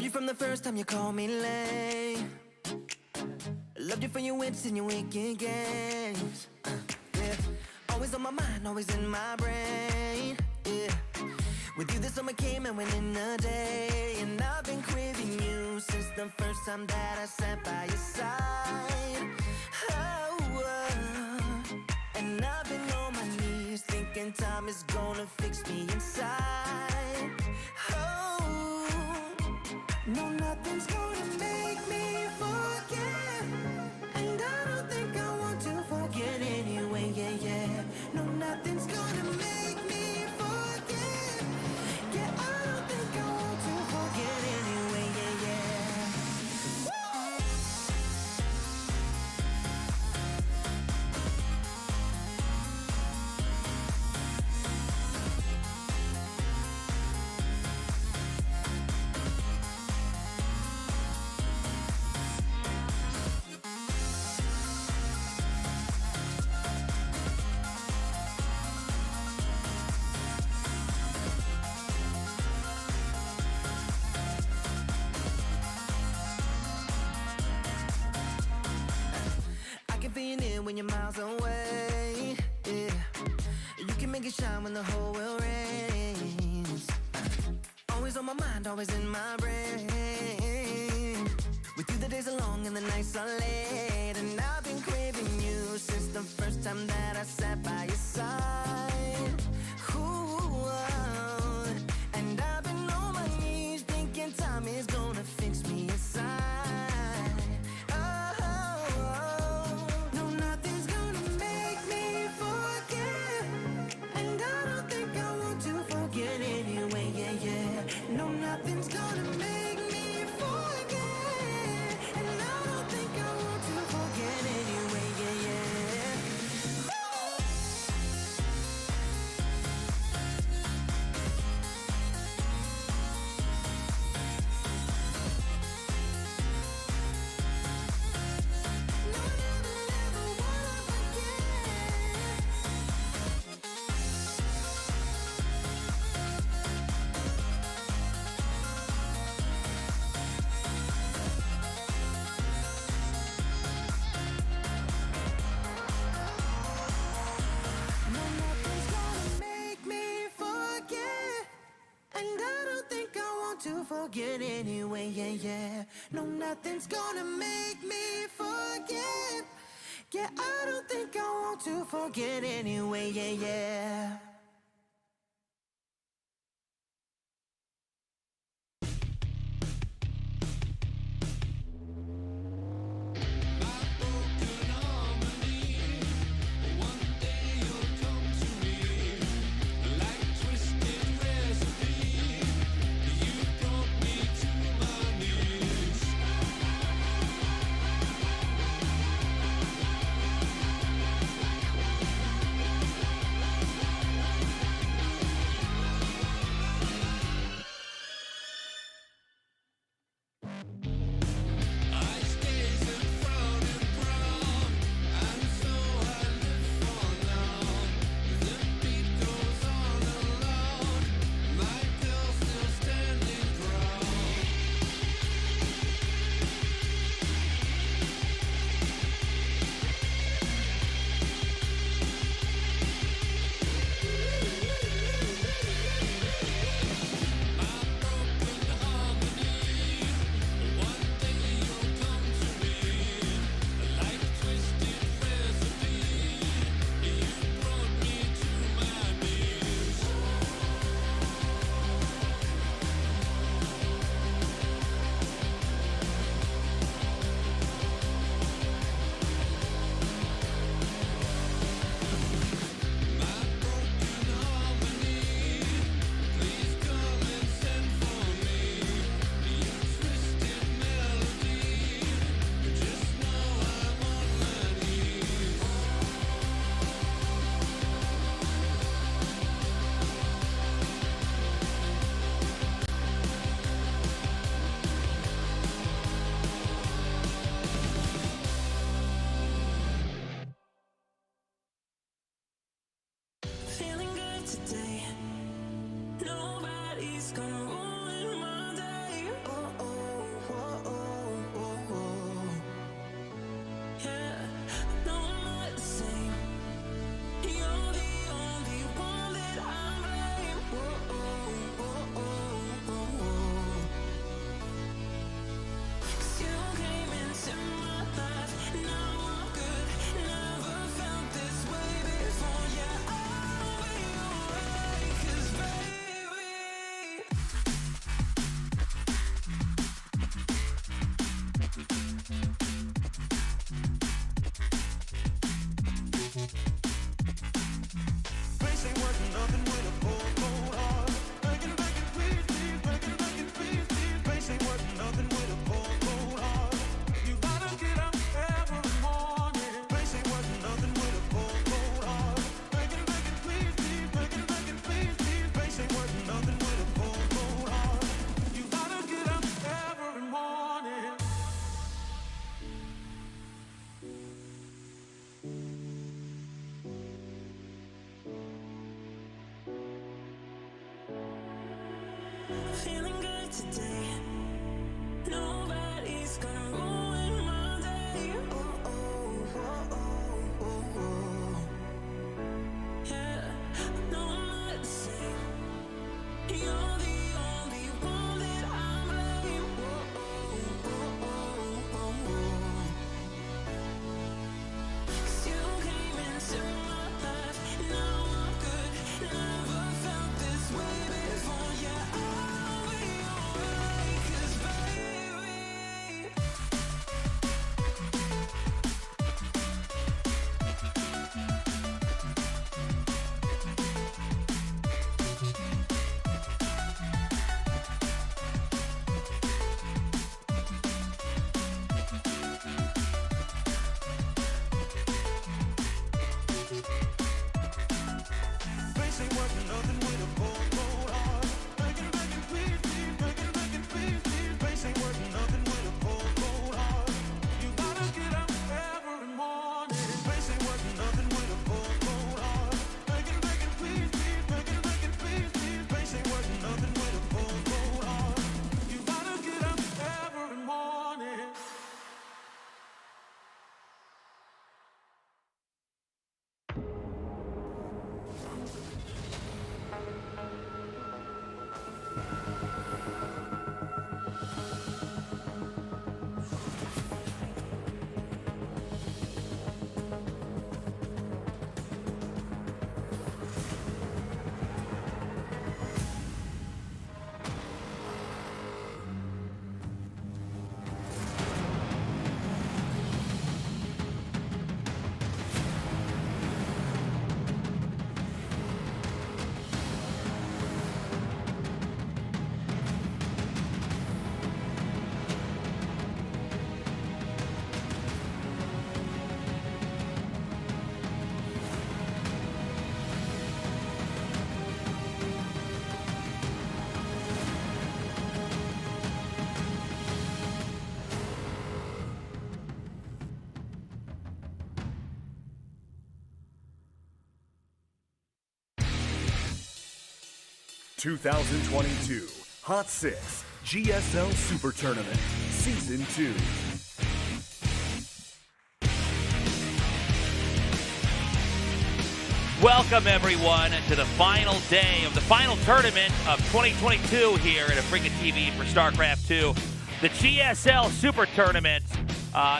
you from the first time you called me late. Loved you for your wits and your wicked games. Yeah. Always on my mind, always in my brain. Yeah. With you the summer came and went in a day. And I've been craving you since the first time that I sat by your side. And I've been on my knees thinking time is gonna fix me inside. No, nothing's gonna make me forget. And I don't think I want to forget anyway, yeah, yeah. No, nothing's gonna make me forget. Yeah, I don't think I want to forget anyway, yeah, yeah. When you're miles away, yeah. You can make it shine when the whole world rains. Always on my mind, always in my brain. With you the days are long and the nights are late. And I've been craving you since the first time that I sat by your side. Ooh, and I've been on my knees thinking time is gonna fix me inside. No, nothing's gonna make me forget. And I don't think I want to forget anyway, yeah, yeah. No, never, never wanna forget. Forget anyway, yeah, yeah. No, nothing's gonna make me forget. Yeah, I don't think I want to forget anyway, yeah, yeah. Face ain't worth nothing with a cold heart. Begging, please, please, begging, please, please. Face ain't worth nothing with a cold heart. You gotta get up every morning. Face ain't worth nothing with a cold heart. Begging, please, please, begging, please, please. Face ain't worth nothing with a cold heart. You gotta get up every morning. Feeling good today. Nobody's gonna ruin my day. Oh, oh, oh, oh, oh, oh. Yeah, no, I'm not the same. You're the only one that I blame. Oh, oh, oh, oh, oh, oh. 'Cause you came into my life, now I'm good. Never felt this way before. Yeah, I'll be alright. 'Cause baby, 'Face ain't worth nothing with a cold heart. Begging, please, please, begging, please, please. Face ain't worth nothing with a cold heart. You gotta get up every morning. Face ain't worth nothing with a cold heart. Begging, please, please, begging, please, please. Face ain't worth nothing with a cold heart. You gotta get up every morning. ...2022 Hot 6 GSL SuperTournament Season 2. Welcome, everyone, to the final day of the final tournament of 2022 here at Africa TV for StarCraft 2. The GSL SuperTournament.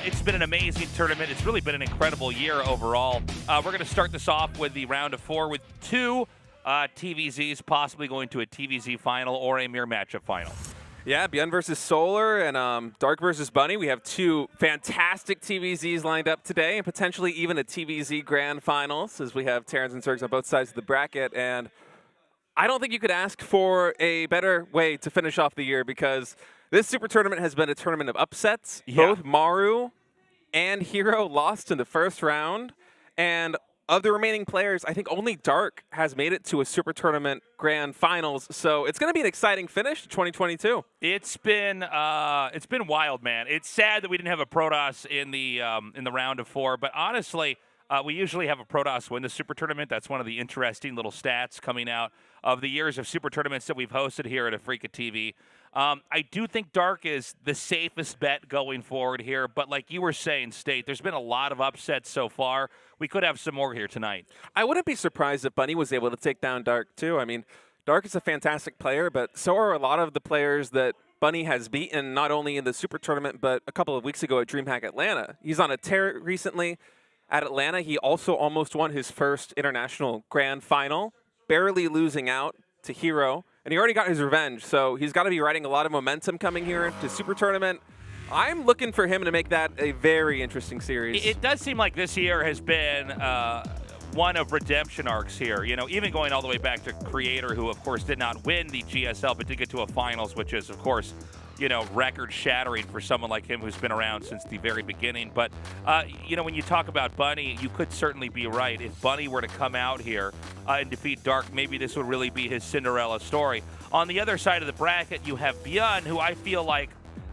It's been an amazing tournament. It's really been an incredible year overall. We're going to start this off with the round of 4 with 2 TVZs possibly going to a TVZ final or a mirror matchup final. Yeah, Bjorn versus Solar and Dark versus Bunny. We have 2 fantastic TVZs lined up today, and potentially even a TVZ Grand Finals, as we have Terrans and Zergs on both sides of the bracket. And I don't think you could ask for a better way to finish off the year, because this Super Tournament has been a tournament of upsets. Yeah. Both Maru and Hero lost in the first round, and of the remaining players, I think only Dark has made it to a Super Tournament Grand Finals. So it's going to be an exciting finish to 2022. It's been wild, man. It's sad that we didn't have a Protoss in the round of 4, but honestly, we usually have a Protoss win the Super Tournament. That's one of the interesting little stats coming out of the years of Super Tournaments that we've hosted here at Africa TV. I do think Dark is the safest bet going forward here, but like you were saying, State, there's been a lot of upsets so far. We could have some more here tonight. I wouldn't be surprised if Bunny was able to take down Dark, too. I mean, Dark is a fantastic player, but so are a lot of the players that Bunny has beaten, not only in the Super Tournament, but a couple of weeks ago at DreamHack Atlanta. He's on a tear recently at Atlanta. He also almost won his first international grand final, barely losing out to Hero. And he already got his revenge, so he's got to be riding a lot of momentum coming here to Super Tournament. I'm looking for him to make that a very interesting series. It does seem like this year has been one of redemption arcs here. You know, even going all the way back to Creator, who of course did not win the GSL, but did get to a finals, which is of course, you know, record-shattering for someone like him who's been around since the very beginning. But, you know, when you talk about Bunny, you could certainly be right. If Bunny were to come out here and defeat Dark, maybe this would really be his Cinderella story. On the other side of the bracket, you have Bjorn, who I feel like,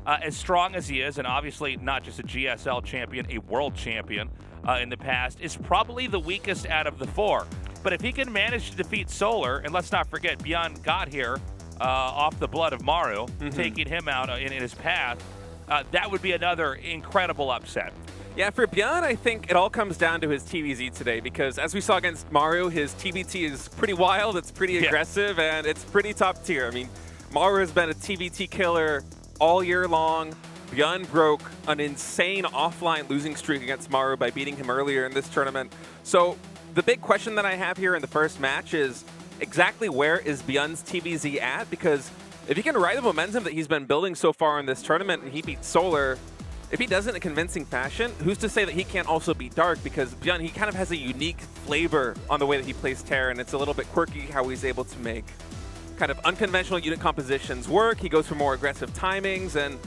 as strong as he is, and obviously not just a GSL champion, a world champion in the past, is probably the weakest out of the four. But if he can manage to defeat Solar, and let's not forget, Bjorn got here off the blood of Maru, taking him out in his path, that would be another incredible upset. Yeah, for Bjorn, I think it all comes down to his TVZ today, because as we saw against Maru, his TVT is pretty wild, it's pretty aggressive, and it's pretty top tier. I mean, Maru has been a TVT killer all year long. Bjorn broke an insane offline losing streak against Maru by beating him earlier in this tournament. So the big question that I have here in the first match is exactly where is Bjorn's TVZ at? Because if he can ride the momentum that he's been building so far in this tournament and he beats Solar, if he does it in a convincing fashion, who's to say that he can't also beat Dark? Because Bjorn, he kind of has a unique flavor on the way that he plays Terra, and it's a little bit quirky how he's able to make kind of unconventional unit compositions work. He goes for more aggressive timings, and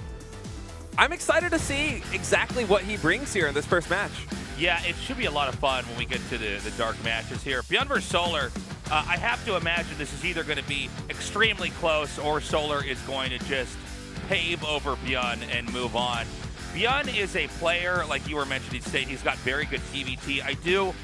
I'm excited to see exactly what he brings here in this first match. Yeah, it should be a lot of fun when we get to the Dark matches here. Bjorn vs. Solar, I have to imagine this is either going to be extremely close or Solar is going to just pave over Bjorn and move on. Bjorn is a player, like you were mentioning, State, he's got very good TVT. I do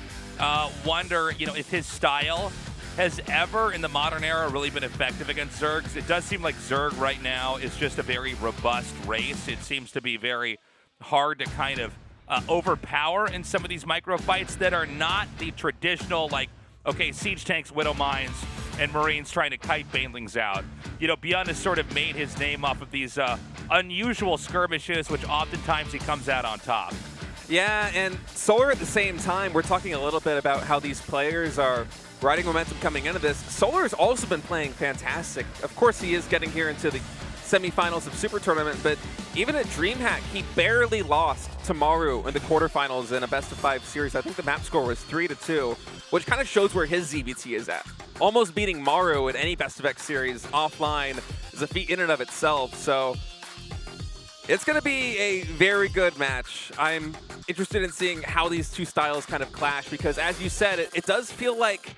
wonder, you know, if his style has ever in the modern era really been effective against Zerg. It does seem like Zerg right now is just a very robust race. It seems to be very hard to kind of overpower in some of these micro fights that are not the traditional, like, okay, siege tanks, widow mines, and marines trying to kite banelings out. You know, Bjorn has sort of made his name off of these unusual skirmishes, which oftentimes he comes out on top. Yeah, and Solar at the same time, we're talking a little bit about how these players are riding momentum coming into this. Solar has also been playing fantastic. Of course, he is getting here into the semifinals of Super Tournament, but even at DreamHack, he barely lost to Maru in the quarterfinals in a best-of-5 series. I think the map score was 3-2, which kind of shows where his ZBT is at. Almost beating Maru in any best-of-X series offline is a feat in and of itself, so it's going to be a very good match. I'm interested in seeing how these two styles kind of clash, because as you said, it does feel like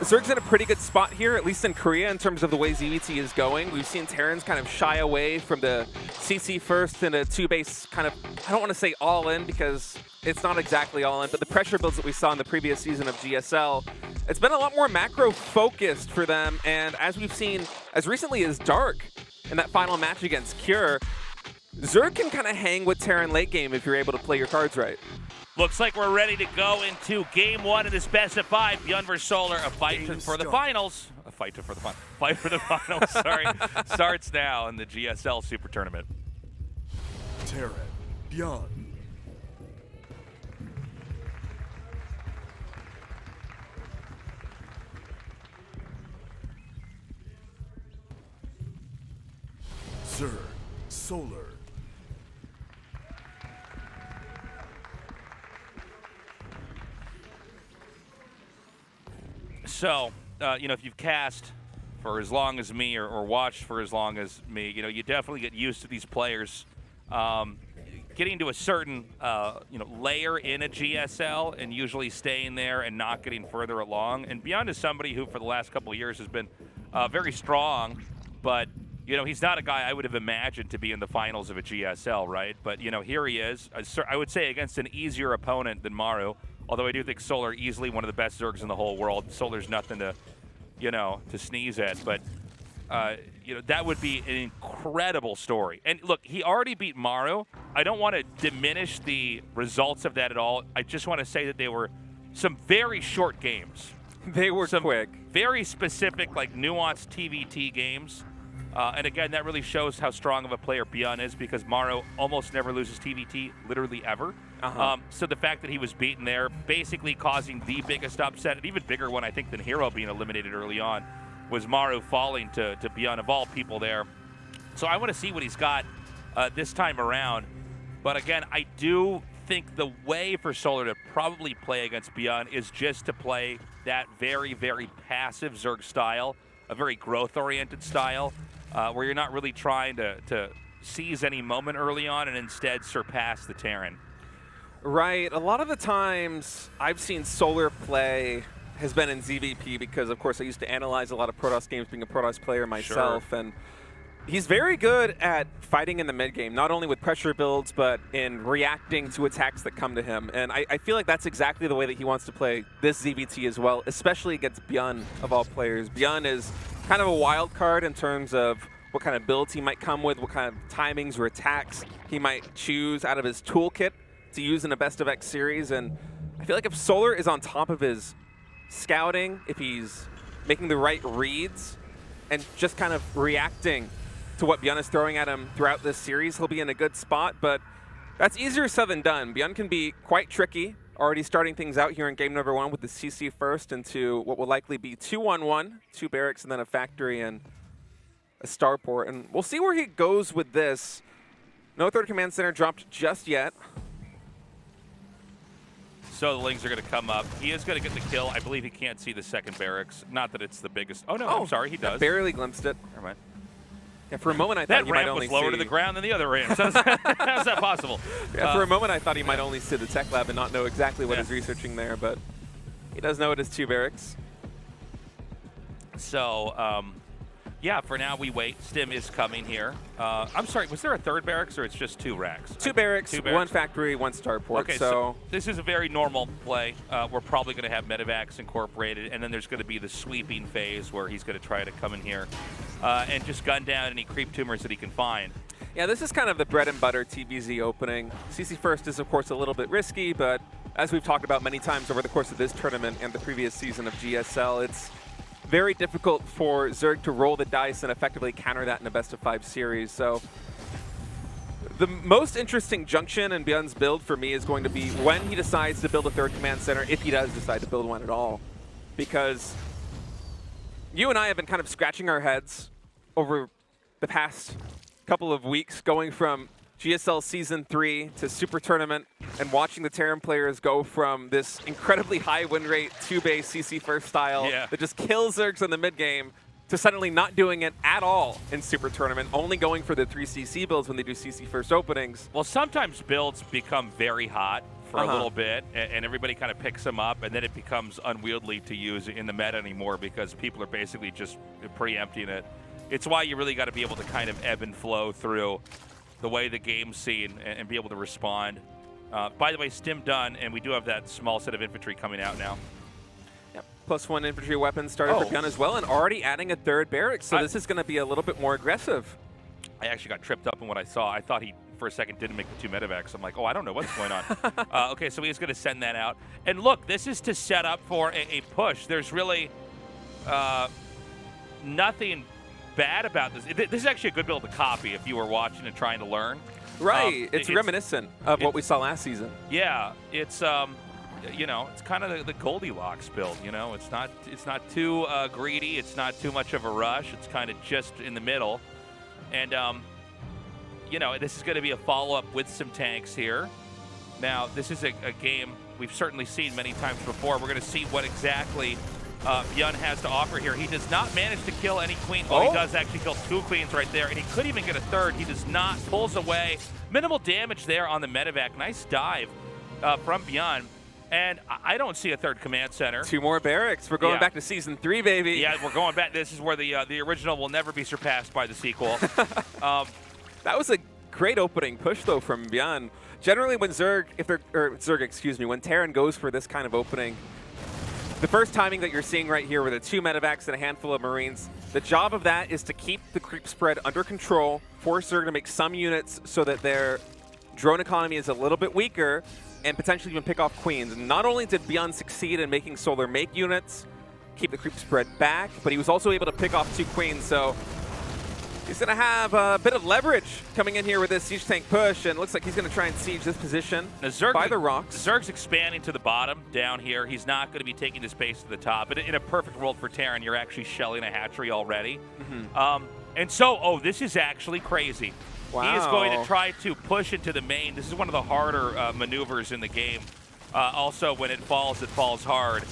Zerg's in a pretty good spot here, at least in Korea, in terms of the way ZVT is going. We've seen Terrans kind of shy away from the CC first and a two-base kind of, I don't want to say all-in because it's not exactly all-in, but the pressure builds that we saw in the previous season of GSL, it's been a lot more macro-focused for them, and as we've seen as recently as Dark in that final match against Cure, Zerg can kind of hang with Terran late game if you're able to play your cards right. Looks like we're ready to go into game one of this best of 5. Bjorn vs. Solar, a fight for the finals. A fight for the fight for the finals, sorry. Starts now in the GSL Super Tournament. Terran, Bjorn. Zerg, Solar. So, you know, if you've cast for as long as me or watched for as long as me, you know, you definitely get used to these players getting to a certain, you know, layer in a GSL and usually staying there and not getting further along. And Bjorn is somebody who for the last couple of years has been very strong, but, you know, he's not a guy I would have imagined to be in the finals of a GSL, right? But, you know, here he is. I would say against an easier opponent than Maru. Although I do think Solar easily one of the best Zergs in the whole world. Solar's nothing to, you know, to sneeze at. But, you know, that would be an incredible story. And look, he already beat Maru. I don't want to diminish the results of that at all. I just want to say that they were some very short games. They were some quick. Very specific, like, nuanced TVT games. And again, that really shows how strong of a player Bjorn is because Maru almost never loses TVT, literally ever. So the fact that he was beaten there, basically causing the biggest upset, an even bigger one, I think, than Hero being eliminated early on, was Maru falling to Bjorn, of all people there. So I want to see what he's got this time around. But again, I do think the way for Solar to probably play against Beyond is just to play that very, very passive Zerg style, a very growth-oriented style, where you're not really trying to seize any moment early on and instead surpass the Terran. Right. A lot of the times I've seen Solar play has been in ZVP because, of course, I used to analyze a lot of Protoss games being a Protoss player myself. Sure. And he's very good at fighting in the mid game, not only with pressure builds, but in reacting to attacks that come to him. And I feel like that's exactly the way that he wants to play this ZVT as well, especially against Bjorn of all players. Bjorn is kind of a wild card in terms of what kind of builds he might come with, what kind of timings or attacks he might choose out of his toolkit to use in a best of X series. And I feel like if Solar is on top of his scouting, if he's making the right reads and just kind of reacting to what Bjorn is throwing at him throughout this series, he'll be in a good spot. But that's easier said than done. Bjorn can be quite tricky, already starting things out here in game number 1 with the CC first into what will likely be 2-1-1, 2 barracks and then a factory and a starport. And we'll see where he goes with this. No third command center dropped just yet. So the Lings are going to come up. He is going to get the kill. I believe he can't see the second barracks. Not that it's the biggest. Oh, no, I'm sorry, he does. Barely glimpsed it. Never mind. Yeah, for a moment I That thought you might ramp only was lower see... to the ground than the other ramps. How's that possible? Yeah, for a moment I thought he might only see the tech lab and not know exactly what he's researching there, but he does know it is 2 barracks. So, yeah, for now we wait. Stim is coming here. I'm sorry, was there a third barracks or it's just 2 racks? 2 barracks, 1 factory, 1 starport. Okay, so this is a very normal play. We're probably going to have medevacs incorporated, and then there's going to be the sweeping phase where he's going to try to come in here and just gun down any creep tumors that he can find. Yeah, this is kind of the bread and butter TVZ opening. CC first is, of course, a little bit risky, but as we've talked about many times over the course of this tournament and the previous season of GSL, it's very difficult for Zerg to roll the dice and effectively counter that in a best-of-5 series. So the most interesting junction in Bjorn's build for me is going to be when he decides to build a third command center, if he does decide to build one at all. Because you and I have been kind of scratching our heads over the past couple of weeks, going from GSL Season 3 to Super Tournament and watching the Terran players go from this incredibly high win rate, 2-base CC first style that just kills Zergs in the mid game to suddenly not doing it at all in Super Tournament, only going for the 3 CC builds when they do CC first openings. Well, sometimes builds become very hot for a little bit, and everybody kind of picks them up, and then it becomes unwieldy to use in the meta anymore because people are basically just preempting it. It's why you really got to be able to kind of ebb and flow through the way the game's seen and be able to respond. By the way, Stim done, and we do have that small set of infantry coming out now. Yep. +1 infantry weapon started for gun as well, and already adding a third barracks, so this is going to be a little bit more aggressive. I actually got tripped up in what I saw. I thought he, for a second, didn't make the 2 medevacs. I'm like, oh, I don't know what's going on. Okay, so he's going to send that out. And look, this is to set up for a push. There's really nothing bad about this. This is actually a good build to copy if you were watching and trying to learn. Right, it's reminiscent of what we saw last season. Yeah, it's you know, it's kind of the Goldilocks build. You know, it's not too greedy. It's not too much of a rush. It's kind of just in the middle. And you know, this is going to be a follow-up with some tanks here. Now, this is a game we've certainly seen many times before. We're going to see what exactly Bjorn has to offer here. He does not manage to kill any queens. Well, he does actually kill 2 queens right there, and he could even get a third. He does not. Pulls away. Minimal damage there on the medevac. Nice dive from Bjorn. And I don't see a third command center. 2 more barracks. We're going back to Season 3, baby. Yeah, we're going back. This is where the original will never be surpassed by the sequel. That was a great opening push, though, from Bjorn. Generally, when when Terran goes for this kind of opening, the first timing that you're seeing right here with the 2 medevacs and a handful of Marines, the job of that is to keep the creep spread under control, force Zerg to make some units so that their drone economy is a little bit weaker, and potentially even pick off queens. And not only did Bjorn succeed in making Solar make units, keep the creep spread back, but he was also able to pick off 2 queens, so he's going to have a bit of leverage coming in here with this siege tank push, and looks like he's going to try and siege this position by the rocks. Zerg's expanding to the bottom down here. He's not going to be taking the space to the top. But in a perfect world for Terran, you're actually shelling a hatchery already. And so, this is actually crazy. He is going to Wow. try to push into the main. This is one of the harder maneuvers in the game. Also, when it falls hard.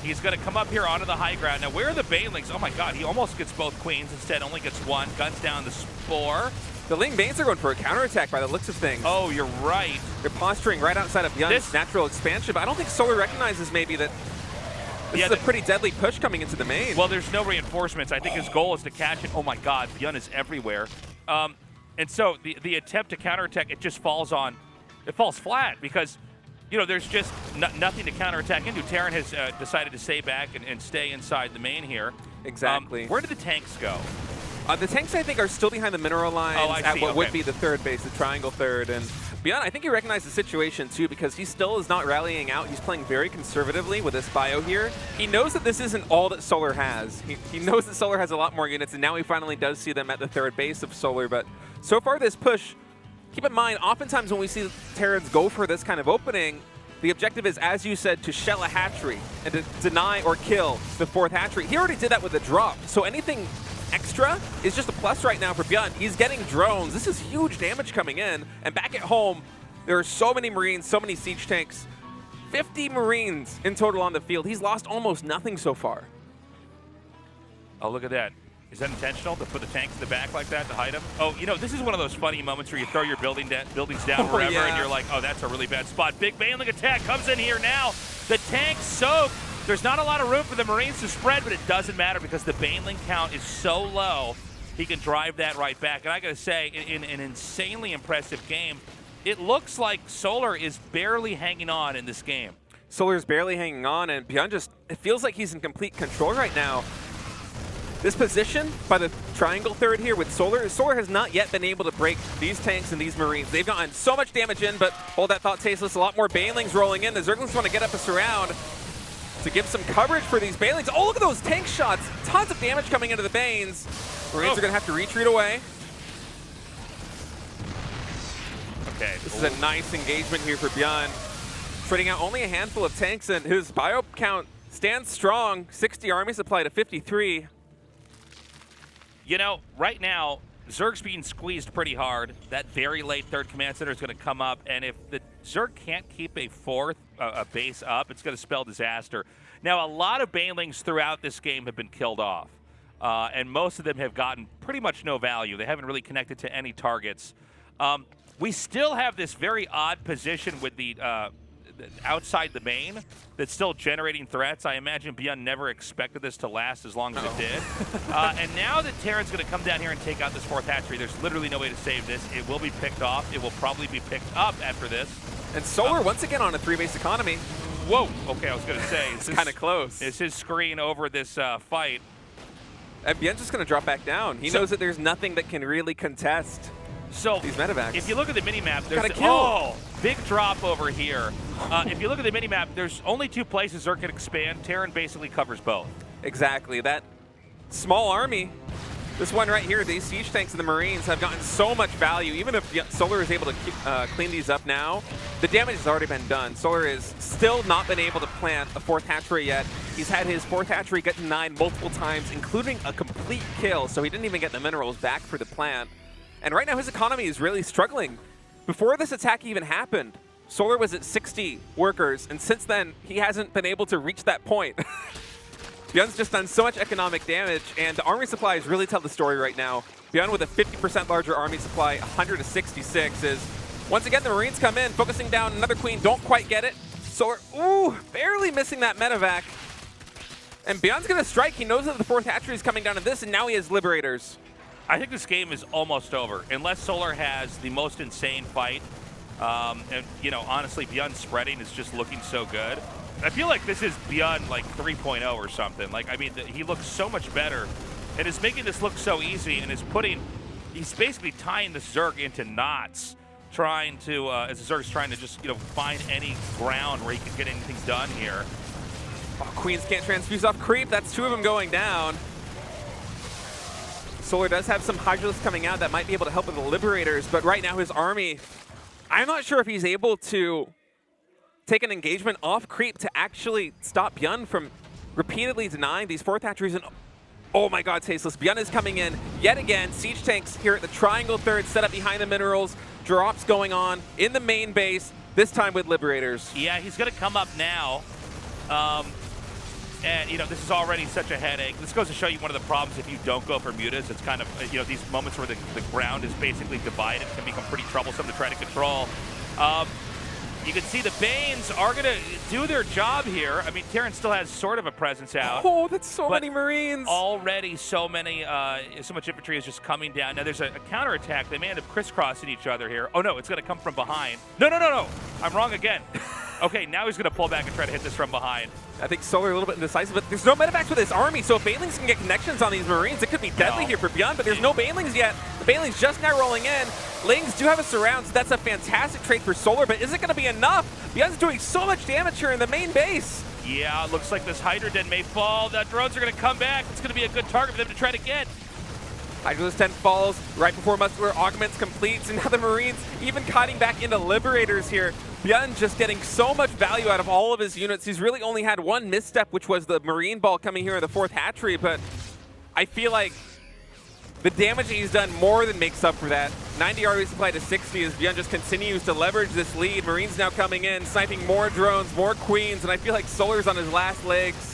He's going to come up here onto the high ground. Now, where are the Banelings? Oh my god, he almost gets both queens. Instead, only gets one. Guns down the Spore. The Ling Banes are going for a counterattack by the looks of things. Oh, you're right. They're posturing right outside of Byun's natural expansion, but I don't think Solar recognizes maybe that this is a pretty deadly push coming into the main. Well, there's no reinforcements. I think his goal is to catch it. Oh my god, Byun is everywhere. And so the attempt to counterattack, it just falls flat because, you know, there's just nothing to counterattack into. Terran has decided to stay back and stay inside the main here. Exactly. Where did the tanks go? The tanks, I think, are still behind the mineral lines at what would be the third base, the triangle third. And Byun, I think he recognized the situation, too, because he still is not rallying out. He's playing very conservatively with this bio here. He knows that this isn't all that Solar has. He knows that Solar has a lot more units, and now he finally does see them at the third base of Solar. But so far, this push, keep in mind, oftentimes when we see Terrans go for this kind of opening, the objective is, as you said, to shell a hatchery and to deny or kill the fourth hatchery. He already did that with the drop, so anything extra is just a plus right now for Byun. He's getting drones. This is huge damage coming in. And back at home, there are so many Marines, so many siege tanks. 50 Marines in total on the field. He's lost almost nothing so far. Oh, look at that. Is that intentional to put the tanks in the back like that to hide them? Oh, you know, this is one of those funny moments where you throw your buildings down wherever, yeah. and you're like, oh, that's a really bad spot. Big Baneling attack comes in here now. The tank's soaked. There's not a lot of room for the Marines to spread, but it doesn't matter because the Baneling count is so low, he can drive that right back. And I got to say, in an insanely impressive game, it looks like Solar is barely hanging on in this game. Solar's barely hanging on, and Byun just, it feels like he's in complete control right now. This position by the triangle third here with Solar has not yet been able to break these tanks and these Marines. They've gotten so much damage in, but hold that thought, Tasteless. A lot more Banelings rolling in. The Zerglings want to get up a surround to give some coverage for these Banelings. Oh, look at those tank shots. Tons of damage coming into the Banes. Marines are going to have to retreat away. Okay. This is a nice engagement here for Byun. Trading out only a handful of tanks, and his bio count stands strong. 60 army supply to 53. You know, right now, Zerg's being squeezed pretty hard. That very late third command center is going to come up, and if the Zerg can't keep a fourth base up, it's going to spell disaster. Now, a lot of Banelings throughout this game have been killed off, and most of them have gotten pretty much no value. They haven't really connected to any targets. We still have this very odd position with the outside the main that's still generating threats. I imagine Byun never expected this to last as long as it did. And now that Terran's going to come down here and take out this fourth hatchery, there's literally no way to save this. It will be picked off. It will probably be picked up after this. And Solar once again on a three-base economy. Whoa. Okay, I was going to say. It's kind of close. Is his screen over this fight? And Byun's just going to drop back down. He knows that there's nothing that can really contest these medevacs. If you look at the minimap, there's big drop over here. If you look at the minimap, there's only two places Zerg can expand. Terran basically covers both. Exactly. That small army, this one right here, these siege tanks and the Marines have gotten so much value. Even if Solar is able to clean these up now, the damage has already been done. Solar has still not been able to plant a fourth hatchery yet. He's had his fourth hatchery get denied multiple times, including a complete kill, so he didn't even get the minerals back for the plant. And right now his economy is really struggling. Before this attack even happened, Solar was at 60 workers, and since then, he hasn't been able to reach that point. Byun's just done so much economic damage, and the army supplies really tell the story right now. Byun with a 50% larger army supply, 100 to 66, is once again the Marines come in, focusing down another queen, don't quite get it. Solar, ooh, barely missing that medevac. And Byun's gonna strike. He knows that the fourth hatchery is coming down to this, and now he has Liberators. I think this game is almost over, unless Solar has the most insane fight. And, you know, honestly, Byun's spreading is just looking so good. I feel like this is Byun, like, 3.0 or something. Like, I mean, he looks so much better, and is making this look so easy, and he's basically tying the Zerg into knots, trying to, as the Zerg's trying to just, you know, find any ground where he can get anything done here. Oh, Queens can't transfuse off creep. That's two of them going down. Solar does have some Hydralisks coming out that might be able to help with the Liberators, but right now his army, I'm not sure if he's able to take an engagement off creep to actually stop Byun from repeatedly denying these fourth hatcheries. And Oh my god, Tasteless. Beyond is coming in yet again. Siege tanks here at the triangle third, set up behind the minerals. Drops going on in the main base, this time with Liberators. Yeah, he's going to come up now. And, you know, this is already such a headache. This goes to show you one of the problems if you don't go for mutas. It's kind of, you know, these moments where the ground is basically divided can become pretty troublesome to try to control. You can see the Banes are going to do their job here. I mean, Terran still has sort of a presence out. Oh, that's so many Marines. Already so much infantry is just coming down. Now there's a counterattack. They may end up crisscrossing each other here. Oh no, it's going to come from behind. No. I'm wrong again. Okay, now he's going to pull back and try to hit this from behind. I think Solar a little bit indecisive, but there's no medevacs with this army, so if Banelings can get connections on these Marines, it could be deadly here for Beyond, but there's no Banelings yet. The Banelings just now rolling in. Lings do have a surround, so that's a fantastic trade for Solar, but is it going to be enough? Beyond's doing so much damage here in the main base. Yeah, it looks like this Hydra Den may fall. The drones are going to come back. It's going to be a good target for them to try to get. Hydralis 10 falls right before Muscular Augments completes, and now the Marines even cutting back into Liberators here. Beyond just getting so much value out of all of his units. He's really only had one misstep, which was the Marine Ball coming here in the 4th hatchery, but I feel like the damage that he's done more than makes up for that. 90 RV supply to 60 as Beyond just continues to leverage this lead. Marines now coming in, sniping more drones, more queens, and I feel like Solar's on his last legs.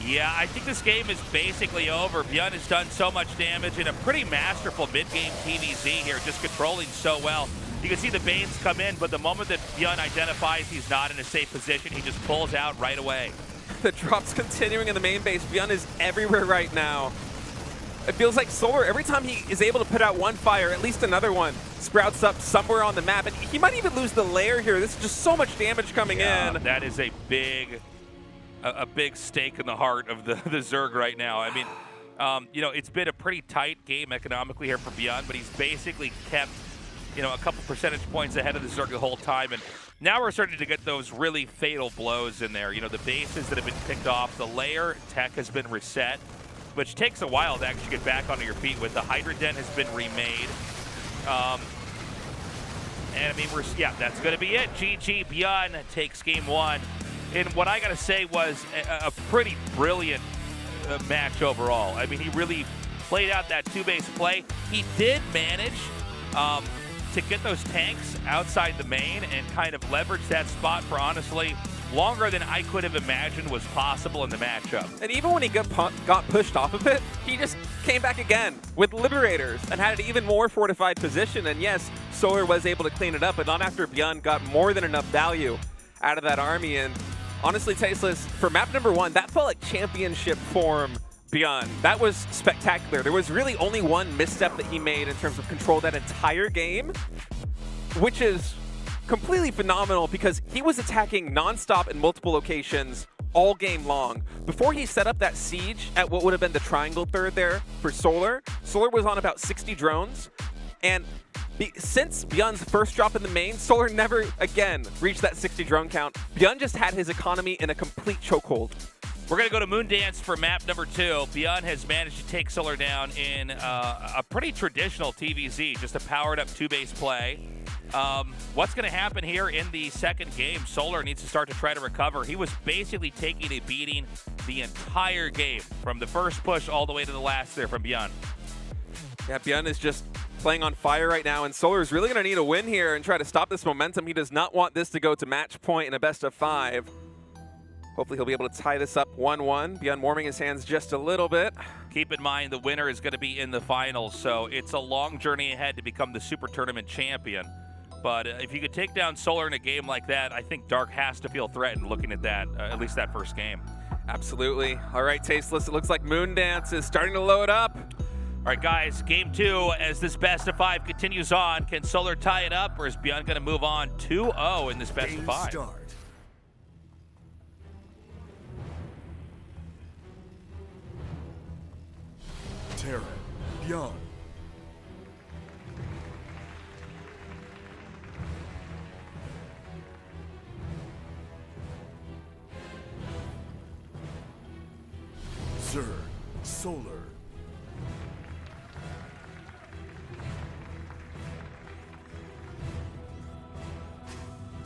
Yeah, I think this game is basically over. Beyond has done so much damage in a pretty masterful mid-game TVZ here, just controlling so well. You can see the Banes come in, but the moment that Beyond identifies he's not in a safe position, he just pulls out right away. The drops continuing in the main base. Beyond is everywhere right now. It feels like Solar, every time he is able to put out one fire, at least another one sprouts up somewhere on the map. And he might even lose the lair here. This is just so much damage coming in. That is a big stake in the heart of the Zerg right now. I mean, you know, it's been a pretty tight game economically here for Beyond, but he's basically kept, you know, a couple percentage points ahead of the Zerg the whole time. And now we're starting to get those really fatal blows in there. You know, the bases that have been picked off, the layer tech has been reset, which takes a while to actually get back onto your feet with. The Hydra Den has been remade. And I mean, that's going to be it. GG, Beyond takes game 1. And what I got to say was a pretty brilliant match overall. I mean, he really played out that 2-base play. He did manage to get those tanks outside the main and kind of leverage that spot for, honestly, longer than I could have imagined was possible in the matchup. And even when he got pushed off of it, he just came back again with Liberators and had an even more fortified position. And yes, Solar was able to clean it up, but not after Beyond got more than enough value out of that army. And honestly, Tasteless, for map number 1, that felt like championship form Beyond. That was spectacular. There was really only one misstep that he made in terms of control that entire game, which is completely phenomenal because he was attacking nonstop in multiple locations all game long. Before he set up that siege at what would have been the triangle third there for Solar, Solar was on about 60 drones, and since Beyond's first drop in the main, Solar never again reached that 60 drone count. Beyond just had his economy in a complete chokehold. We're going to go to Moondance for map number 2. Beyond has managed to take Solar down in a pretty traditional TVZ, just a powered-up 2-base play. What's going to happen here in the second game? Solar needs to start to try to recover. He was basically taking a beating the entire game, from the first push all the way to the last there from Beyond. Yeah, Beyond is just playing on fire right now, and Solar is really going to need a win here and try to stop this momentum. He does not want this to go to match point in a best of 5. Hopefully he'll be able to tie this up 1-1. Beyond warming his hands just a little bit. Keep in mind the winner is going to be in the finals, so it's a long journey ahead to become the Super Tournament champion. But if you could take down Solar in a game like that, I think Dark has to feel threatened looking at that, at least that first game. Absolutely. All right, Tasteless, it looks like Moondance is starting to load up. All right, guys, game 2, as this best of 5 continues on, can Solar tie it up, or is Beyond going to move on 2-0 in this best of 5? Start. Terran, Beyond. Zerg, Solar.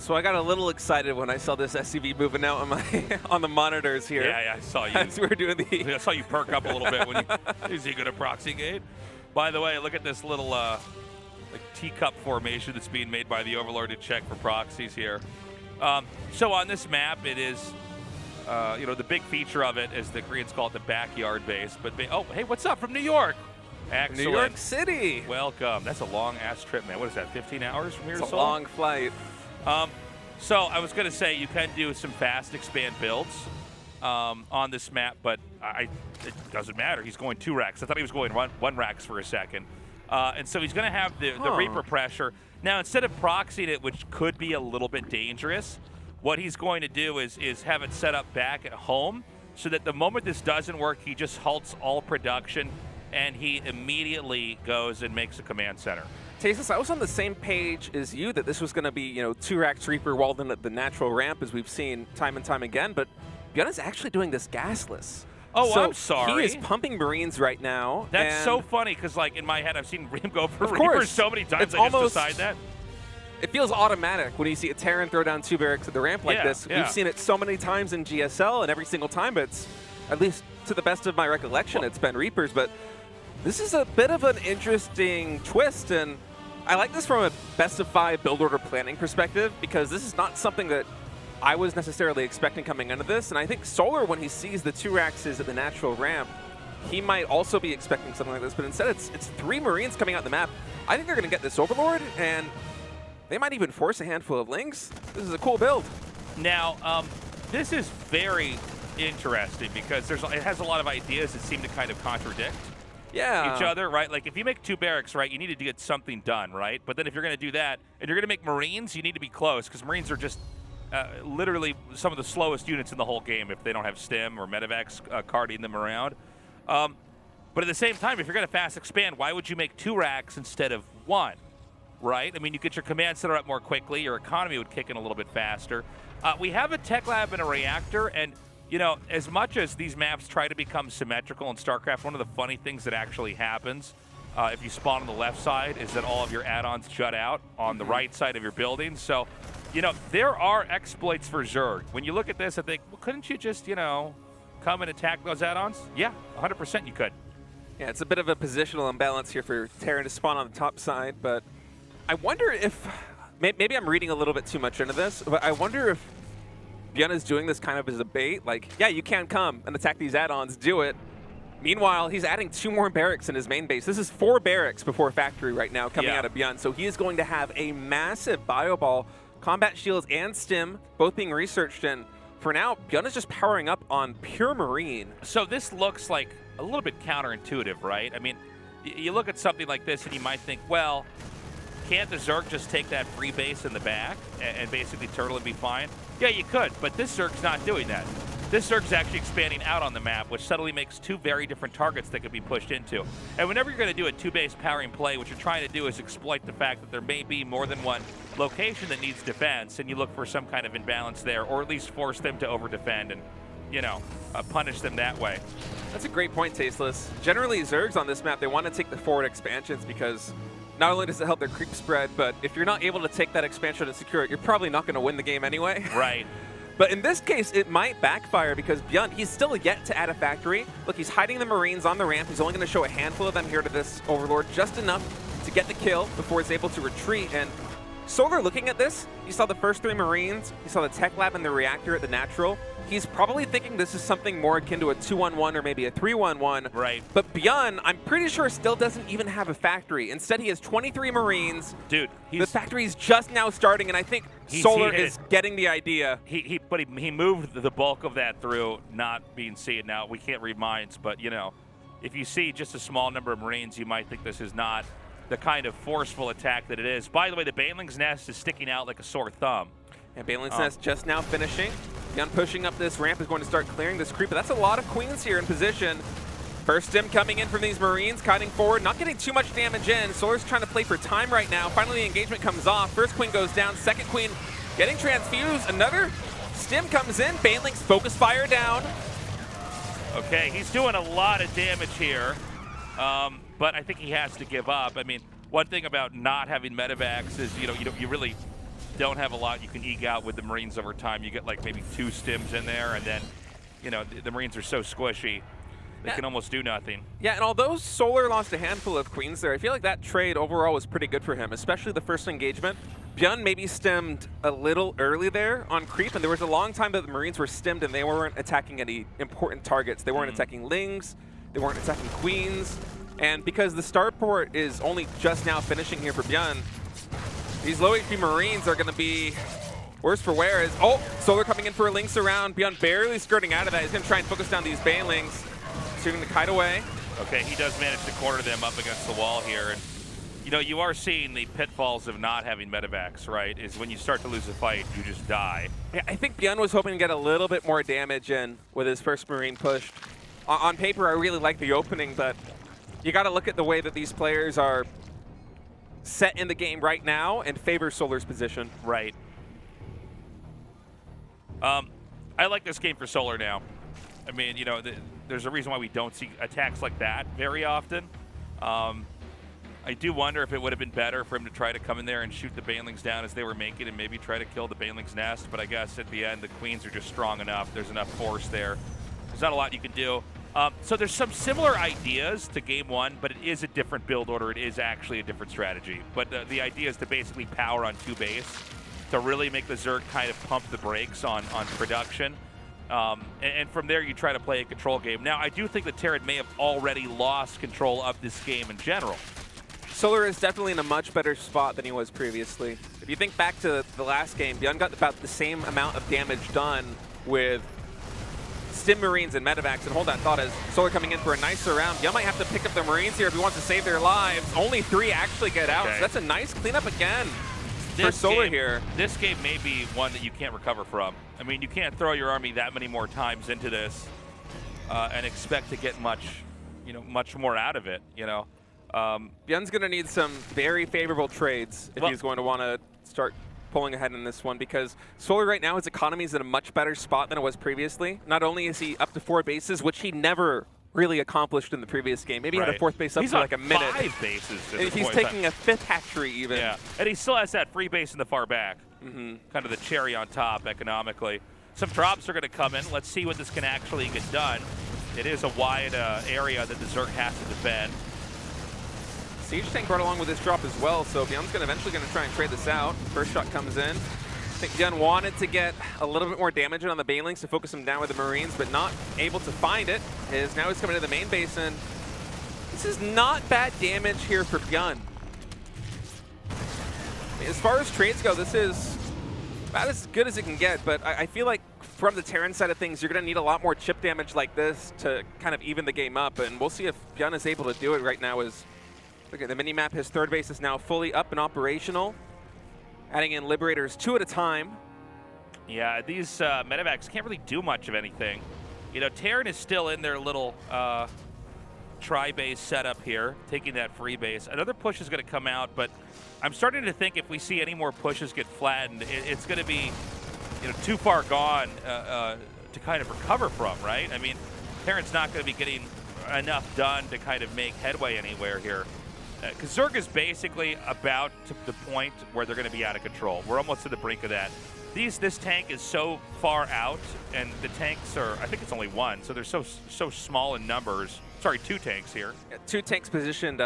So I got a little excited when I saw this SCV moving out on my on the monitors here. Yeah, I saw you. As we were doing the. I saw you perk up a little bit when you see good at Proxy Gate. By the way, look at this little like teacup formation that's being made by the Overlord to check for proxies here. So on this map, it is, the big feature of it is the Koreans call it the backyard base. But oh, hey, what's up from New York? Excellent. New York City. Welcome. That's a long ass trip, man. What is that? 15 hours from here to It's a Seoul? long flight. So I was going to say you can do some fast expand builds on this map, but it doesn't matter. He's going 2 racks. I thought he was going 1 racks for a second. And so he's going to have the Reaper pressure. Now, instead of proxying it, which could be a little bit dangerous, what he's going to do is have it set up back at home so that the moment this doesn't work, he just halts all production and he immediately goes and makes a command center. Tasteless, I was on the same page as you that this was going to be, 2 racks Reaper walled in at the natural ramp as we've seen time and time again, but Bjorn's actually doing this gasless. Oh, so I'm sorry. He is pumping Marines right now. That's so funny because, like, in my head, I've seen him go for Of Reapers course. so many times. It's I just almost- decide that. It feels automatic when you see a Terran throw down 2 barracks at the ramp like Yeah, this. yeah. We've seen it so many times in GSL, and every single time it's, at least to the best of my recollection, it's been Reapers. But this is a bit of an interesting twist, and I like this from a best-of-5 build order planning perspective because this is not something that I was necessarily expecting coming into this. And I think Solar, when he sees the 2 racks at the natural ramp, he might also be expecting something like this. But instead, it's 3 Marines coming out the map. I think they're going to get this Overlord, and they might even force a handful of Lings. This is a cool build. Now, this is very interesting because it has a lot of ideas that seem to kind of contradict each other, right? Like, if you make 2 barracks, right, you need to get something done, right? But then if you're going to do that, and you're going to make Marines, you need to be close because Marines are just literally some of the slowest units in the whole game if they don't have Stim or Medivacs carting them around. But at the same time, if you're going to fast expand, why would you make 2 racks instead of 1, right? I mean, you get your command center up more quickly. Your economy would kick in a little bit faster. We have a tech lab and a reactor, and as much as these maps try to become symmetrical in StarCraft, one of the funny things that actually happens if you spawn on the left side is that all of your add-ons jut out on the right side of your building. So, there are exploits for Zerg. When you look at this, I think, well, couldn't you just, come and attack those add-ons? Yeah, 100% you could. Yeah, it's a bit of a positional imbalance here for Terran to spawn on the top side, but I wonder if, maybe I'm reading a little bit too much into this, but I wonder if Bjorn is doing this kind of as a bait, like, yeah, you can come and attack these add-ons, do it. Meanwhile, he's adding 2 more barracks in his main base. This is 4 barracks before factory right now coming out of Bjorn, so he is going to have a massive bio ball, combat shields and stim, both being researched, and for now, Bjorn is just powering up on pure Marine. So this looks like a little bit counterintuitive, right? I mean, you look at something like this and you might think, well, can't the Zerg just take that free base in the back and basically turtle and be fine? Yeah, you could, but this Zerg's not doing that. This Zerg's actually expanding out on the map, which subtly makes 2 very different targets that could be pushed into. And whenever you're going to do a 2-base powering play, what you're trying to do is exploit the fact that there may be more than one location that needs defense, and you look for some kind of imbalance there, or at least force them to over-defend and, punish them that way. That's a great point, Tasteless. Generally, Zergs on this map, they want to take the forward expansions because not only does it help their creep spread, but if you're not able to take that expansion and secure it, you're probably not going to win the game anyway. Right. But in this case, it might backfire because Bjorn, he's still yet to add a factory. Look, he's hiding the Marines on the ramp. He's only going to show a handful of them here to this Overlord, just enough to get the kill before he's able to retreat. And Solar, looking at this, he saw the first 3 Marines, he saw the tech lab and the reactor at the natural. He's probably thinking this is something more akin to a 2-1-1 or maybe a 3-1-1. Right. But Bjorn, I'm pretty sure, still doesn't even have a factory. Instead, he has 23 Marines. Dude, the factory's just now starting, and I think Solar is getting the idea. But he moved the bulk of that through not being seen. Now, we can't read minds, but, if you see just a small number of Marines, you might think this is not the kind of forceful attack that it is. By the way, the Baneling's Nest is sticking out like a sore thumb. And Baneling's Nest just now finishing. Bjorn pushing up this ramp is going to start clearing this creep, but that's a lot of Queens here in position. First stim coming in from these Marines, kiting forward, not getting too much damage in. Solar's trying to play for time right now. Finally, the engagement comes off. First Queen goes down, second Queen getting transfused. Another stim comes in. Baneling's focus fire down. Okay, he's doing a lot of damage here, but I think he has to give up. I mean, one thing about not having medevacs is, you really don't have a lot you can eke out with the Marines over time. You get like maybe 2 stims in there, and then, you know, the Marines are so squishy, they can almost do nothing. Yeah, and although Solar lost a handful of queens there, I feel like that trade overall was pretty good for him, especially the first engagement. Byun maybe stemmed a little early there on creep, and there was a long time that the Marines were stemmed and they weren't attacking any important targets. They weren't attacking Lings, they weren't attacking queens, and because the starport is only just now finishing here for Byun, these low HP Marines are going to be worse for wear. Solar coming in for a Lynx around. Byun barely skirting out of that. He's going to try and focus down these Banelings, shooting the kite away. Okay, he does manage to corner them up against the wall here. And, you know, you are seeing the pitfalls of not having medevacs, right? Is when you start to lose a fight, you just die. Yeah, I think Byun was hoping to get a little bit more damage in with his first Marine push. On paper, I really like the opening, but you got to look at the way that these players are set in the game right now and favor Solar's position. Right. I like this game for Solar now. I mean, you know, there's a reason why we don't see attacks like that very often. I do wonder if it would have been better for him to try to come in there and shoot the Banelings down as they were making and maybe try to kill the Banelings nest, but I guess at the end the queens are just strong enough. There's enough force there. There's not a lot you can do. So there's some similar ideas to game 1, but it is a different build order. It is actually a different strategy. But the idea is to basically power on 2 base to really make the Zerg kind of pump the brakes on production. And from there, you try to play a control game. Now, I do think that Terran may have already lost control of this game in general. Solar is definitely in a much better spot than he was previously. If you think back to the last game, Byun got about the same amount of damage done with Stim Marines and medevacs, and hold that thought as Solar coming in for a nicer round. Byun might have to pick up the Marines here if he wants to save their lives. Only 3 actually get out, so that's a nice cleanup again for Solar here. This game may be one that you can't recover from. I mean, you can't throw your army that many more times into this and expect to get much more out of it, you know. Byun's going to need some very favorable trades if he's going to want to start pulling ahead in this one, because Solar right now, his economy is in a much better spot than it was previously. Not only is he up to 4 bases, which he never really accomplished in the previous game. Maybe he had a 4th base up for like a minute. He's on 5 bases. And he's taking a 5th hatchery even. Yeah, and he still has that free base in the far back. Kind of the cherry on top economically. Some drops are going to come in. Let's see what this can actually get done. It is a wide area that the Zerg has to defend. Siege Tank brought along with this drop as well, so Byun's eventually going to try and trade this out. First shot comes in. I think Byun wanted to get a little bit more damage on the Banelings to focus him down with the Marines, but not able to find it. Now he's coming to the main base, and this is not bad damage here for Byun. As far as trades go, this is about as good as it can get, but I feel like from the Terran side of things, you're going to need a lot more chip damage like this to kind of even the game up, and we'll see if Byun is able to do it right now. Look at the mini-map, his 3rd base is now fully up and operational. Adding in Liberators 2 at a time. Yeah, these medevacs can't really do much of anything. You know, Terran is still in their little tri-base setup here, taking that free base. Another push is going to come out, but I'm starting to think if we see any more pushes get flattened, it's going to be, you know, too far gone to kind of recover from, right? I mean, Terran's not going to be getting enough done to kind of make headway anywhere here. Because Zerg is basically about to the point where they're going to be out of control. We're almost to the brink of that. This tank is so far out, and the tanks are, I think it's only 1, so they're so small in numbers. Sorry, 2 tanks here. Yeah, 2 tanks positioned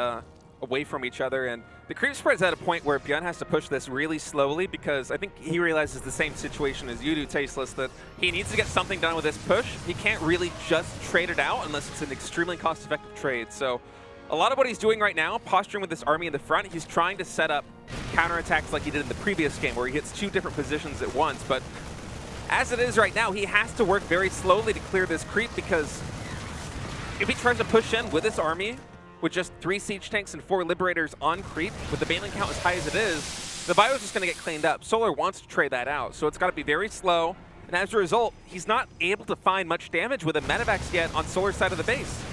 away from each other, and the creep spread's at a point where Byun has to push this really slowly, because I think he realizes the same situation as you do, Tasteless, that he needs to get something done with this push. He can't really just trade it out unless it's an extremely cost-effective trade. So a lot of what he's doing right now, posturing with this army in the front, he's trying to set up counterattacks like he did in the previous game, where he hits 2 different positions at once. But as it is right now, he has to work very slowly to clear this creep, because if he tries to push in with this army, with just 3 siege tanks and 4 liberators on creep, with the Baneling count as high as it is, the bio's just going to get cleaned up. Solar wants to trade that out, so it's got to be very slow. And as a result, he's not able to find much damage with a medevacs yet on Solar's side of the base.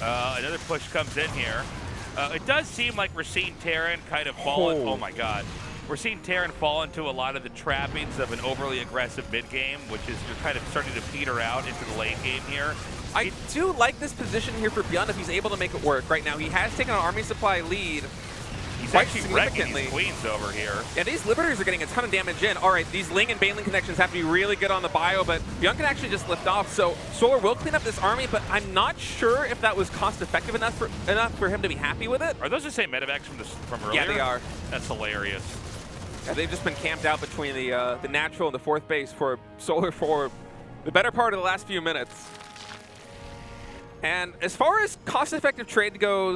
Another push comes in here. It does seem like we're seeing Terran kind of fall. Oh my God. We're seeing Terran fall into a lot of the trappings of an overly aggressive mid-game, which is you're kind of starting to peter out into the late game here. I do like this position here for Byun if he's able to make it work. Right now, he has taken an army supply lead. He's quite actually wrecking significantly. these queens over here. Yeah, these Liberators are getting a ton of damage in. All right, these Ling and Baneling connections have to be really good on the bio, but Byung can actually just lift off. So Solar will clean up this army, but I'm not sure if that was cost-effective enough for him to be happy with it. Are those the same medevacs from earlier? Yeah, they are. That's hilarious. Yeah, they've just been camped out between the natural and the 4th base for Solar for the better part of the last few minutes. And as far as cost-effective trades go,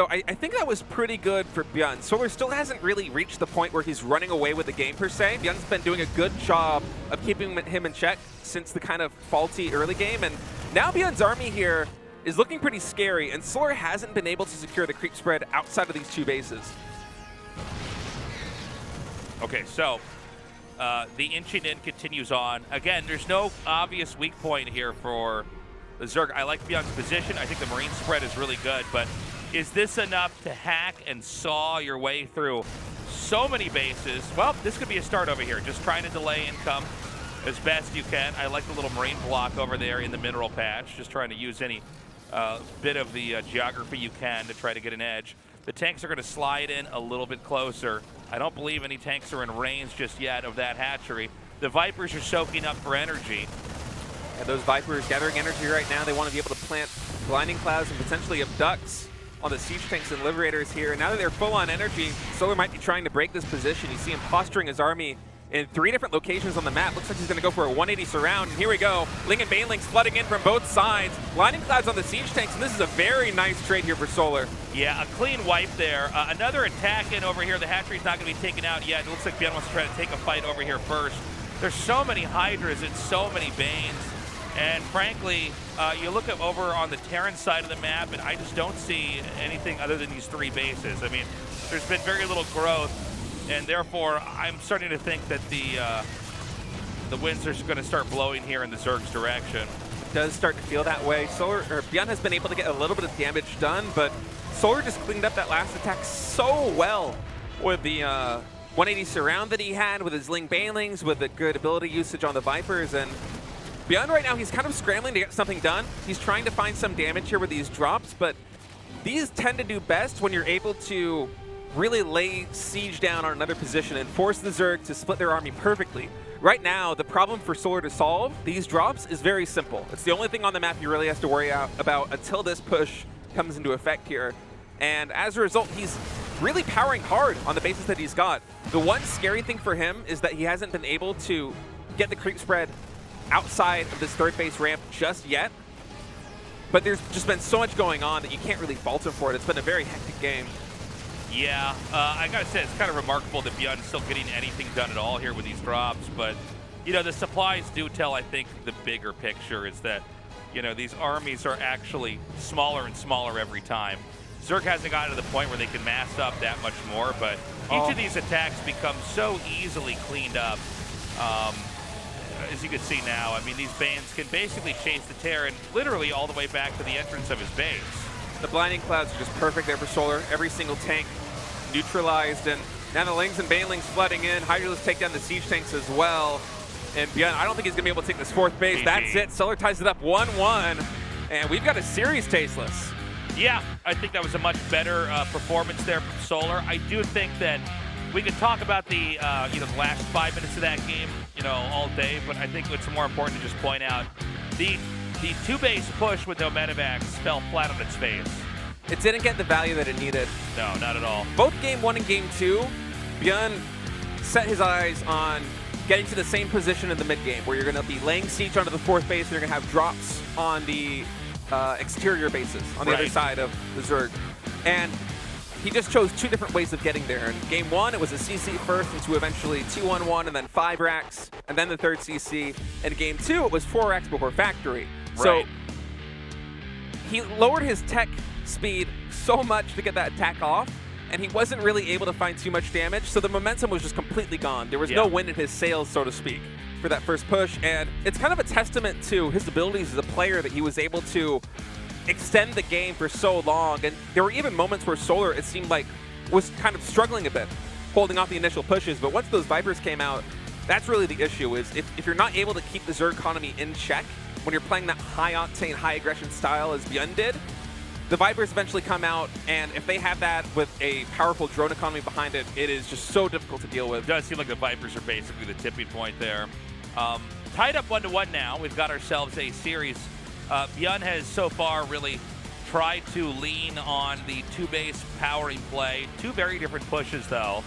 I think that was pretty good for Byun. Solar still hasn't really reached the point where he's running away with the game per se. Byun's been doing a good job of keeping him in check since the kind of faulty early game, and now Byun's army here is looking pretty scary, and Solar hasn't been able to secure the creep spread outside of these 2 bases. Okay, so the inching in continues on. Again, there's no obvious weak point here for the Zerg. I like Byung's position. I think the Marine spread is really good, but is this enough to hack and saw your way through so many bases? Well, this could be a start over here. Just trying to delay income as best you can. I like the little Marine block over there in the mineral patch. Just trying to use any bit of the geography you can to try to get an edge. The tanks are going to slide in a little bit closer. I don't believe any tanks are in range just yet of that hatchery. The Vipers are soaking up for energy. And those Vipers gathering energy right now. They want to be able to plant blinding clouds and potentially abducts on the siege tanks and liberators here. And now that they're full on energy, Solar might be trying to break this position. You see him posturing his army in 3 different locations on the map. Looks like he's going to go for a 180 surround. And here we go. Ling and Banelings flooding in from both sides. Blinding clouds on the siege tanks, and this is a very nice trade here for Solar. Yeah, a clean wipe there. Another attack in over here. The hatchery's not going to be taken out yet. It looks like Byun wants to try to take a fight over here first. There's so many Hydras and so many Banes. And frankly, you look at over on the Terran side of the map, and I just don't see anything other than these 3 bases. I mean, there's been very little growth, and therefore I'm starting to think that the winds are going to start blowing here in the Zerg's direction. It does start to feel that way. Byun has been able to get a little bit of damage done, but Solar just cleaned up that last attack so well with the 180 surround that he had, with his Ling Banelings, with the good ability usage on the Vipers, and Byun right now, he's kind of scrambling to get something done. He's trying to find some damage here with these drops, but these tend to do best when you're able to really lay siege down on another position and force the Zerg to split their army perfectly. Right now, the problem for Solar to solve these drops is very simple. It's the only thing on the map he really has to worry about until this push comes into effect here. And as a result, he's really powering hard on the bases that he's got. The one scary thing for him is that he hasn't been able to get the creep spread outside of this 3rd base ramp just yet, but there's just been so much going on that you can't really fault him for it. It's been a very hectic game. Yeah, I gotta say, it's kind of remarkable that Byun's still getting anything done at all here with these drops, but, you know, the supplies do tell, I think, the bigger picture is that, you know, these armies are actually smaller and smaller every time. Zerg hasn't gotten to the point where they can mass up that much more, but each of these attacks become so easily cleaned up. As you can see now, I mean, these Banes can basically chase the Terran literally all the way back to the entrance of his base. The blinding clouds are just perfect there for Solar. Every single tank neutralized, and now the Lings and Banelings flooding in. Hydras take down the siege tanks as well. And Byun, I don't think he's going to be able to take this 4th base. GG. That's it. Solar ties it up 1-1, and we've got a series tasteless. Yeah, I think that was a much better performance there from Solar. I do think that we could talk about the the last 5 minutes of that game, all day, but I think it's more important to just point out the 2-base push with no medevacs fell flat on its face. It didn't get the value that it needed. No, not at all. Both Game 1 and Game 2, Byun set his eyes on getting to the same position in the mid-game, where you're going to be laying siege onto the 4th base, and you're going to have drops on the exterior bases on the other side of the Zerg. And he just chose 2 different ways of getting there. In Game 1, it was a CC first into eventually 2-1-1 and then 5 racks, and then the 3rd CC. In Game 2, it was 4 racks before Factory. So he lowered his tech speed so much to get that attack off, and he wasn't really able to find too much damage, so the momentum was just completely gone. There was no wind in his sails, so to speak, for that first push, and it's kind of a testament to his abilities as a player that he was able to extend the game for so long. And there were even moments where Solar, it seemed like, was kind of struggling a bit, holding off the initial pushes, but once those Vipers came out, that's really the issue, is if you're not able to keep the Zerg economy in check when you're playing that high-octane, high-aggression style as Byun did, the Vipers eventually come out, and if they have that with a powerful drone economy behind it, it is just so difficult to deal with. It does seem like the Vipers are basically the tipping point there. Tied up 1-1 now. We've got ourselves a series. Byun has so far really tried to lean on the two-base powering play. Two very different pushes, though.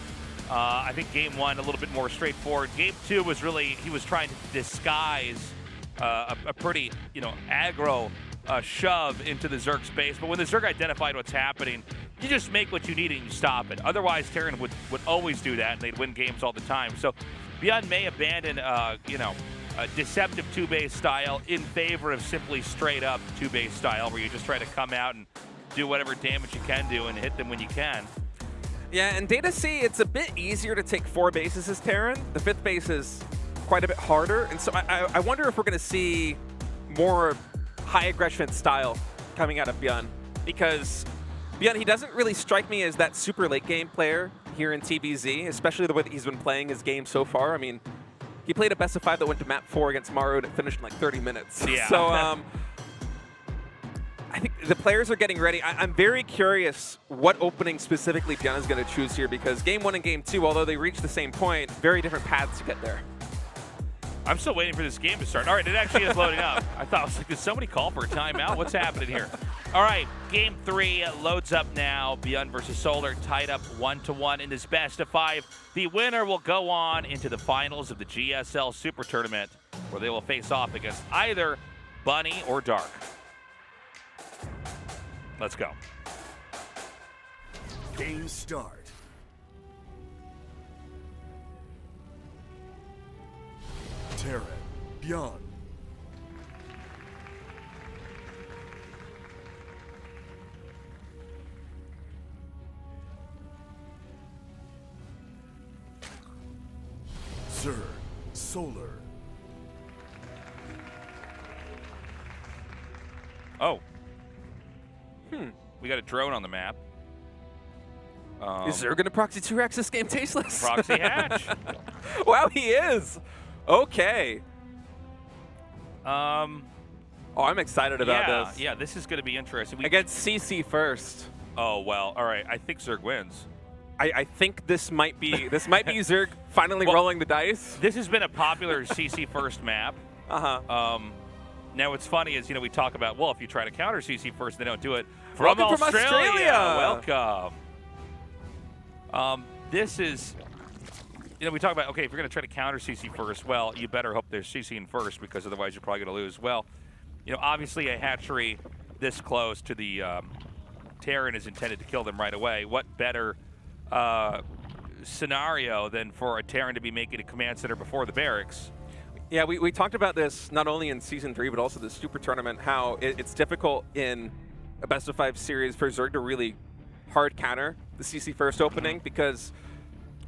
I think game one a little bit more straightforward. Game two was really, he was trying to disguise a pretty, aggro shove into the Zerg space. But when the Zerg identified what's happening, you just make what you need and you stop it. Otherwise, Terran would always do that, and they'd win games all the time. So Byun may abandon, a deceptive two-base style in favor of simply straight-up two-base style, where you just try to come out and do whatever damage you can do and hit them when you can. Yeah, and Data C, it's a bit easier to take 4 bases as Terran. The 5th base is quite a bit harder, and so I wonder if we're going to see more high aggression style coming out of Byun, because Byun, he doesn't really strike me as that super late game player here in TBZ, especially the way that he's been playing his game so far. I mean, he played a best of 5 that went to map 4 against Maru and it finished in like 30 minutes. Yeah. So I think the players are getting ready. I'm very curious what opening specifically Byun is going to choose here, because game 1 and game 2, although they reach the same point, very different paths to get there. I'm still waiting for this game to start. All right, it actually is loading up. I thought, I was like, did somebody call for a timeout? What's happening here? All right, game 3 loads up now. Byun versus Solar tied up 1-1 in this best of 5. The winner will go on into the finals of the GSL SuperTournament, where they will face off against either Bunny or Dark. Let's go. Game start. Terran, Byun. Zerg, Solar. Oh. We got a drone on the map. Is there going to proxy 2-Rex this game tasteless? Proxy hatch. Wow, he is. Okay. Oh, I'm excited about this. Yeah, this is going to be interesting. Against CC first. Oh, well, all right. I think Zerg wins. I think this might be Zerg finally rolling the dice. This has been a popular CC first map. Now, what's funny is, we talk about, well, if you try to counter CC first, they don't do it. From Australia. Welcome. This is, we talk about, okay, if you're going to try to counter CC first, well, you better hope they're CCing first, because otherwise you're probably going to lose. Well, obviously a hatchery this close to the Terran is intended to kill them right away. What better scenario than for a Terran to be making a command center before the barracks? Yeah, we talked about this not only in Season 3, but also the Super Tournament, how it's difficult in a best-of-5 series for Zerg to really hard counter the CC first opening, because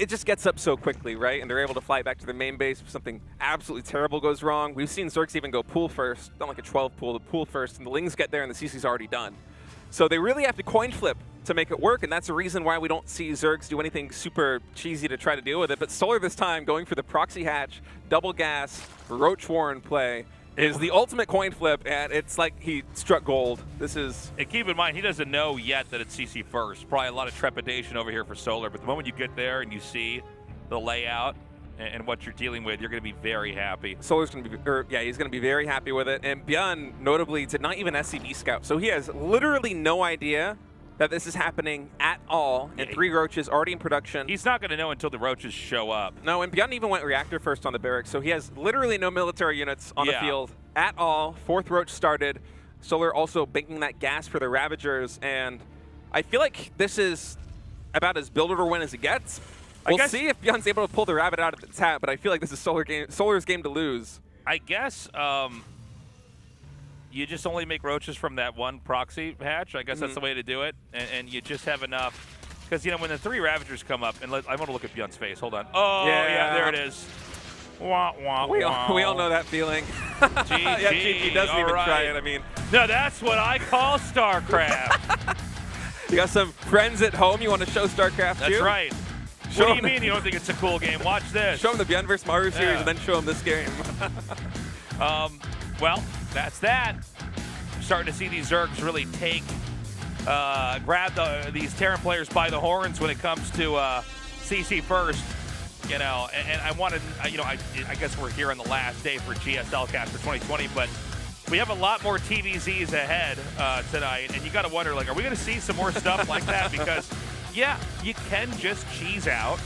it just gets up so quickly, right? And they're able to fly back to their main base if something absolutely terrible goes wrong. We've seen Zergs even go pool first, not like a 12 pool, the pool first, and the Lings get there and the CC's already done. So they really have to coin flip to make it work, and that's the reason why we don't see Zergs do anything super cheesy to try to deal with it. But Solar this time, going for the proxy hatch, double gas, Ro.4 in play, is the ultimate coin flip, and it's like he struck gold. This is... And keep in mind, he doesn't know yet that it's CC first. Probably a lot of trepidation over here for Solar, but the moment you get there and you see the layout and what you're dealing with, you're going to be very happy. Solar's going to be, he's going to be very happy with it. And Byun, notably, did not even SCB scout. So he has literally no idea that this is happening at all, and 3 roaches already in production. He's not going to know until the roaches show up. No, and Byun even went reactor first on the barracks, so he has literally no military units on the field at all. 4th roach started. Solar also banking that gas for the Ravagers, and I feel like this is about as build-over win as it gets. We'll see if Byun's able to pull the rabbit out of its hat, but I feel like this is Solar's game to lose. I guess you just only make roaches from that one proxy hatch. I guess that's the way to do it, and you just have enough. Because, when the 3 Ravagers come up, and I want to look at Byun's face. Hold on. Oh, yeah, there it is. Wah, wah, we all know that feeling. GG. Yeah, GG doesn't even try it. I mean, no, that's what I call StarCraft. You got some friends at home you want to show StarCraft to? That's right. What do you mean you don't think it's a cool game? Watch this. Show them the Byun vs. Maru series and then show them this game. Well, that's that. We're starting to see these Zergs really take grab these Terran players by the horns when it comes to CC first. You know, and I wanted, you know, I guess we're here on the last day for GSL Cast for 2020, but we have a lot more TVZs ahead tonight, and you got to wonder, like, are we going to see some more stuff like that? Because, yeah, you can just cheese out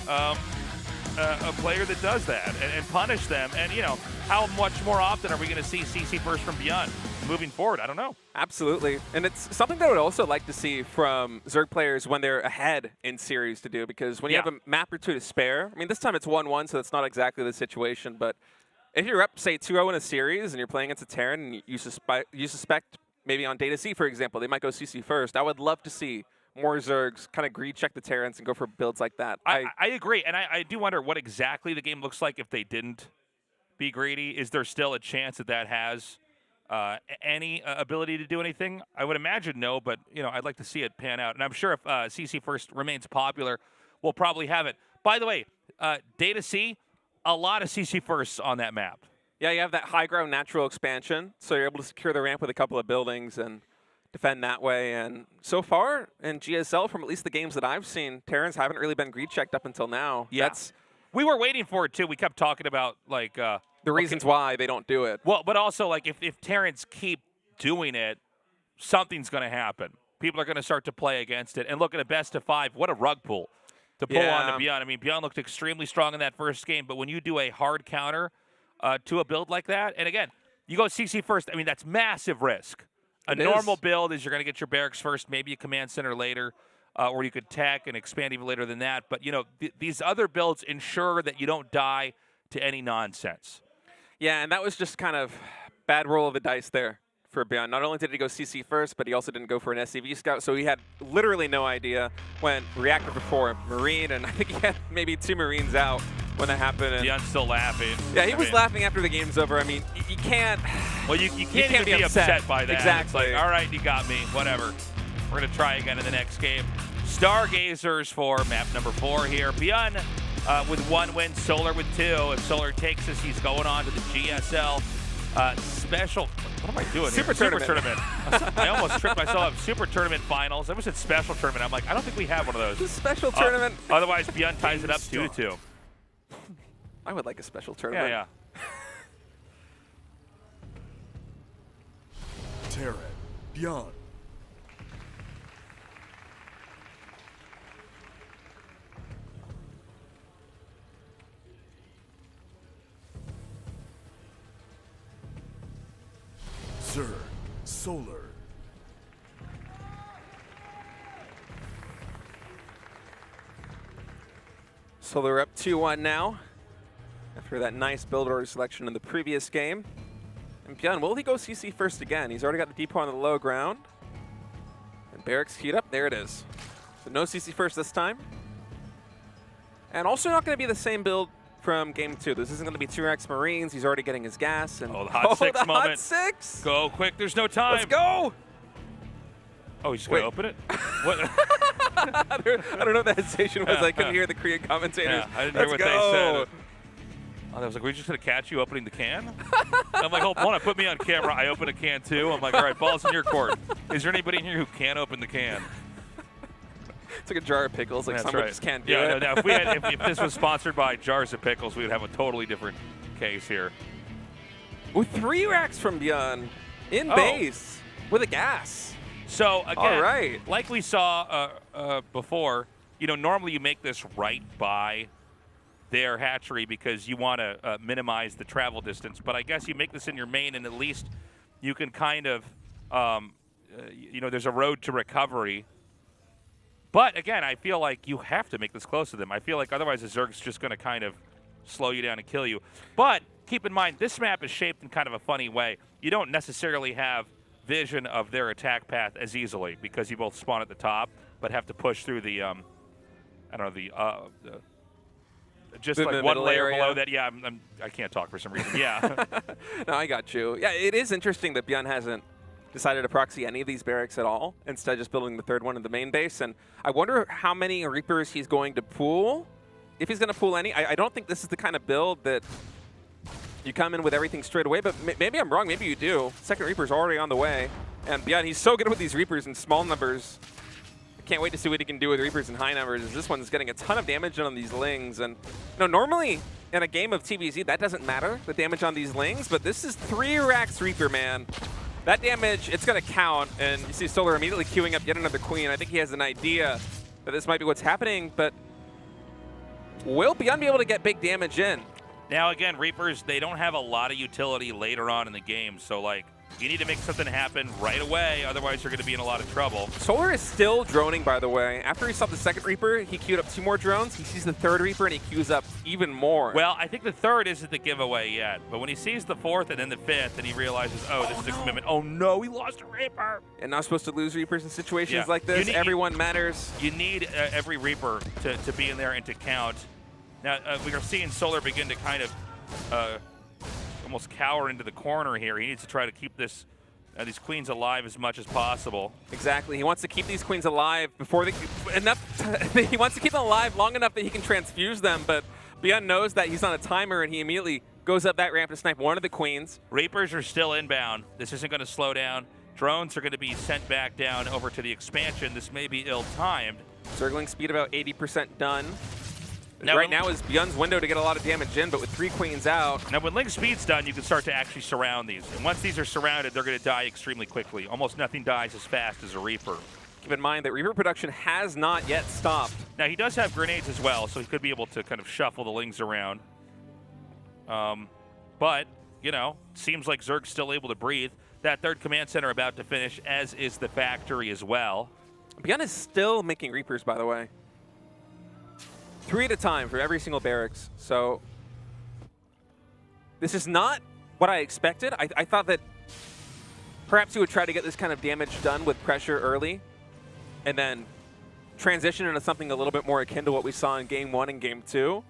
a player that does that and punish them. And, you know, how much more often are we going to see CC first from Beyond moving forward? I don't know. Absolutely. And it's something that I would also like to see from Zerg players when they're ahead in series to do, because when you have a map or two to spare, I mean, this time it's 1-1, so it's not exactly the situation, but if you're up, say, 2-0 in a series and you're playing against a Terran and you suspect maybe on Day4, for example, they might go CC first, I would love to see more Zergs kind of greed check the Terrans and go for builds like that. I agree, and I do wonder what exactly the game looks like if they didn't be greedy. Is there still a chance that that has any ability to do anything? I would imagine no, but you know, I'd like to see it pan out. And I'm sure if CC first remains popular, we'll probably have it. By the way, Day4, a lot of CC firsts on that map. Yeah, you have that high ground natural expansion, so you're able to secure the ramp with a couple of buildings and defend that way. And so far in GSL, from at least the games that I've seen, Terrans haven't really been greed checked up until now. Yeah. We were waiting for it too. We kept talking about like the reasons why they don't do it. Well, but also like if Terrans keep doing it, something's going to happen. People are going to start to play against it. And look at a best of 5. What a rug pull to pull on to Beyond. I mean, Beyond looked extremely strong in that first game, but when you do a hard counter to a build like that, and again, you go CC first, I mean, that's massive risk. A normal build is you're going to get your barracks first, maybe a command center later, or you could tech and expand even later than that. But, you know, these other builds ensure that you don't die to any nonsense. Yeah, and that was just kind of bad roll of the dice there for Beyond. Not only did he go CC first, but he also didn't go for an SCV scout, so he had literally no idea when reactor before Marine, and I think he had maybe 2 Marines out when that happened. And Beyond's still laughing. Yeah, he was laughing after the game's over. I mean, you can't. Well, you can't even be upset by that. Exactly. It's like, all right, you got me. Whatever. We're going to try again in the next game. Stargazers for map number 4 here. Beyond with 1 win, Solar with 2. If Solar takes this, he's going on to the GSL special. What am I doing here? Super Tournament. I almost tripped myself up. Super Tournament finals. I was at Special Tournament. I'm like, I don't think we have one of those. The Special Tournament. Otherwise, Beyond ties it up 2-2. I would like a Special Tournament. Yeah. Terran, Beyond. Zerg, Solar. Solar up 2-1 now, after that nice build order selection in the previous game. And Beyond, will he go CC first again? He's already got the depot on the low ground. And barracks heat up, there it is. So no CC first this time. And also not going to be the same build from game 2. This isn't going to be 2X Marines. He's already getting his gas. And the hot 6 the moment. Hot 6. Go quick, there's no time. Let's go. Oh, he's just going to open it? What? I don't know what the hesitation was. I couldn't hear the Korean commentators. Yeah, I didn't hear what they said. I was like, we're just going to catch you opening the can? I'm like, hold on, put me on camera. I open a can too. I'm like, all right, ball's in your court. Is there anybody in here who can open the can? It's like a jar of pickles. Like someone just can't do it. No, if this was sponsored by Jars of Pickles, we would have a totally different case here. With 3 racks from Beyond in base with a gas. So again, right. like we saw before, you know, normally you make this right by their hatchery because you want to minimize the travel distance. But I guess you make this in your main, and at least you can kind of, you know, there's a road to recovery. But again, I feel like you have to make this close to them. I feel like otherwise the Zerg's just going to kind of slow you down and kill you. But keep in mind, this map is shaped in kind of a funny way. You don't necessarily have vision of their attack path as easily because you both spawn at the top, but have to push through the, I don't know, just the like one layer area below that. Yeah, I can't talk for some reason. Yeah. No, I got you. Yeah, it is interesting that Beyond hasn't decided to proxy any of these barracks at all, instead just building the 3rd one in the main base. And I wonder how many Reapers he's going to pool, if he's going to pool any. I don't think this is the kind of build that you come in with everything straight away, but maybe I'm wrong. Maybe you do. Second Reaper's already on the way. And beyond, he's so good with these Reapers in small numbers. I can't wait to see what he can do with Reapers in high numbers. This one's getting a ton of damage on these Lings. And normally in a game of TVZ, that doesn't matter, the damage on these Lings, but this is 3 racks Reaper, man. That damage, it's going to count. And you see Solar immediately queuing up yet another Queen. I think he has an idea that this might be what's happening, but will Beyond be able to get big damage in? Now, again, Reapers, they don't have a lot of utility later on in the game, so, like, you need to make something happen right away, otherwise you're going to be in a lot of trouble. Solar is still droning, by the way. After he saw the second Reaper, he queued up 2 more drones. He sees the third Reaper, and he queues up even more. Well, I think the third isn't the giveaway yet, but when he sees the fourth and then the fifth, and he realizes, oh, this is a commitment. Oh, no, he lost a Reaper. And not supposed to lose Reapers in situations like this. Everyone matters. You need every Reaper to be in there and to count. Now, we are seeing Solar begin to kind of almost cower into the corner here. He needs to try to keep these Queens alive as much as possible. Exactly. He wants to keep these Queens alive before they he wants to keep them alive long enough that he can transfuse them, but Beyond knows that he's on a timer, and he immediately goes up that ramp to snipe one of the Queens. Reapers are still inbound. This isn't going to slow down. Drones are going to be sent back down over to the expansion. This may be ill-timed. Circling speed about 80% done. Now, right now is Beyond's window to get a lot of damage in, but with 3 Queens out. Now, when Link Speed's done, you can start to actually surround these. And once these are surrounded, they're going to die extremely quickly. Almost nothing dies as fast as a Reaper. Keep in mind that Reaper production has not yet stopped. Now, he does have grenades as well, so he could be able to kind of shuffle the Lings around. But, seems like Zerg's still able to breathe. That third command center about to finish, as is the factory as well. Beyond is still making Reapers, by the way. 3 at a time for every single barracks. So this is not what I expected. I thought that perhaps he would try to get this kind of damage done with pressure early and then transition into something a little bit more akin to what we saw in Game 1 and Game 2.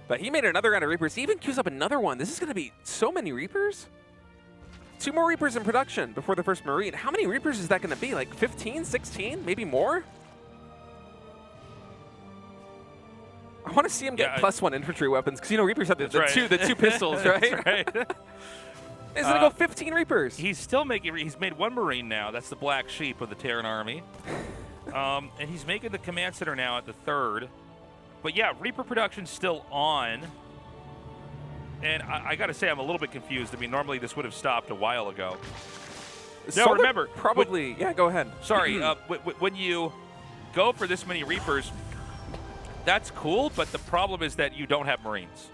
But he made another round of Reapers. He even queues up another one. This is going to be so many Reapers. 2 more Reapers in production before the first Marine. How many Reapers is that going to be? Like 15, 16, maybe more? I want to see him get +1 infantry weapons, because Reapers have the two pistols, right? That's right. He's going to go 15 Reapers. He's made 1 Marine now. That's the black sheep of the Terran army. And he's making the command center now at the 3rd. But yeah, Reaper production's still on. And I got to say, I'm a little bit confused. I mean, normally this would have stopped a while ago. No, remember. Probably, yeah, go ahead. Sorry, when you go for this many Reapers, that's cool, but the problem is that you don't have Marines.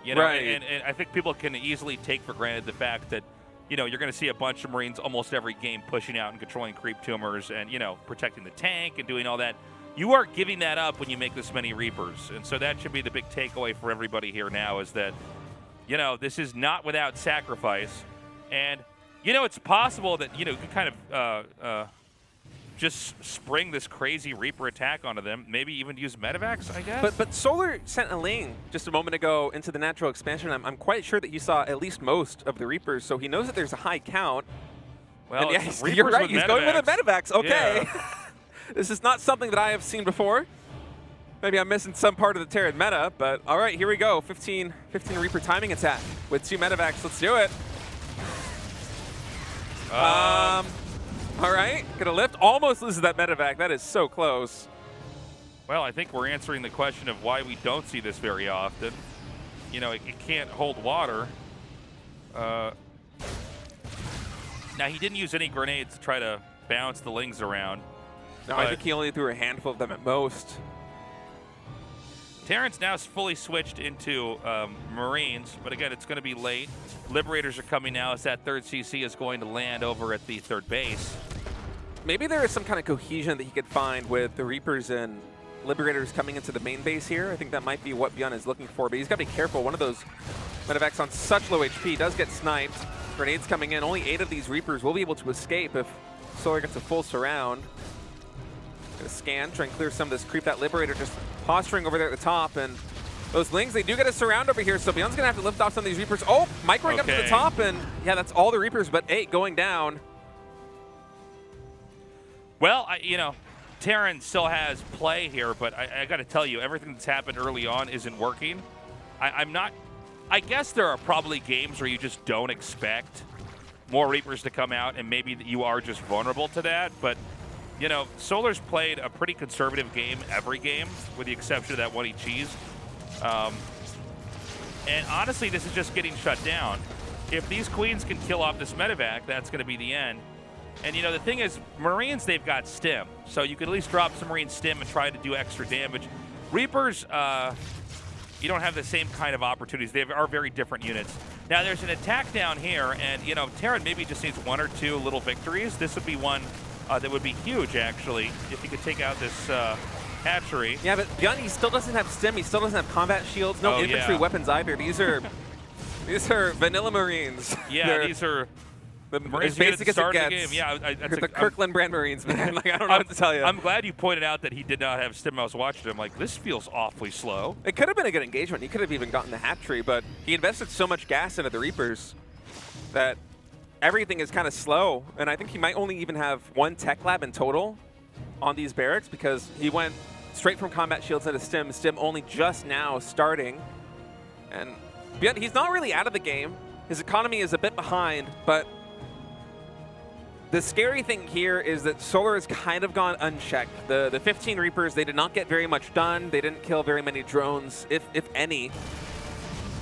Right. And I think people can easily take for granted the fact that, you're going to see a bunch of Marines almost every game pushing out and controlling creep tumors and, protecting the tank and doing all that. You are giving that up when you make this many Reapers. And so that should be the big takeaway for everybody here now is that, this is not without sacrifice. And, it's possible that, you can kind of just spring this crazy Reaper attack onto them. Maybe even use Medivacs, I guess? But Solar sent a Ling just a moment ago into the natural expansion. I'm quite sure that he saw at least most of the Reapers, so he knows that there's a high count. Well, yeah, you're right. He's going with the Medivacs. Okay. Yeah. This is not something that I have seen before. Maybe I'm missing some part of the Terran meta, but all right, here we go. 15 Reaper timing attack with 2 Medivacs. Let's do it. All right, gonna lift. Almost loses that Medivac. That is so close. Well, I think we're answering the question of why we don't see this very often. It can't hold water. Now, he didn't use any grenades to try to bounce the Lings around. No, I think he only threw a handful of them at most. Terran's now fully switched into Marines, but again, it's going to be late. Liberators are coming now as that 3rd CC is going to land over at the 3rd base. Maybe there is some kind of cohesion that he could find with the Reapers and Liberators coming into the main base here. I think that might be what Beyond is looking for, but he's got to be careful. One of those Medivacs on such low HP does get sniped. Grenades coming in. Only 8 of these Reapers will be able to escape if Solar gets a full surround. Gonna scan, try and clear some of this creep. That Liberator just posturing over there at the top, and those Lings, they do get a surround over here, so Beyond's gonna have to lift off some of these Reapers. Oh, microing up to the top, and yeah, that's all the Reapers, but 8 going down. Well, Terran still has play here, but I got to tell you, everything that's happened early on isn't working. I'm not I guess there are probably games where you just don't expect more Reapers to come out, and maybe you are just vulnerable to that. But, you know, Solar's played a pretty conservative game every game, with the exception of that one he cheesed. And honestly, this is just getting shut down. If these Queens can kill off this medevac, that's going to be the end. And, you know, the thing is, Marines, they've got stim. So you could at least drop some Marine stim and try to do extra damage. Reapers, you don't have the same kind of opportunities. They are very different units. Now, there's an attack down here, and, you know, Terran maybe just needs 1 or 2 little victories. This would be one that would be huge, actually, if he could take out this hatchery. Yeah, but Beyond, he still doesn't have stim. He still doesn't have combat shields. No infantry weapons either. These are vanilla Marines. Yeah, these are as basic as it gets. The game. Yeah, the Kirkland brand Marines, man. Like, I don't know what to tell you. I'm glad you pointed out that he did not have stim. I was watching him like, this feels awfully slow. It could have been a good engagement. He could have even gotten the hatchery, but he invested so much gas into the Reapers that everything is kind of slow. And I think he might only even have 1 tech lab in total on these barracks because he went straight from combat shields into stim. Stim only just now starting. And he's not really out of the game. His economy is a bit behind, but the scary thing here is that Solar has kind of gone unchecked. The 15 Reapers, they did not get very much done. They didn't kill very many drones, if any.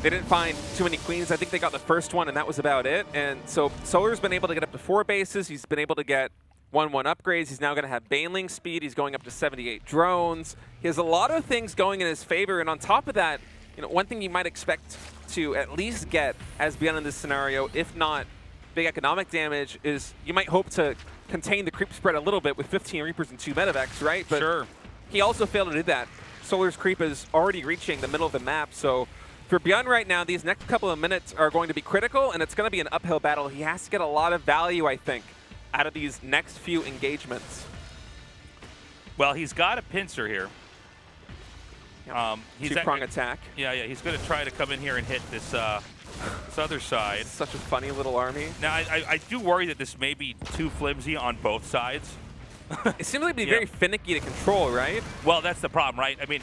They didn't find too many Queens. I think they got the first one, and that was about it. And so Solar's been able to get up to 4 bases. He's been able to get 1-1 upgrades. He's now going to have Baneling speed. He's going up to 78 drones. He has a lot of things going in his favor. And on top of that, you know, one thing you might expect to at least get as Beyond in this scenario, if not big economic damage, is you might hope to contain the creep spread a little bit with 15 Reapers and 2 medevacs, right? But sure. He also failed to do that. Solar's creep is already reaching the middle of the map, so for Beyond right now, these next couple of minutes are going to be critical, and it's going to be an uphill battle. He has to get a lot of value, I think, out of these next few engagements. Well, he's got a pincer here. He's two-prong attack. Yeah, he's going to try to come in here and hit this other side. Such a funny little army. Now, I do worry that this may be too flimsy on both sides. It seems like to be very finicky to control, right? Well, that's the problem, right? I mean,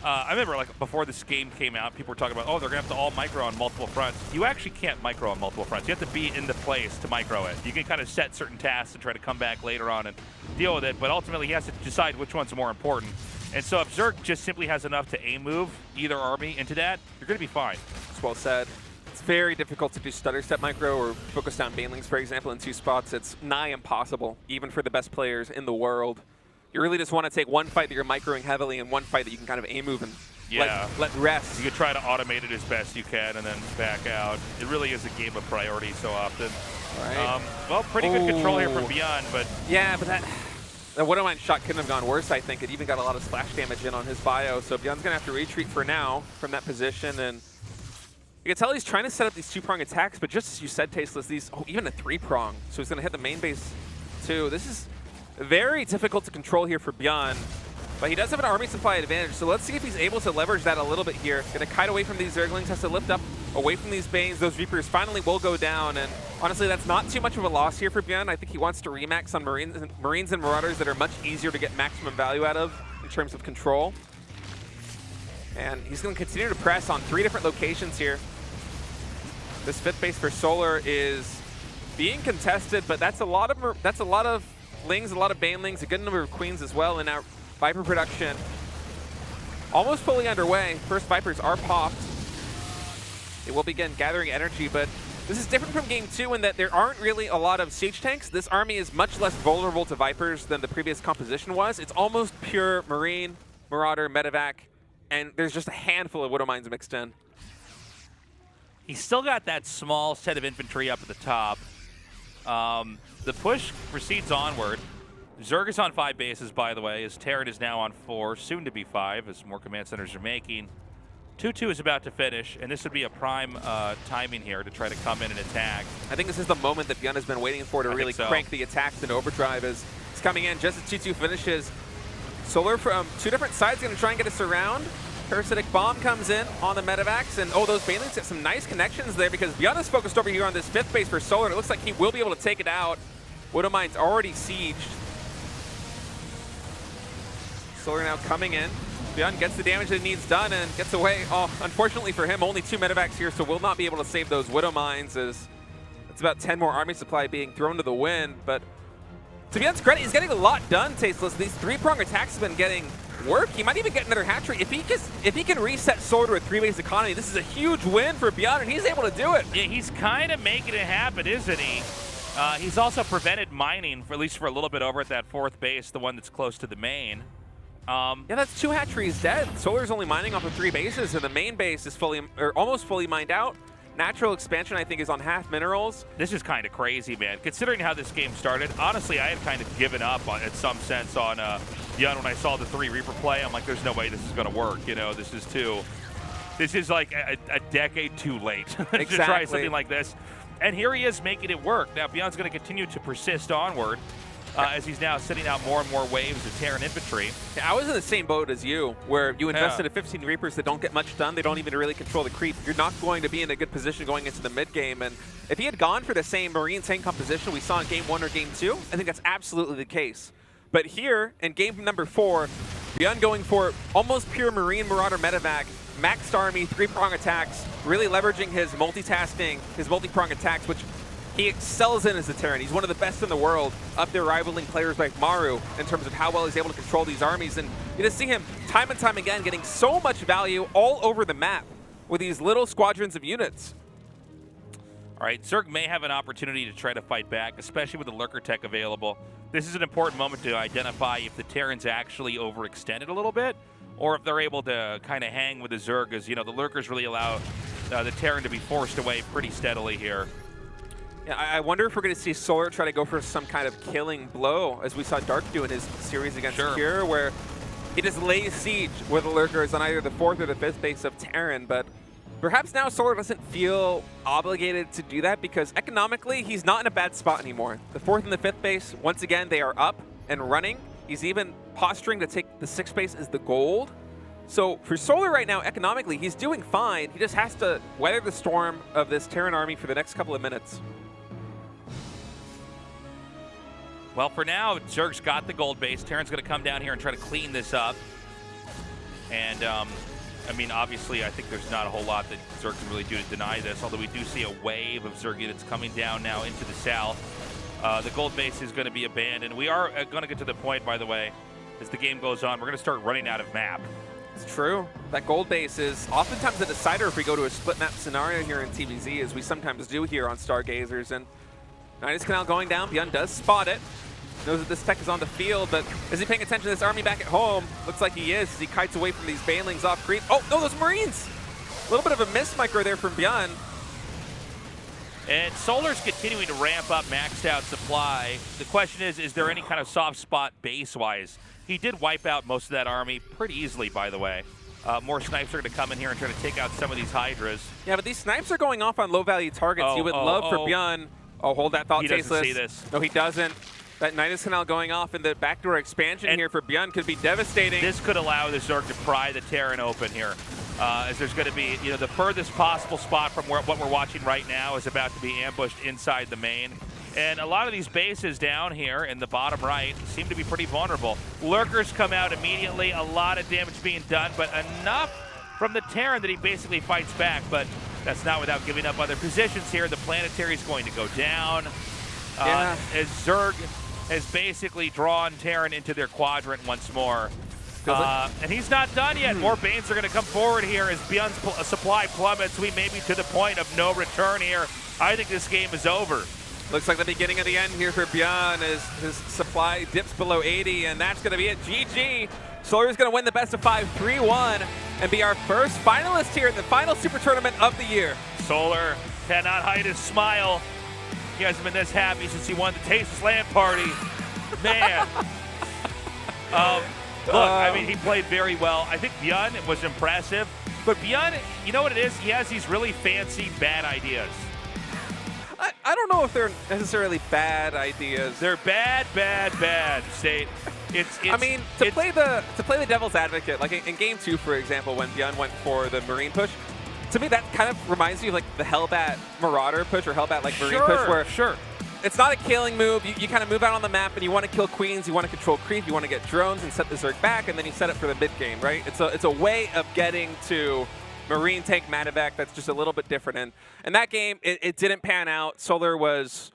I remember, like, before this game came out, people were talking about, oh, they're going to have to all micro on multiple fronts. You actually can't micro on multiple fronts. You have to be in the place to micro it. You can kind of set certain tasks and try to come back later on and deal with it, but ultimately he has to decide which one's more important. And so if Zerg just simply has enough to aim move either army into that, you're going to be fine. That's well said. It's very difficult to do stutter step micro or focus down Banelings, for example, in 2 spots. It's nigh impossible, even for the best players in the world. You really just want to take one fight that you're microing heavily and one fight that you can kind of aim move and let rest. You could try to automate it as best you can and then back out. It really is a game of priority so often. Right. Well, pretty good control here from Beyond, but... Yeah, but that One-of-Mine shot couldn't have gone worse, I think. It even got a lot of splash damage in on his bio, so Beyond's going to have to retreat for now from that position, and you can tell he's trying to set up these 2-prong attacks, but just as you said, Tasteless, these, even a 3-prong, so he's going to hit the main base too. This is very difficult to control here for Beyond, but he does have an army supply advantage, so let's see if he's able to leverage that a little bit here. Going to kite away from these Zerglings, has to lift up away from these Banes. Those Reapers finally will go down, and honestly, that's not too much of a loss here for Beyond. I think he wants to remax on Marines and Marauders that are much easier to get maximum value out of in terms of control. And he's going to continue to press on 3 different locations here. This 5th base for Solar is being contested, but that's a lot of Lings, a lot of Banelings, a good number of Queens as well, and now Viper production almost fully underway. First Vipers are popped. They will begin gathering energy, but this is different from Game 2 in that there aren't really a lot of siege tanks. This army is much less vulnerable to Vipers than the previous composition was. It's almost pure Marine, Marauder, Medevac, and there's just a handful of Widow Mines mixed in. He's still got that small set of infantry up at the top. The push proceeds onward. Zerg is on 5 bases, by the way, as Terran is now on 4, soon to be 5, as more command centers are making. 2-2 is about to finish, and this would be a prime timing here to try to come in and attack. I think this is the moment that Beyond has been waiting for to really crank the attacks into overdrive as it's coming in just as 2-2 finishes. Solar from 2 different sides going to try and get us around. Parasitic Bomb comes in on the Medevacs, and those Banelings get some nice connections there because Beyond is focused over here on this 5th base for Solar, and it looks like he will be able to take it out. Widow Mine's already sieged. Solar now coming in. Beyond gets the damage that he needs done and gets away. Oh, unfortunately for him, only 2 medevacs here, so will not be able to save those Widow Mines as it's about 10 more army supply being thrown to the wind. But to Beyond's credit, he's getting a lot done, Tasteless. These 3-prong attacks have been getting work. He might even get another hat-trick. If he can reset Solar to a 3-base economy, this is a huge win for Beyond, and he's able to do it. Yeah, he's kind of making it happen, isn't he? He's also prevented mining, for at least for a little bit over at that 4th base, the one that's close to the main. Yeah, that's 2 hat trees dead. Solar's only mining off of 3 bases, and the main base is fully, or almost fully mined out. Natural expansion, I think, is on half minerals. This is kind of crazy, man. Considering how this game started, honestly, I had kind of given up on, in some sense, on Beyond when I saw the 3 Reaper play. I'm like, there's no way this is going to work. You know, this is like a decade too late to try something like this. And here he is making it work. Now, Beyond's going to continue to persist onward as he's now sending out more and more waves of Terran infantry. Yeah, I was in the same boat as you, where you invested in 15 Reapers that don't get much done. They don't even really control the creep. You're not going to be in a good position going into the mid-game. And if he had gone for the same Marine tank composition we saw in Game 1 or Game 2, I think that's absolutely the case. But here, in Game number 4, Beyond going for almost pure Marine Marauder medevac, maxed army, 3-prong attacks, really leveraging his multitasking, his multi-prong attacks, which he excels in as a Terran. He's one of the best in the world, up there rivaling players like Maru in terms of how well he's able to control these armies. And you just see him time and time again getting so much value all over the map with these little squadrons of units. All right, Zerg may have an opportunity to try to fight back, especially with the Lurker tech available. This is an important moment to identify if the Terrans actually overextended a little bit, or if they're able to kind of hang with the Zerg, as you know, the Lurkers really allow the Terran to be forced away pretty steadily here. Yeah, I wonder if we're going to see Solar try to go for some kind of killing blow, as we saw Dark do in his series against Cure, where he just lays siege with the Lurkers on either the 4th or the 5th base of Terran. But perhaps now Solar doesn't feel obligated to do that because economically he's not in a bad spot anymore. The 4th and the 5th base, once again, they are up and running. He's even posturing to take the 6th base as the gold. So for Solar right now, economically, he's doing fine. He just has to weather the storm of this Terran army for the next couple of minutes. Well, for now, Zerg's got the gold base. Terran's going to come down here and try to clean this up. And, I mean, obviously, I think there's not a whole lot that Zerg can really do to deny this, although we do see a wave of Zerg units coming down now into the south. The gold base is going to be abandoned. We are going to get to the point, by the way, as the game goes on, we're going to start running out of map. It's true. That gold base is oftentimes a decider if we go to a split map scenario here in TVZ, as we sometimes do here on Stargazers. And Nidus Canal going down. Beyond does spot it. Knows that this tech is on the field, but is he paying attention to this army back at home? Looks like he is, as he kites away from these Banelings off creep. Oh, no, those Marines! A little bit of a miss micro there from Beyond. And Solar's continuing to ramp up maxed out supply. The question is there any kind of soft spot base-wise? He did wipe out most of that army pretty easily, by the way. More snipes are going to come in here and try to take out some of these Hydras. Yeah, but these snipes are going off on low-value targets. You would love for Beyond. Oh, hold that thought, Tasteless. He doesn't see this. No, he doesn't. That Nidus Canal going off in the backdoor expansion here for Beyond could be devastating. This could allow the Zerg to pry the Terran open here. As there's going to be, you know, the furthest possible spot from what we're watching right now is about to be ambushed inside the main. And a lot of these bases down here in the bottom right seem to be pretty vulnerable. Lurkers come out immediately, a lot of damage being done, but enough from the Terran that he basically fights back. But that's not without giving up other positions here. The planetary is going to go down. As Zerg has basically drawn Terran into their quadrant once more. And he's not done yet. More Banes are going to come forward here as Beyond's supply plummets. We may be to the point of no return here. I think this game is over. Looks like the beginning of the end here for Beyond as his supply dips below 80, and that's going to be it. GG. Solar's going to win the best of 5, 3-1, and be our first finalist here in the final Super Tournament of the year. Solar cannot hide his smile. He hasn't been this happy since he won the Tasteless Land Party. Man. Look, I mean, he played very well. I think Beyond was impressive. But Beyond, you know what it is? He has these really fancy, bad ideas. I don't know if they're necessarily bad ideas. They're bad, State. I mean, to play the devil's advocate, like in Game 2, for example, when Beyond went for the Marine push, to me that kind of reminds me of like the Hellbat Marauder push or Hellbat like Marine push, where it's not a killing move. You kind of move out on the map and you want to kill queens, you want to control creep, you want to get drones and set the Zerg back, and then you set it for the mid game, right? It's a way of getting to Marine tank Matavac that's just a little bit different. And that game, it didn't pan out. Solar was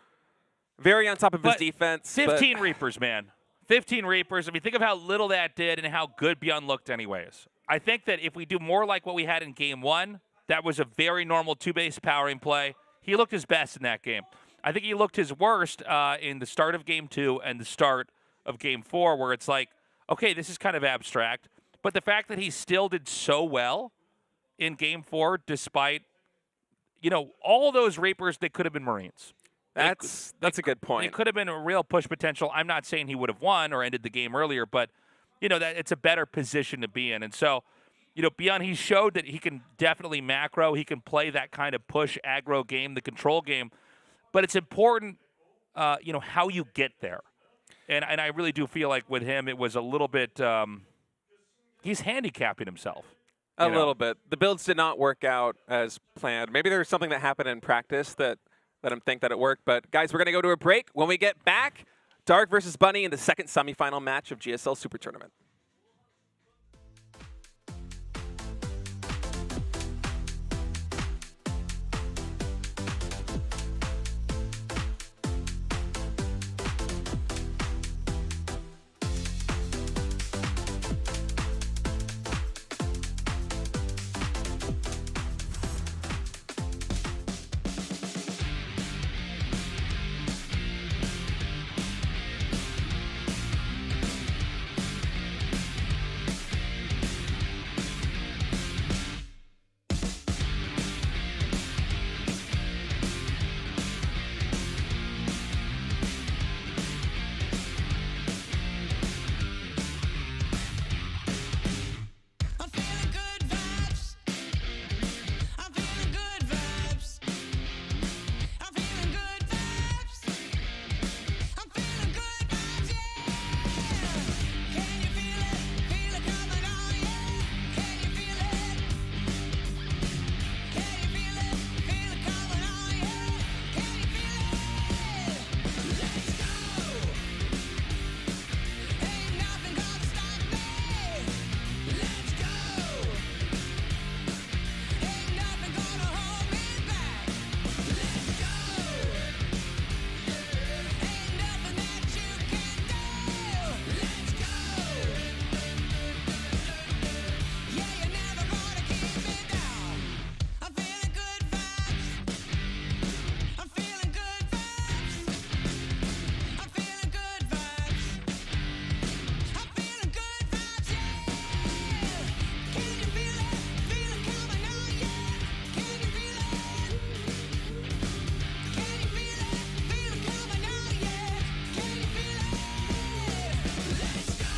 very on top of his defense. 15 Reapers, man. 15 Reapers. I mean, think of how little that did and how good Beyond looked anyways. I think that if we do more like what we had in Game 1, that was a very normal two-base powering play. He looked his best in that game. I think he looked his worst in the start of Game 2 and the start of Game 4, where it's like, okay, this is kind of abstract. But the fact that he still did so well in Game 4, despite, you know, all those Reapers, they could have been Marines. That's a good point. It could have been a real push potential. I'm not saying he would have won or ended the game earlier, but, you know, that it's a better position to be in. And so, you know, Beyond, he showed that he can definitely macro. He can play that kind of push aggro game, the control game. But it's important, you know, how you get there. And I really do feel like with him, it was a little bit, he's handicapping himself. A little bit. The builds did not work out as planned. Maybe there's something that happened in practice that let him think that it worked. But guys, we're going to go to a break. When we get back, Dark versus Bunny in the second semifinal match of GSL SuperTournament. I'm feeling good vibes. I'm feeling good vibes. I'm feeling good vibes. I'm feeling good vibes, yeah. Can you feel it? Feel it coming on, yeah. Can you feel it? Can you feel it? Feel it coming on, yeah. Can you feel it? Let's go. Ain't nothing gonna stop me. Let's go. Ain't nothing gonna hold me back. Let's go. Ain't nothing that you can do. Let's go. Yeah, you're never gonna keep me down. I'm feeling good vibes. I'm feeling good vibes. I'm feeling good vibes. I'm feeling good vibes, yeah. Can you feel it? Feel it coming on, yeah. Can you feel it? Can you feel it? Feel it coming on, yeah. Can you feel it? Let's go.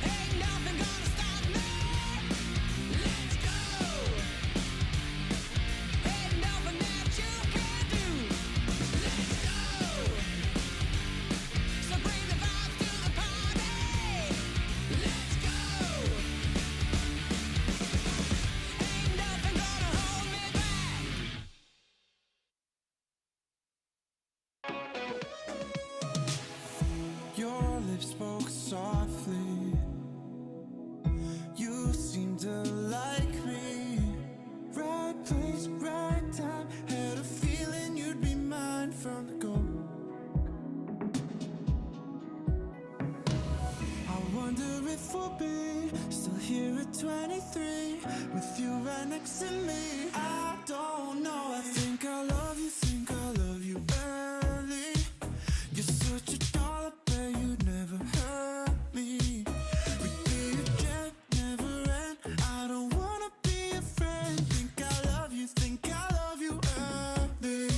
Ain't nothing gonna stop me. Let's go. Ain't nothing that you can do. Let's go. So bring the vibes to the party. Let's go. Ain't nothing gonna hold me back. Your lips spoke softly. You seem to like me. Right place, right time. Had a feeling you'd be mine from the go. I wonder if we'll be still here at 23 with you right next to me. I don't know. I think I love you, think I love you early. You're such a doll, I bet you'd never hurt me. We'd be a jet, never end. I don't wanna be a friend. Think I love you, think I love you early.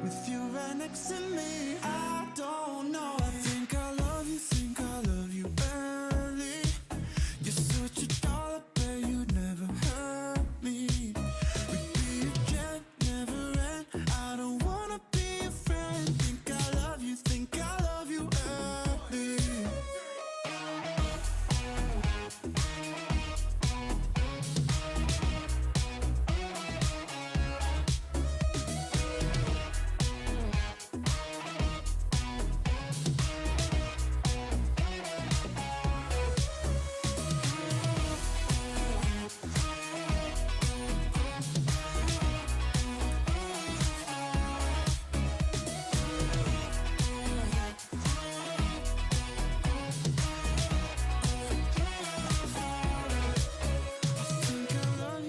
with you right next to me. I don't know, I think I love you early. You're such a dollar, but you'd never hurt me. We'd be a gem, never end. I don't wanna be a friend. Think I love you early.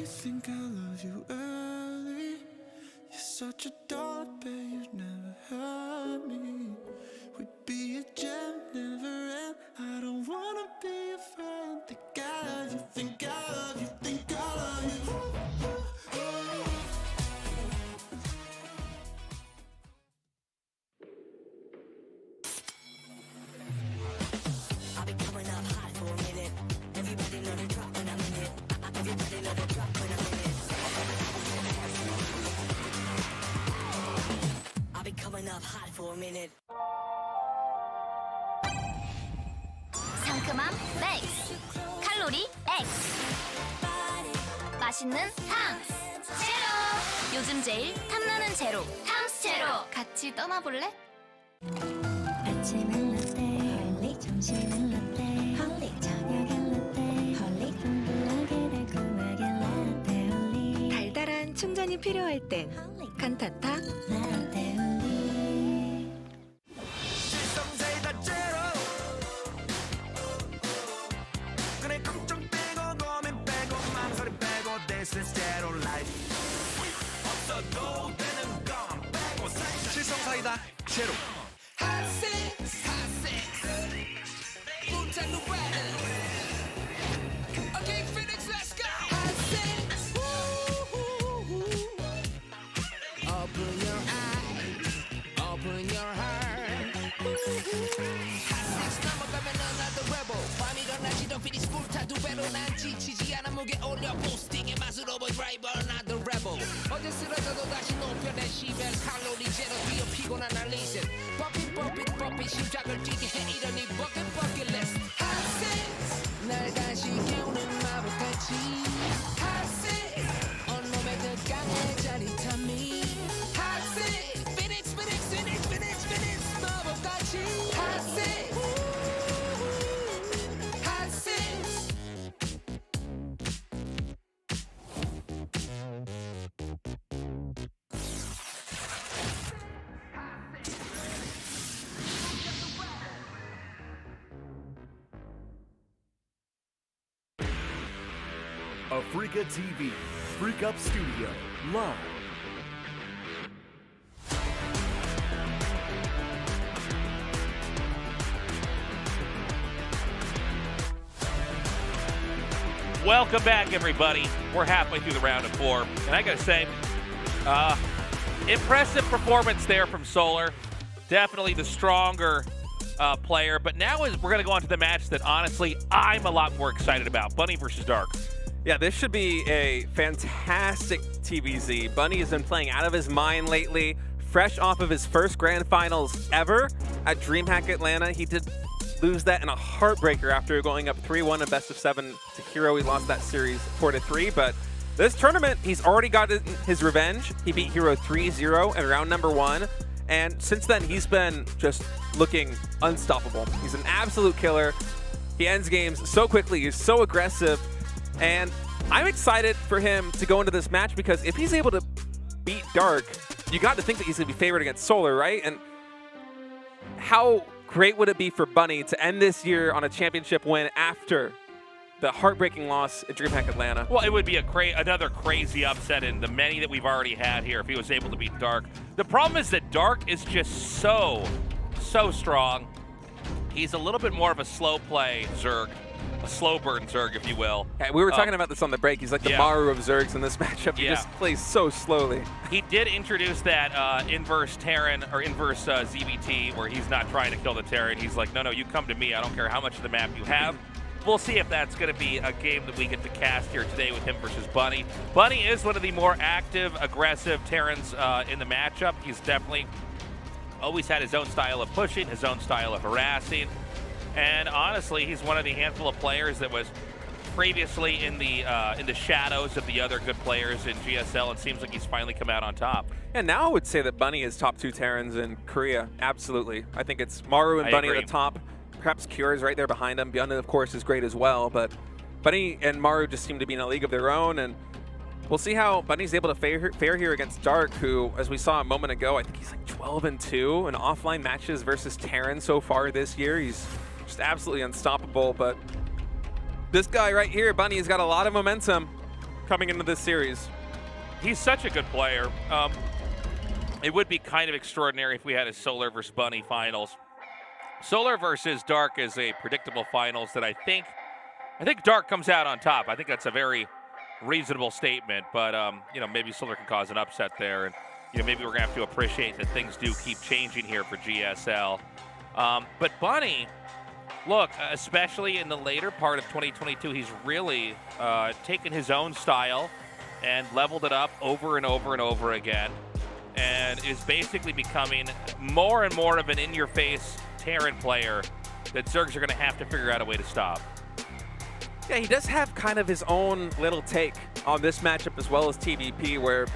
Think I love you early. You're such a doll, I bet you'd never hurt me. We'd be a gem, never end. I don't wanna be a friend. Think I love you, think I love you, think I love you. I'll be coming up hot for a minute. Everybody know the drop when I'm in it. Everybody know the drop when I'm in it. I'll be coming up hot for a minute. 상큼함 맥스, 칼로리 X, 맛있는 탐스 제로. 요즘 제일 탐나는 제로, 탐스 제로. 같이 떠나볼래? 아침엔 라떼, 홀릭 점심엔 라떼, 홀릭 저녁엔 라떼, 홀릭 둥글하게 달콤하게 라떼 홀릭. 달달한 충전이 필요할 땐 칸타타 라떼 홀릭. 실성제다 제로 그래 걱정 빼고 고민 빼고 망설임 빼고 This is zero life 없어도 되는 건 빼고 실성사이다 제로 어제 쓰러져도 다시 높여낸 시벨 칼로리 제로 뛰어 피곤한 날 리셋 버핏 심장을 뛰게 해 이러니 버킷 리스트 핫세스 날 다시 깨우는 마법같이 핫세스 온몸에 그 강한 짜릿함이 핫세스 피닉스 마법같이 핫세스 Africa TV, Freak Up Studio, live. Welcome back, everybody. We're halfway through the round of 4, and I gotta say, impressive performance there from Solar. Definitely the stronger player, but now we're gonna go on to the match that honestly I'm a lot more excited about: Bunny versus Dark. Yeah, this should be a fantastic TBZ. Bunny has been playing out of his mind lately, fresh off of his first grand finals ever at DreamHack Atlanta. He did lose that in a heartbreaker after going up 3-1 in best of 7 to Hero. He lost that series 4-3, but this tournament, he's already gotten his revenge. He beat Hero 3-0 in round number 1, and since then, he's been just looking unstoppable. He's an absolute killer. He ends games so quickly, he's so aggressive, and I'm excited for him to go into this match because if he's able to beat Dark, you got to think that he's going to be favored against Solar, right? And how great would it be for Bunny to end this year on a championship win after the heartbreaking loss at DreamHack Atlanta? Well, it would be another crazy upset in the many that we've already had here if he was able to beat Dark. The problem is that Dark is just so strong. He's a little bit more of a slow play Zerg. slow burn Zerg, if you will. Yeah, we were talking about this on the break. He's like the yeah. Maru of Zergs in this matchup. He Yeah. just plays so slowly. He did introduce that inverse Terran or inverse ZBT, where he's not trying to kill the Terran. He's like, no, you come to me. I don't care how much of the map you have. We'll see if that's going to be a game that we get to cast here today with him versus Bunny. Bunny is one of the more active, aggressive Terrans in the matchup. He's definitely always had his own style of pushing, his own style of harassing. And honestly, he's one of the handful of players that was previously in the shadows of the other good players in GSL, and seems like he's finally come out on top. And now I would say that Bunny is top 2 Terrans in Korea. Absolutely. I think it's Maru and I Bunny agree. at the top. Perhaps Cure is right there behind him. Beyond, of course, is great as well. But Bunny and Maru just seem to be in a league of their own. And we'll see how Bunny's able to fare here against Dark, who, as we saw a moment ago, I think he's like 12-2 in offline matches versus Terran so far this year. He's just absolutely unstoppable. But this guy right here, Bunny, has got a lot of momentum coming into this series. He's such a good player. It would be kind of extraordinary if we had a Solar versus Bunny finals. Solar versus Dark is a predictable finals that I think Dark comes out on top. I think that's a very reasonable statement, but you know, maybe Solar can cause an upset there, and you know, maybe we're gonna have to appreciate that things do keep changing here for GSL. But Bunny, look, especially in the later part of 2022, he's really taken his own style and leveled it up over and over and over again, and is basically becoming more and more of an in-your-face Terran player that Zergs are going to have to figure out a way to stop. Yeah, he does have kind of his own little take on this matchup as well as TVP, where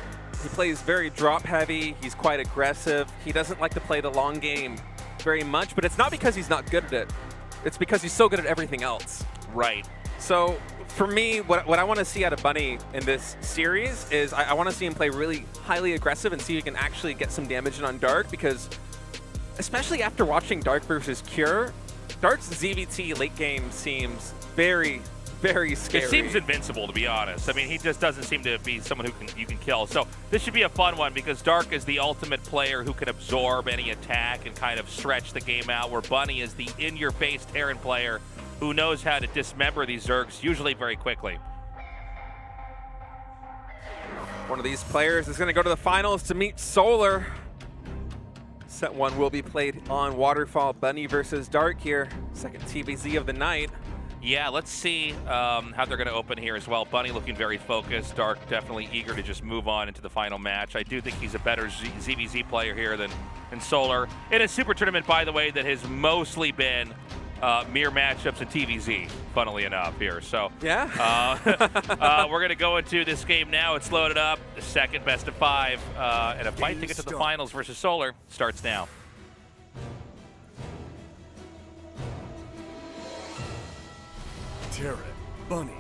he plays very drop-heavy, he's quite aggressive, he doesn't like to play the long game very much, but it's not because he's not good at it. It's because he's so good at everything else. Right. So for me, what I want to see out of Bunny in this series is I want to see him play really highly aggressive and see if he can actually get some damage in on Dark, because especially after watching Dark versus Cure, Dark's ZVT late game seems very, very scary. It seems invincible, to be honest. I mean, he just doesn't seem to be someone who you can kill. So this should be a fun one, because Dark is the ultimate player who can absorb any attack and kind of stretch the game out, where Bunny is the in-your-face Terran player who knows how to dismember these Zergs, usually very quickly. One of these players is going to go to the finals to meet Solar. Set 1 will be played on Waterfall. Bunny versus Dark here. Second TVZ of the night. Yeah, let's see how they're going to open here as well. Bunny looking very focused. Dark definitely eager to just move on into the final match. I do think he's a better ZVZ player here than Solar. In a super tournament, by the way, that has mostly been mere matchups in TVZ, funnily enough, here. So yeah, we're going to go into this game now. It's loaded up. The second best of 5. And a fight to get to the finals versus Solar starts now. Terran, Bunny.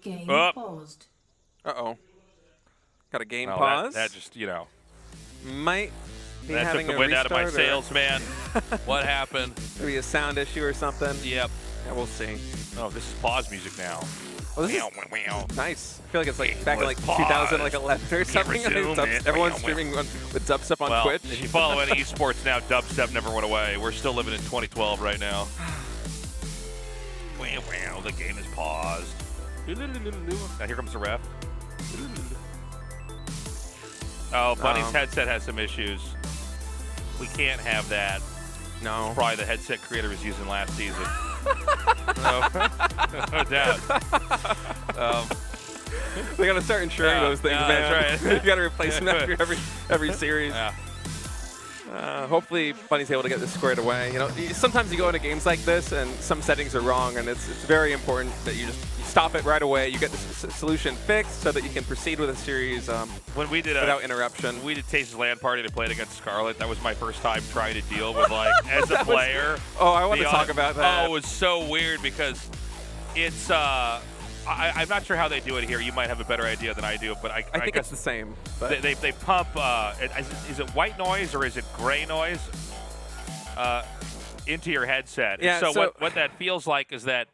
Game Up. paused. Uh-oh. Got a game Well, pause. that just, you know, Might be that having took the a wind out of my restart, or sails, man. What happened? Maybe a sound issue or something. Yep. Yeah, we'll see. Oh, this is pause music now. Oh, this is Meow. nice. I feel like it's like back in like Pause. 2011 or something. resume it. Everyone's Meow. streaming with dubstep on Well, Twitch. if you follow any esports now, dubstep never went away. We're still living in 2012 right now. Wow, the game is paused. Now here comes the ref. Oh, Bunny's headset has some issues. We can't have that. No. Probably the headset creator was using last season. No doubt. They gotta start insuring those things, yeah, man. that's right. You gotta replace them after every series. Yeah. Hopefully, Bunny's able to get this squared away. You know, sometimes you go into games like this and some settings are wrong, and it's very important that you stop it right away. You get the solution fixed so that you can proceed with a series When we did without interruption. We did Taste's LAN party to play it against Scarlet. That was my first time trying to deal with, like, as a player. I want to talk about that. Oh, it was so weird because it's I'm not sure how they do it here. You might have a better idea than I do, but I think guess it's the same. But they pump. Is it white noise or is it gray noise into your headset? Yeah, So what that feels like is that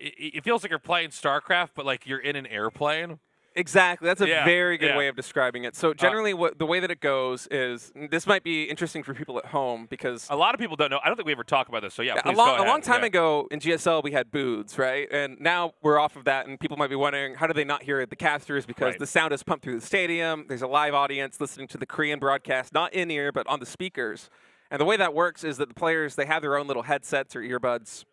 it feels like you're playing StarCraft, but like you're in an airplane. Exactly. That's a Yeah, very good yeah. way of describing it. So generally, the way that it goes is this might be interesting for people at home because A lot of people don't know. I don't think we ever talk about this. So yeah, a please go ahead. long time Yeah. ago in GSL we had booths, right? And now we're off of that, and people might be wondering how do they not hear the casters because Right. the sound is pumped through the stadium. There's a live audience listening to the Korean broadcast, not in ear but on the speakers. And the way that works is that the players they have their own little headsets or earbuds.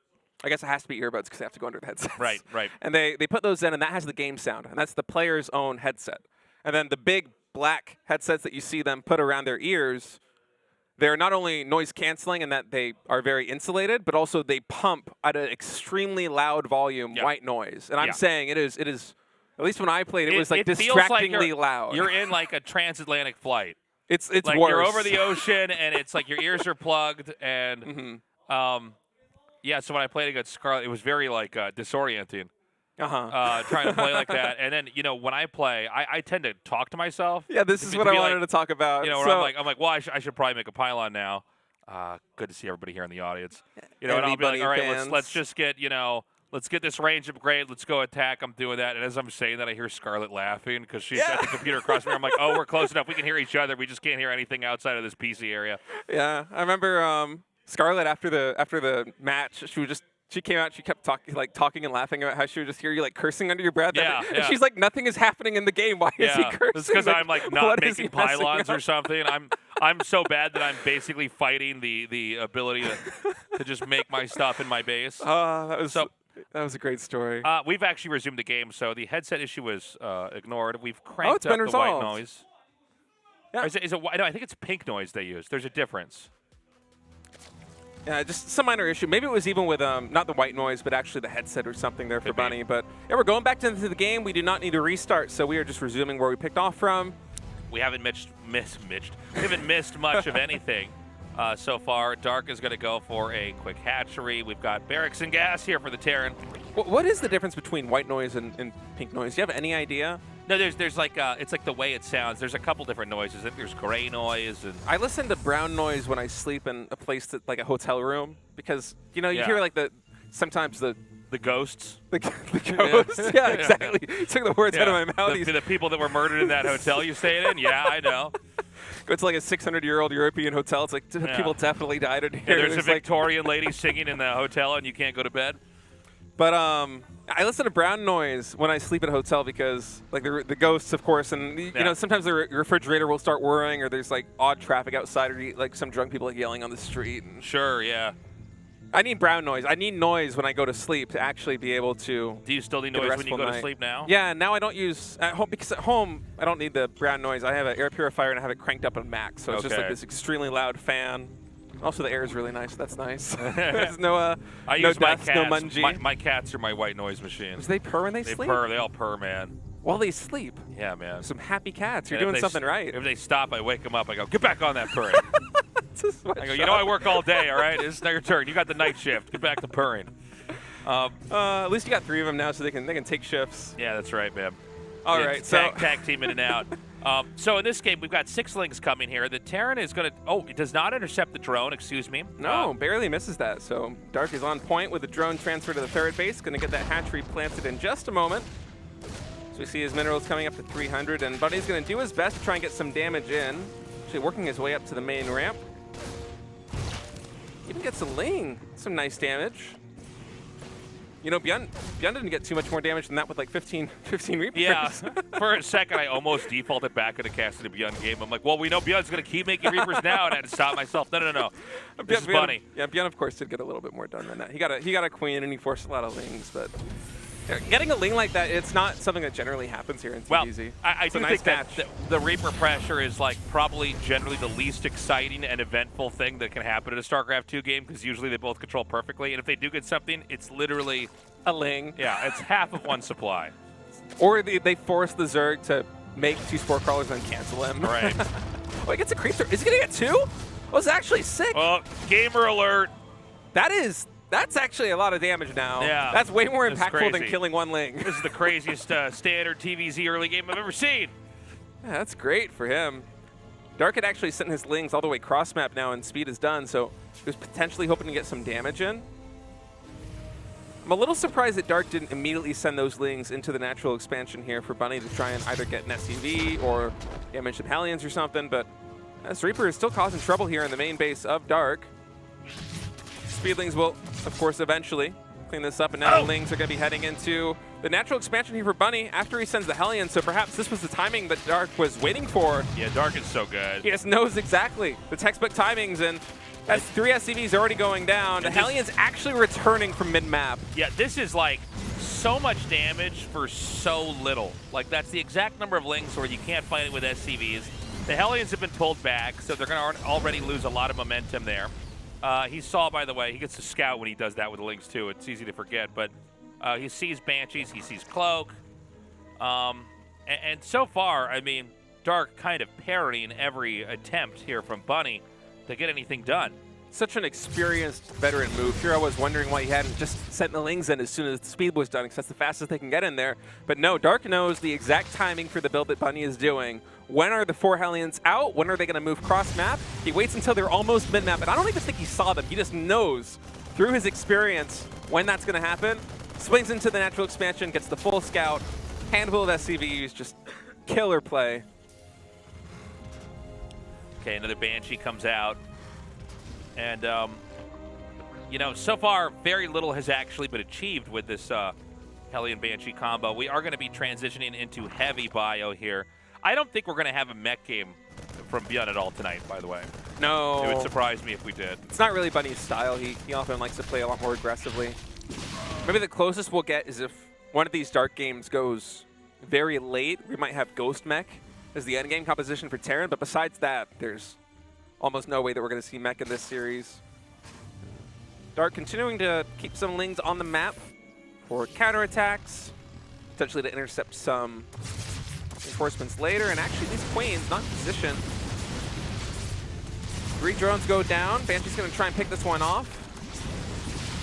I guess it has to be earbuds because they have to go under the headsets. Right, right. And they put those in, and that has the game sound, and that's the player's own headset. And then the big black headsets that you see them put around their ears, they're not only noise canceling in that they are very insulated, but also they pump at an extremely loud volume Yeah. white noise. And I'm Yeah. saying it is. At least when I played, it was like feels like distractingly you're, loud. You're in like a transatlantic flight. It's Like worse. you're over the ocean and it's like your ears are plugged and yeah. So when I played against Scarlet, it was very like disorienting. Trying to play like that, and then when I play, I tend to talk to myself. Yeah, this is what I wanted to talk about. Where So- I'm like, well, I should probably make a pylon now. Good to see everybody here in the audience. And I'll be like, Bunny all right, fans. let's just get let's get this range upgrade. Let's go attack. I'm doing that, and as I'm saying that, I hear Scarlett laughing because she's at the computer across from me. I'm like, oh, we're close enough. We can hear each other. We just can't hear anything outside of this PC area. Yeah, I remember Scarlett after the match. She came out. She kept talking and laughing about how she would just hear you like cursing under your breath. Yeah, and yeah. she's like, nothing is happening in the game. Why is he cursing? It's because I'm like not what is making he messing pylons up? or something. I'm so bad that I'm basically fighting the ability to just make my stuff in my base. That was a great story. We've actually resumed the game, so the headset issue was ignored. We've cranked it's been up the white resolved. noise. Yeah. Or is it no, I think it's pink noise they use. There's a difference. Yeah, just some minor issue. Maybe it was even with not the white noise, but actually the headset or something there for Could be. Bunny. But yeah, we're going back into the game. We do not need to restart, so we are just resuming where we picked off from. We haven't We haven't missed much of anything so far. Dark is going to go for a quick hatchery. We've got barracks and gas here for the Terran. What is the difference between white noise and pink noise? Do you have any idea? No, there's like it's like the way it sounds. There's a couple different noises. I think there's gray noise and I listen to brown noise when I sleep in a place that, like a hotel room because you Yeah. hear like sometimes the ghosts. the ghosts. Yeah, exactly. You took the words out of my mouth. The people that were murdered in that hotel you stayed in. Yeah, I know. Go to like a 600-year-old European hotel. It's like Yeah. people definitely died in Yeah, here. there's a It's like- Victorian lady singing in the hotel and you can't go to bed. But I listen to brown noise when I sleep at a hotel because like the ghosts, of course, and sometimes the refrigerator will start whirring or there's like odd traffic outside or like some drunk people like yelling on the street. And Sure, yeah. I need brown noise. I need noise when I go to sleep to actually be able to. Do you still need get a noise when you restful go to night. sleep now? Yeah, now I don't use at home because at home I don't need the brown noise. I have an air purifier and I have it cranked up on max, so it's just like Okay. this extremely loud fan. Also, the air is really nice. That's nice. There's no I no use my dust, cats. no mungie. My cats are my white noise machines. Do they purr when they They sleep? purr. They all purr, man. While they sleep. Yeah, man. Some happy cats. You're And if doing they something right. If they stop, I wake them up. I go, get back on that purring. It's a sweatshop. I go, you know I work all day, all right? It's not your turn. You got the night shift. Get back to purring. At least you got 3 of them now, so they can take shifts. Yeah, that's right, man. All Yeah, right, tag team in and out. So in this game, we've got 6 links coming here. The Terran is going to. Oh, it does not intercept the drone. Excuse me. No, barely misses that. So Dark is on point with the drone transfer to the third base. Going to get that hatchery planted in just a moment. So we see his minerals coming up to 300, and Bunny's going to do his best to try and get some damage in. Actually working his way up to the main ramp. Even gets a ling. Some nice damage. You know, Byun didn't get too much more damage than that with like 15 Reapers. Yeah, for a second, I almost defaulted back into casting a Byun game. I'm like, well, we know Byun's going to keep making Reapers now, and I had to stop myself. No. This is Bunny. Yeah, Byun, of course, did get a little bit more done than that. He got a queen, and he forced a lot of lings, but getting a ling like that, it's not something that generally happens here in Well, TVZ. I It's do a nice think that match. the Reaper pressure is like probably generally the least exciting and eventful thing that can happen in a StarCraft 2 game because usually they both control perfectly, and if they do get something, it's literally a ling. Yeah, it's half of one supply. Or they force the Zerg to make 2 Spore Crawlers and cancel him. Right. Oh, he gets a creep through. Is he going to get 2? Oh, it's actually 6. Well, gamer alert. That's actually a lot of damage now. Yeah. That's way more That's impactful than crazy. killing 1 ling. This is the craziest standard TVZ early game I've ever seen. Yeah, that's great for him. Dark had actually sent his lings all the way cross map now, and speed is done, so he was potentially hoping to get some damage in. I'm a little surprised that Dark didn't immediately send those Lings into the natural expansion here for Bunny to try and either get an SUV or damage some Hellions or something, but as Reaper is still causing trouble here in the main base of Dark. Speedlings will, of course, eventually clean this up, and now the Lings are going to be heading into the natural expansion here for Bunny after he sends the Hellion, so perhaps this was the timing that Dark was waiting for. Yeah, Dark is so good. He just knows exactly the textbook timings, and that's 3 SCVs already going down. The Hellion's actually returning from mid-map. Yeah, this is like so much damage for so little. Like, that's the exact number of Lings where you can't fight it with SCVs. The Hellions have been pulled back, so they're going to already lose a lot of momentum there. He saw, by the way, he gets to scout when he does that with the Lings too. It's easy to forget, but he sees Banshees, he sees Cloak. And so far, I mean, Dark kind of parrying every attempt here from Bunny to get anything done. Such an experienced veteran move. Here I was wondering why he hadn't just sent the Lings in as soon as the speed was done, because that's the fastest they can get in there. But no, Dark knows the exact timing for the build that Bunny is doing. When are the 4 Hellions out? When are they going to move cross-map? He waits until they're almost mid-map, and I don't even think he saw them. He just knows through his experience when that's going to happen. Swings into the natural expansion, gets the full scout, handful of SCVs, just killer play. Okay, another Banshee comes out. And, you know, so far, very little has actually been achieved with this Hellion Banshee combo. We are going to be transitioning into heavy bio here. I don't think we're going to have a mech game from Byun at all tonight, by the way. No. It would surprise me if we did. It's not really Bunny's style. He often likes to play a lot more aggressively. Maybe the closest we'll get is if one of these Dark games goes very late. We might have Ghost Mech as the endgame composition for Terran, but besides that, there's almost no way that we're going to see mech in this series. Dark continuing to keep some Lings on the map for counterattacks, potentially to intercept some reinforcements later, and actually these Queens not in position. 3 drones go down. Banshee's going to try and pick this one off.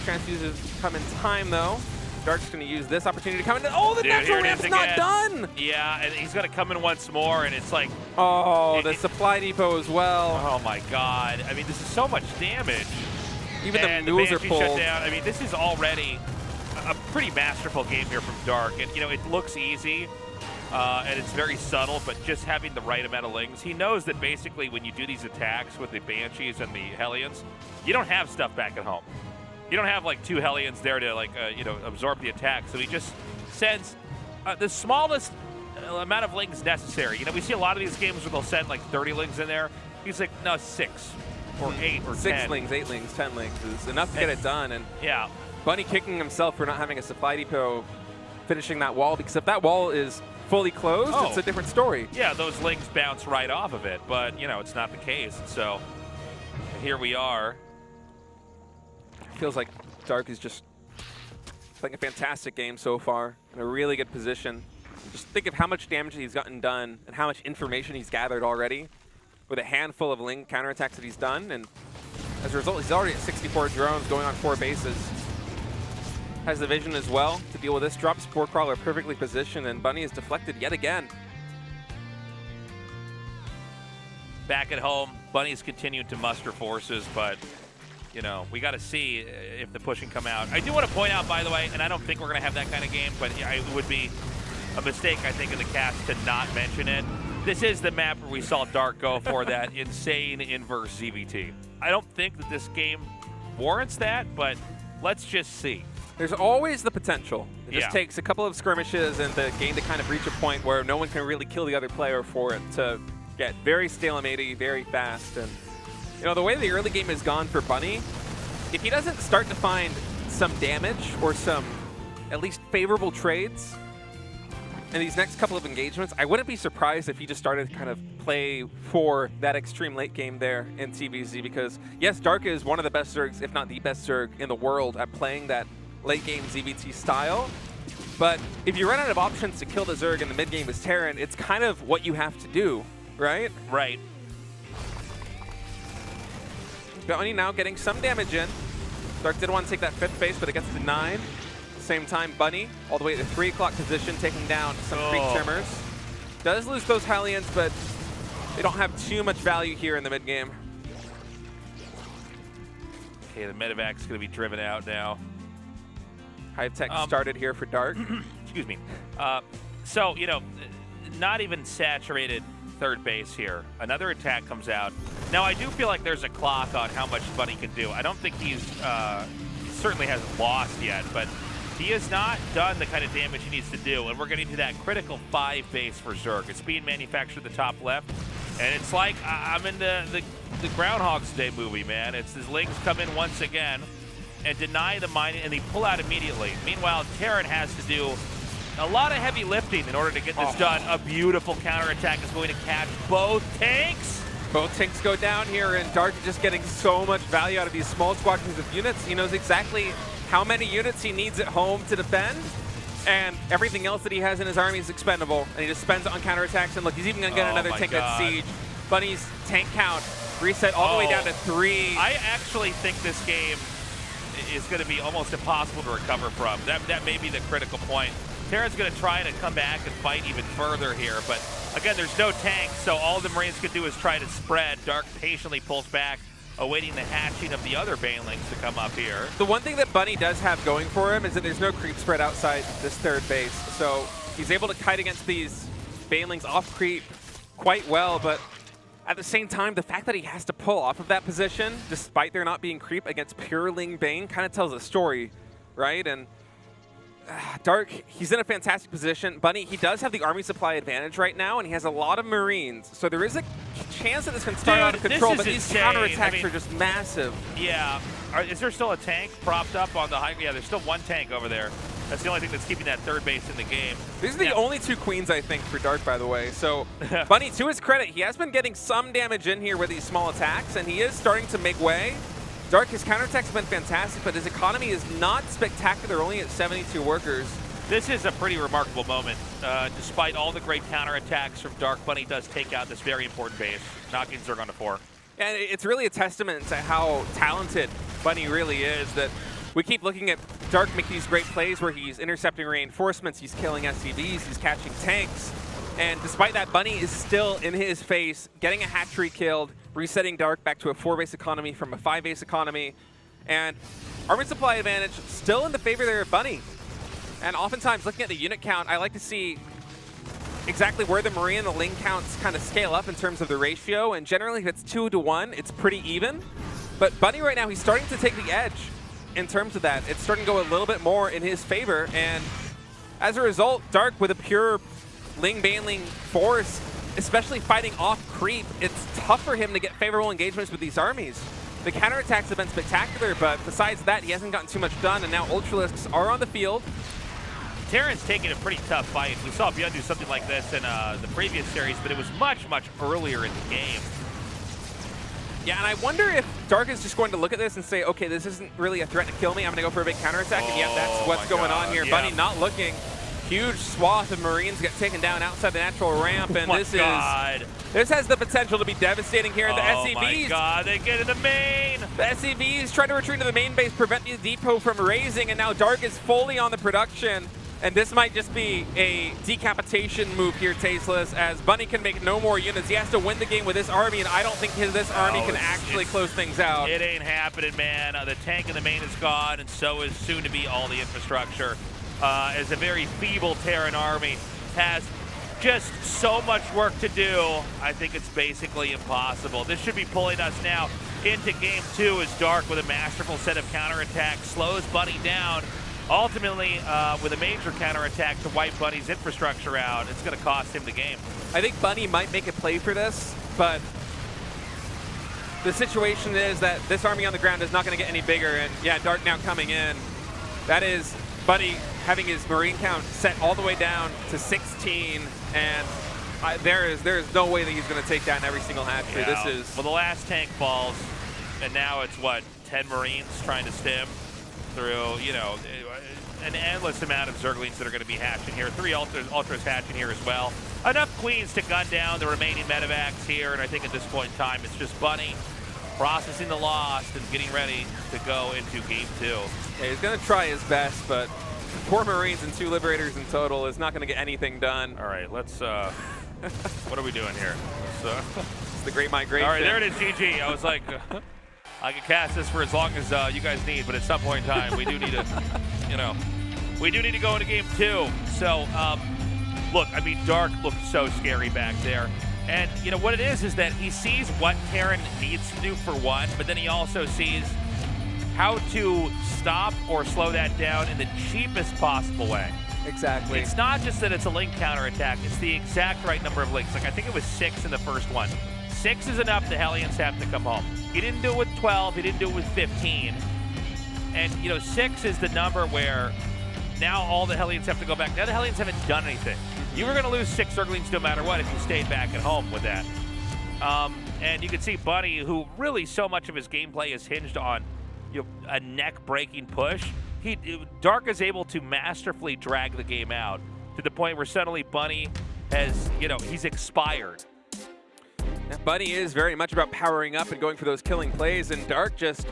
Transfuses come in time though. Dark's going to use this opportunity to come in. Oh, the natural ramp's not done! Yeah, and he's going to come in once more, and it's like... Oh, the supply depot as well. Oh my god. I mean, this is so much damage. Even and the mules are Banshee pulled. Shut down. I mean, this is already a pretty masterful game here from Dark. And, you know, it looks easy, and it's very subtle, but just having the right amount of Lings. He knows that basically when you do these attacks with the Banshees and the Hellions, you don't have stuff back at home. You don't have like 2 Hellions there to like you know, absorb the attack. So he just sends the smallest amount of Lings necessary. You know, we see a lot of these games where they'll send like 30 Lings in there. He's like, no, 6 or 8 or 10. 6 Lings, 8 Lings, 10 Lings is enough to get it done. And yeah, Bunny kicking himself for not having a supply depot finishing that wall, because if that wall is fully closed, it's a different story. Yeah, those Lings bounce right off of it, but you know, it's not the case. So here we are. Feels like Dark is just playing a fantastic game so far, in a really good position. Just think of how much damage he's gotten done and how much information he's gathered already with a handful of Ling counterattacks that he's done, and as a result, he's already at 64 drones going on 4 bases. Has the vision as well to deal with this. Drops Spore Crawler perfectly positioned, and Bunny is deflected yet again. Back at home, Bunny's continuing to muster forces, but you know, we got to see if the push can come out. I do want to point out, by the way, and I don't think we're going to have that kind of game, but it would be a mistake, I think, in the cast to not mention it. This is the map where we saw Dark go for that insane inverse ZVT. I don't think that this game warrants that, but let's just see. There's always the potential. It just Yeah. takes a couple of skirmishes and the game to kind of reach a point where no one can really kill the other player for it to get very stalematey, very fast. And you know, the way the early game has gone for Bunny, if he doesn't start to find some damage or some at least favorable trades in these next couple of engagements, I wouldn't be surprised if he just started to kind of play for that extreme late game there in TVZ, because yes, Dark is one of the best Zergs, if not the best Zerg in the world at playing that late game ZVT style. But if you run out of options to kill the Zerg in the mid game as Terran, it's kind of what you have to do, right? Right. Bunny now getting some damage in. Dark did want to take that 5th base, but it gets to 9. Same time, Bunny all the way to the 3 o'clock position, taking down some Creek Trimmers. Does lose those Hellions, but they don't have too much value here in the mid game. Okay, the medevac's going to be driven out now. Hive Tech started here for Dark. Excuse me. So, you know, not even saturated third base here. Another attack comes out. Now, I do feel like there's a clock on how much Bunny can do. I don't think he certainly hasn't lost yet, but he has not done the kind of damage he needs to do, and we're getting to that critical 5 base for Zerg. It's being manufactured at the top left, and it's like I'm in the Groundhog's Day movie, man. It's his Lings come in once again and deny the mining, and they pull out immediately. Meanwhile, Terran has to do a lot of heavy lifting in order to get this done. A beautiful counterattack is going to catch both tanks. Both tanks go down here, and Dark is just getting so much value out of these small squadrons of units. He knows exactly how many units he needs at home to defend, and everything else that he has in his army is expendable, and he just spends it on counterattacks. And look, he's even going to get another tank at Siege. Bunny's tank count reset all the way down to 3. I actually think this game is going to be almost impossible to recover from. That may be the critical point. Terran's going to try to come back and fight even further here, but again, there's no tanks, so all the Marines can do is try to spread. Dark patiently pulls back, awaiting the hatching of the other Banelings to come up here. The one thing that Bunny does have going for him is that there's no creep spread outside this third base, so he's able to kite against these Banelings off creep quite well, but at the same time, the fact that he has to pull off of that position, despite there not being creep against pure Ling Bane, kind of tells a story, right? And Dark, he's in a fantastic position. Bunny, he does have the army supply advantage right now, and he has a lot of Marines. So there is a chance that this can start out of control, but these counterattacks are just massive. Yeah. Is there still a tank propped up on the high? Yeah, there's still one tank over there. That's the only thing that's keeping that third base in the game. These are the only 2 queens, I think, for Dark, by the way. So Bunny, to his credit, he has been getting some damage in here with these small attacks, and he is starting to make way. Dark, his counterattacks have been fantastic, but his economy is not spectacular, only at 72 workers. This is a pretty remarkable moment. Despite all the great counterattacks from Dark, Bunny does take out this very important base, knocking Zerg onto 4. And it's really a testament to how talented Bunny really is that we keep looking at Dark make these great plays where he's intercepting reinforcements, he's killing SCVs, he's catching tanks. And despite that, Bunny is still in his face, getting a hatchery killed, resetting Dark back to a 4-base economy from a 5-base economy. And army supply advantage still in the favor there of Bunny. And oftentimes, looking at the unit count, I like to see exactly where the Marine and the Ling counts kind of scale up in terms of the ratio. And generally, if it's 2 to 1, it's pretty even. But Bunny right now, he's starting to take the edge in terms of that. It's starting to go a little bit more in his favor. And as a result, Dark with a pure Ling Baneling force, especially fighting off creep, it's tough for him to get favorable engagements with these armies. The counterattacks have been spectacular, but besides that, he hasn't gotten too much done, and now Ultralisks are on the field. Terran's taking a pretty tough fight. We saw Beyond do something like this in the previous series, but it was much, much earlier in the game. Yeah, and I wonder if Dark is just going to look at this and say, okay, this isn't really a threat to kill me, I'm going to go for a big counterattack, and yeah, that's what's going on here. Yeah. Bunny not looking. Huge swath of Marines get taken down outside the natural ramp, and this has the potential to be devastating here. And the SCVs, oh my God, they get in the main. The SCVs try to retreat to the main base, prevent the depot from raising, and now Dark is fully on the production. And this might just be a decapitation move here, Tasteless, as Bunny can make no more units. He has to win the game with this army, and I don't think this army can actually close things out. It ain't happening, man. The tank in the main is gone, and so is soon to be all the infrastructure. As a very feeble Terran army has just so much work to do, I think it's basically impossible. This should be pulling us now into game 2 as Dark with a masterful set of counterattacks slows Bunny down. Ultimately, with a major counterattack to wipe Bunny's infrastructure out, it's going to cost him the game. I think Bunny might make a play for this, but the situation is that this army on the ground is not going to get any bigger, and yeah, Dark now coming in. That is Bunny having his Marine count set all the way down to 16, and there is no way that he's going to take down every single hatchery. Yeah. This is... Well, the last tank falls, and now it's, what, 10 Marines trying to stem through, you know, an endless amount of Zerglings that are going to be hatching here. 3 Ultras hatching here as well. Enough Queens to gun down the remaining medevacs here, and I think at this point in time, it's just Bunny processing the loss and getting ready to go into game 2. Yeah, he's going to try his best, but 4 Marines and 2 Liberators in total is not going to get anything done. All right, let's, what are we doing here? It's the Great Migration. All right, there it is, GG. I was like, I can cast this for as long as you guys need, but at some point in time, we do need to, you know, We do need to go into game 2. So, look, I mean, Dark looked so scary back there. And, you know, what it is that he sees what Terran needs to do for one, but then he also sees how to stop or slow that down in the cheapest possible way. Exactly. It's not just that it's a link counterattack, it's the exact right number of links. Like, I think it was 6 in the first one. 6 is enough, the Hellions have to come home. He didn't do it with 12, he didn't do it with 15. And, you know, 6 is the number where now all the Hellions have to go back. Now the Hellions haven't done anything. You were going to lose 6 Zerglings no matter what if you stayed back at home with that. And you can see Bunny, who really so much of his gameplay is hinged on, you know, a neck-breaking push. Dark is able to masterfully drag the game out to the point where suddenly Bunny has, you know, he's expired. Yeah, Bunny is very much about powering up and going for those killing plays, and Dark just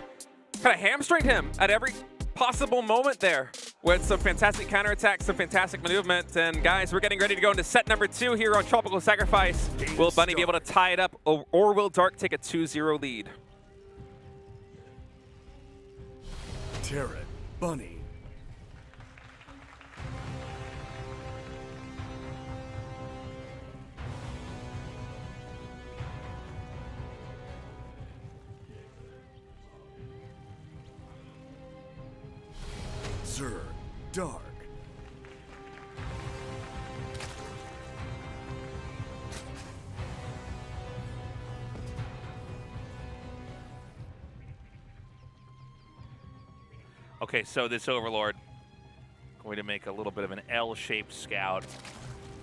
kind of hamstringed him at every possible moment there with some fantastic counterattacks, some fantastic movement. And guys, we're getting ready to go into set number 2 here on Tropical Sacrifice. Will Bunny be able to tie it up, or will Dark take a 2-0 lead? Terran, Bunny. Sir, Dark. Okay, so this Overlord going to make a little bit of an L-shaped scout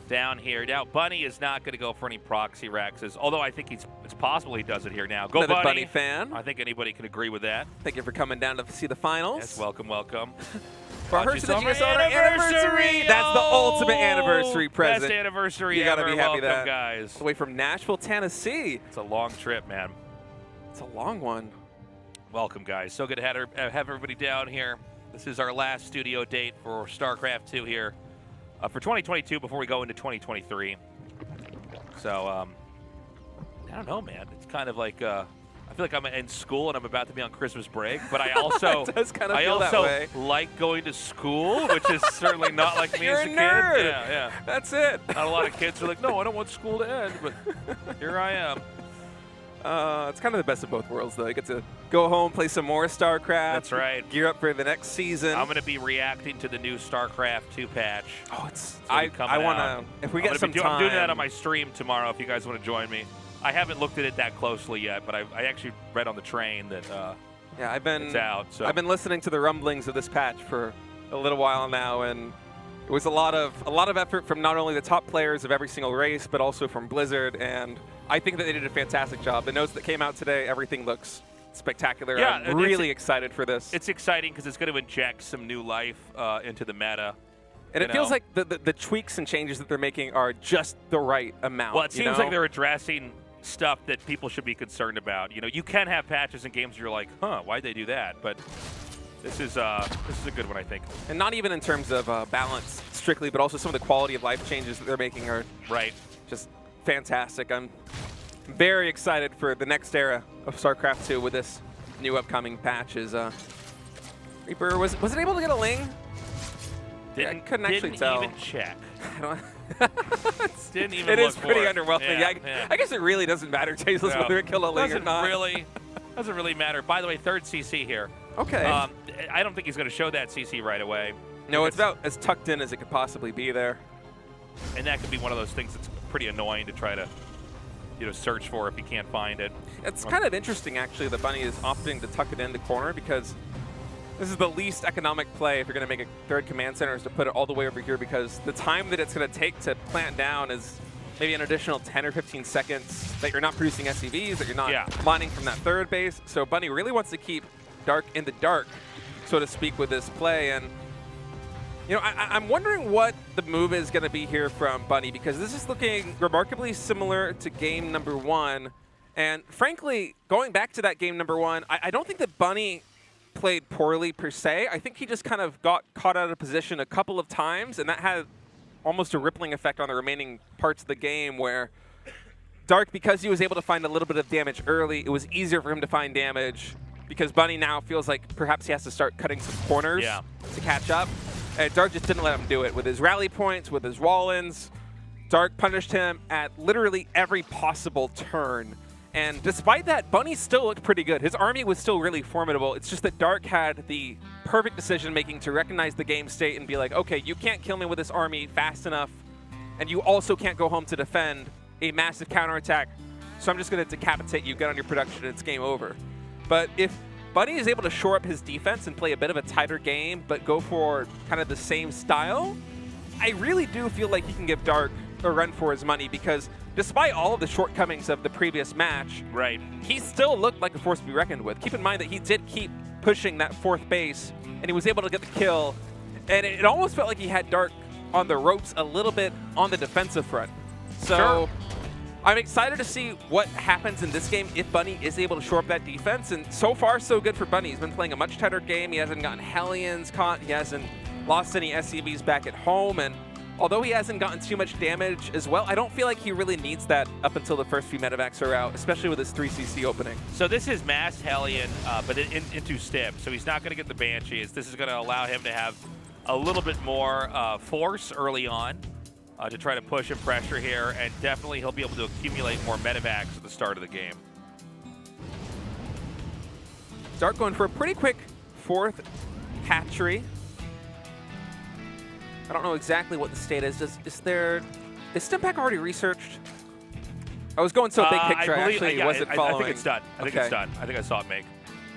down here. Now, Bunny is not going to go for any proxy Rexes, although I think it's possible he does it here now. Go, Another Bunny. Bunny fan. I think anybody can agree with that. Thank you for coming down to see the finals. Yes, welcome, welcome. For Watch the us on my GSL anniversary. That's the ultimate anniversary present. Best anniversary You gotta ever. be happy Welcome, that. guys. All the way from Nashville, Tennessee. It's a long trip, man. It's a long one. Welcome, guys. So good to have everybody down here. This is our last studio date for StarCraft 2 here for 2022 before we go into 2023. So, I don't know, man. It's kind of like I feel like I'm in school and I'm about to be on Christmas break, but I also It does kind of feel that way. like going to school, which is certainly not like me You're as a a kid. nerd. Yeah. That's it. Not a lot of kids are like, no, I don't want school to end, but here I am. It's kind of the best of both worlds, though. You get to go home, play some more StarCraft. That's right. Gear up for the next season. I'm going to be reacting to the new StarCraft 2 patch. Oh, it's. It's gonna be I coming want out. to. If we get some time. I'm doing that on my stream tomorrow if you guys want to join me. I haven't looked at it that closely yet, but I actually read on the train that Yeah, it's out. So I've been listening to the rumblings of this patch for a little while now, and it was a lot of effort from not only the top players of every single race, but also from Blizzard. And I think that they did a fantastic job. The notes that came out today, everything looks spectacular. Yeah, I'm really excited for this. It's exciting because it's going to inject some new life into the meta. And it feels like the tweaks and changes that they're making are just the right amount. Well, it seems like they're addressing stuff that people should be concerned about. You know, you can have patches in games where you're like, huh, why'd they do that? But this is a good one, I think. And not even in terms of balance strictly, but also some of the quality of life changes that they're making are just fantastic. I'm very excited for the next era of StarCraft 2 with this new upcoming patch. Reaper, was it able to get a Ling? I couldn't actually tell. Didn't even check. Didn't even It look is pretty for it. underwhelming. Yeah. I guess it really doesn't matter, Tasteless, No. whether it kill a Ling or not. Doesn't really matter. By the way, third CC here. Okay. I don't think he's going to show that CC right away. No, it's about as tucked in as it could possibly be there. And that could be one of those things that's pretty annoying to try to, search for if you can't find it. It's kind of interesting, actually, that Bunny is opting to tuck it in the corner, because this is the least economic play if you're going to make a third command center, is to put it all the way over here, because the time that it's going to take to plant down is maybe an additional 10 or 15 seconds that you're not producing SCVs, that you're not mining from that third base. So Bunny really wants to keep Dark in the dark, so to speak, with this play. And I'm wondering what the move is going to be here from Bunny, because this is looking remarkably similar to game number 1. And frankly, going back to that game number 1, I don't think that Bunny played poorly per se. I think he just kind of got caught out of position a couple of times, and that had almost a rippling effect on the remaining parts of the game, where Dark, because he was able to find a little bit of damage early, it was easier for him to find damage, because Bunny now feels like perhaps he has to start cutting some corners to catch up. And Dark just didn't let him do it. With his rally points, with his wall-ins, Dark punished him at literally every possible turn. And despite that, Bunny still looked pretty good. His army was still really formidable. It's just that Dark had the perfect decision-making to recognize the game state and be like, okay, you can't kill me with this army fast enough, and you also can't go home to defend a massive counterattack, so I'm just going to decapitate you, get on your production, and it's game over. But if Bunny is able to shore up his defense and play a bit of a tighter game, but go for kind of the same style, I really do feel like he can give Dark a run for his money, because despite all of the shortcomings of the previous match, right, he still looked like a force to be reckoned with. Keep in mind that he did keep pushing that 4th base, and he was able to get the kill, and it almost felt like he had Dark on the ropes a little bit on the defensive front. So sure. I'm excited to see what happens in this game if Bunny is able to shore up that defense, and so far so good for Bunny. He's been playing a much tighter game. He hasn't gotten Hellions caught. He hasn't lost any SCVs back at home, and although he hasn't gotten too much damage as well, I don't feel like he really needs that up until the first few medevacs are out, especially with his 3CC opening. So this is mass Hellion, but into Stim, so he's not going to get the Banshees. This is going to allow him to have a little bit more force early on to try to push and pressure here, and definitely he'll be able to accumulate more medevacs at the start of the game. Dark going for a pretty quick 4th hatchery. I don't know exactly what the state is. Is Stimpack already researched? I was going so big picture, I actually wasn't following. I think it's done. I think it's done. I think I saw it make.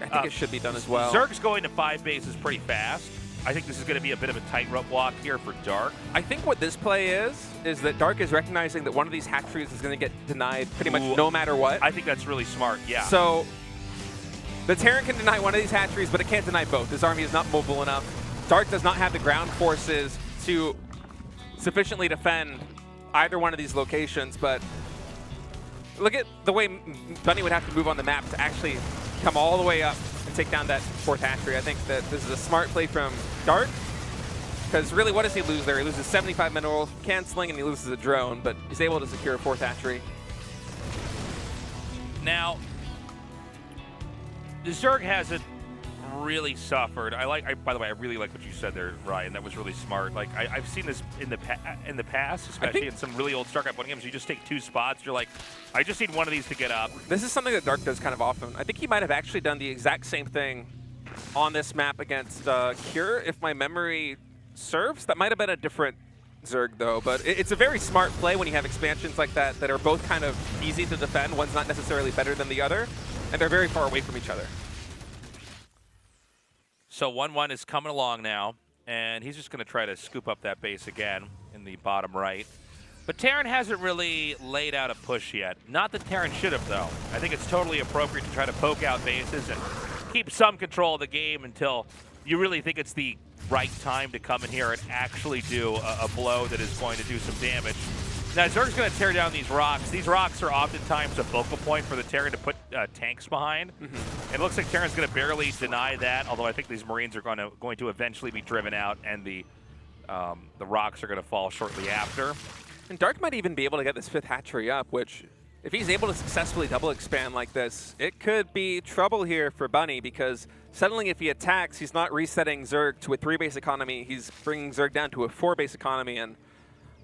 I think it should be done as well. Zerg's going to 5 bases pretty fast. I think this is going to be a bit of a tightrope walk here for Dark. I think what this play is that Dark is recognizing that one of these hatcheries is going to get denied pretty much no matter what. I think that's really smart, yeah. So the Terran can deny one of these hatcheries, but it can't deny both. His army is not mobile enough. Dark does not have the ground forces to sufficiently defend either one of these locations, but look at the way Bunny would have to move on the map to actually come all the way up and take down that 4th hatchery. I think that this is a smart play from Dark, because really what does he lose there? He loses 75 minerals, canceling, and he loses a drone, but he's able to secure a 4th hatchery. Now, the Zerg hasn't really suffered. By the way, I really like what you said there, Ryan. That was really smart. Like I've seen this in the past, especially in some really old StarCraft 1 games. You just take 2 spots. You're like, I just need one of these to get up. This is something that Dark does kind of often. I think he might have actually done the exact same thing on this map against Cure, if my memory serves. That might have been a different Zerg, though. But it's a very smart play when you have expansions like that that are both kind of easy to defend. One's not necessarily better than the other, and they're very far away from each other. So 1-1 is coming along now, and he's just going to try to scoop up that base again in the bottom right. But Terran hasn't really laid out a push yet. Not that Terran should have, though. I think it's totally appropriate to try to poke out bases and keep some control of the game until you really think it's the right time to come in here and actually do a blow that is going to do some damage. Now, Zerg's going to tear down these rocks. These rocks are oftentimes a focal point for the Terran to put tanks behind. It looks like Terran's going to barely deny that, although I think these Marines are going to eventually be driven out, and the rocks are going to fall shortly after. And Dark might even be able to get this 5th hatchery up, which, if he's able to successfully double expand like this, it could be trouble here for Bunny, because suddenly if he attacks, he's not resetting Zerg to a 3-base economy. He's bringing Zerg down to a 4-base economy, and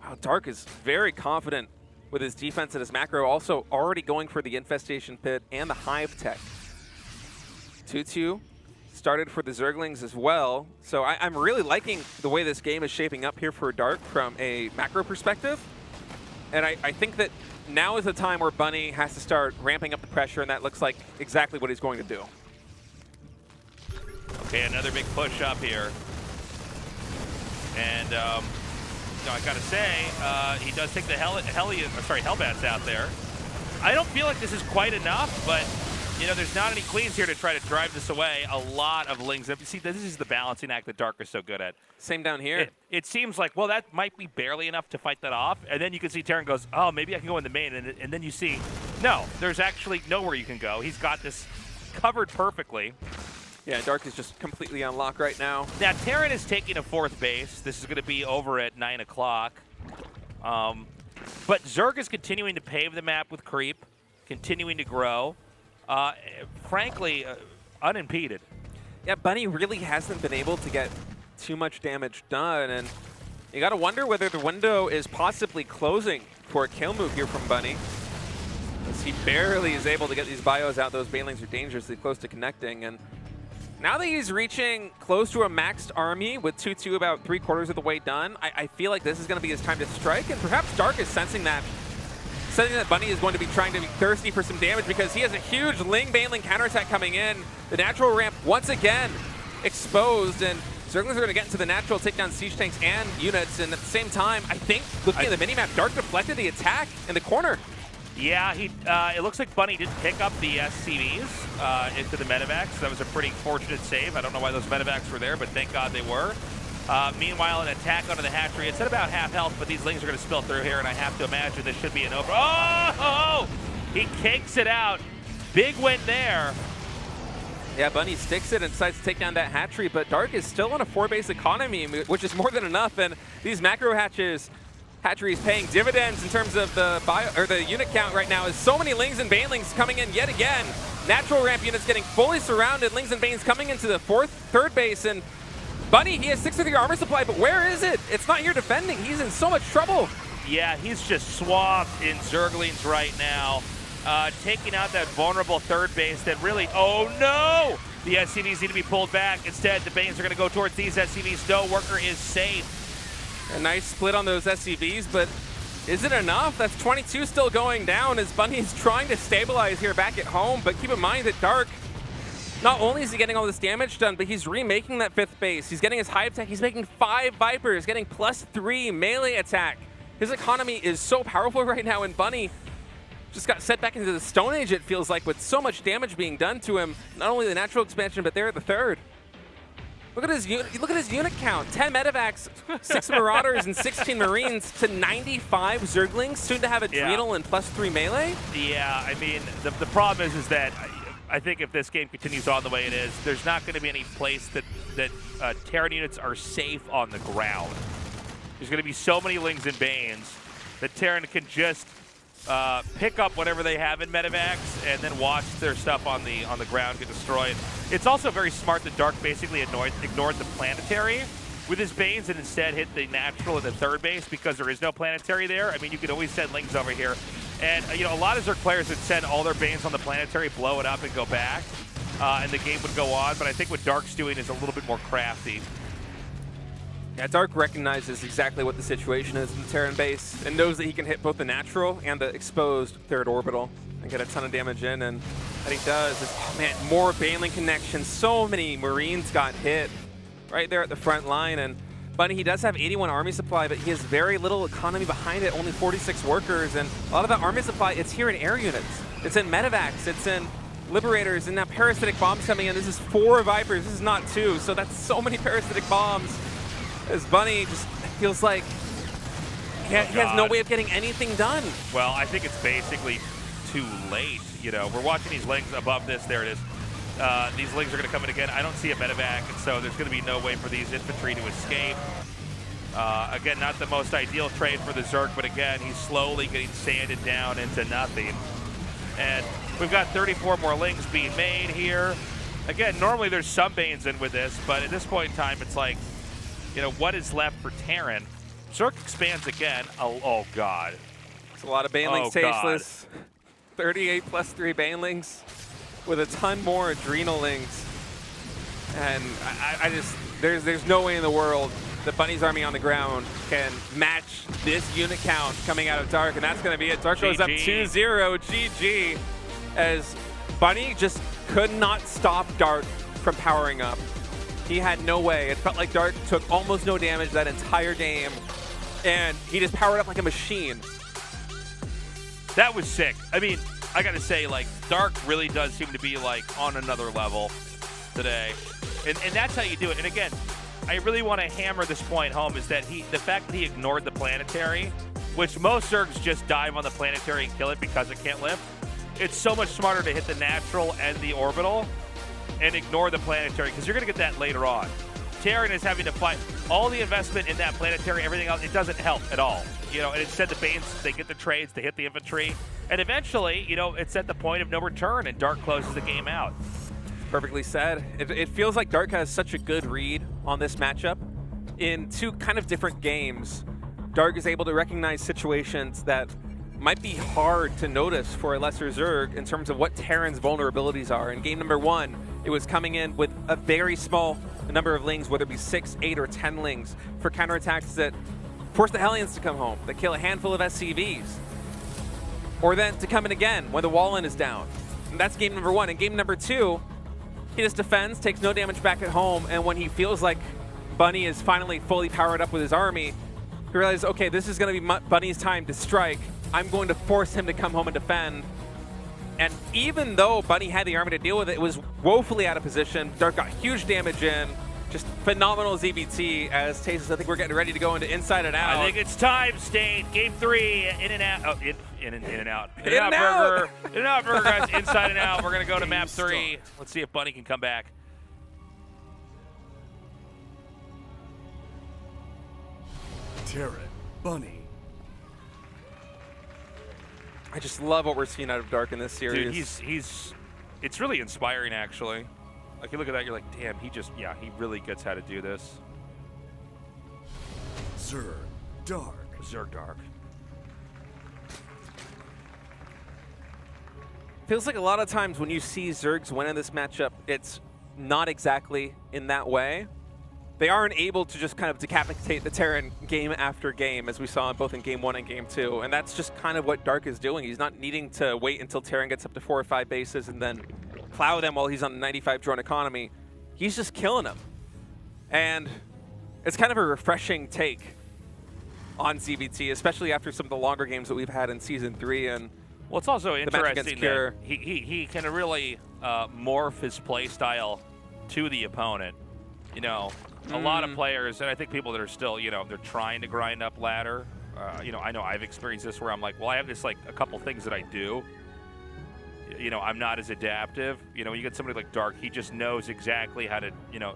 wow, Dark is very confident with his defense and his macro, also already going for the Infestation Pit and the Hive Tech. 2-2 started for the Zerglings as well, so I'm really liking the way this game is shaping up here for Dark from a macro perspective, and I think that now is the time where Bunny has to start ramping up the pressure, and that looks like exactly what he's going to do. Okay, another big push up here. And I gotta say, he does take the Hellbats out there. I don't feel like this is quite enough, but you know, there's not any queens here to try to drive this away. A lot of lings. See, this is the balancing act that Dark is so good at. Same down here. It seems like, well, that might be barely enough to fight that off, and then you can see Terran goes, oh, maybe I can go in the main, and then you see, no, there's actually nowhere you can go. He's got this covered perfectly. Yeah, Dark is just completely on lock right now. Now, Terran is taking a 4th base. This is going to be over at 9 o'clock. But Zerg is continuing to pave the map with creep, continuing to grow. Frankly, unimpeded. Yeah, Bunny really hasn't been able to get too much damage done. And you got to wonder whether the window is possibly closing for a kill move here from Bunny. As he barely is able to get these bios out. Those banelings are dangerously close to connecting. And now that he's reaching close to a maxed army with 2-2 about 3/4 of the way done, I feel like this is going to be his time to strike. And perhaps Dark is sensing that Bunny is going to be trying to be thirsty for some damage because he has a huge Ling Baneling counterattack coming in. The natural ramp once again exposed, and Zerglings are going to get into the natural, take down siege tanks and units. And at the same time, I think, looking at the minimap, Dark deflected the attack in the corner. Yeah, it looks like Bunny did pick up the SCVs into the medevacs. That was a pretty fortunate save. I don't know why those medevacs were there, but thank God they were. Meanwhile, an attack onto the hatchery. It's at about half health, but these Lings are going to spill through here, and I have to imagine this should be an over. Oh! He kicks it out. Big win there. Yeah, Bunny sticks it and decides to take down that hatchery, but Dark is still on a 4-base economy, which is more than enough, and these macro hatcheries paying dividends in terms of the unit count right now, as so many Lings and Banelings coming in yet again. Natural ramp units getting fully surrounded. Lings and Banes coming into the third base, and Bunny, he has 6-3 armor supply, but where is it? It's not here defending. He's in so much trouble. Yeah, he's just swamped in Zerglings right now. Taking out that vulnerable third base that really, oh no! The SCVs need to be pulled back. Instead, the Banes are going to go towards these SCVs. No, Worker is safe. A nice split on those SCVs, but is it enough? That's 22 still going down as Bunny's trying to stabilize here back at home, but keep in mind that Dark, not only is he getting all this damage done, but he's remaking that 5th base. He's getting his high attack. He's making 5 Vipers, getting +3 melee attack. His economy is so powerful right now, and Bunny just got set back into the Stone Age, it feels like, with so much damage being done to him. Not only the natural expansion, but there at the third. Look at his unit count. 10 medevacs, 6 Marauders, and 16 Marines to 95 Zerglings, soon to have Adrenal and +3 melee. Yeah, I mean, the problem is that I think if this game continues on the way it is, there's not going to be any place that Terran units are safe on the ground. There's going to be so many Lings and Banes that Terran can just pick up whatever they have in medevacs and then watch their stuff on the ground get destroyed. It's also very smart that Dark basically ignored the planetary with his Banes and instead hit the natural at the third base because there is no planetary there. I mean, you could always send Lings over here. And, you know, a lot of Zerg players would send all their Banes on the planetary, blow it up, and go back. And the game would go on. But I think what Dark's doing is a little bit more crafty. Yeah, Dark recognizes exactly what the situation is in the Terran base and knows that he can hit both the natural and the exposed third orbital and get a ton of damage in. And what he does is, oh man, more Baneling connections. So many Marines got hit right there at the front line. And Bunny, he does have 81 army supply, but he has very little economy behind it, only 46 workers. And a lot of that army supply, it's here in air units. It's in medevacs, it's in Liberators, and now parasitic bombs coming in. This is 4 Vipers, this is not 2, so that's so many parasitic bombs. As Bunny just feels like he has no way of getting anything done. Well, I think it's basically too late. You know, we're watching these Lings above this. There it is. These Lings are going to come in again. I don't see a medevac, and so there's going to be no way for these infantry to escape. Again, not the most ideal trade for the Zerg, but again, he's slowly getting sanded down into nothing. And we've got 34 more Lings being made here. Again, normally there's some Banes in with this, but at this point in time, it's like, you know, what is left for Terran? Zerg expands again. Oh God. It's a lot of Banelings tasteless. 38 +3 Banelings with a ton more Adrenalings. And I just, there's no way in the world that Bunny's army on the ground can match this unit count coming out of Dark, and that's going to be it. Dark goes up 2-0, GG, as Bunny just could not stop Dark from powering up. He had no way. It felt like Dark took almost no damage that entire game, and he just powered up like a machine. That was sick. I mean, I got to say, like, Dark really does seem to be, like, on another level today. And that's how you do it. And again, I really want to hammer this point home, is that the fact that he ignored the planetary, which most Zergs just dive on the planetary and kill it because it can't lift. It's so much smarter to hit the natural and the orbital and ignore the planetary, because you're going to get that later on. Terran is having to fight all the investment in that planetary, everything else. It doesn't help at all. You know, and instead the Banes, they get the trades, they hit the infantry, and eventually, you know, it's at the point of no return, and Dark closes the game out. Perfectly said. It feels like Dark has such a good read on this matchup. in two kind of different games, Dark is able to recognize situations that might be hard to notice for a lesser Zerg in terms of what Terran's vulnerabilities are. In game number 1, it was coming in with a very small number of lings, whether it be 6, 8, or 10 lings, for counterattacks that force the Hellions to come home, that kill a handful of SCVs. Or then to come in again when the wall-in is down. And that's game number 1. In game number 2, he just defends, takes no damage back at home, and when he feels like Bunny is finally fully powered up with his army, he realizes, okay, this is going to be Bunny's time to strike. I'm going to force him to come home and defend. And even though Bunny had the army to deal with it, it was woefully out of position. Dark got huge damage in. Just phenomenal ZBT as Tasis, I think we're getting ready to go into Inside and Out. I think it's time, State. Game 3, in and out. Oh, in and out. In and out. Burger. In and out burger, guys. Inside and Out. We're going to go to map 3. Let's see if Bunny can come back. Terran, Bunny. I just love what we're seeing out of Dark in this series. Dude, it's really inspiring, actually. Like, you look at that, you're like, damn, he really gets how to do this. Zerg, Dark. Zerg Dark. Feels like a lot of times when you see Zergs win in this matchup, it's not exactly in that way. They aren't able to just kind of decapitate the Terran game after game, as we saw both in game 1 and game 2. And that's just kind of what Dark is doing. He's not needing to wait until Terran gets up to 4 or 5 bases and then plow them while he's on a 95 drone economy. He's just killing them. And it's kind of a refreshing take on ZBT, especially after some of the longer games that we've had in Season 3. And well, it's also interesting that Cure. he can really morph his play style to the opponent. You know, a lot of players, and I think people that are still, you know, they're trying to grind up ladder. You know, I know I've experienced this where I'm like, well, I have this, like, a couple things that I do. You know, I'm not as adaptive. You know, you get somebody like Dark, he just knows exactly how to, you know,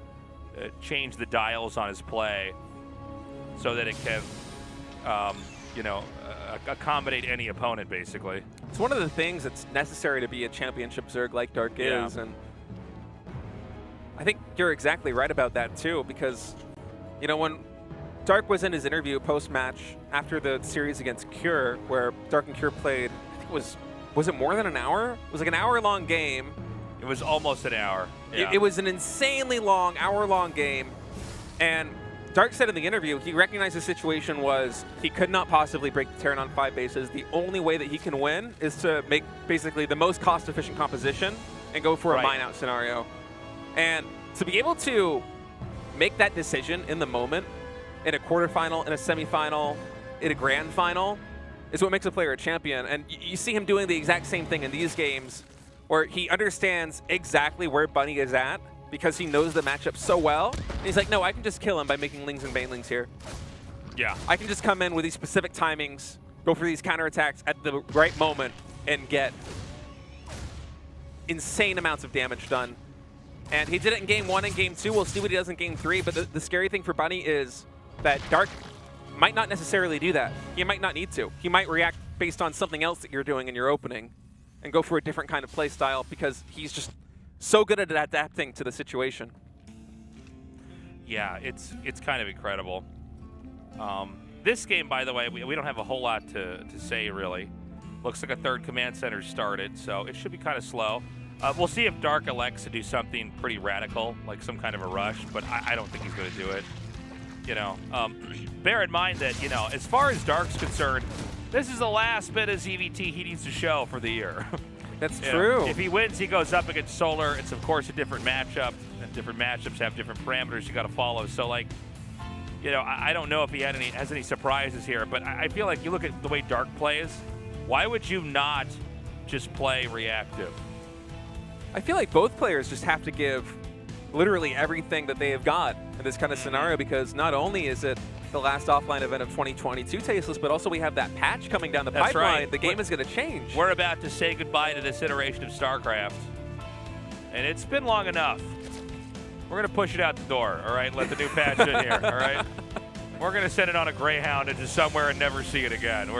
change the dials on his play so that it can, you know, accommodate any opponent, basically. It's one of the things that's necessary to be a championship Zerg like Dark is. And I think you're exactly right about that, too, because, you know, when Dark was in his interview post-match after the series against Cure, where Dark and Cure played, I think it was it more than an hour? It was like an hour-long game. It was almost an hour. Yeah. It was an insanely long, hour-long game. And Dark said in the interview he recognized the situation was he could not possibly break the Terran on 5 bases. The only way that he can win is to make basically the most cost-efficient composition and go for a mine-out scenario. And to be able to make that decision in the moment, in a quarterfinal, in a semifinal, in a grand final, is what makes a player a champion. And you see him doing the exact same thing in these games, where he understands exactly where Bunny is at because he knows the matchup so well. And he's like, no, I can just kill him by making lings and banelings here. Yeah. I can just come in with these specific timings, go for these counterattacks at the right moment, and get insane amounts of damage done. And he did it in game 1 and game 2. We'll see what he does in game 3. But the scary thing for Bunny is that Dark might not necessarily do that. He might not need to. He might react based on something else that you're doing in your opening and go for a different kind of play style because he's just so good at adapting to the situation. Yeah, it's kind of incredible. This game, by the way, we don't have a whole lot to say, really. Looks like a third command center started, so it should be kind of slow. We'll see if Dark elects to do something pretty radical, like some kind of a rush, but I don't think he's going to do it. You know, bear in mind that, you know, as far as Dark's concerned, this is the last bit of ZVT he needs to show for the year. That's true. If he wins, he goes up against Solar. It's, of course, a different matchup, and different matchups have different parameters you got to follow. So, like, you know, I don't know if he has any surprises here, but I feel like you look at the way Dark plays, why would you not just play reactive? I feel like both players just have to give literally everything that they have got in this kind of scenario, because not only is it the last offline event of 2022 Tasteless, but also we have that patch coming down the pipeline. Right. The game is going to change. We're about to say goodbye to this iteration of StarCraft, and it's been long enough. We're going to push it out the door, all right? Let the new patch in here, all right? We're going to send it on a Greyhound into somewhere and never see it again.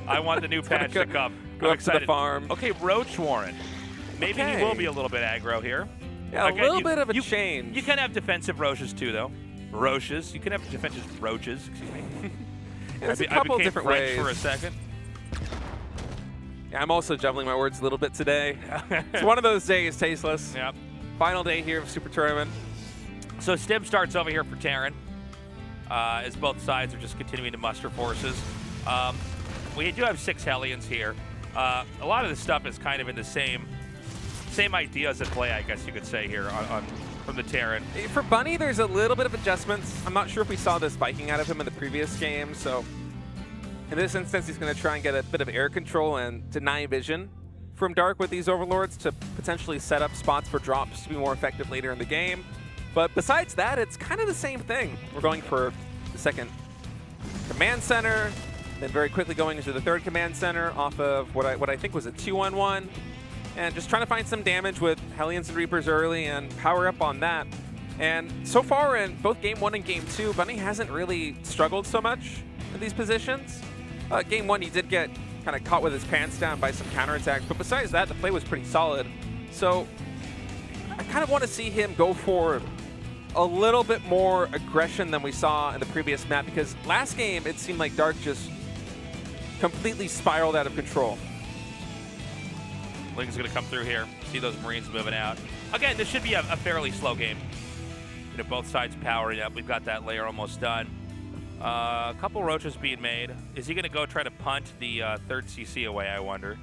I want the new patch to come. Go I'm up excited. to the farm. Okay, Roach Warren. Maybe he will be a little bit aggro here. Yeah, Again, a little bit of a change. You can have defensive Roaches too, though. Roaches. You can have defenses roaches, excuse me. There's a I couple became different French ways. for a second. Yeah, I'm also jumbling my words a little bit today. It's one of those days, Tasteless. Yep. Final day here of Super Tournament. So Stim starts over here for Terran, as both sides are just continuing to muster forces. We do have 6 Hellions here. A lot of this stuff is kind of in the same ideas at play, I guess you could say here from the Terran. For Bunny, there's a little bit of adjustments. I'm not sure if we saw this Viking out of him in the previous game, so in this instance, he's going to try and get a bit of air control and deny vision from Dark with these Overlords to potentially set up spots for drops to be more effective later in the game. But besides that, it's kind of the same thing. We're going for the second command center, then very quickly going into the third command center off of what I think was a 2-on-1, and just trying to find some damage with Hellions and Reapers early and power up on that. And so far in both Game 1 and Game 2, Bunny hasn't really struggled so much in these positions. Game 1, he did get kind of caught with his pants down by some counterattacks, but besides that, the play was pretty solid. So I kind of want to see him go for a little bit more aggression than we saw in the previous map, because last game, it seemed like Dark just completely spiraled out of control. Ling's going to come through here. See those Marines moving out. Again, this should be a fairly slow game. You know, both sides powering up. We've got that layer almost done. A couple roaches being made. Is he going to go try to punt the third CC away, I wonder?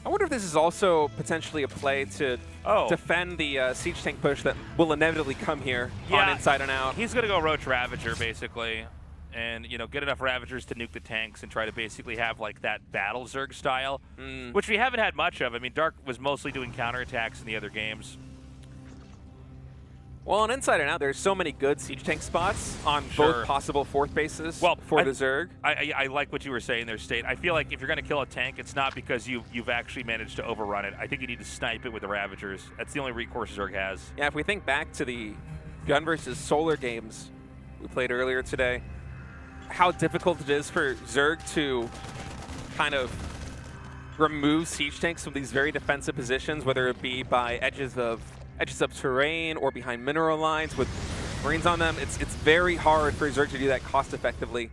I wonder if this is also potentially a play to defend the siege tank push that will inevitably come here on inside and out. He's going to go Roach Ravager, basically, and, you know, get enough Ravagers to nuke the tanks and try to basically have, like, that Battle Zerg style, which we haven't had much of. I mean, Dark was mostly doing counterattacks in the other games. Well, on inside and out, there's so many good siege tank spots on both possible fourth bases for the Zerg. I like what you were saying there, State. I feel like if you're going to kill a tank, it's not because you've actually managed to overrun it. I think you need to snipe it with the Ravagers. That's the only recourse Zerg has. Yeah, if we think back to the Gun versus Solar games we played earlier today, how difficult it is for Zerg to kind of remove siege tanks from these very defensive positions, whether it be by edges of terrain or behind mineral lines with Marines on them. It's very hard for Zerg to do that cost effectively.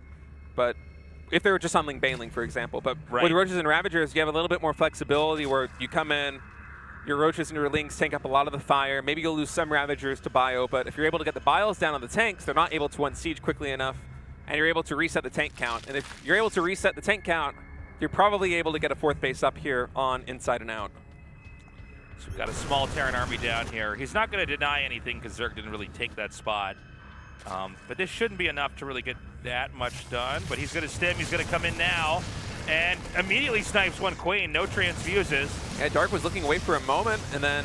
But if they were just on Ling Baneling, for example. But with Roaches and Ravagers, you have a little bit more flexibility where you come in, your Roaches and your Lings tank up a lot of the fire. Maybe you'll lose some Ravagers to bio, but if you're able to get the bios down on the tanks, they're not able to unsiege quickly enough, and you're able to reset the tank count. And if you're able to reset the tank count, you're probably able to get a fourth base up here on inside and out. So we've got a small Terran army down here. He's not going to deny anything because Zerg didn't really take that spot. But this shouldn't be enough to really get that much done. But he's going to stim. He's going to come in now and immediately snipes one Queen. No transfuses. Yeah, Dark was looking away for a moment, and then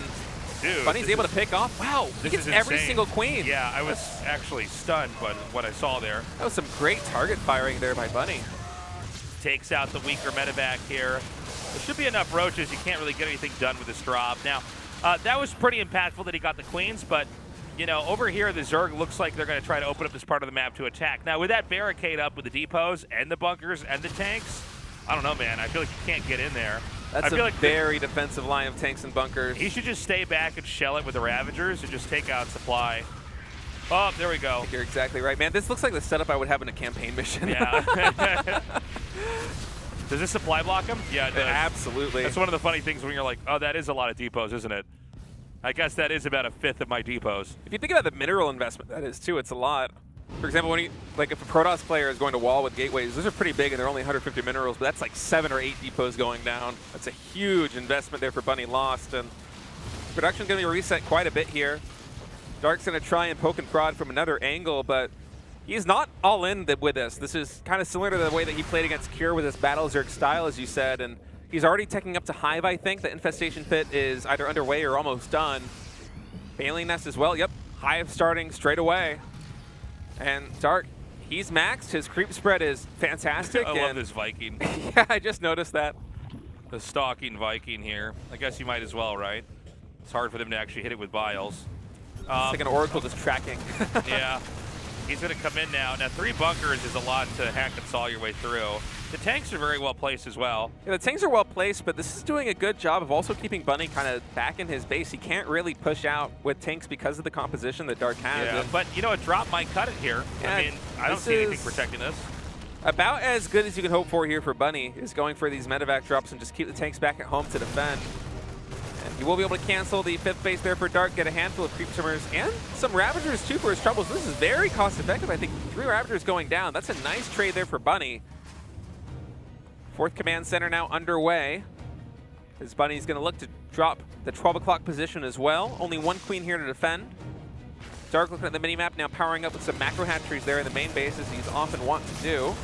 Bunny's able to pick off. Wow, he gets every single Queen. Yeah, I was actually stunned by what I saw there. That was some great target firing there by Bunny. Takes out the weaker medevac here. There should be enough Roaches. You can't really get anything done with this drop. Now, that was pretty impactful that he got the Queens, but, you know, over here, the Zerg looks like they're going to try to open up this part of the map to attack. Now, with that barricade up with the depots and the bunkers and the tanks, I don't know, man. I feel like you can't get in there. That's a very defensive line of tanks and bunkers. He should just stay back and shell it with the Ravagers and just take out supply. Oh, there we go. You're exactly right, man. This looks like the setup I would have in a campaign mission. Yeah. Does this supply block him? Yeah, it does. Absolutely. That's one of the funny things when you're like, oh, that is a lot of depots, isn't it? I guess that is about a fifth of my depots. If you think about the mineral investment, that is too, it's a lot. For example, when if a Protoss player is going to wall with gateways, those are pretty big and they're only 150 minerals, but that's like 7 or 8 depots going down. That's a huge investment there for Bunny Lost, and production's going to be reset quite a bit here. Dark's going to try and poke and prod from another angle, but he's not all in with this. This is kind of similar to the way that he played against Cure with his Battle Zerg style, as you said, and he's already taking up to Hive, I think. The Infestation Pit is either underway or almost done. Baneling Nest as well. Yep, Hive starting straight away. And Dark, he's maxed. His creep spread is fantastic. I love this Viking. Yeah, I just noticed that. The stalking Viking here. I guess you might as well, right? It's hard for them to actually hit it with biles. It's like an Oracle just tracking. Yeah. He's going to come in now. Now, 3 bunkers is a lot to hack and saw your way through. The tanks are very well placed as well. Yeah, the tanks are well placed, but this is doing a good job of also keeping Bunny kind of back in his base. He can't really push out with tanks because of the composition that Dark has. Yeah, but, you know, a drop might cut it here. Yeah, I mean, I don't see anything protecting this. About as good as you can hope for here for Bunny is going for these medevac drops and just keep the tanks back at home to defend. And he will be able to cancel the 5th base there for Dark, get a handful of creep swimmers and some Ravagers too for his troubles. This is very cost effective. I think 3 Ravagers going down. That's a nice trade there for Bunny. 4th command center now underway. As Bunny's going to look to drop the 12 o'clock position as well. Only 1 queen here to defend. Dark looking at the mini-map now, powering up with some macro hatcheries there in the main base, as he's often wont to do.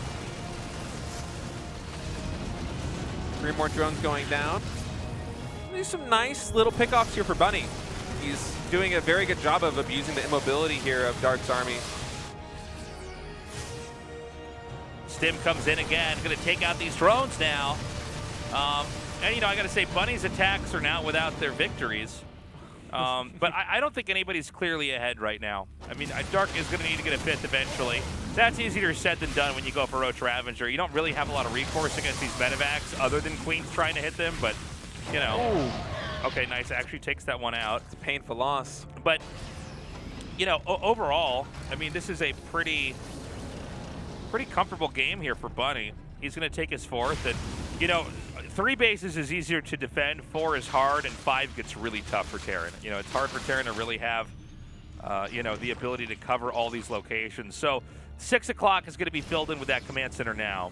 3 more drones going down. There's some nice little pickoffs here for Bunny. He's doing a very good job of abusing the immobility here of Dark's army. Stim comes in again, going to take out these drones now. And, you know, I got to say, Bunny's attacks are now without their victories. But I don't think anybody's clearly ahead right now. I mean, Dark is going to need to get a 5th eventually. That's easier said than done when you go for Roach Ravager. You don't really have a lot of recourse against these medevacs other than Queens trying to hit them, but, you know. Ooh. Okay, nice. Actually takes that one out. It's a painful loss. But, you know, overall, I mean, this is a pretty comfortable game here for Bunny. He's going to take his 4th, and, you know, 3 bases is easier to defend, 4 is hard, and 5 gets really tough for Terran. You know, it's hard for Terran to really have, you know, the ability to cover all these locations. So 6 o'clock is going to be filled in with that command center now.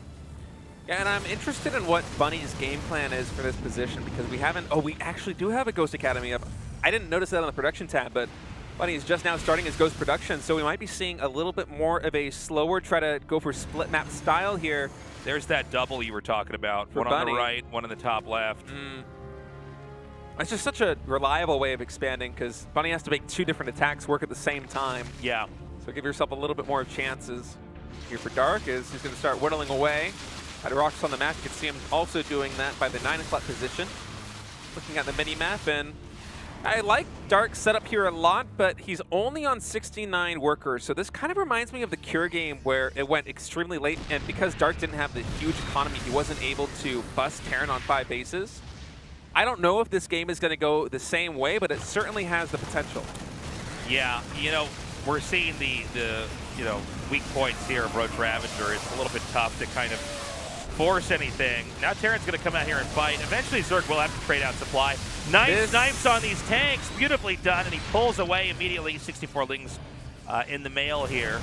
Yeah, and I'm interested in what Bunny's game plan is for this position, because we haven't, we actually do have a Ghost Academy up. I didn't notice that on the production tab, but Bunny is just now starting his Ghost production, so we might be seeing a little bit more of a slower try to go for split map style here. There's that double you were talking about. For one Bunny. On the right, one on the top left. It's just such a reliable way of expanding, because Bunny has to make 2 different attacks work at the same time. Yeah. So give yourself a little bit more chances. Here for Dark is he's going to start whittling away. Had rocks on the map. You can see him also doing that by the 9 o'clock position. Looking at the mini-map, and I like Dark's setup here a lot, but he's only on 69 workers. So this kind of reminds me of the Cure game where it went extremely late, and because Dark didn't have the huge economy, he wasn't able to bust Terran on 5 bases. I don't know if this game is going to go the same way, but it certainly has the potential. Yeah, you know, we're seeing the you know, weak points here of Roach Ravager. It's a little bit tough to kind of force anything. Now Terran's going to come out here and fight. Eventually Zerg will have to trade out supply. Nice snipes on these tanks. Beautifully done, and he pulls away immediately. 64 lings in the mail here.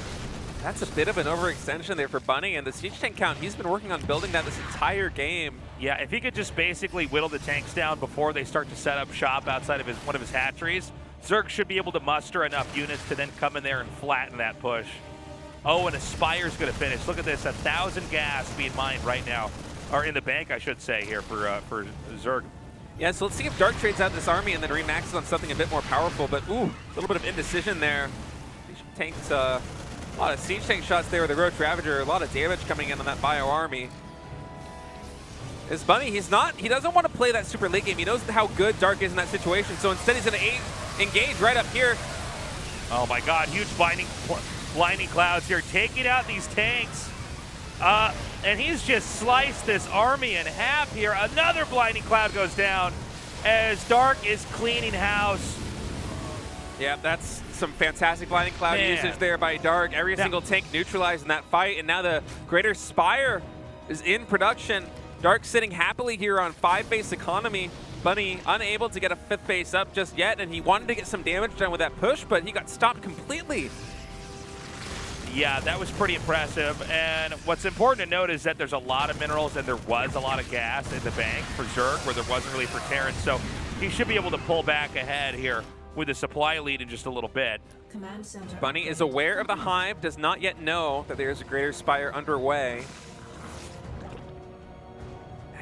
That's a bit of an overextension there for Bunny, and the siege tank count, he's been working on building that this entire game. Yeah, if he could just basically whittle the tanks down before they start to set up shop outside of one of his hatcheries, Zerg should be able to muster enough units to then come in there and flatten that push. Oh, and Aspire's going to finish. Look at this, 1,000 gas being mined right now, or in the bank, I should say, here for Zerg. Yeah, so let's see if Dark trades out this army and then remaxes on something a bit more powerful, but ooh, a little bit of indecision there. Tanks, a lot of siege tank shots there with the Roach Ravager, a lot of damage coming in on that bio army. Is Bunny, he doesn't want to play that super late game. He knows how good Dark is in that situation, so instead he's going to engage right up here. Oh my god, huge blinding clouds here, taking out these tanks. And he's just sliced this army in half here. Another blinding cloud goes down as Dark is cleaning house. Yeah, that's some fantastic blinding cloud usage there by Dark. Every single tank neutralized in that fight, and now the Greater Spire is in production. Dark sitting happily here on 5 base economy. Bunny unable to get a 5th base up just yet, and he wanted to get some damage done with that push, but he got stopped completely. Yeah, that was pretty impressive. And what's important to note is that there's a lot of minerals and there was a lot of gas in the bank for Zerg where there wasn't really for Terran. So he should be able to pull back ahead here with a supply lead in just a little bit. Bunny is aware of the hive, does not yet know that there's a Greater Spire underway.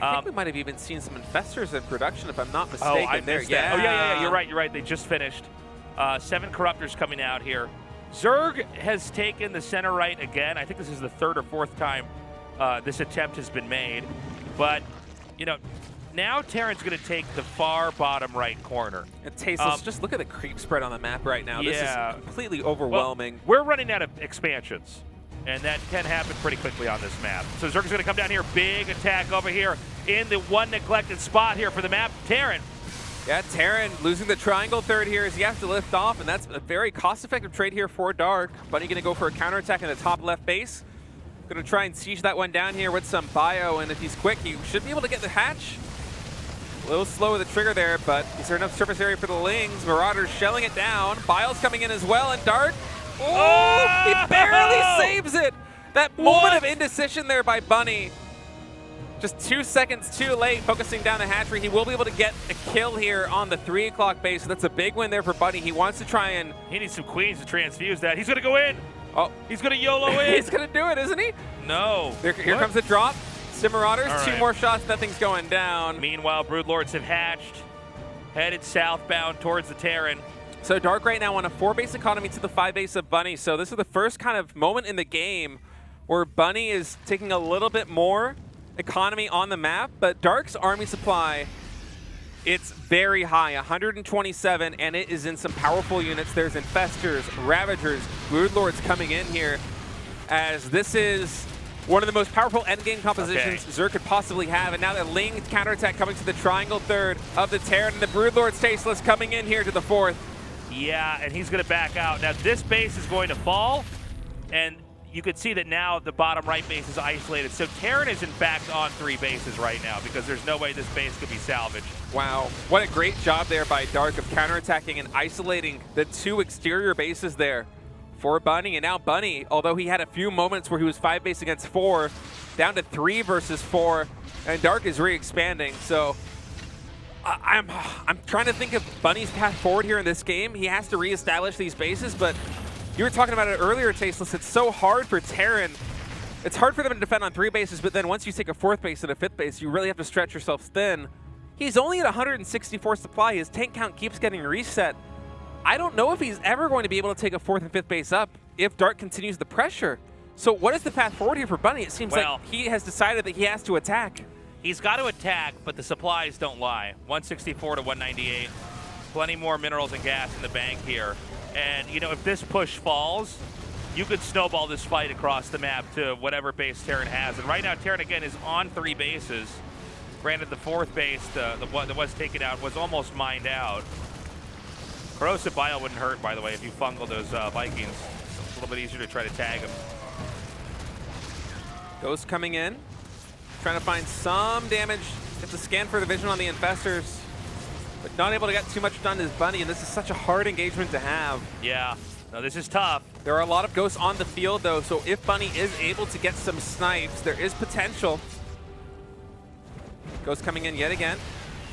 I think we might have even seen some infestors in production, if I'm not mistaken. Oh, I missed that. Oh, yeah, you're right. They just finished. 7 Corruptors coming out here. Zerg has taken the center right again. I think this is the 3rd or 4th time this attempt has been made. But, you know, now Terran's going to take the far bottom right corner. And Tasteless, just look at the creep spread on the map right now. Yeah. This is completely overwhelming. Well, we're running out of expansions, and that can happen pretty quickly on this map. So Zerg is going to come down here. Big attack over here in the one neglected spot here for the map. Terran. Yeah, Terran losing the triangle third here as he has to lift off, and that's a very cost-effective trade here for Dark. Bunny going to go for a counterattack in the top left base. Going to try and siege that one down here with some bio, and if he's quick, he should be able to get the hatch. A little slow with the trigger there, but is there enough surface area for the Lings? Marauders shelling it down. Bio's coming in as well, and Dark, oh, he barely saves it. That moment of indecision there by Bunny. Just 2 seconds too late, focusing down the hatchery. He will be able to get a kill here on the 3 o'clock base. So that's a big win there for Bunny. He wants to try and... He needs some queens to transfuse that. He's going to go in. Oh, he's going to YOLO in. He's going to do it, isn't he? No. Here comes the drop. Sim Marauders, All two right. more shots, nothing's going down. Meanwhile, Broodlords have hatched, headed southbound towards the Terran. So Dark right now on a 4-base economy to the 5 base of Bunny. So this is the first kind of moment in the game where Bunny is taking a little bit more economy on the map, but Dark's army supply, it's very high, 127, and it is in some powerful units. There's Infestors, Ravagers, Broodlords coming in here, as this is one of the most powerful endgame compositions Zerg could possibly have. And now the Ling counterattack coming to the triangle third of the Terran, and the Broodlords Tasteless coming in here to the 4th. Yeah, and he's going to back out. Now this base is going to fall, and you could see that now the bottom right base is isolated. So Terran is in fact on 3 bases right now because there's no way this base could be salvaged. Wow, what a great job there by Dark of counterattacking and isolating the 2 exterior bases there for Bunny. And now Bunny, although he had a few moments where he was 5 base against 4, down to 3 versus 4, and Dark is re-expanding. So I'm trying to think of Bunny's path forward here in this game. He has to reestablish these bases, but you were talking about it earlier, Tasteless. It's so hard for Terran. It's hard for them to defend on 3 bases, but then once you take a 4th base and a 5th base, you really have to stretch yourself thin. He's only at 164 supply. His tank count keeps getting reset. I don't know if he's ever going to be able to take a 4th and 5th base up if Dark continues the pressure. So what is the path forward here for Bunny? It seems like he has decided that he has to attack. He's got to attack, but the supplies don't lie. 164 to 198. Plenty more minerals and gas in the bank here. And, you know, if this push falls, you could snowball this fight across the map to whatever base Terran has. And right now, Terran, again, is on 3 bases. Granted, the 4th base, the one that was taken out, was almost mined out. Corrosive Bile wouldn't hurt, by the way, if you fungal those Vikings. It's a little bit easier to try to tag them. Ghost coming in, trying to find some damage. Gets a scan for the vision on the Infestors, but not able to get too much done as Bunny, and this is such a hard engagement to have. Yeah, no, this is tough. There are a lot of Ghosts on the field, though, so if Bunny is able to get some snipes, there is potential. Ghost coming in yet again.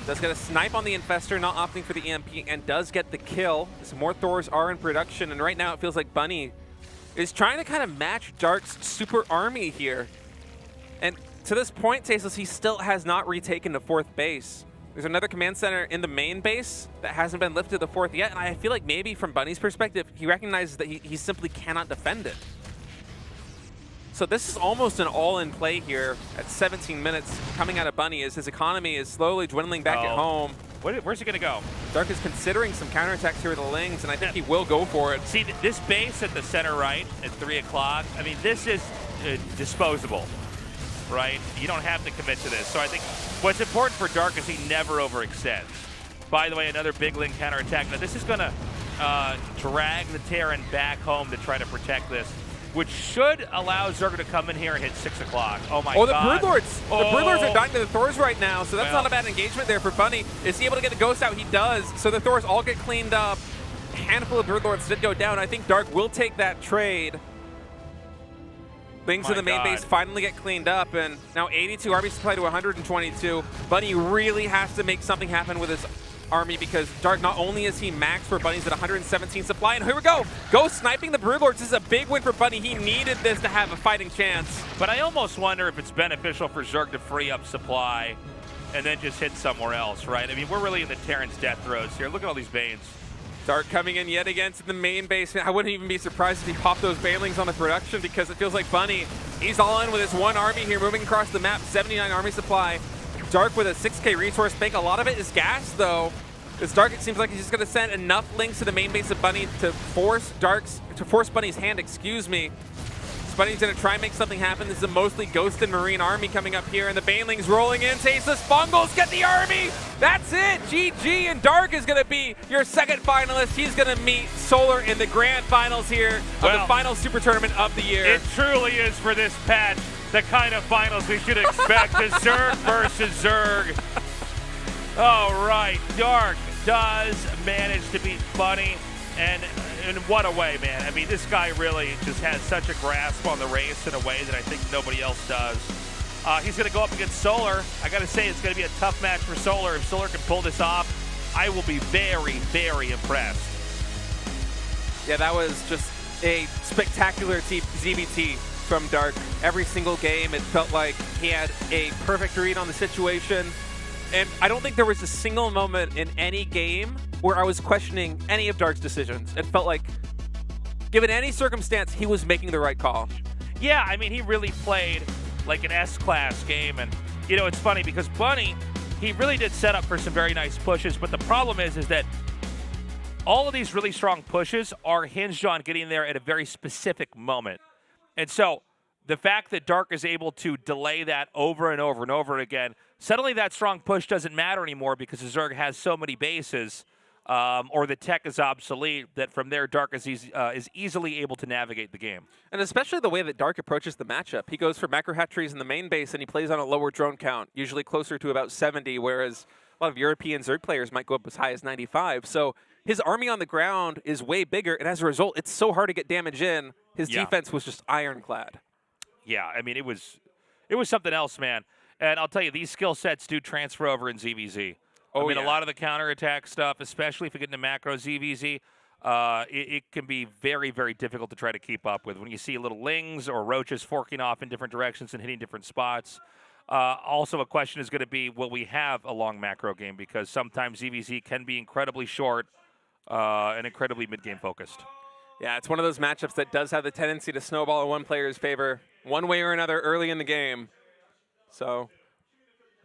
Does get a snipe on the Infestor, not opting for the EMP, and does get the kill. Some more Thors are in production, and right now it feels like Bunny is trying to kind of match Dark's super army here. And to this point, Tasteless, he still has not retaken the 4th base. There's another command center in the main base that hasn't been lifted to the 4th yet, and I feel like maybe from Bunny's perspective, he recognizes that he simply cannot defend it. So this is almost an all-in play here at 17 minutes coming out of Bunny as his economy is slowly dwindling back at home. Where's he going to go? Dark is considering some counterattacks here with the Lings, and I think he will go for it. See, this base at the center right at 3 o'clock, I mean, this is disposable, right? You don't have to commit to this. So I think what's important for Dark is he never overextends. By the way, another big Ling counterattack. Now, this is going to drag the Terran back home to try to protect this, which should allow Zerg to come in here and hit 6 o'clock. Oh my god. The Broodlords! Oh. The Broodlords are dying to the Thors right now, so that's not a bad engagement there for Bunny. Is he able to get the Ghost out? He does. So the Thors all get cleaned up. A handful of Broodlords did go down. I think Dark will take that trade. Things in the main base finally get cleaned up, and now 82 army supply to 122. Bunny really has to make something happen with his army because Dark, not only is he maxed for Bunny's at 117 supply, and here we go. Ghost sniping the Broodlords. This is a big win for Bunny. He needed this to have a fighting chance. But I almost wonder if it's beneficial for Zerg to free up supply and then just hit somewhere else, right? I mean, we're really in the Terran's death throes here. Look at all these Banes. Dark coming in yet again to the main base. I wouldn't even be surprised if he popped those Banelings on the production because it feels like Bunny, he's all in with his one army here moving across the map. 79 army supply. Dark with a 6K resource bank. A lot of it is gas, though. This Dark, it seems like he's just going to send enough links to the main base of Bunny to force Bunny's hand, excuse me. Bunny's going to try and make something happen. This is a mostly Ghost and Marine army coming up here, and the Banelings rolling in. Tasteless Fungals get the army. That's it. GG, and Dark is going to be your second finalist. He's going to meet Solar in the grand finals here of the final Super Tournament of the year. It truly is for this patch the kind of finals we should expect. The Zerg versus Zerg. All right, Dark does manage to beat Bunny, and what a way, man. I mean, this guy really just has such a grasp on the race in a way that I think nobody else does. He's going to go up against Solar. I got to say, it's going to be a tough match for Solar. If Solar can pull this off, I will be very, very impressed. Yeah, that was just a spectacular ZBT from Dark. Every single game, it felt like he had a perfect read on the situation. And I don't think there was a single moment in any game where I was questioning any of Dark's decisions. It felt like, given any circumstance, he was making the right call. Yeah, I mean, he really played like an S-class game. And, you know, it's funny because Bunny, he really did set up for some very nice pushes. But the problem is that all of these really strong pushes are hinged on getting there at a very specific moment. And so the fact that Dark is able to delay that over and over and over again, suddenly that strong push doesn't matter anymore because the Zerg has so many bases, or the tech is obsolete, that from there Dark is easily able to navigate the game. And especially the way that Dark approaches the matchup. He goes for macro hatcheries in the main base and he plays on a lower drone count, usually closer to about 70, whereas a lot of European Zerg players might go up as high as 95. So his army on the ground is way bigger, and as a result, it's so hard to get damage in. His defense was just ironclad. Yeah, I mean, it was something else, man. And I'll tell you, these skill sets do transfer over in ZVZ. A lot of the counterattack stuff, especially if you get into macro ZVZ, it can be very, very difficult to try to keep up with when you see little lings or roaches forking off in different directions and hitting different spots. Also, a question is going to be, will we have a long macro game? Because sometimes ZVZ can be incredibly short and incredibly mid-game focused. Yeah, it's one of those matchups that does have the tendency to snowball in one player's favor one way or another early in the game. So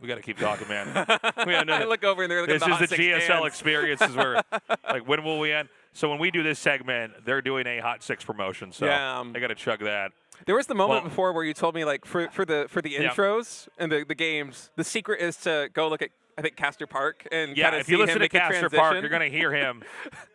we got to keep talking, man. I look over and they're looking at this the is the GSL experience. Is where, like, when will we end? So when we do this segment, they're doing a Hot 6 promotion. So I got to chug that. There was the moment before where you told me, like, for the intros and the games, the secret is to go look at, I think, Castor Park and kind of if you listen to Castor Park, you're going to hear him.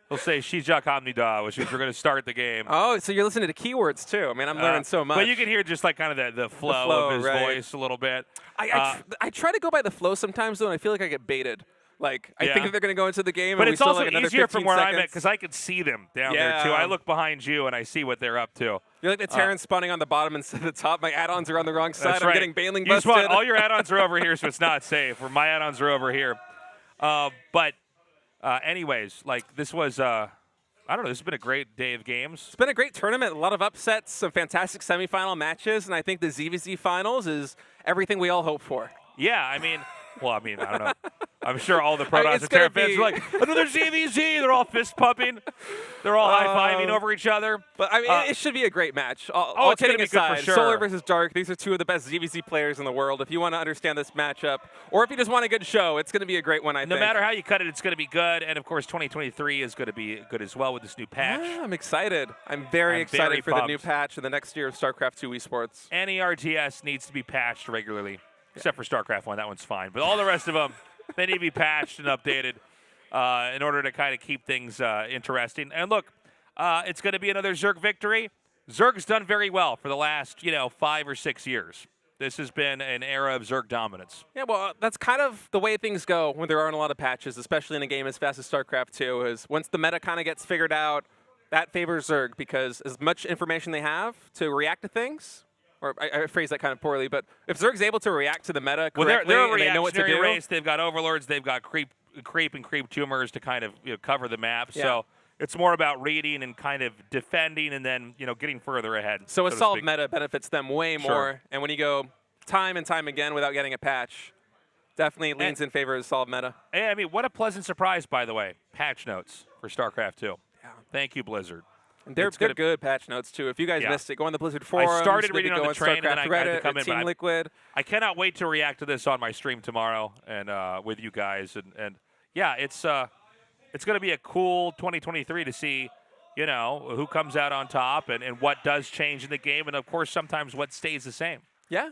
He'll say Shijak Hamnida, which means we're going to start the game. Oh, so you're listening to keywords too. I mean, I'm learning so much. But you can hear just like kind of the flow of his voice a little bit. I try to go by the flow sometimes, though, and I feel like I get baited. Like, I think that they're going to go into the game, but and it's we still also like another easier 15 from where seconds. I'm at because I can see them down there, too. I look behind you, and I see what they're up to. You're like the Terran spawning on the bottom instead of the top. My add-ons are on the wrong side. I'm getting Baneling busted. All your add-ons are over here, so it's not safe. Where my add-ons are over here. Anyways, like, this was... I don't know. This has been a great day of games. It's been a great tournament. A lot of upsets, some fantastic semifinal matches, and I think the ZVZ Finals is everything we all hope for. Yeah, I mean, I don't know. I'm sure all the Protoss and Terra fans are like, another ZVZ. They're all fist pumping. They're all high-fiving over each other. But, I mean, it should be a great match. It's kidding aside, for sure. Solar versus Dark, these are two of the best ZVZ players in the world. If you want to understand this matchup, or if you just want a good show, it's going to be a great one, I think. No matter how you cut it, it's going to be good. And, of course, 2023 is going to be good as well with this new patch. Yeah, I'm excited. I'm very excited for the new patch and the next year of StarCraft 2 esports. Any RTS needs to be patched regularly, except for StarCraft 1. That one's fine. But all the rest of them, they need to be patched and updated in order to kind of keep things interesting. And look, it's going to be another Zerg victory. Zerg's done very well for the last, 5 or 6 years. This has been an era of Zerg dominance. Yeah, well, that's kind of the way things go when there aren't a lot of patches, especially in a game as fast as StarCraft 2, is once the meta kind of gets figured out, that favors Zerg because as much information they have to react to things, or I phrase that kind of poorly, but if Zerg's able to react to the meta correctly they're a and they know what to do. race. They've got overlords. They've got creep and creep tumors to kind of cover the map. Yeah. So it's more about reading and kind of defending and then getting further ahead. So a solid meta benefits them way more. And when you go time and time again without getting a patch, definitely leans in favor of the solid meta. And, I mean, what a pleasant surprise, by the way. Patch notes for StarCraft 2. Yeah. Thank you, Blizzard. And they're good patch notes, too. If you guys missed it, go on the Blizzard forums. I started maybe reading go on the train, and then I had to come in. Team Liquid. I cannot wait to react to this on my stream tomorrow and with you guys. And yeah, it's going to be a cool 2023 to see, you know, who comes out on top and what does change in the game. And, of course, sometimes what stays the same. Yeah.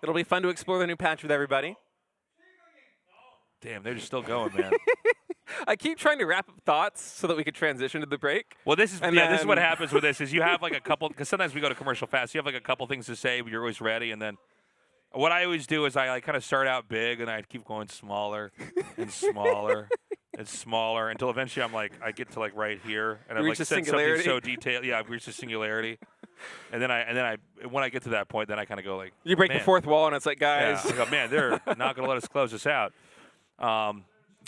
It'll be fun to explore the new patch with everybody. Damn, they're just still going, man. I keep trying to wrap up thoughts so that we could transition to the break. Well, this is this is what happens with this is you have like a couple, because sometimes we go to commercial fast. You have like a couple things to say, but you're always ready. And then what I always do is I like, kind of start out big, and I keep going smaller and smaller and smaller until eventually I'm like, I get to like right here, and I'm like said something so detailed. Yeah, I've reached a singularity. And then when I get to that point, then I kind of go like, you break the fourth wall, and it's like, guys. Yeah, I go, man, they're not going to let us close this out.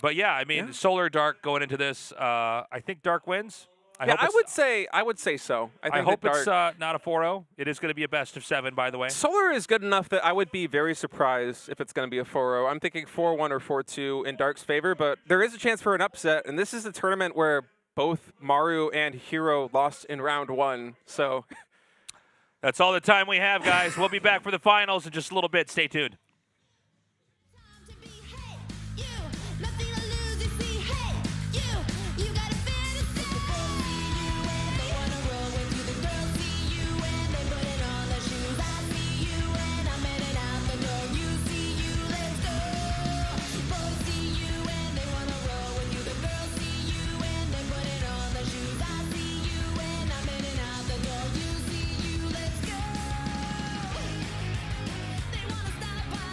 But yeah, I mean, Solar Dark going into this, I think Dark wins. I would say so. I hope it's not a 4-0. It is going to be a best of 7, by the way. Solar is good enough that I would be very surprised if it's going to be a 4-0. I'm thinking 4-1 or 4-2 in Dark's favor, but there is a chance for an upset, and this is a tournament where both Maru and Hero lost in round 1, so. That's all the time we have, guys. We'll be back for the finals in just a little bit. Stay tuned. They wanna stop by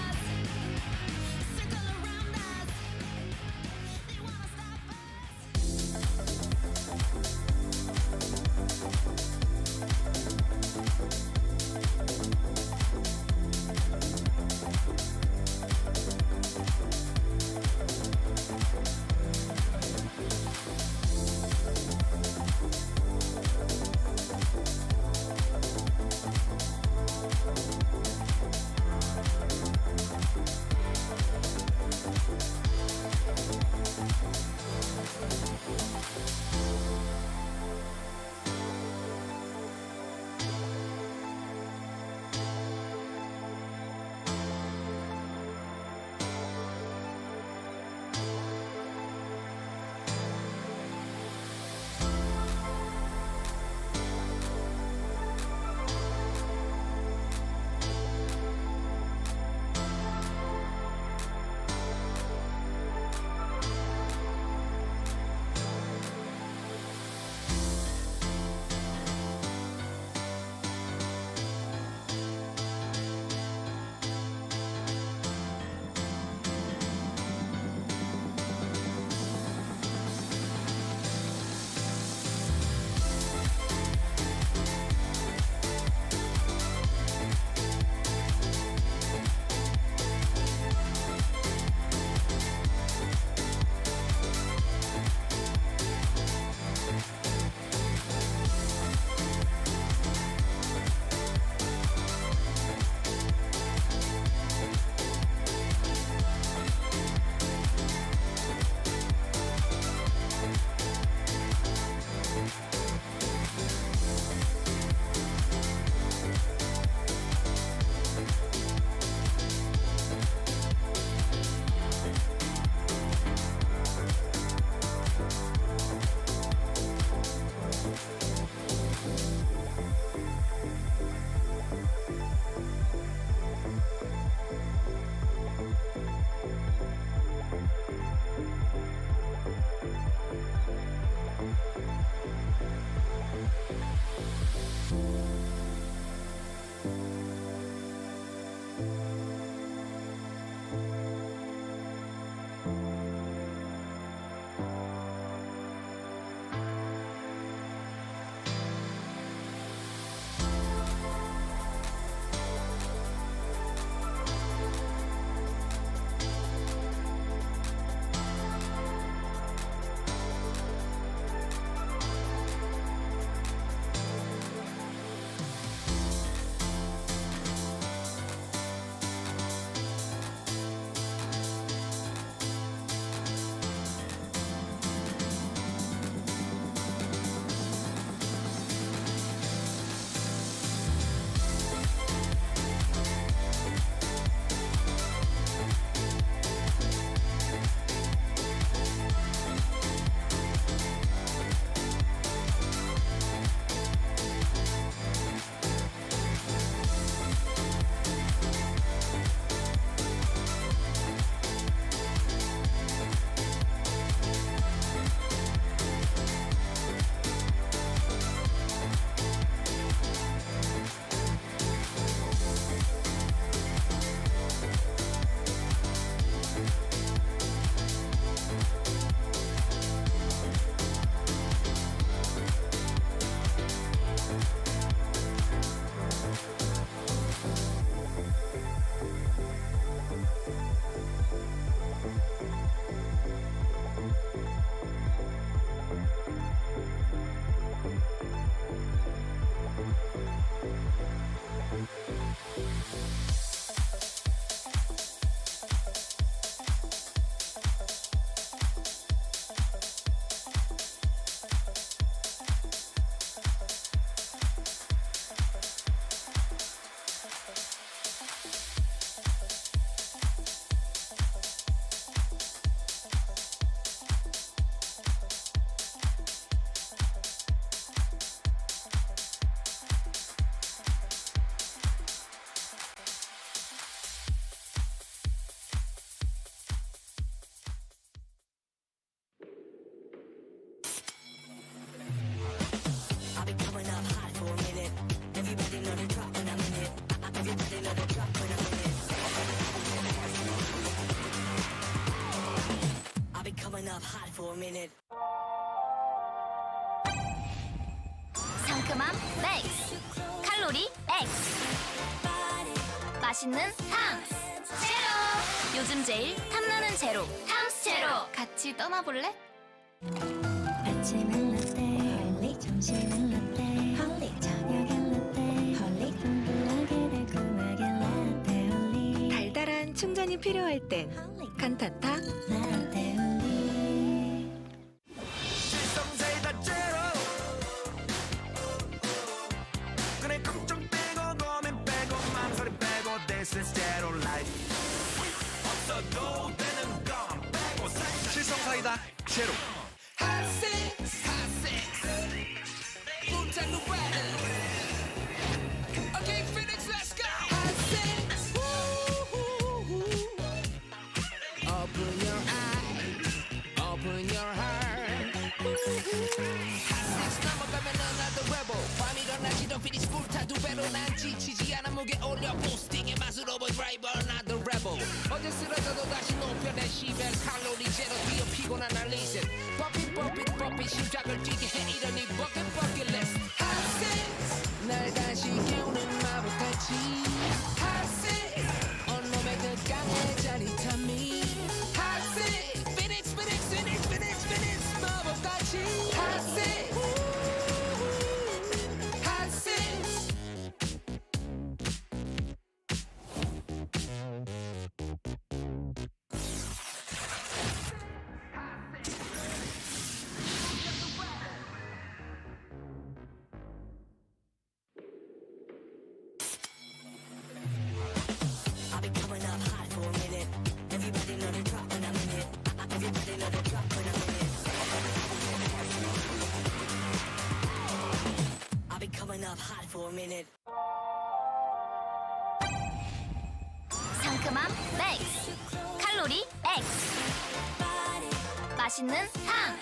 coming up hot for a minute. 상큼함 맥스 칼로리 X 맛있는 탕 제로 요즘 제일 탐나는 제로 탐스 제로 같이 떠나볼래? 아침은 라떼 홀릭 점심은 라떼 홀릭 저녁엔 라떼 홀릭 둥글하게 달콤하게 라떼 홀릭 달달한 충전이 필요할 땐 칸타타 라떼 홀릭 질성사이다 제로 그래 걱정 빼고 고민 빼고 망설임 빼고 This is zero life 없어도 되는 건 빼고 질성사이다 제로 지치지 않아 목에 올려 보스팅의 맛으로 본 드라이버 나도 레벨 어제 쓰러져도 다시 높여 내 시벨 칼로리 제로 뛰어 피곤한 날 리셋 버핏 심장을 뛰게 해 이러니 버킷 리스트 핫세스 날 다시 깨우는 마법같이 핫세스 온몸에 그 강의 짜릿함이 핫세스 피닉스 마법같이 핫세스 I'll be coming up hot for a minute. Everybody know the drop when I'm in it. Everybody know the drop when I'm in it. I'll be coming up hot for a minute. 상큼함 맥스 칼로리 X 맛있는 탕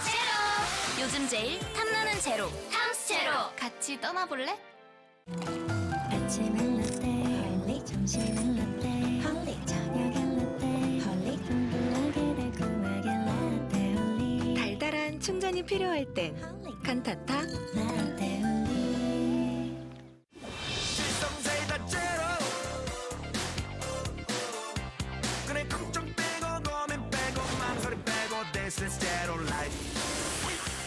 제로 요즘 제일 탐나는 제로 탐스 제로 같이 떠나볼래? 아침은 라떼 홀릭 점심은 라떼 홀릭 저녁엔 라떼 홀릭 둥글하게 달콤하게 라떼 홀릭 달달한 충전이 필요할 땐 칸타타 라떼 홀릭 질성사이다 제로 그래 걱정 빼고 고민 빼고 망설임 빼고 This is zero life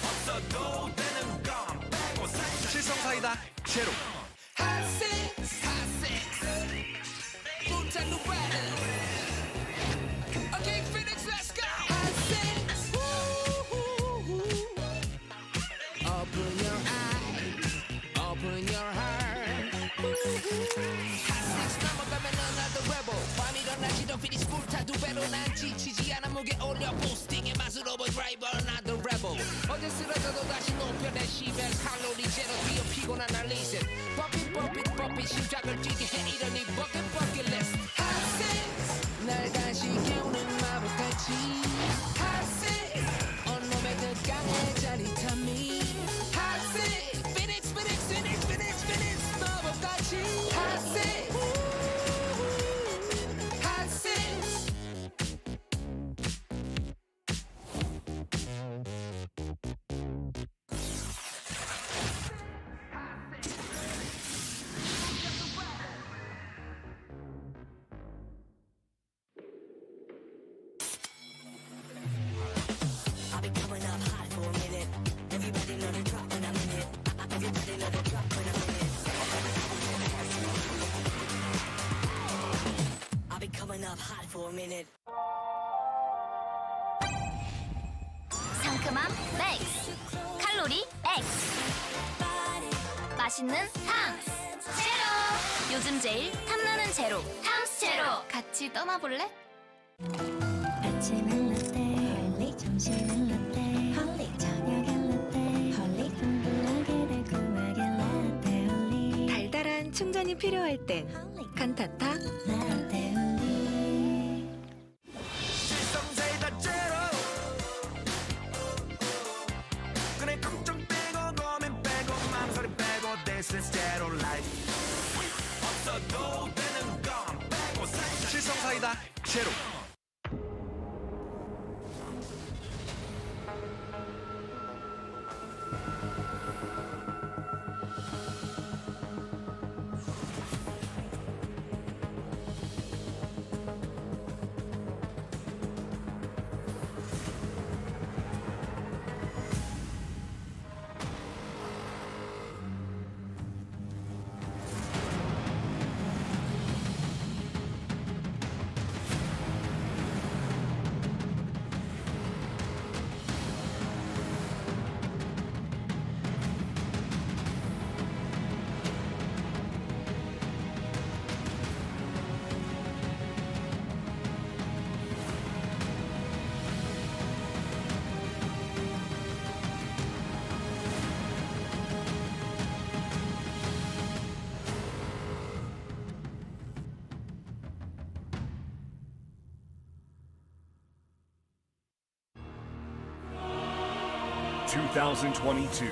없어도 되는 건 빼고 질성사이다 제로 지치지 않아 목에 올려 보스팅의 맛으로 본 드라이버 나도 레벨 어제 쓰러져도 다시 높여 내 시벨 칼로리 제로 뛰어 피곤한 날 리셋 버핏 심장을 뛰게 해 이러니 버킷 리스트 핫세스 날 다시 깨우는 마법같이 핫세스 온몸에 그 강의 짜릿함이 핫세스 피닉스 마법같이 핫세스 I'll be coming up hot for a minute. Everybody know the drop when I'm in it. Everybody know the drop when I'm in it. I'll be coming up hot for a minute. 상큼함 맥스 칼로리 X 맛있는 탕 제로 요즘 제일 탐나는 제로 탐스 제로 같이 떠나볼래? 아침은 라떼 홀릭 점심은 라떼 홀릭 저녁엔 라떼 홀릭 둥글하게 달콤하게 라떼 홀릭 달달한 충전이 필요할 땐 칸타타 라떼 홀릭 질성사이다 제로 그래 걱정 빼고 고민 빼고 망설임 빼고 This is zero life 없어도 되는 건 빼고 질성사이다 제로 2022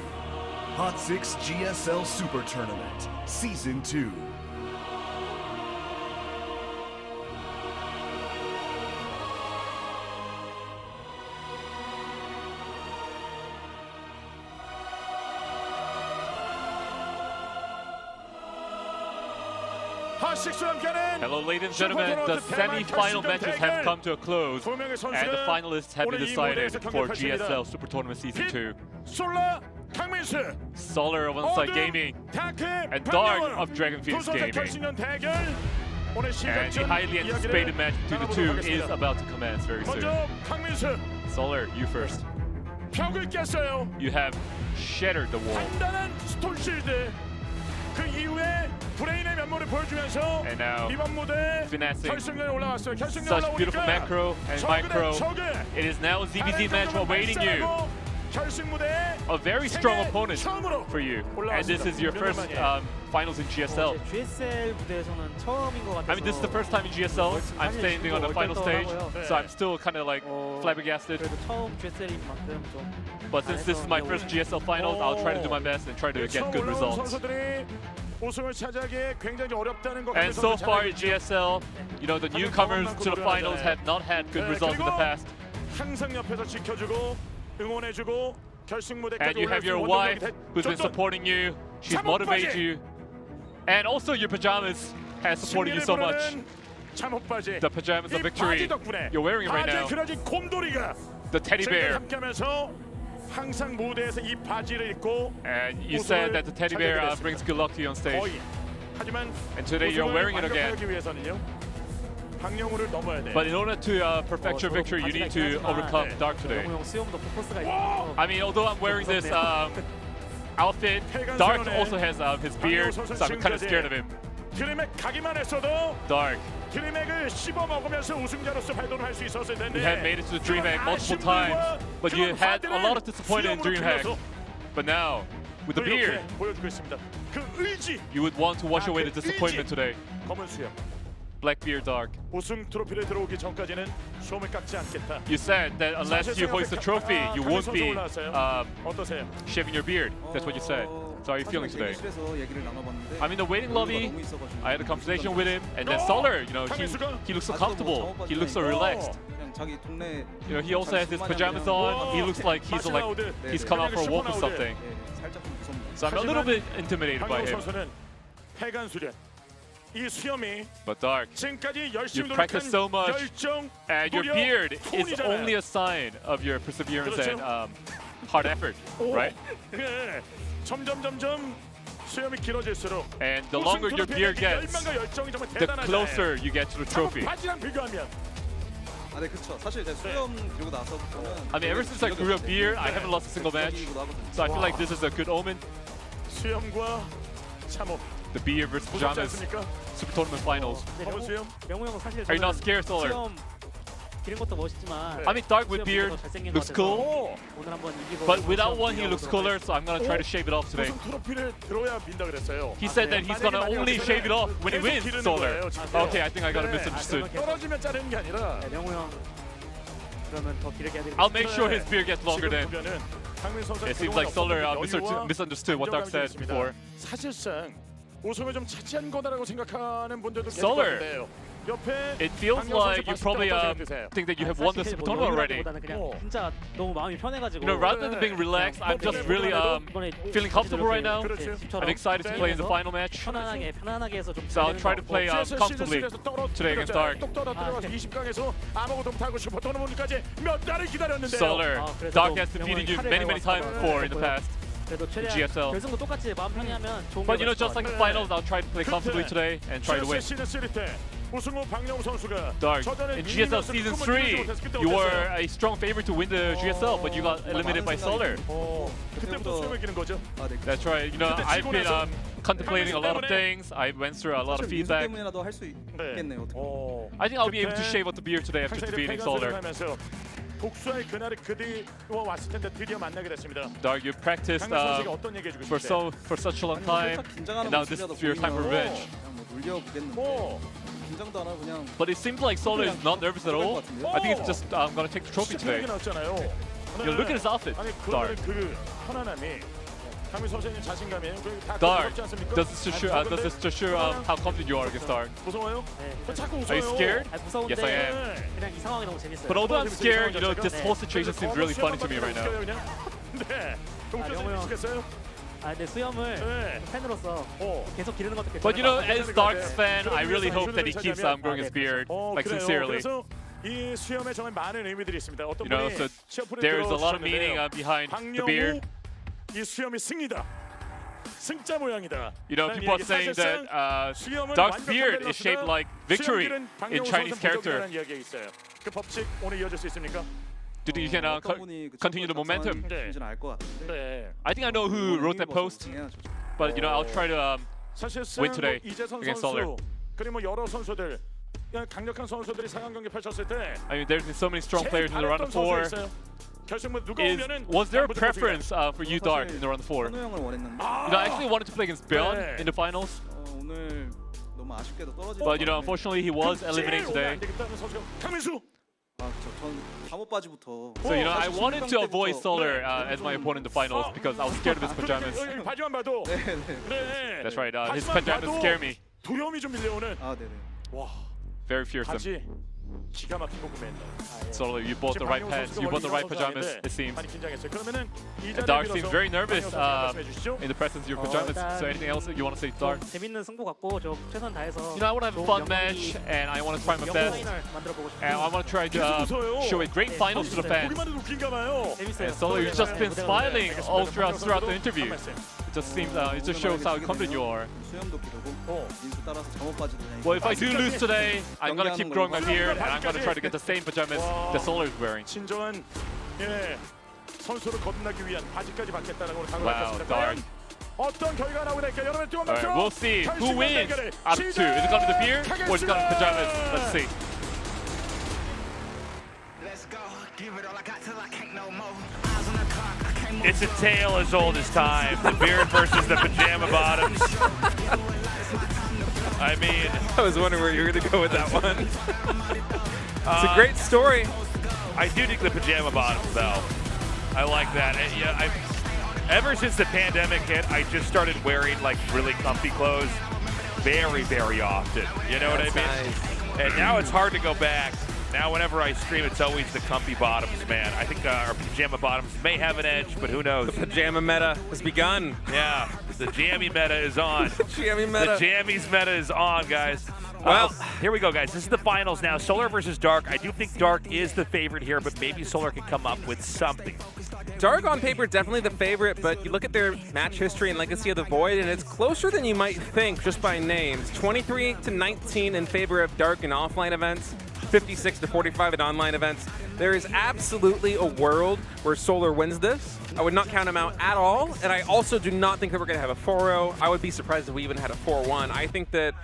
Hot 6 GSL Super Tournament Season 2. Hello, ladies and gentlemen. The semi-final matches have come to a close, and the finalists have been decided for GSL Super Tournament Season 2. Solar of Onside Gaming and Dark of Dragonfields Gaming. And the highly anticipated match between the two is about to commence very soon. Solar, you first. You have shattered the wall. And now, finessing such beautiful macro and micro. It is now a ZBZ match awaiting you. A very strong opponent for you. And this is your first finals in GSL. I mean, this is the first time in GSL. I'm standing on the final stage, so I'm still kind of like flabbergasted. But since this is my first GSL finals, I'll try to do my best and try to get good results. And so far in GSL, you know, the newcomers to the finals have not had good results in the past. And you have your wife who's been supporting you. She's motivated you. And also your pajamas has supported you so much. The pajamas of victory. You're wearing it right now. The teddy bear. And you said that the teddy bear brings good luck to you on stage. And today you're wearing it again. But in order to perfect your victory, you need to overcome Dark today. I mean, although I'm wearing this outfit, Dark also has his beard, so I'm kind of scared of him. Dark. You have made it to the DreamHack multiple times, but you had a lot of disappointment in DreamHack. But now, with the beard, you would want to wash away the disappointment today. Blackbeard Dark. You said that unless you hoist the trophy, you won't be shaving your beard. That's what you said. So how are you feeling today? I'm in the waiting lobby. I had a conversation with him, and then Solar, you know, he looks so comfortable. He looks so relaxed. You know, he also has his pajamas on. He looks like he's come out for a walk or something. So I'm a little bit intimidated by him. But Dark, you practice so much, and your beard is only a sign of your perseverance and hard effort, right? And the longer your beard gets, the closer you get to the trophy. I mean, ever since I grew a beard, I haven't lost a single match. So I feel like this is a good omen. The beard versus pajamas Super Tournament Finals. Are you not scared, Solar? I mean, Dark with beard looks cool, but without one he looks cooler, so I'm gonna try to shave it off today. He said that he's gonna only shave it off when he wins, Solar. Okay, I think I got it misunderstood. I'll make sure his beard gets longer then. It seems like Solar misunderstood what Dark said before. Solar, it feels like you probably think that you have won the Super Tournament already. You know, rather than being relaxed, I'm just really feeling comfortable right now. I'm excited to play in the final match. So I'll try to play comfortably today against Dark. Solar, Dark has defeated you many times before in the past. GSL. But you know, just like the finals, I'll try to play comfortably today and try to win. Dark, in GSL Season 3, you were a strong favorite to win the GSL, but you got eliminated by Solar. That's right. You know, I've been contemplating a lot of things. I went through a lot of feedback. I think I'll be able to shave off the beard today after defeating Solar. Dark, you practiced for such a long time, and now this is your time for revenge. But it seems like Solar is not nervous at all. I think it's just I'm gonna take the trophy today. You look at his outfit. 아니 Dark. 그 편안함이 강민 선수의 자신감이에요. 다 Dark. 무섭지 않습니까? Does this just show how confident you are against Dark? 무서워요? 자꾸 웃어요. Are you scared? 무서운데 Yes, I am. 그냥 이 상황이 너무 재밌어요. But although I'm scared, you know, this whole situation seems really funny to me right now. 네. 영호 형. 동주시겠어요? 근데 수염을 네. 팬으로서 계속 기르는 것도 괜찮아요. But you know, as Dark's fan, I really hope that he keeps growing his beard, like 그래요. sincerely. 그래서 이 수염에 정말 많은 의미들이 있습니다. 어떤 You know, 분이 so 시어프를 there's a lot of meaning 들어주셨는데요. behind the beard. 이 수염이 승리다. 승자 모양이다. You know, people are saying that Dark's beard is shaped like victory in Chinese character. 이야기가 있어요. 그 법칙 오늘 이어질 수 있습니까? Did you can continue the momentum? 네. 네. I think I know who wrote that post, but you know, I'll try to 사실상 win today 이재선 against 선수 Solar. 그리고 여러 선수들 강력한 선수들이 4강 경기 펼쳤을 때 I mean, there's been so many strong players in the round of 4. 결승부 누가 오면은 Was there a preference for you, Dark, in the round of 4? You 형을 원했는데. know, I actually wanted to play against Bjorn in the finals, 오늘 너무 아쉽게도 떨어지는. but you know, unfortunately, he was eliminated today. 강민수. 전 잠옷바지부터. So you know, I wanted to avoid Solar as my opponent in the finals because I was scared of his pajamas. 바지만 봐도. 네. That's right. His pajamas scare me. 두려움이 좀 밀려오는. 아 네네. 와. Very fearsome. 바지 기가 막히고 구매했네. Solar, you bought the right pants. You bought the right pajamas. It seems. 많이 긴장했어요. 그러면은 이 And 자리에 Dark 밀어서 seems very nervous 말씀해 주시죠. in the presence of your pajamas. So anything else you want to say, Dark? 재밌는 승부 같고 좀 최선 다해서 You know, I want to have a fun match, and I want to try my best, 만들어 보고 싶어요. and I want to try to show a great finals to the fans. 보기만 해도 웃긴가 봐요. 재밌어요. And Solar, you've just been smiling all throughout the interview. It just seems, it just shows how confident you are. 수염도 기르고 민수 따라서 잠옷바지도. Well, if I do lose today, I'm gonna keep growing my beard, and I'm gonna try to get the same pajamas that Solar is wearing. 진정한 선수를 거듭나기 위한 바지까지 받겠다는 오늘 강을 Wow, 밝혔습니다. Dark. 어떤 결과가 나오게 될까요? 여러분 뜨거운 박수. Alright, we'll see who wins out of two. Is it gonna be the beard or is it gonna be pajamas? Let's see. It's a tale as old as time. The beard versus the pajama bottoms. I mean, I was wondering where you were going to go with that one. It's a great story. I do dig the pajama bottoms, though. I like that. And, yeah, ever since the pandemic hit, I just started wearing like really comfy clothes very, very often. You know what I mean? Nice. And now it's hard to go back. Now whenever I stream, it's always the comfy bottoms, man. I think our pajama bottoms may have an edge, but who knows? The pajama meta has begun. Yeah, the jammy meta is on. Jammy meta. The jammies meta is on, guys. Well, here we go, guys. This is the finals now. Solar versus Dark. I do think Dark is the favorite here, but maybe Solar can come up with something. Dark on paper, definitely the favorite, but you look at their match history and Legacy of the Void, and it's closer than you might think just by names. 23-19 in favor of Dark in offline events, 56-45 in online events. There is absolutely a world where Solar wins this. I would not count him out at all, and I also do not think that we're going to have a 4-0. I would be surprised if we even had a 4-1. I think that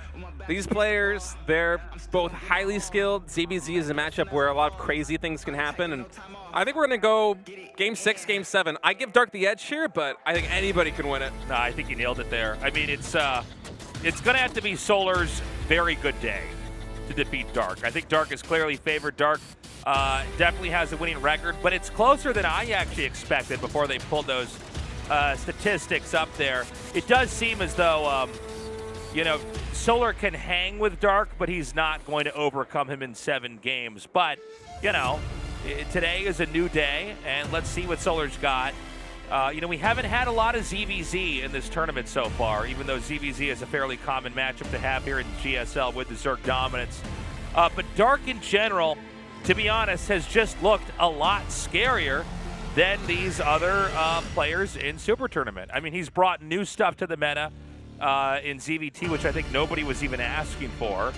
these players, they're both highly skilled. ZBZ is a matchup where a lot of crazy things can happen, and I think we're going to go Game 6, Game 7. I give Dark the edge here, but I think anybody can win it. No, I think you nailed it there. I mean, it's going to have to be Solar's very good day to defeat Dark. I think Dark is clearly favored. Dark definitely has a winning record, but it's closer than I actually expected before they pulled those statistics up there. It does seem as though, you know, Solar can hang with Dark, but he's not going to overcome him in 7 games. But, you know, today is a new day, and let's see what Solar's got. You know, we haven't had a lot of ZVZ in this tournament so far, even though ZVZ is a fairly common matchup to have here in GSL with the Zerg dominance. But Dark in general, to be honest, has just looked a lot scarier than these other players in Super Tournament. I mean, he's brought new stuff to the meta in ZVT, which I think nobody was even asking for.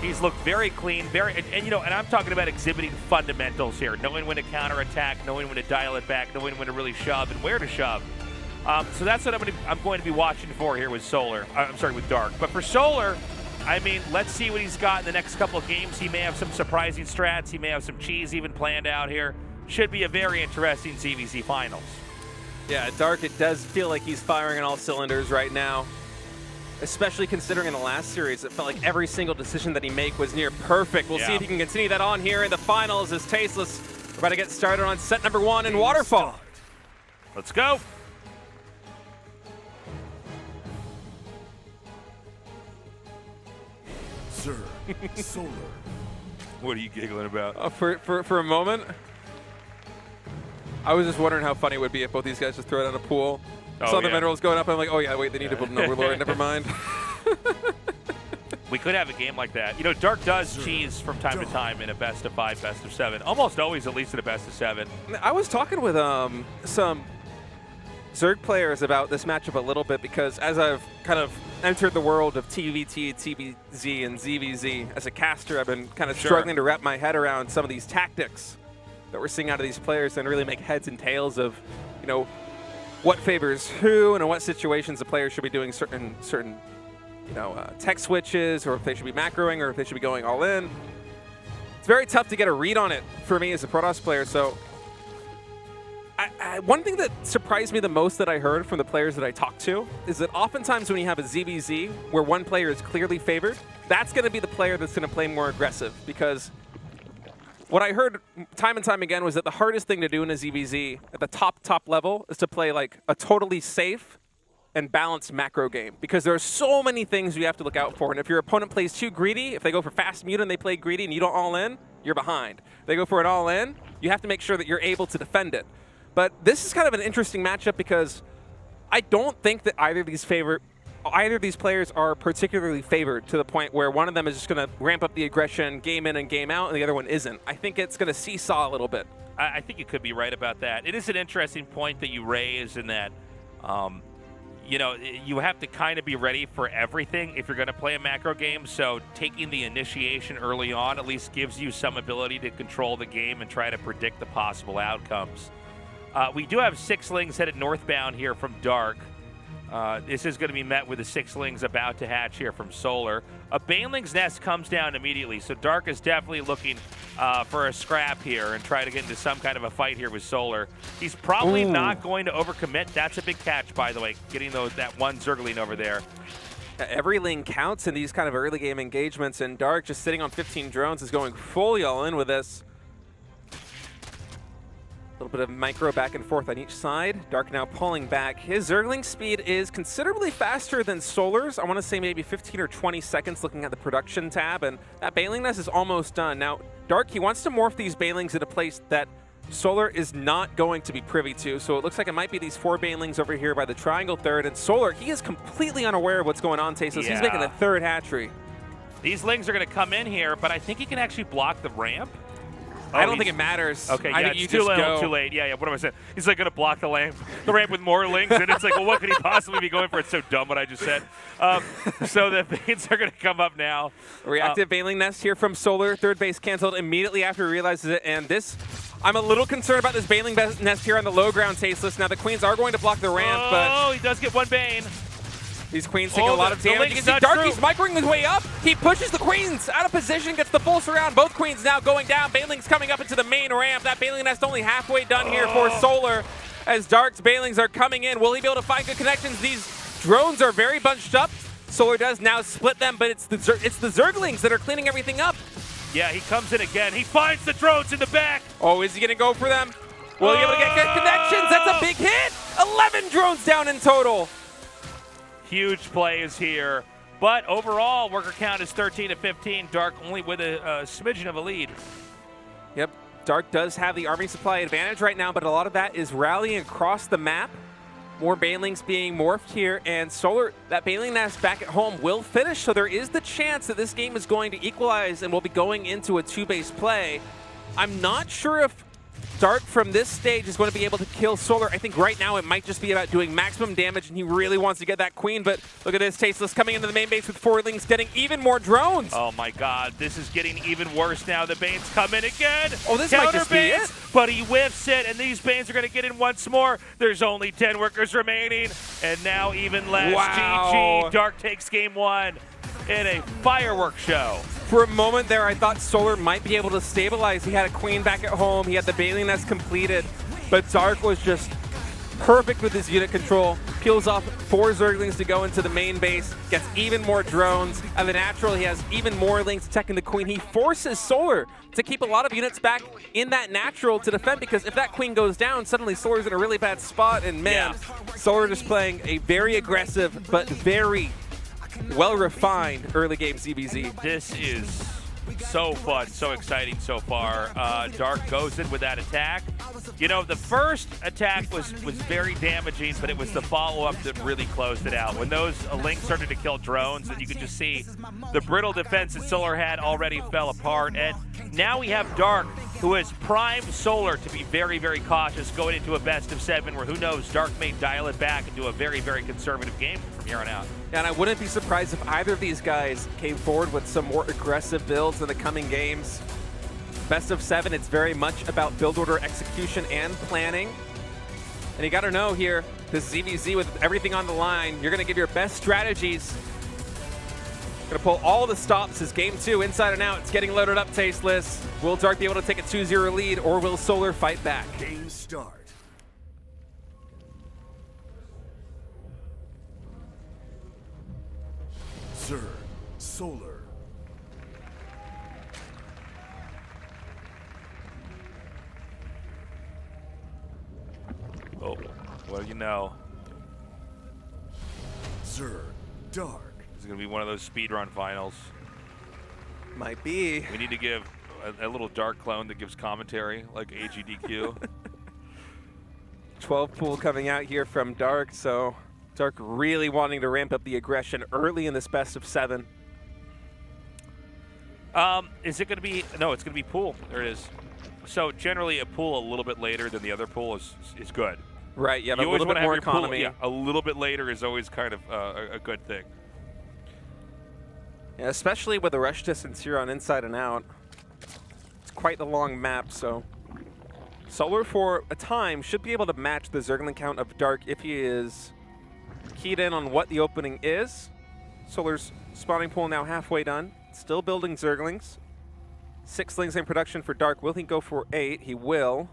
He's looked very clean, and you know, and I'm talking about exhibiting fundamentals here, knowing when to counterattack, knowing when to dial it back, knowing when to really shove and where to shove. So that's what I'm going to be watching for here with Solar. I'm sorry, with Dark. But for Solar, I mean, let's see what he's got in the next couple of games. He may have some surprising strats. He may have some cheese even planned out here. Should be a very interesting CVZ finals. Yeah, Dark, it does feel like he's firing on all cylinders right now. Especially considering in the last series, it felt like every single decision that he made was near perfect. We'll see if he can continue that on here in the finals as Tasteless We're about to get started on set number 1 in Waterfall. Let's go. Sir, Solar. What are you giggling about? For a moment, I was just wondering how funny it would be if both these guys just throw it on a pool. Saw the minerals going up. I'm like, oh yeah, wait, they need to build an overlord. Never mind. We could have a game like that. You know, Dark does cheese from time to time in a best of 5, best of 7. Almost always at least in a best of 7. I was talking with some Zerg players about this matchup a little bit because as I've kind of entered the world of TVT, TBZ, and ZVZ as a caster, I've been kind of struggling to wrap my head around some of these tactics that we're seeing out of these players and really make heads and tails of, you know, what favors who and in what situations the players should be doing certain you know, tech switches, or if they should be macroing, or if they should be going all in. It's very tough to get a read on it for me as a Protoss player. So one thing that surprised me the most that I heard from the players that I talked to is that oftentimes when you have a ZVZ where one player is clearly favored, that's going to be the player that's going to play more aggressive, because what I heard time and time again was that the hardest thing to do in a ZVZ at the top level is to play like a totally safe and balanced macro game, because there are so many things you have to look out for. And if your opponent plays too greedy, if they go for fast mute and they play greedy and you don't all in, you're behind. If they go for an all in, you have to make sure that you're able to defend it. But this is kind of an interesting matchup because I don't think that either of these players are particularly favored to the point where one of them is just going to ramp up the aggression game in and game out and the other one isn't. I think it's going to seesaw a little bit. I think you could be right about that. It is an interesting point that you raise in that you know, you have to kind of be ready for everything if you're going to play a macro game. So taking the initiation early on at least gives you some ability to control the game and try to predict the possible outcomes. We do have 6-lings headed northbound here from Dark. This is going to be met with the 6-lings about to hatch here from Solar. A Baneling's nest comes down immediately, so Dark is definitely looking for a scrap here and try to get into some kind of a fight here with Solar. He's probably not going to overcommit. That's a big catch, by the way, getting that one Zergling over there. Every ling counts in these kind of early game engagements, and Dark just sitting on 15 drones is going fully all in with this. A little bit of micro back and forth on each side. Dark now pulling back. His Zergling speed is considerably faster than Solar's. I want to say maybe 15 or 20 seconds looking at the production tab, and that Baneling nest is almost done. Now, Dark, he wants to morph these Banelings in a place that Solar is not going to be privy to, so it looks like it might be these 4 Banelings over here by the triangle third, and Solar, he is completely unaware of what's going on, Tasteless. He's making a third hatchery. These lings are going to come in here, but I think he can actually block the ramp. I don't think it matters. Okay, I yeah, think you it's too just little, go. too late. Yeah, what am I saying? He's like going to block the ramp with more lings, and it's like, well, what could he possibly be going for? It's so dumb what I just said. So the Banes are going to come up now. Reactive Baneling nest here from Solar. Third base canceled immediately after he realizes it, and this, I'm a little concerned about this Baneling nest here on the low ground, Tasteless. Now the Queens are going to block the ramp, but he does get one Bane. These Queens taking a lot of damage. You can see Dark, he's microing his way up. He pushes the Queens out of position, gets the full surround. Both Queens now going down. Baneling's coming up into the main ramp. That Baneling nest only halfway done here for Solar as Dark's Banelings are coming in. Will he be able to find good connections? These drones are very bunched up. Solar does now split them, but it's the Zerglings that are cleaning everything up. Yeah, he comes in again. He finds the drones in the back. Oh, is he going to go for them? Will he be able to get good connections? That's a big hit. 11 drones down in total. Huge plays here. But overall, worker count is 13 to 15. Dark only with a smidgen of a lead. Yep, Dark does have the army supply advantage right now, but a lot of that is rallying across the map. More Banelings being morphed here, and Solar, that Baneling nest back at home will finish, so there is the chance that this game is going to equalize and we'll be going into a 2-base play. I'm not sure if Dark from this stage is going to be able to kill Solar. I think right now it might just be about doing maximum damage, and he really wants to get that Queen, but look at this, Tasteless coming into the main base with 4 lings, getting even more drones. Oh my god, this is getting even worse now. The Banes come in again. Oh, this might just be it. But he whiffs it, and these Banes are going to get in once more. There's only 10 workers remaining, and now even less. Wow. GG, Dark takes game 1 in a fireworks show. For a moment there, I thought Solar might be able to stabilize. He had a Queen back at home. He had the Baneling nest completed. But Dark was just perfect with his unit control. kills off 4 Zerglings to go into the main base, gets even more drones. At the natural, he has even more Lings attacking the Queen. He forces Solar to keep a lot of units back in that natural to defend, because if that Queen goes down, suddenly Solar's in a really bad spot, and man, Solar just playing a very aggressive but very well-refined early game ZVZ. This is so fun, so exciting so far. Dark goes in with that attack. You know, the first attack was very damaging, but it was the follow-up that really closed it out. When those Link started to kill drones, and you could just see the brittle defense that Solar had already fell apart. And now we have Dark, who has primed Solar to be very, very cautious going into a best of 7, where who knows, Dark may dial it back and do a very, very conservative game from here on out. And I wouldn't be surprised if either of these guys came forward with some more aggressive builds in the coming games. Best of 7, it's very much about build order execution and planning. And you gotta know here, this ZVZ with everything on the line, you're gonna give your best strategies. Gonna pull all the stops as game 2, inside and out. It's getting loaded up, Tasteless. Will Dark be able to take a 2-0 lead, or will Solar fight back? Game start. Zerg, Solar. Oh, well, you know. Zerg, Dark. This is going to be one of those speedrun finals. Might be. We need to give a little Dark clone that gives commentary, like AGDQ. 12 pool coming out here from Dark, so Dark really wanting to ramp up the aggression early in this best of 7. Is it going to be? No, it's going to be pool. There it is. So generally, a pool a little bit later than the other pool is good. Right. Yeah, you a always little want bit to more have your pool, economy. yeah, a little bit later is always kind of a good thing. Yeah, especially with the rush distance here on inside and out. It's quite the long map, so Solar for a time should be able to match the Zergling count of Dark if he is keyed in on what the opening is. Solar's spawning pool now halfway done. Still building Zerglings. 6 Lings in production for Dark. Will he go for 8? He will.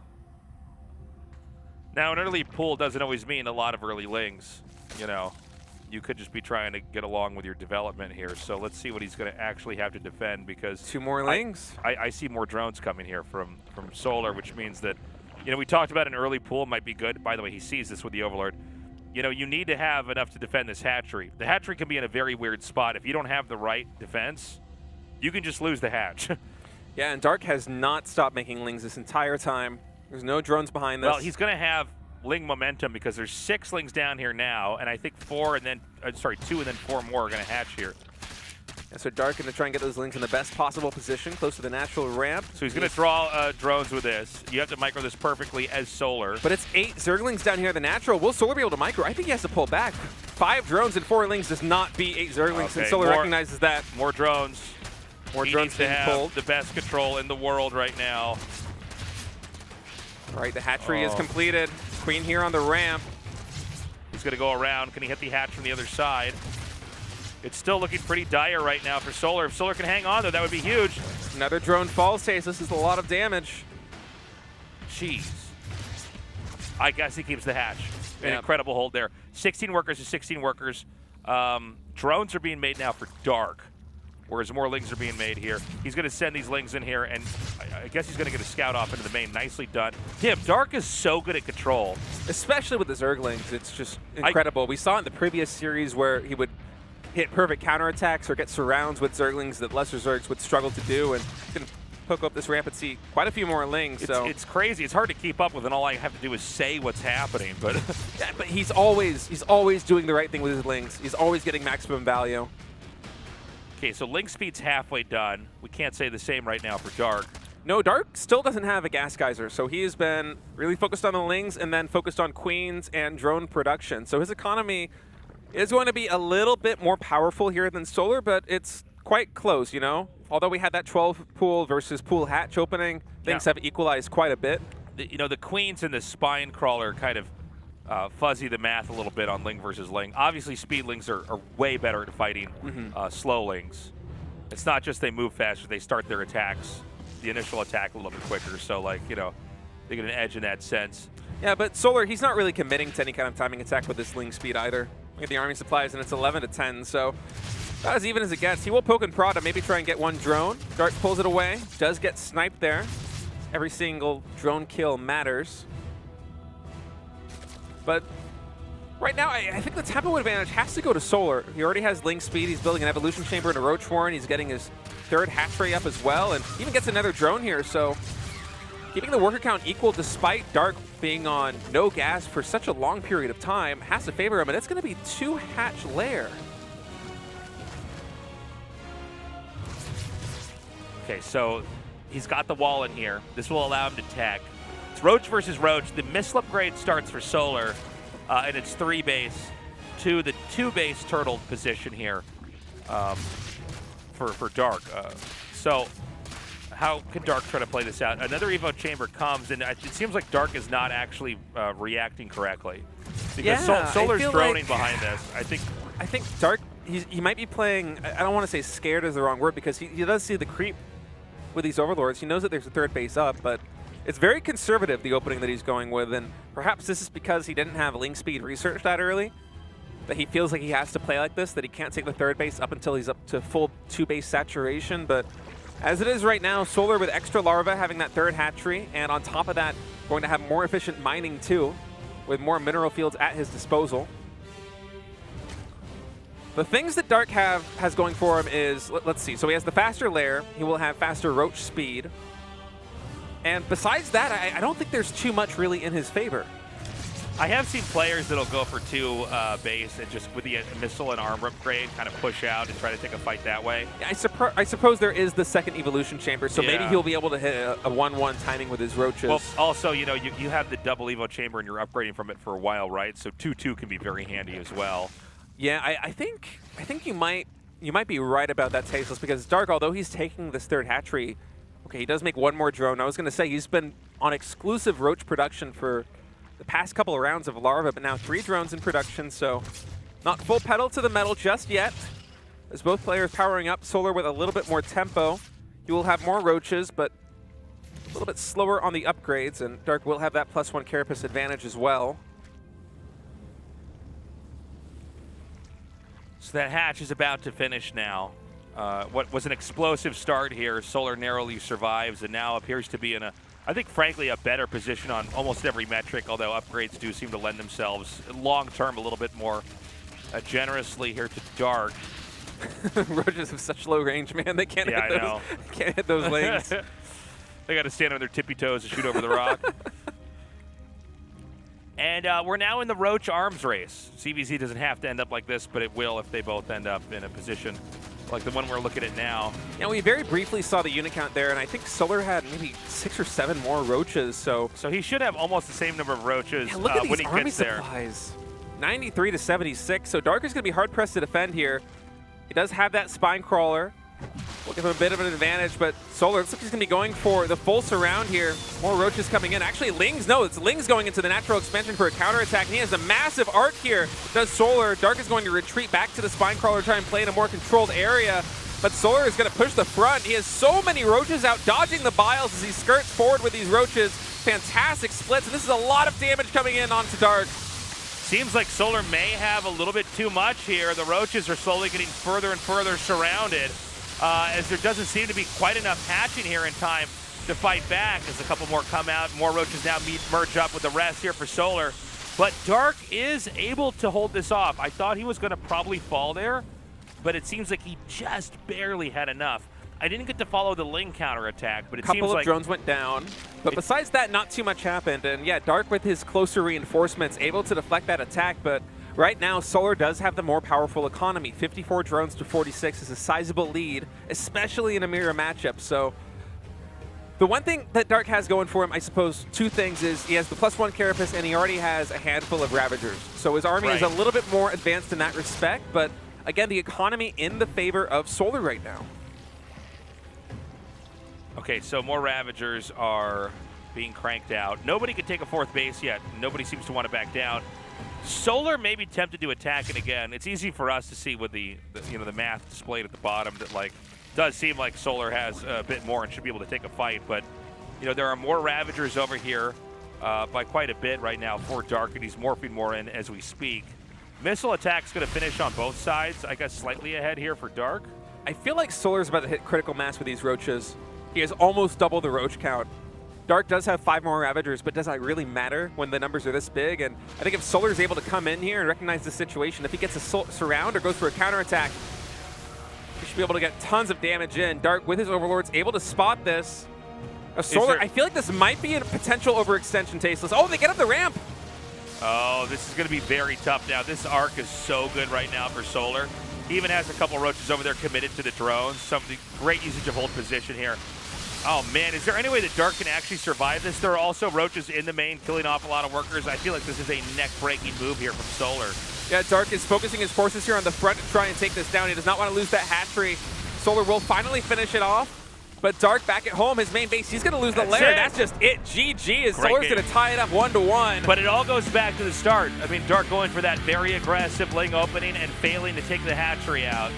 Now, an early pool doesn't always mean a lot of early Lings. You know, you could just be trying to get along with your development here. So let's see what he's going to actually have to defend, because 2 more Lings. I see more drones coming here from Solar, which means that, you know, we talked about an early pool might be good. By the way, he sees this with the Overlord. You know, you need to have enough to defend this hatchery. The hatchery can be in a very weird spot. If you don't have the right defense, you can just lose the hatch. Yeah, and Dark has not stopped making Lings this entire time. There's no drones behind this. Well, he's going to have Ling momentum because there's 6 Lings down here now, and I think 2 and then 4 more are going to hatch here. Yeah, so Dark going to try and get those Lings in the best possible position, close to the natural ramp. So he's going to draw drones with this. You have to micro this perfectly as Solar. But it's 8 Zerglings down here at the natural. Will Solar be able to micro? I think he has to pull back. 5 drones and 4 Lings does not beat 8 Zerglings, and Solar recognizes that. More drones. More drones being pulled. The best control in the world right now. All right, the hatchery is completed. Queen here on the ramp. He's going to go around. Can he hit the hatch from the other side? It's still looking pretty dire right now for Solar. If Solar can hang on, though, that would be huge. Another drone falls, Chase. This is a lot of damage. Jeez. I guess he keeps the hatch. An incredible hold there. 16 workers to 16 workers. Drones are being made now for Dark, whereas more Lings are being made here. He's going to send these Lings in here, and I guess he's going to get a scout off into the main. Nicely done. Damn, Dark is so good at control. Especially with the Zerglings. It's just incredible. We saw in the previous series where he would hit perfect counterattacks or get surrounds with Zerglings that lesser Zergs would struggle to do, and can hook up this ramp and see quite a few more Lings. It's crazy. It's hard to keep up with, and all I have to do is say what's happening. But yeah, but he's always doing the right thing with his Lings. He's always getting maximum value. Okay, so Link speed's halfway done. We can't say the same right now for Dark. No, Dark still doesn't have a gas geyser, so he has been really focused on the Lings and then focused on Queens and drone production. So his economy is going to be a little bit more powerful here than Solar, but it's quite close, you know? Although we had that 12 pool versus pool hatch opening, things have equalized quite a bit. You know, the Queens and the Spine Crawler kind of fuzzy the math a little bit on Ling versus Ling. Obviously, speed Lings are way better at fighting slow Lings. It's not just they move faster, they start their attacks, the initial attack a little bit quicker. So, like, you know, they get an edge in that sense. Yeah, but Solar, he's not really committing to any kind of timing attack with this Ling speed either. Look at the army supplies, and it's 11 to 10, so about as even as it gets. He will poke and prod to maybe try and get one drone. Dark pulls it away, does get sniped there. Every single drone kill matters. But right now, I think the tempo advantage has to go to Solar. He already has Ling speed. He's building an evolution chamber and a Ro.4, and he's getting his third hatchery up as well, and even gets another drone here. So keeping the worker count equal despite Dark being on no gas for such a long period of time has to favor him, and it's going to be 2 hatch lair. Okay, so he's got the wall in here. This will allow him to tech. It's Roach versus Roach. The missile upgrade starts for Solar, and it's 3 base to the 2 base turtle position here for Dark. So how can Dark try to play this out? Another Evo chamber comes, and it seems like Dark is not actually reacting correctly. Because Yeah, Solar's droning like behind this. I think Dark, he might be playing, I don't want to say scared is the wrong word, because he does see the creep with these Overlords. He knows that there's a 3rd base up, but it's very conservative, the opening that he's going with, and perhaps this is because he didn't have Ling speed research that early, that he feels like he has to play like this, that he can't take the 3rd base up until he's up to full 2 base saturation. But as it is right now, Solar with extra larva having that 3rd hatchery, and on top of that, going to have more efficient mining too, with more mineral fields at his disposal. The things that Dark has going for him is, let's see, so he has the faster lair, he will have faster Roach speed, and besides that, I don't think there's too much really in his favor. I have seen players that'll go for 2 base and just with the missile and armor upgrade kind of push out and try to take a fight that way. Yeah, I suppose there is the 2nd evolution chamber, so maybe he'll be able to hit a 1-1 timing with his Roaches. Well, also, you know, you have the double Evo chamber and you're upgrading from it for a while, right? So 2-2 can be very handy as well. Yeah, I think you might be right about that, Tasteless, because Dark, although he's taking this 3rd hatchery, okay, he does make 1 more drone. I was going to say he's been on exclusive Roach production for the past couple of rounds of larva, but now 3 drones in production, so not full pedal to the metal just yet. As both players powering up, Solar with a little bit more tempo. He will have more Roaches, but a little bit slower on the upgrades, and Dark will have that +1 carapace advantage as well. So that hatch is about to finish now. What was an explosive start here, Solar narrowly survives and now appears to be in I think frankly a better position on almost every metric, although upgrades do seem to lend themselves long-term a little bit more generously here to Dark. Roaches have such low range, man. They can't hit those lanes. They got to stand on their tippy toes to shoot over the rock. And we're now in the Roach arms race. CVZ doesn't have to end up like this, but it will if they both end up in a position like the one we're looking at now. Yeah, we very briefly saw the unit count there, and I think Solar had maybe 6 or 7 more Roaches, so he should have almost the same number of Roaches look at these when he army gets there. supplies. 93 to 76, so Dark is going to be hard-pressed to defend here. He does have that Spine Crawler. Will give him a bit of an advantage, but Solar looks like he's going to be going for the full surround here. More Roaches coming in. Actually, Ling's going into the natural expansion for a counterattack, and he has a massive arc here. Does Solar. Dark is going to retreat back to the Spine Crawler, try and play in a more controlled area, but Solar is going to push the front. He has so many Roaches out, dodging the biles as he skirts forward with these Roaches. Fantastic splits, and this is a lot of damage coming in onto Dark. Seems like Solar may have a little bit too much here. The Roaches are slowly getting further and further surrounded. As there doesn't seem to be quite enough hatching here in time to fight back as a couple more come out. More Roaches now merge up with the rest here for Solar. But Dark is able to hold this off. I thought he was going to probably fall there, but it seems like he just barely had enough. I didn't get to follow the Ling counterattack, but it seems like... A couple of drones went down, but besides that, not too much happened. And yeah, Dark with his closer reinforcements able to deflect that attack, but right now, Solar does have the more powerful economy. 54 drones to 46 is a sizable lead, especially in a mirror matchup. So the one thing that Dark has going for him, I suppose, 2 things is he has the +1 carapace and he already has a handful of Ravagers. So his army is a little bit more advanced in that respect, but again, the economy in the favor of Solar right now. Okay, so more Ravagers are being cranked out. Nobody can take a 4th base yet. Nobody seems to want to back down. Solar may be tempted to attack it again. It's easy for us to see with the math displayed at the bottom that does seem like Solar has a bit more and should be able to take a fight. But there are more Ravagers over here. by quite a bit right now for Dark, and he's morphing more in as we speak. Missile attack's going to finish on both sides. I guess slightly ahead here for Dark. I feel like Solar's about to hit critical mass with these Roaches. He has almost double the Roach count. Dark does have 5 more Ravagers, but does that really matter when the numbers are this big? And I think if Solar is able to come in here and recognize the situation, if he gets a surround or goes for a counterattack, he should be able to get tons of damage in. Dark, with his Overlords, able to spot this. Solar, I feel like this might be a potential overextension, Tasteless. Oh, they get up the ramp! Oh, this is going to be very tough now. This arc is so good right now for Solar. He even has a couple Roaches over there committed to the drones. Some of the great usage of hold position here. Oh, man, is there any way that Dark can actually survive this? There are also Roaches in the main killing off a lot of workers. I feel like this is a neck-breaking move here from Solar. Yeah, Dark is focusing his forces here on the front to try and take this down. He does not want to lose that hatchery. Solar will finally finish it off. But Dark back at home, his main base, he's going to lose the lair. That's just it. GG as Solar's going to tie it up 1-1. But it all goes back to the start. I mean, Dark going for that very aggressive Ling opening and failing to take the hatchery out.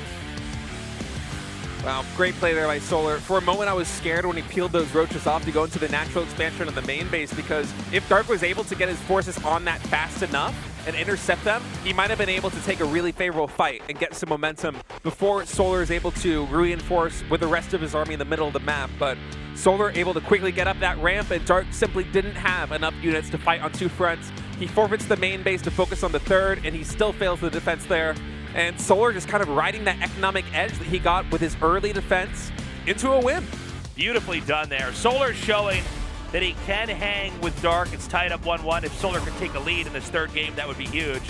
Wow, great play there by Solar. For a moment, I was scared when he peeled those Roaches off to go into the natural expansion of the main base, because if Dark was able to get his forces on that fast enough and intercept them, he might have been able to take a really favorable fight and get some momentum before Solar is able to reinforce with the rest of his army in the middle of the map. But Solar able to quickly get up that ramp, and Dark simply didn't have enough units to fight on 2 fronts. He forfeits the main base to focus on the 3rd, and he still fails the defense there. And Solar just kind of riding that economic edge that he got with his early defense into a win. Beautifully done there. Solar showing that he can hang with Dark. It's tied up 1-1. If Solar could take a lead in this 3rd game, that would be huge.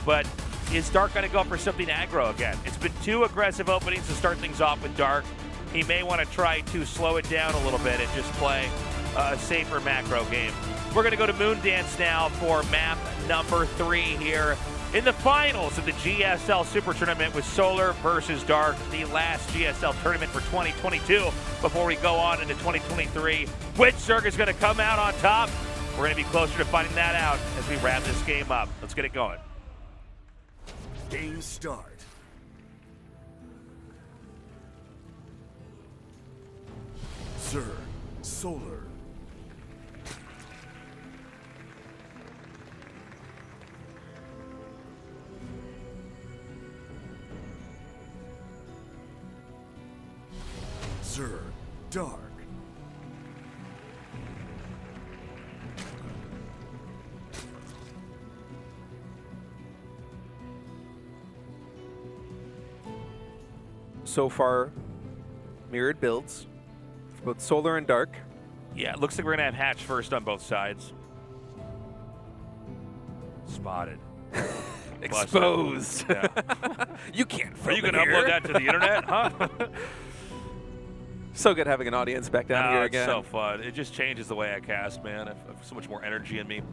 But is Dark going to go for something aggro again? It's been 2 aggressive openings to start things off with Dark. He may want to try to slow it down a little bit and just play a safer macro game. We're going to go to Moon Dance now for map number 3 here in the finals of the GSL SuperTournament with Solar versus Dark, the last GSL tournament for 2022 before we go on into 2023. Which Zerg is going to come out on top? We're going to be closer to finding that out as we wrap this game up. Let's get it going. Game start. Zerg, Solar. Zerg, Dark. So far, mirrored builds for both Solar and Dark. Yeah, it looks like we're going to have Hatch first on both sides. Spotted. Exposed. Yeah. You can't. Are you going to upload that to the internet, huh? So good having an audience back down here again. It's so fun. It just changes the way I cast, man. I have so much more energy in me.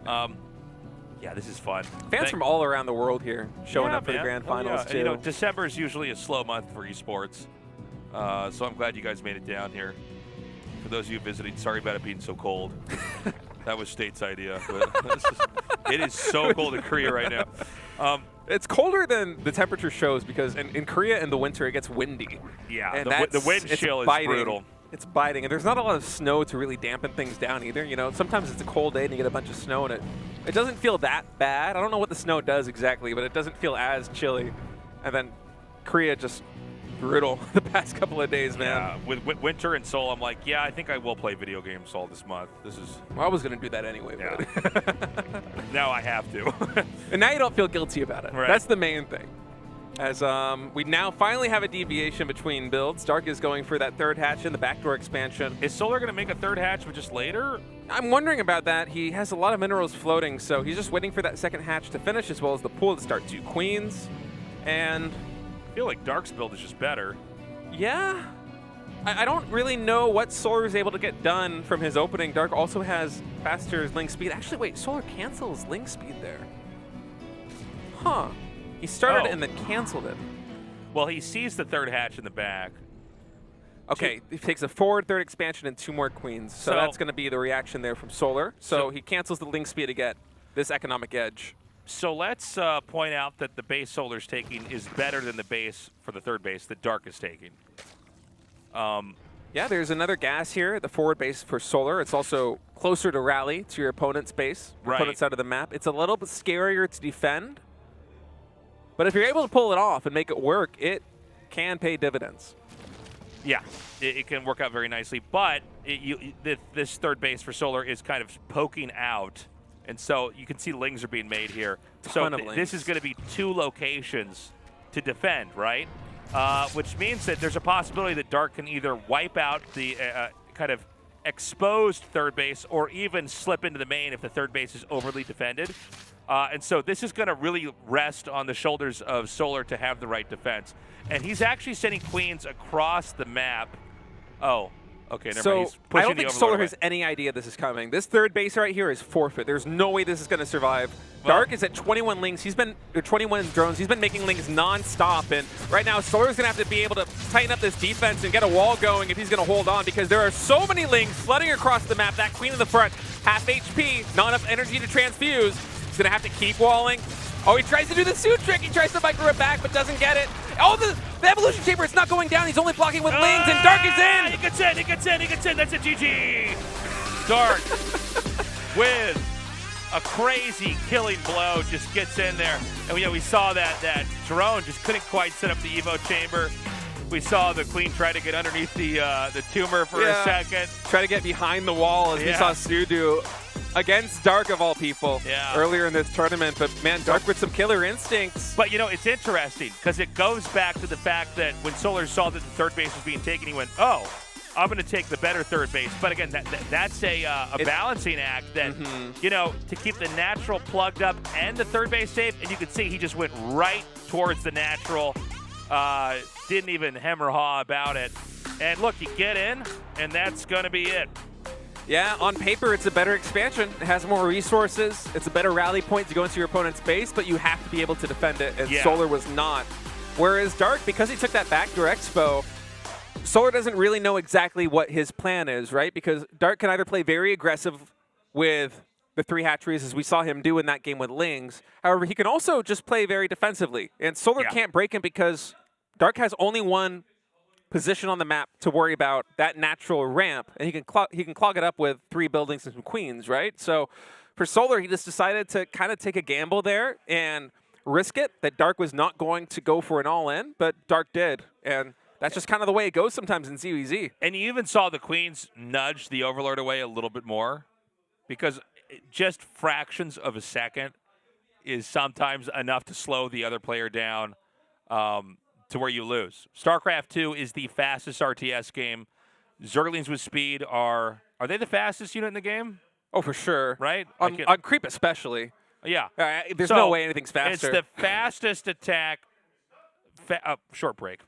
Yeah, this is fun. Fans from all around the world here showing up for the grand finals too. And, you know, December is usually a slow month for esports, so I'm glad you guys made it down here. For those of you visiting, sorry about it being so cold. That was State's idea, but it is so cold in Korea right now. It's colder than the temperature shows because in Korea in the winter it gets windy. Yeah, and the wind chill is brutal. It's biting, and there's not a lot of snow to really dampen things down either. You know, sometimes it's a cold day and you get a bunch of snow, and it doesn't feel that bad. I don't know what the snow does exactly, but it doesn't feel as chilly. And then Korea just brutal the past couple of days, man. Yeah, with winter and Seoul, I'm like, yeah, I think I will play video games all this month. This is. Well, I was gonna do that anyway. Yeah. Now I have to. And now you don't feel guilty about it. Right. That's the main thing. As we now finally have a deviation between builds. Dark is going for that 3rd hatch in the backdoor expansion. Is Solar going to make a 3rd hatch but just later? I'm wondering about that. He has a lot of minerals floating, so he's just waiting for that 2nd hatch to finish as well as the pool to start 2 queens. And I feel like Dark's build is just better. Yeah. I don't really know what Solar is able to get done from his opening. Dark also has faster Ling speed. Actually, wait, Solar cancels Ling speed there. Huh. He started and then canceled it. Well, he sees the 3rd hatch in the back. Okay, he takes a forward 3rd expansion and 2 more queens. So that's going to be the reaction there from Solar. So he cancels the Ling speed to get this economic edge. So let's point out that the base Solar's taking is better than the base for the 3rd base that Dark is taking. Yeah, there's another gas here at the forward base for Solar. It's also closer to rally to your opponent's base, your opponent's side of the map. It's a little bit scarier to defend, but if you're able to pull it off and make it work, it can pay dividends. Yeah, it can work out very nicely, but this third base for Solar is kind of poking out, and so you can see lings are being made here. So this is going to be 2 locations to defend, right? Which means that there's a possibility that Dark can either wipe out the kind of exposed third base or even slip into the main if the third base is overly defended. And so this is going to really rest on the shoulders of Solar to have the right defense. And he's actually sending queens across the map. Oh, okay, never mind. He's pushing I don't think Solar has any idea this is coming. This third base right here is forfeit. There's no way this is going to survive. Dark is at 21 lings. He's been 21 drones. He's been making lings non-stop, and right now Solar's going to have to be able to tighten up this defense and get a wall going if he's going to hold on, because there are so many lings flooding across the map. That queen in the front, half HP, not enough energy to transfuse. He's going to have to keep walling. Oh, he tries to do the suit trick. He tries to micro it back, but doesn't get it. Oh, the evolution chamber, it's not going down. He's only blocking with lings, and Dark is in. He gets in, he gets in, he gets in. That's a GG. Dark with a crazy killing blow just gets in there. And we saw that drone just couldn't quite set up the Evo chamber. We saw the queen try to get underneath the tumor for a second. Try to get behind the wall, as we saw Stu do against Dark of all people earlier in this tournament. But man, Dark with some killer instincts. But you know, it's interesting because it goes back to the fact that when Solar saw that the third base was being taken, he went, oh, I'm going to take the better third base. But again, that's a balancing act that, you know, to keep the natural plugged up and the third base safe. And you can see he just went right towards the natural. Didn't even hem or haw about it. And look, you get in, and that's going to be it. Yeah, on paper, it's a better expansion. It has more resources. It's a better rally point to go into your opponent's base, but you have to be able to defend it, and Solar was not. Whereas Dark, because he took that backdoor expo, Solar doesn't really know exactly what his plan is, right? Because Dark can either play very aggressive with the 3 hatcheries, as we saw him do in that game with Lings. However, he can also just play very defensively. And Solar can't break him because Dark has only one position on the map to worry about, that natural ramp, and he can clog it up with 3 buildings and some queens, right? So for Solar, he just decided to kind of take a gamble there and risk it, that Dark was not going to go for an all-in, but Dark did. And that's just kind of the way it goes sometimes in CEZ. And you even saw the queens nudge the Overlord away a little bit more, because just fractions of a second is sometimes enough to slow the other player down to where you lose. StarCraft 2 is the fastest RTS game. Zerglings with speed are they the fastest unit in the game? Oh, for sure. Right? On creep especially. Yeah. There's no way anything's faster. It's the fastest attack. Short break.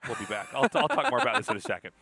We'll be back. I'll talk more about this in a second.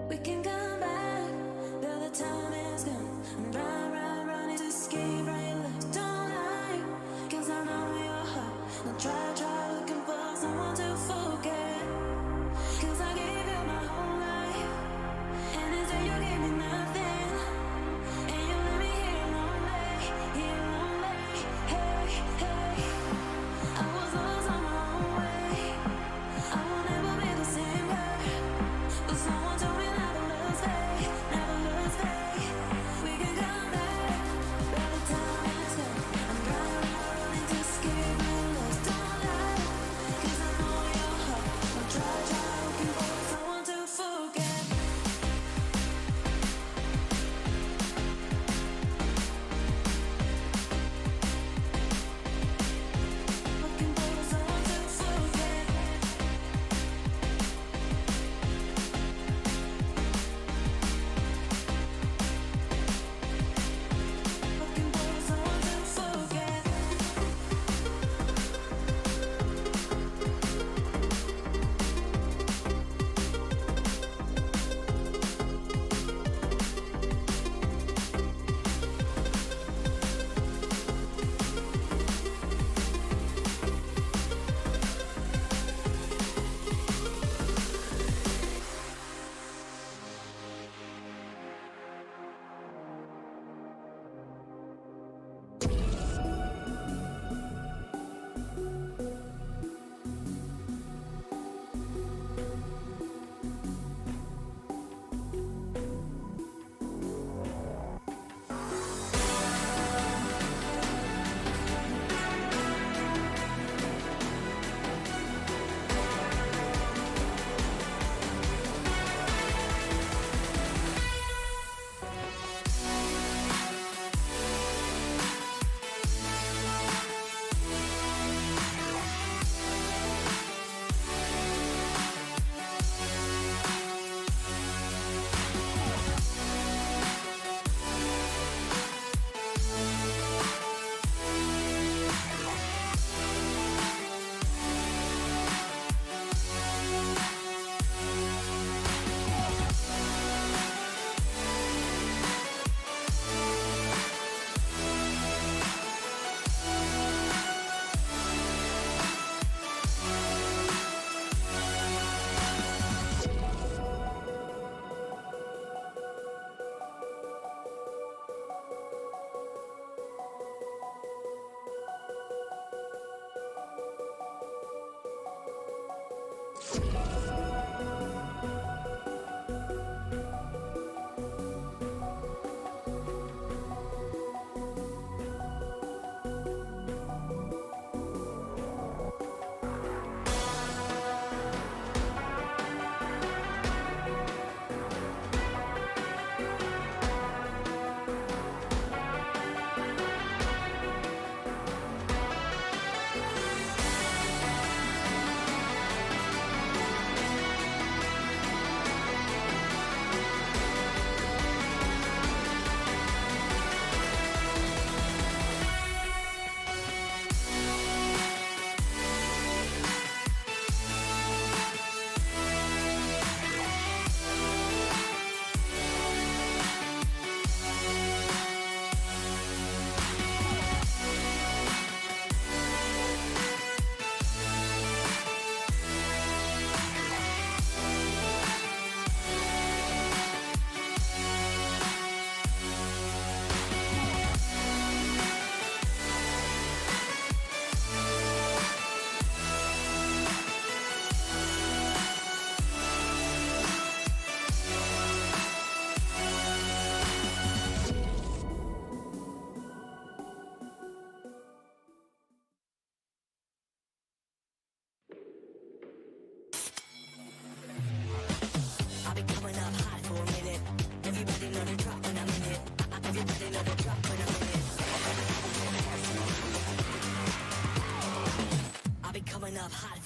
We can come back, though the time is gone. I'm running to escape, right left, don't lie, 'cause I know your heart. Now try looking for someone to forget, 'cause I gave you my whole life, and instead you gave me nothing, and you let me here lonely, hey. I was lost on my own way, I will never be the same girl, but someone told me not to love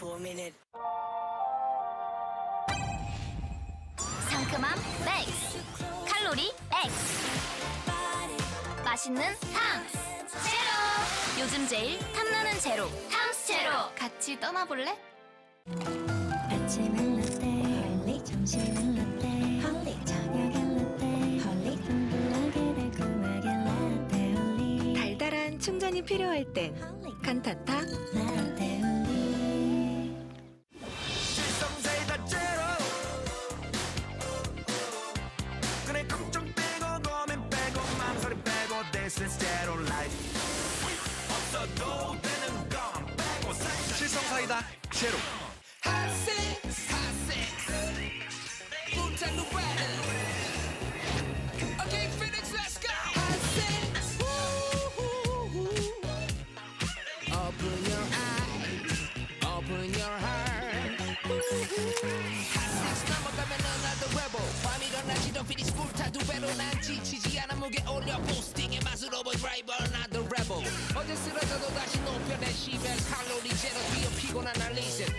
for a minute. 상큼함 맥스, 칼로리 X, 맛있는 탐스 제로. 요즘 제일 탐나는 제로, 탐스 제로. 같이 떠나볼래? 아침은 라떼 헐리, 점심은 라떼 헐리, 저녁엔 라떼 헐리, 둥글하게 달콤하게 라떼 헐리. 달달한 충전이 필요할 땐 칸타타 라떼 헐리. 질성사이 다 제로 그래 걱정 빼고 고민 빼고 망설임 빼고 This is zero life 없어도 되는 건 빼고 질성사이다 제로 Hot six 불탄 노래는 Okay Phoenix let's go Hot six Open your eyes Open your heart Hot six 넘어가면 another rebel 밤이 일어나지도 Phoenix 불타 두 배로 난 지치지 않아 무게 올려 보스팅의 맛으로 보여 driver another rebel 어제 쓰러져도 다시 높여내 10엔 칼로리 제로 뛰어 피곤한 날 리셋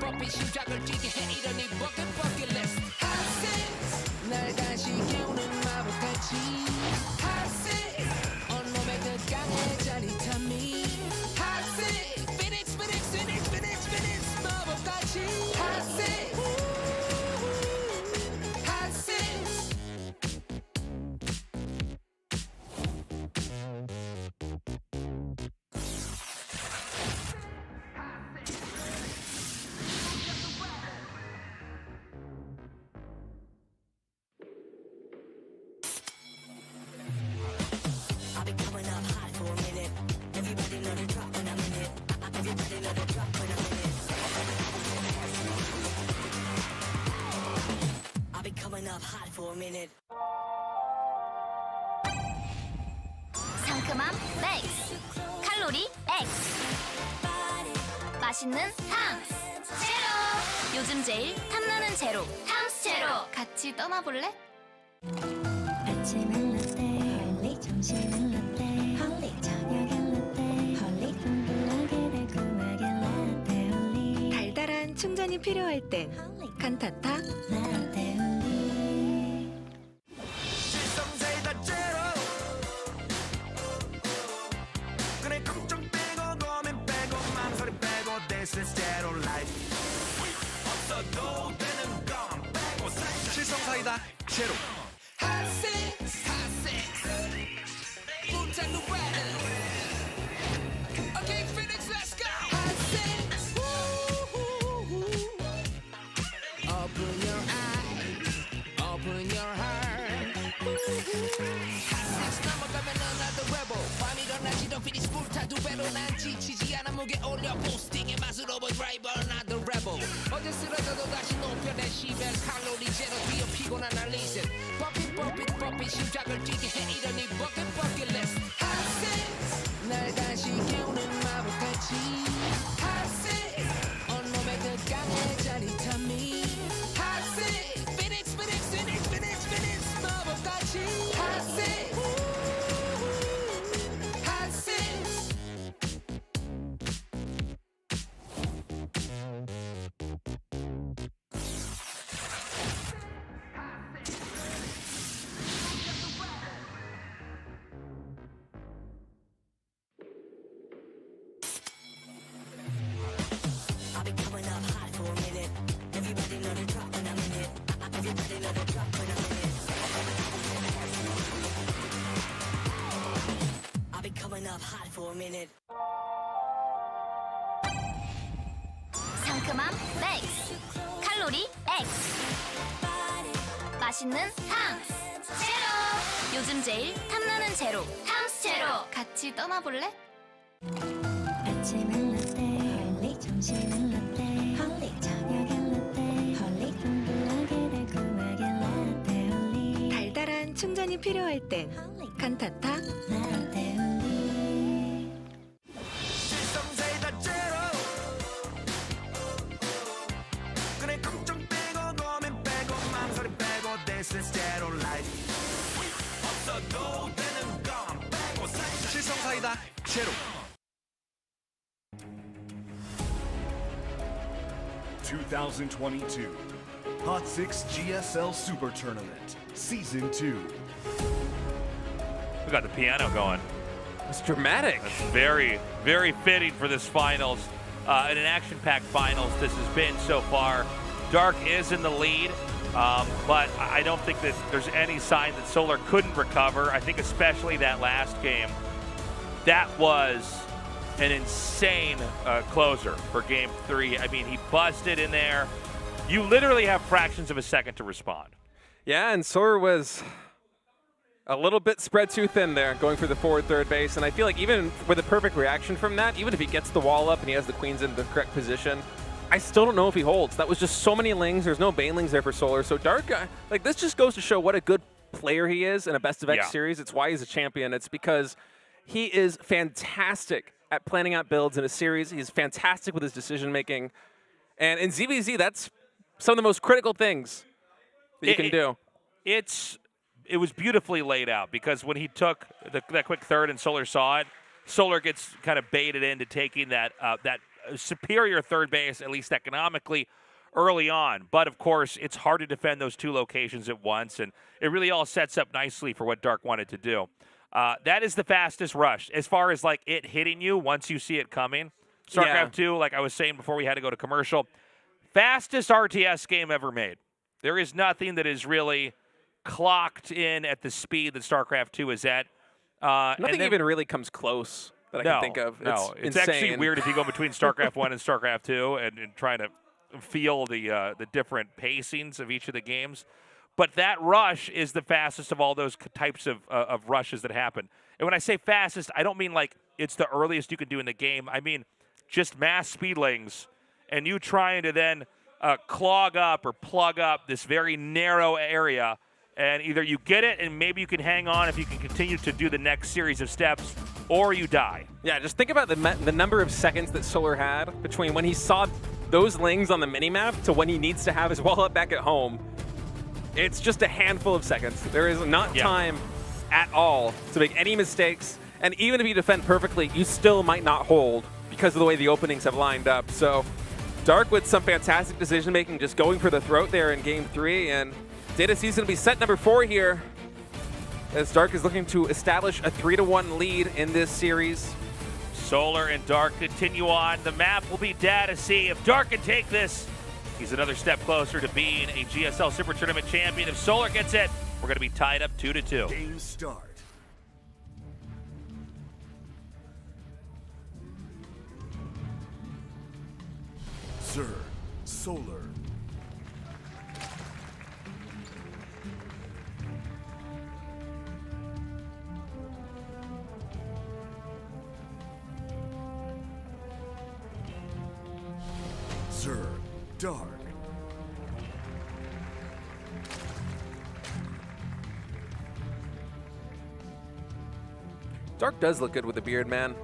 버핏 심장을 뛰게 해 이러니 버킷 리스트 Hot six 날 다시 깨우는 마법같이 Hot six 온몸에 그 강의 짜릿함이 Hot six Phoenix 마법같이 Hot six Hot six I've been coming up hot for a minute. Everybody know the drop when I'm in it. Everybody know the drop when I'm in it. I've been coming up hot for a minute. 상큼함 맥스, 칼로리 X, 맛있는 탐스 제로. 요즘 제일 탐나는 제로, 탐스 제로. 같이 떠나볼래? 아침은 라떼 헐리, 점심은 라떼 헐리, 저녁엔 라떼 헐리, 둥글하게 달콤하게 라떼 헐리. 달달한 충전이 필요할 땐 칸타타 라떼 헐리. 질성사이 다 제로 그래 걱정 빼고 고민 빼고 망설임 빼고 This is zero life 없어도 되는 건 빼고 질성사이다 제로 Hot six 불탄 노래는 Okay Phoenix let's go Hot six Open your eyes Open your heart Hot six 넘어가면 another rebel 밤이 일어나지도 Phoenix 불타 두 배로 난 지치지 않아 무게 올려 보스팅의 맛으로 보여 driver another rebel 어제 쓰러져도 다시 높여내 10엔 칼로리 제로 뛰어 피곤한 날 리셋 버핏 심장을 뛰게 해 이러니 버킷 리스트 Hot six 날 다시 깨우는 마법같이 Hot six 온몸에 그 강의 짜릿함이 Hot six Phoenix 마법같이 Hot six Hot six I've been coming up hot for a minute. Everybody know the drop when I'm in it. Everybody know the drop when I'm in it. I've been coming up hot for a minute. 상큼함 맥스, 칼로리 X, 맛있는 탐스 제로. 요즘 제일 탐나는 제로, 탐스 제로. 같이 떠나볼래? 아침은 라떼 헐리, 점심은 라떼 헐리, 저녁엔 라떼 헐리, 둥글하게 달콤하게 라떼 헐리. 달달한 충전이 필요할 땐 칸타타 라떼 헐리. 질성사이 다 제로 그래 걱정 빼고 고민 빼고 망설임 빼고 This is zero life 없어도 되는 건 빼고 질성사이다 제로 2022 Hot 6 GSL Super Tournament, Season 2. We got the piano going. It's dramatic. That's very, very fitting for this finals. In an action-packed finals, this has been so far. Dark is in the lead, but I don't think that there's any sign that Solar couldn't recover. I think especially that last game, that was an insane closer for Game 3. I mean, he busted in there. You literally have fractions of a second to respond. Yeah, and Solar was a little bit spread too thin there, going for the forward third base. And I feel like even with a perfect reaction from that, even if he gets the wall up and he has the queens in the correct position, I still don't know if he holds. That was just so many lings. There's no banelings there for Solar. So Dark, like, this just goes to show what a good player he is in a best of X series. It's why he's a champion. It's because he is fantastic at planning out builds in a series. He's fantastic with his decision making. And in ZVZ, that's some of the most critical things that you can do. It was beautifully laid out, because when he took that quick third and Solar saw it, Solar gets kind of baited into taking that superior third base, at least economically, early on. But of course, it's hard to defend those two locations at once, and it really all sets up nicely for what Dark wanted to do. That is the fastest rush as far as like it hitting you once you see it coming. StarCraft 2, like I was saying before we had to go to commercial, fastest RTS game ever made. There is nothing that is really clocked in at the speed that StarCraft 2 is at. Nothing even really comes close that I can think of. It's actually weird if you go between StarCraft 1 and StarCraft 2 and trying to feel the different pacings of each of the games. But that rush is the fastest of all those types of rushes that happen. And when I say fastest, I don't mean like it's the earliest you can do in the game. I mean just mass speedlings, and you trying to then clog up or plug up this very narrow area. And either you get it and maybe you can hang on if you can continue to do the next series of steps, or you die. Yeah, just think about the number of seconds that Solar had between when he saw those lings on the minimap to when he needs to have his wall up back at home. It's just a handful of seconds. There is not time at all to make any mistakes. And even if you defend perfectly, you still might not hold because of the way the openings have lined up. So Dark with some fantastic decision-making, just going for the throat there in Game 3. And Data C's going to be set number 4 here, as Dark is looking to establish a 3-1 lead in this series. Solar and Dark continue on. The map will be Data C. If Dark can take this, he's another step closer to being a GSL Super Tournament champion. If Solar gets it, we're going to be tied up 2-2. Game start. Sir, Solar. Sir, Dark. Dark does look good with the beard, man.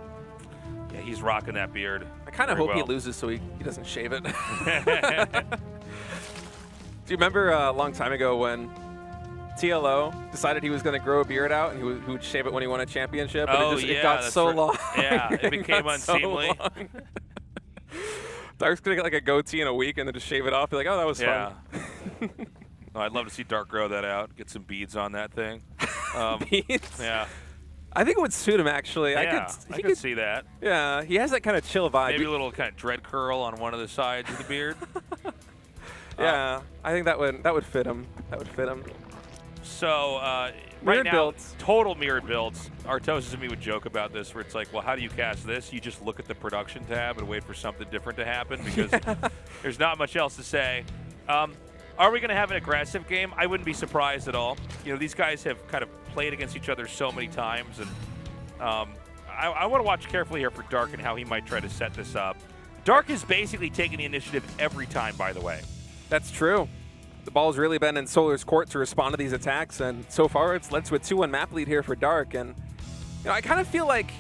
Yeah, he's rocking that beard. I kind of hope he loses so he doesn't shave it. Do you remember a long time ago when TLO decided he was going to grow a beard out and he would shave it when he won a championship? And it got so long. Yeah, it became unseemly. So Dark's going to get like a goatee in a week and then just shave it off. Be like, oh, that was fun. Oh, I'd love to see Dark grow that out. Get some beads on that thing. Beads? Yeah. I think it would suit him, actually. Yeah, I could see that. Yeah, he has that kind of chill vibe. Maybe a little kind of dread curl on one of the sides of the beard. Yeah, I think that would fit him. That would fit him. So right now, builds. Total mirrored builds. Artosis and me would joke about this, where it's like, well, how do you cast this? You just look at the production tab and wait for something different to happen, because there's not much else to say. Are we going to have an aggressive game? I wouldn't be surprised at all. You know, these guys have kind of played against each other so many times, and I want to watch carefully here for Dark and how he might try to set this up. Dark is basically taking the initiative every time, by the way. That's true. The ball's really been in Solar's court to respond to these attacks, and so far it's led to a 2-1 map lead here for Dark. And you know, I kind of feel like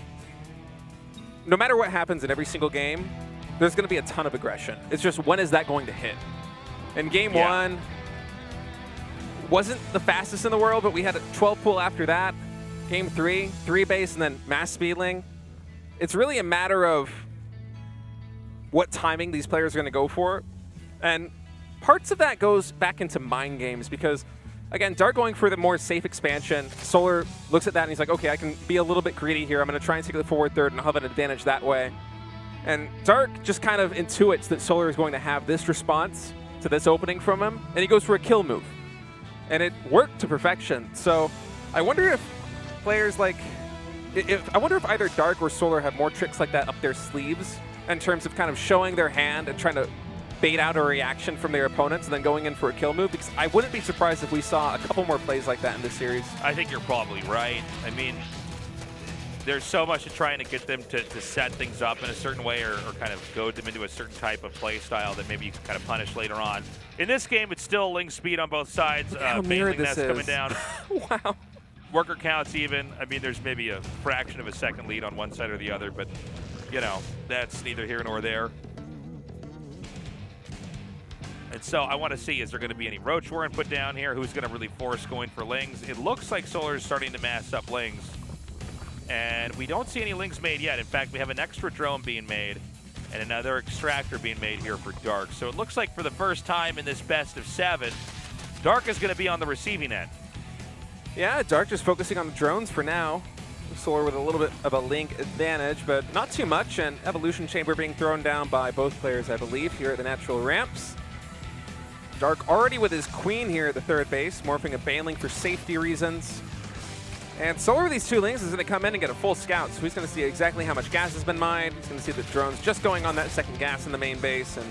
no matter what happens in every single game, there's going to be a ton of aggression. It's just, when is that going to hit? And Game 1 wasn't the fastest in the world, but we had a 12 pool after that. Game 3, 3 base, and then mass speedling. It's really a matter of what timing these players are going to go for. And parts of that goes back into mind games because, again, Dark going for the more safe expansion. Solar looks at that and he's like, okay, I can be a little bit greedy here. I'm going to try and take the forward third and I'll have an advantage that way. And Dark just kind of intuits that Solar is going to have this response to this opening from him, and he goes for a kill move. And it worked to perfection. So I wonder if players like, I wonder if either Dark or Solar have more tricks like that up their sleeves in terms of kind of showing their hand and trying to bait out a reaction from their opponents and then going in for a kill move, because I wouldn't be surprised if we saw a couple more plays like that in this series. I think you're probably right. I mean, there's so much to trying to get them to set things up in a certain way or kind of goad them into a certain type of play style that maybe you can kind of punish later on. In this game, it's still Ling speed on both sides. Bailing Nest coming down. Wow. Worker counts even. I mean, there's maybe a fraction of a second lead on one side or the other, but, you know, that's neither here nor there. And so I want to see, is there going to be any Ro.4 put down here? Who's going to really force going for Lings? It looks like Solar is starting to mass up Lings. And we don't see any Lings made yet. In fact, we have an extra drone being made and another extractor being made here for Dark. So it looks like for the first time in this best of 7, Dark is going to be on the receiving end. Yeah, Dark just focusing on the drones for now. Solar with a little bit of a link advantage, but not too much. And Evolution Chamber being thrown down by both players, I believe, here at the natural ramps. Dark already with his Queen here at the third base, morphing a Baneling for safety reasons. And Solar with these 2 Lings is going to come in and get a full scout, so he's going to see exactly how much gas has been mined. He's going to see the drones just going on that second gas in the main base. And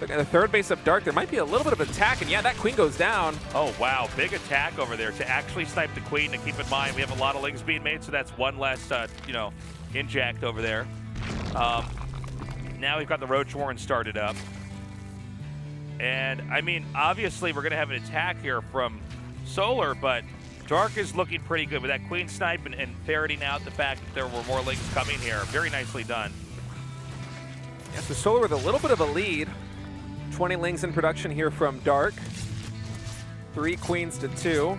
looking at the third base of Dark, there might be a little bit of attack, and yeah, that Queen goes down. Oh, wow. Big attack over there to actually snipe the Queen. And keep in mind, we have a lot of Lings being made, so that's one less, you know, inject over there. Now we've got the Ro.4 started up. And, I mean, obviously we're going to have an attack here from Solar, but Dark is looking pretty good with that Queen snipe and ferreting out the fact that there were more Lings coming here. Very nicely done. Yeah, so Solar with a little bit of a lead. 20 Lings in production here from Dark. 3 Queens to 2.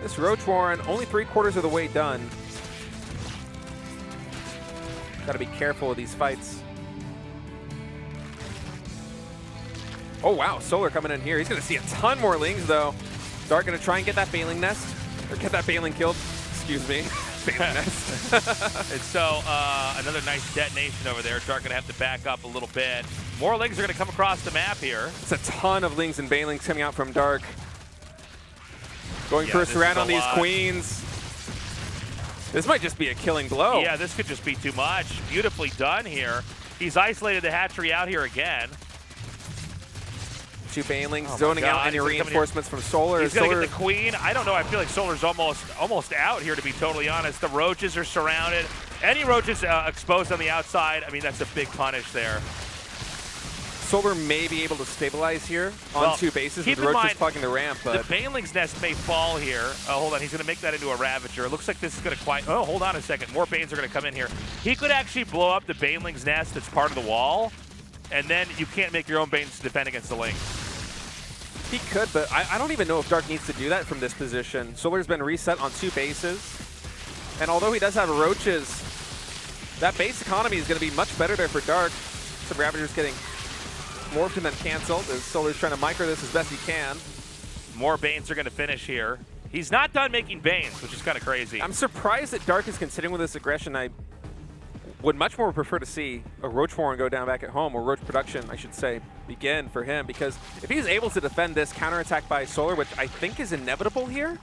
This Ro.4 only 3/4 of the way done. Gotta be careful with these fights. Oh, wow, Solar coming in here. He's going to see a ton more Lings, though. Dark going to try and get that Baneling Nest, or get that Baneling killed. Excuse me. Baneling Nest. And so another nice detonation over there. Dark going to have to back up a little bit. More Lings are going to come across the map here. It's a ton of Lings and Banelings coming out from Dark. Going for a surround on these Queens. This might just be a killing blow. Yeah, this could just be too much. Beautifully done here. He's isolated the hatchery out here again. 2 Banelings zoning out any reinforcements from Solar. He's going to get the Queen. I don't know. I feel like Solar's almost out here, to be totally honest. The Roaches are surrounded. Any Roaches exposed on the outside, I mean, that's a big punish there. Solar may be able to stabilize here on 2 bases with the Roaches clogging the ramp. But the Baneling's Nest may fall here. Hold on. He's going to make that into a Ravager. It looks like this is going to quite... Oh, hold on a second. More Banes are going to come in here. He could actually blow up the Baneling's Nest that's part of the wall, and then you can't make your own Banes to defend against the Lings. He could, but I don't even know if Dark needs to do that from this position. Solar's been reset on 2 bases. And although he does have Roaches, that base economy is going to be much better there for Dark. Some Ravagers getting morphed and then canceled as Solar's trying to micro this as best he can. More Banes are going to finish here. He's not done making Banes, which is kind of crazy. I'm surprised that Dark is continuing with this aggression. I would much more prefer to see a Ro.4 go down back at home, or Roach production, I should say, begin for him, because if he's able to defend this counterattack by Solar, which I think is inevitable here,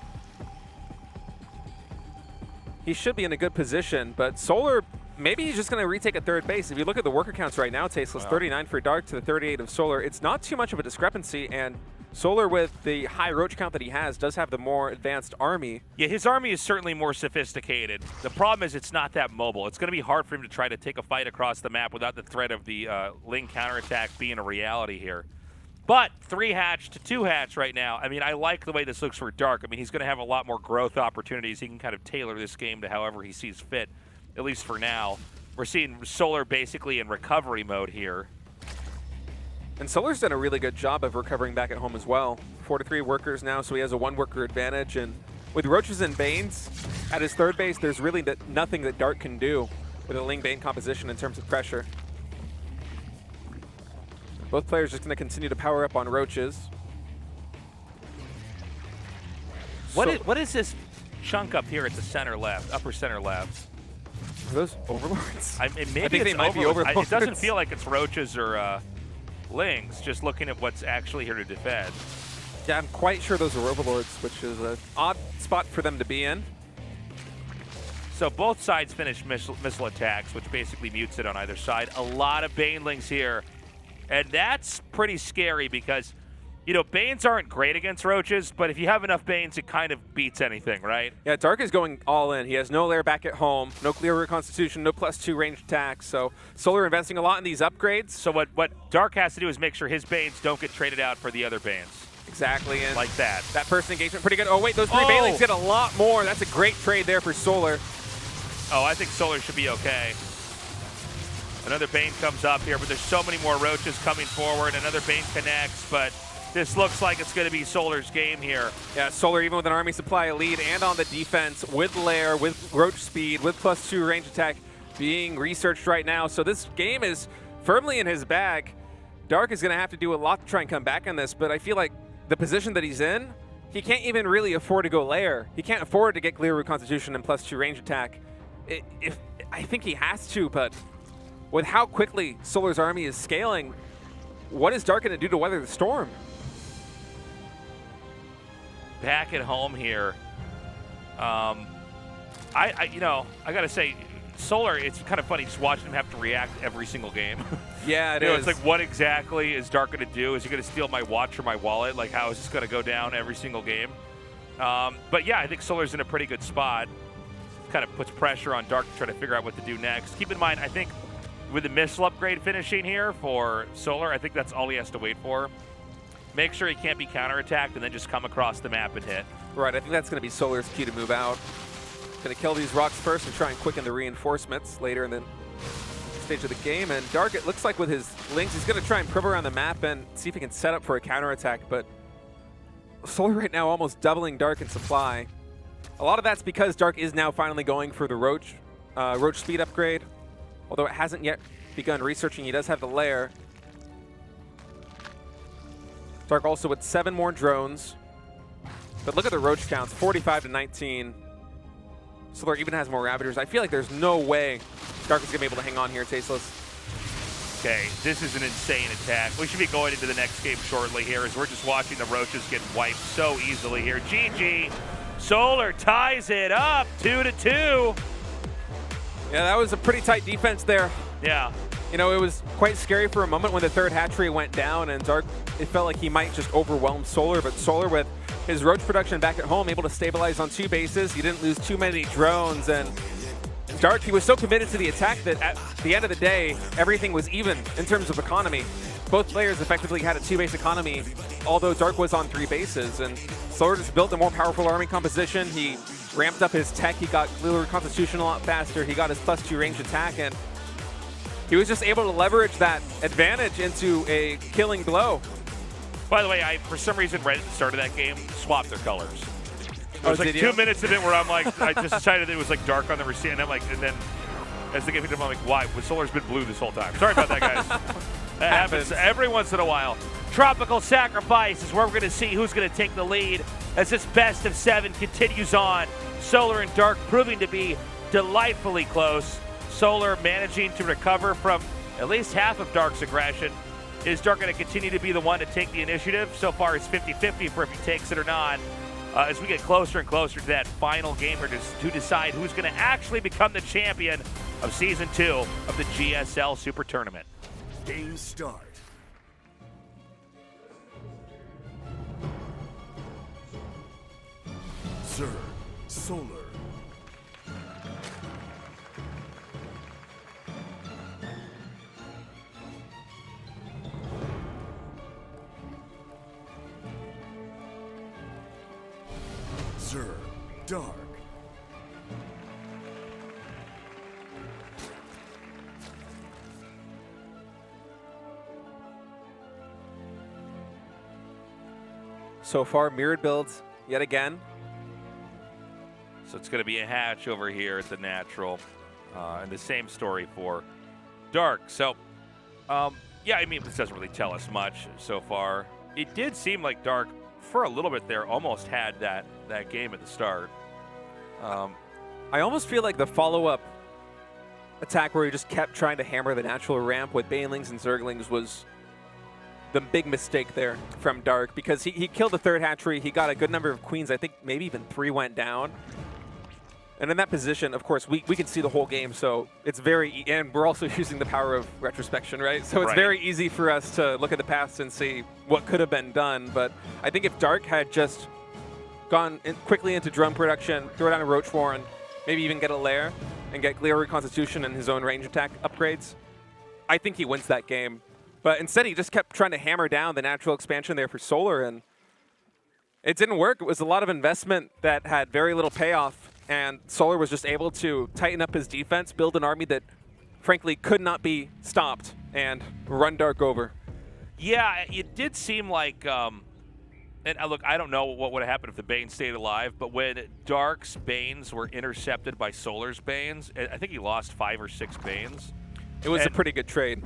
he should be in a good position. But Solar, maybe he's just going to retake at third base. If you look at the worker counts right now, Tasteless, 39 for Dark to the 38 of Solar. It's not too much of a discrepancy, and Solar, with the high Roach count that he has, does have the more advanced army. Yeah, his army is certainly more sophisticated. The problem is it's not that mobile. It's going to be hard for him to try to take a fight across the map without the threat of the Ling counterattack being a reality here. But 3 hatch to 2 hatch right now. I mean, I like the way this looks for Dark. I mean, he's going to have a lot more growth opportunities. He can kind of tailor this game to however he sees fit, at least for now. We're seeing Solar basically in recovery mode here. And Solar's done a really good job of recovering back at home as well. 4 to 3 workers now, so he has a 1 worker advantage. And with Roaches and Banes at his third base, there's really nothing that Dark can do with a Ling Bane composition in terms of pressure. Both players just going to continue to power up on roaches. What is this chunk up here at the center left, upper center left? Are those overlords? Maybe I think they might be overlords. It doesn't feel like it's roaches or lings, just looking at what's actually here to defend. Yeah, I'm quite sure those are overlords, which is an odd spot for them to be in. So both sides finish missile attacks, which basically mutes it on either side. A lot of Banelings here, and that's pretty scary because, you know, Banes aren't great against roaches, but if you have enough Banes, it kind of beats anything, right? Yeah, Dark is going all in. He has no lair back at home, no clear reconstitution, no +2 ranged attacks. So Solar investing a lot in these upgrades. So what Dark has to do is make sure his Banes don't get traded out for the other Banes. Exactly. And like that. That person engagement pretty good. Oh, wait, those 3 Banelings get a lot more. That's a great trade there for Solar. Oh, I think Solar should be okay. Another Bane comes up here, but there's so many more roaches coming forward. Another Bane connects, but this looks like it's going to be Solar's game here. Yeah, Solar, even with an army supply lead and on the defense, with lair, with roach speed, with +2 range attack being researched right now. So this game is firmly in his bag. Dark is going to have to do a lot to try and come back on this, but I feel like the position that he's in, he can't even really afford to go lair. He can't afford to get clear reconstitution and +2 range attack. I think he has to, but with how quickly Solar's army is scaling, what is Dark going to do to weather the storm? Back at home here, you know, I gotta say, Solar, it's kind of funny just watching him have to react every single game. Yeah, it is. is. It's like, what exactly is Dark gonna do? Is he gonna steal my watch or my wallet? Like, how is this gonna go down every single game? But yeah, I think Solar's in a pretty good spot. Kind of puts pressure on Dark to try to figure out what to do next. Keep in mind, I think with the missile upgrade finishing here for Solar, I think that's all he has to wait for. Make sure he can't be counterattacked and then just come across the map and hit. Right, I think that's going to be Solar's key to move out. Going to kill these rocks first and try and quicken the reinforcements later in the stage of the game. And Dark, it looks like with his links, he's going to try and probe around the map and see if he can set up for a counterattack. But Solar right now almost doubling Dark in supply. A lot of that's because Dark is now finally going for the roach speed upgrade. Although it hasn't yet begun researching, he does have the lair. Dark also with 7 more drones. But look at the roach counts, 45 to 19. Solar even has more Ravagers. I feel like there's no way Dark is going to be able to hang on here, Tasteless. Okay, this is an insane attack. We should be going into the next game shortly here as we're just watching the roaches get wiped so easily here. GG. Solar ties it up 2-2. Yeah, that was a pretty tight defense there. Yeah. You know, it was quite scary for a moment when the 3rd hatchery went down and Dark, it felt like he might just overwhelm Solar, but Solar with his roach production back at home, able to stabilize on 2 bases. He didn't lose too many drones, and Dark, he was so committed to the attack that at the end of the day, everything was even in terms of economy. Both players effectively had a 2-base economy, although Dark was on 3 bases, and Solar just built a more powerful army composition. He ramped up his tech, he got clear constitution a lot faster, he got his +2 range attack, and he was just able to leverage that advantage into a killing blow. By the way, I, for some reason, right at the start of that game, swapped their colors. It was like 2 you? minutes of it where I'm like, I just decided it was like dark on the receipt, and I'm like, and then as the game hit, I'm like, why? Well, Solar's been blue this whole time. Sorry about that, guys. That happens every once in a while. Tropical Sacrifice is where we're going to see who's going to take the lead as this best of 7 continues on. Solar and Dark proving to be delightfully close. Solar managing to recover from at least half of Dark's aggression. Is Dark going to continue to be the one to take the initiative? So far, it's 50-50 for if he takes it or not. As we get closer and closer to that final game to decide who's going to actually become the champion of Season 2 of the GSL SuperTournament. Game start. Sir, Solar. Sir, Dark. So far, mirrored builds yet again. So it's going to be a hatch over here at the natural. And the same story for Dark. So Yeah, I mean, this doesn't really tell us much so far. It did seem like Dark, for a little bit there, almost had that game at the start. I almost feel like the follow-up attack where he just kept trying to hammer the natural ramp with Banelings and Zerglings was the big mistake there from Dark, because he killed the third hatchery. He got a good number of queens. I think maybe even 3 went down. And in that position, of course, we can see the whole game, so it's very, and we're also using the power of retrospection, right? So it's very easy for us to look at the past and see what could have been done. But I think if Dark had just gone quickly into drone production, throw down a Ro.4, and maybe even get a lair and get Glior Reconstitution and his own range attack upgrades, I think he wins that game. But instead, he just kept trying to hammer down the natural expansion there for Solar, and it didn't work. It was a lot of investment that had very little payoff, and Solar was just able to tighten up his defense, build an army that, frankly, could not be stopped, and run Dark over. Yeah, it did seem like, and look, I don't know what would have happened if the Banes stayed alive, but when Dark's Banes were intercepted by Solar's Banes, I think he lost 5 or 6 Banes. It was a pretty good trade.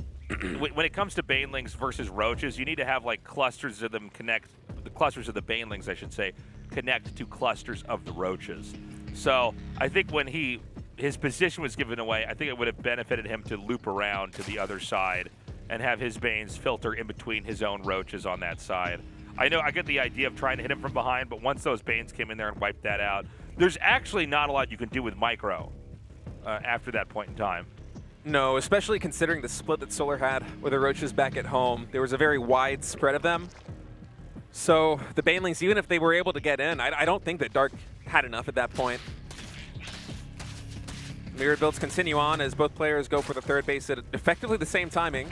When it comes to Banelings versus Roaches, you need to have like clusters of them connect, the clusters of the Banelings, I should say, connect to clusters of the Roaches. So I think when his position was given away, I think it would have benefited him to loop around to the other side and have his Banes filter in between his own Roaches on that side. I know I get the idea of trying to hit him from behind, but once those Banes came in there and wiped that out, there's actually not a lot you can do with Micro after that point in time. No, especially considering the split that Solar had with the Roaches back at home. There was a very wide spread of them. So the Banelings, even if they were able to get in, I don't think that Dark had enough at that point. Mirrored builds continue on as both players go for the third base at effectively the same timing.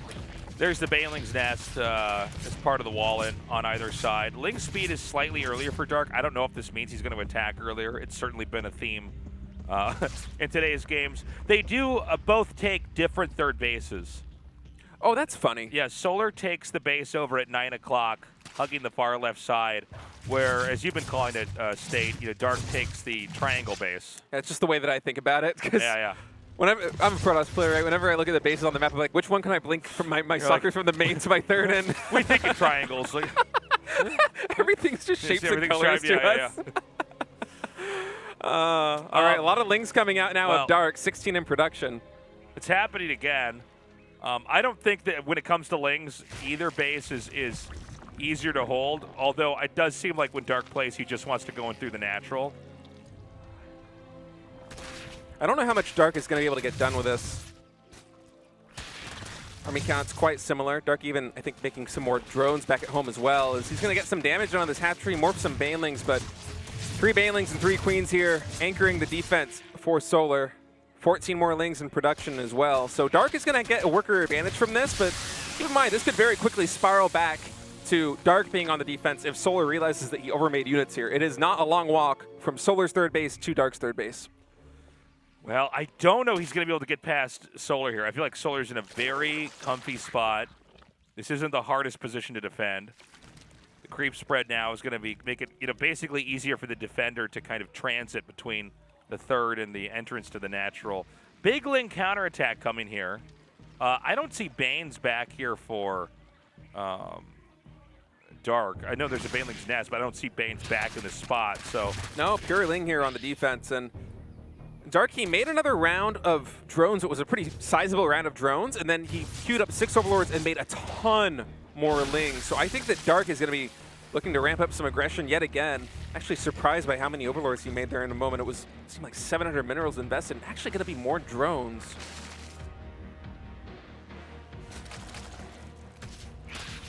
There's the Baneling's Nest as part of the wall on either side. Link speed is slightly earlier for Dark. I don't know if this means he's going to attack earlier. It's certainly been a theme in today's games. They do both take different third bases. Oh, that's funny. Yeah, Solar takes the base over at 9 o'clock, hugging the far left side, where, as you've been calling it, State, Dark takes the triangle base. That's just the way that I think about it. Yeah. Whenever I'm a Protoss player, right? Whenever I look at the bases on the map, I'm like, which one can I blink from my suckers from the main to my third end? We think in triangles. Like, everything's just shapes and colors to us. All right, a lot of Lings coming out now of Dark, 16 in production. It's happening again. I don't think that when it comes to Lings, either base is easier to hold, although it does seem like when Dark plays, he just wants to go in through the natural. I don't know how much Dark is going to be able to get done with this. Army count's quite similar. Dark even, I think, making some more drones back at home as well. He's going to get some damage on this hatchery, morph some Banelings, but 3 Banelings and 3 Queens here, anchoring the defense for Solar. 14 more Lings in production as well. So Dark is going to get a worker advantage from this, but keep in mind, this could very quickly spiral back to Dark being on the defense if Solar realizes that he overmade units here. It is not a long walk from Solar's third base to Dark's third base. Well, I don't know he's going to be able to get past Solar here. I feel like Solar's in a very comfy spot. This isn't the hardest position to defend. The creep spread now is going to make it basically easier for the defender to kind of transit between the third and the entrance to the natural. Big Ling counterattack coming here. I don't see Banes back here for Dark. I know there's a Baneling's Nest, but I don't see Banes back in this spot. So no, pure Ling here on the defense. And Dark, he made another round of drones. It was a pretty sizable round of drones, and then he queued up 6 Overlords and made a ton more Lings. So I think that Dark is going to be looking to ramp up some aggression yet again. Actually surprised by how many Overlords he made there in a moment. It seemed like 700 minerals invested, and actually going to be more drones.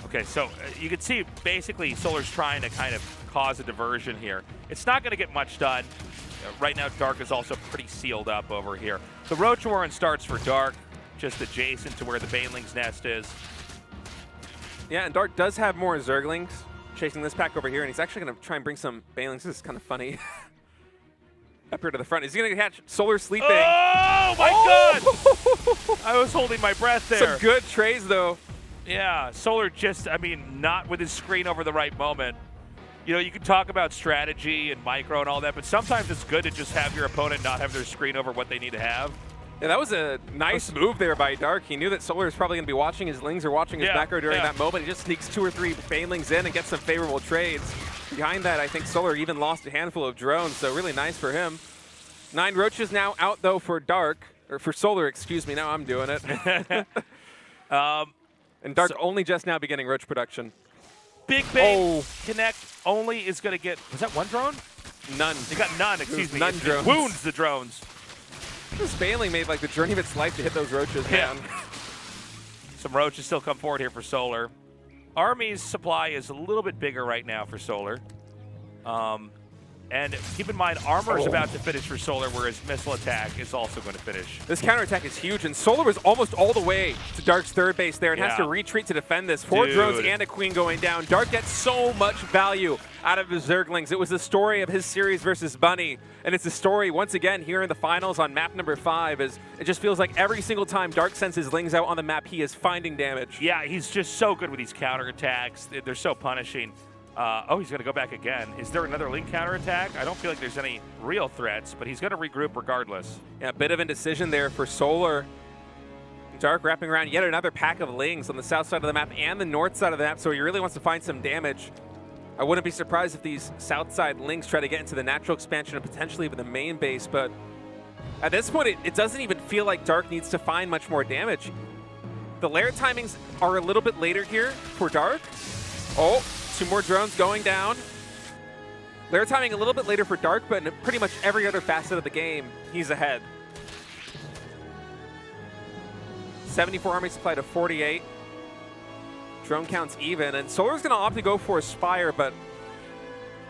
Okay, so you can see basically Solar's trying to kind of cause a diversion here. It's not going to get much done. Right now, Dark is also pretty sealed up over here. The Roach Warren starts for Dark, just adjacent to where the Baneling's Nest is. Yeah, and Dark does have more Zerglings chasing this pack over here, and he's actually going to try and bring some Banelings. This is kind of funny. Up here to the front. Is he going to catch Solar sleeping? Oh, my God! I was holding my breath there. Some good trays, though. Yeah, Solar just, not with his screen over the right moment. You can talk about strategy and micro and all that, but sometimes it's good to just have your opponent not have their screen over what they need to have. Yeah, that was a nice move there by Dark. He knew that Solar is probably going to be watching. His Lings are watching his back row during that moment. He just sneaks 2 or 3 Banelings in and gets some favorable trades. Behind that, I think Solar even lost a handful of drones, so really nice for him. 9 Roaches now out, though, for Dark. Or for Solar, excuse me. Now I'm doing it. And Dark only just now beginning Roach production. Big Bang Connect only is going to get... Was that 1 drone? None. They got none, excuse me. None drones. Wounds the drones. This Baneling made like the journey of its life to hit those Roaches, man. Some Roaches still come forward here for Solar. Army's supply is a little bit bigger right now for Solar. And keep in mind, Armor is about to finish for Solar, whereas Missile Attack is also going to finish. This counterattack is huge, and Solar was almost all the way to Dark's 3rd base there and has to retreat to defend this. 4 drones and a Queen going down. Dark gets so much value out of his Zerglings. It was the story of his series versus Bunny, and it's a story, once again, here in the finals on map number 5. As it just feels like every single time Dark sends his Lings out on the map, he is finding damage. Yeah, he's just so good with these counterattacks. They're so punishing. He's going to go back again. Is there another Ling counterattack? I don't feel like there's any real threats, but he's going to regroup regardless. Yeah, a bit of indecision there for Solar. Dark wrapping around yet another pack of Lings on the south side of the map and the north side of the map, so he really wants to find some damage. I wouldn't be surprised if these south side Lings try to get into the natural expansion and potentially even the main base, but at this point, it doesn't even feel like Dark needs to find much more damage. The lair timings are a little bit later here for Dark. 2 more drones going down. Lair timing a little bit later for Dark, but in pretty much every other facet of the game, he's ahead. 74 army supply to 48. Drone counts even, and Solar's going to opt to go for a Spire, but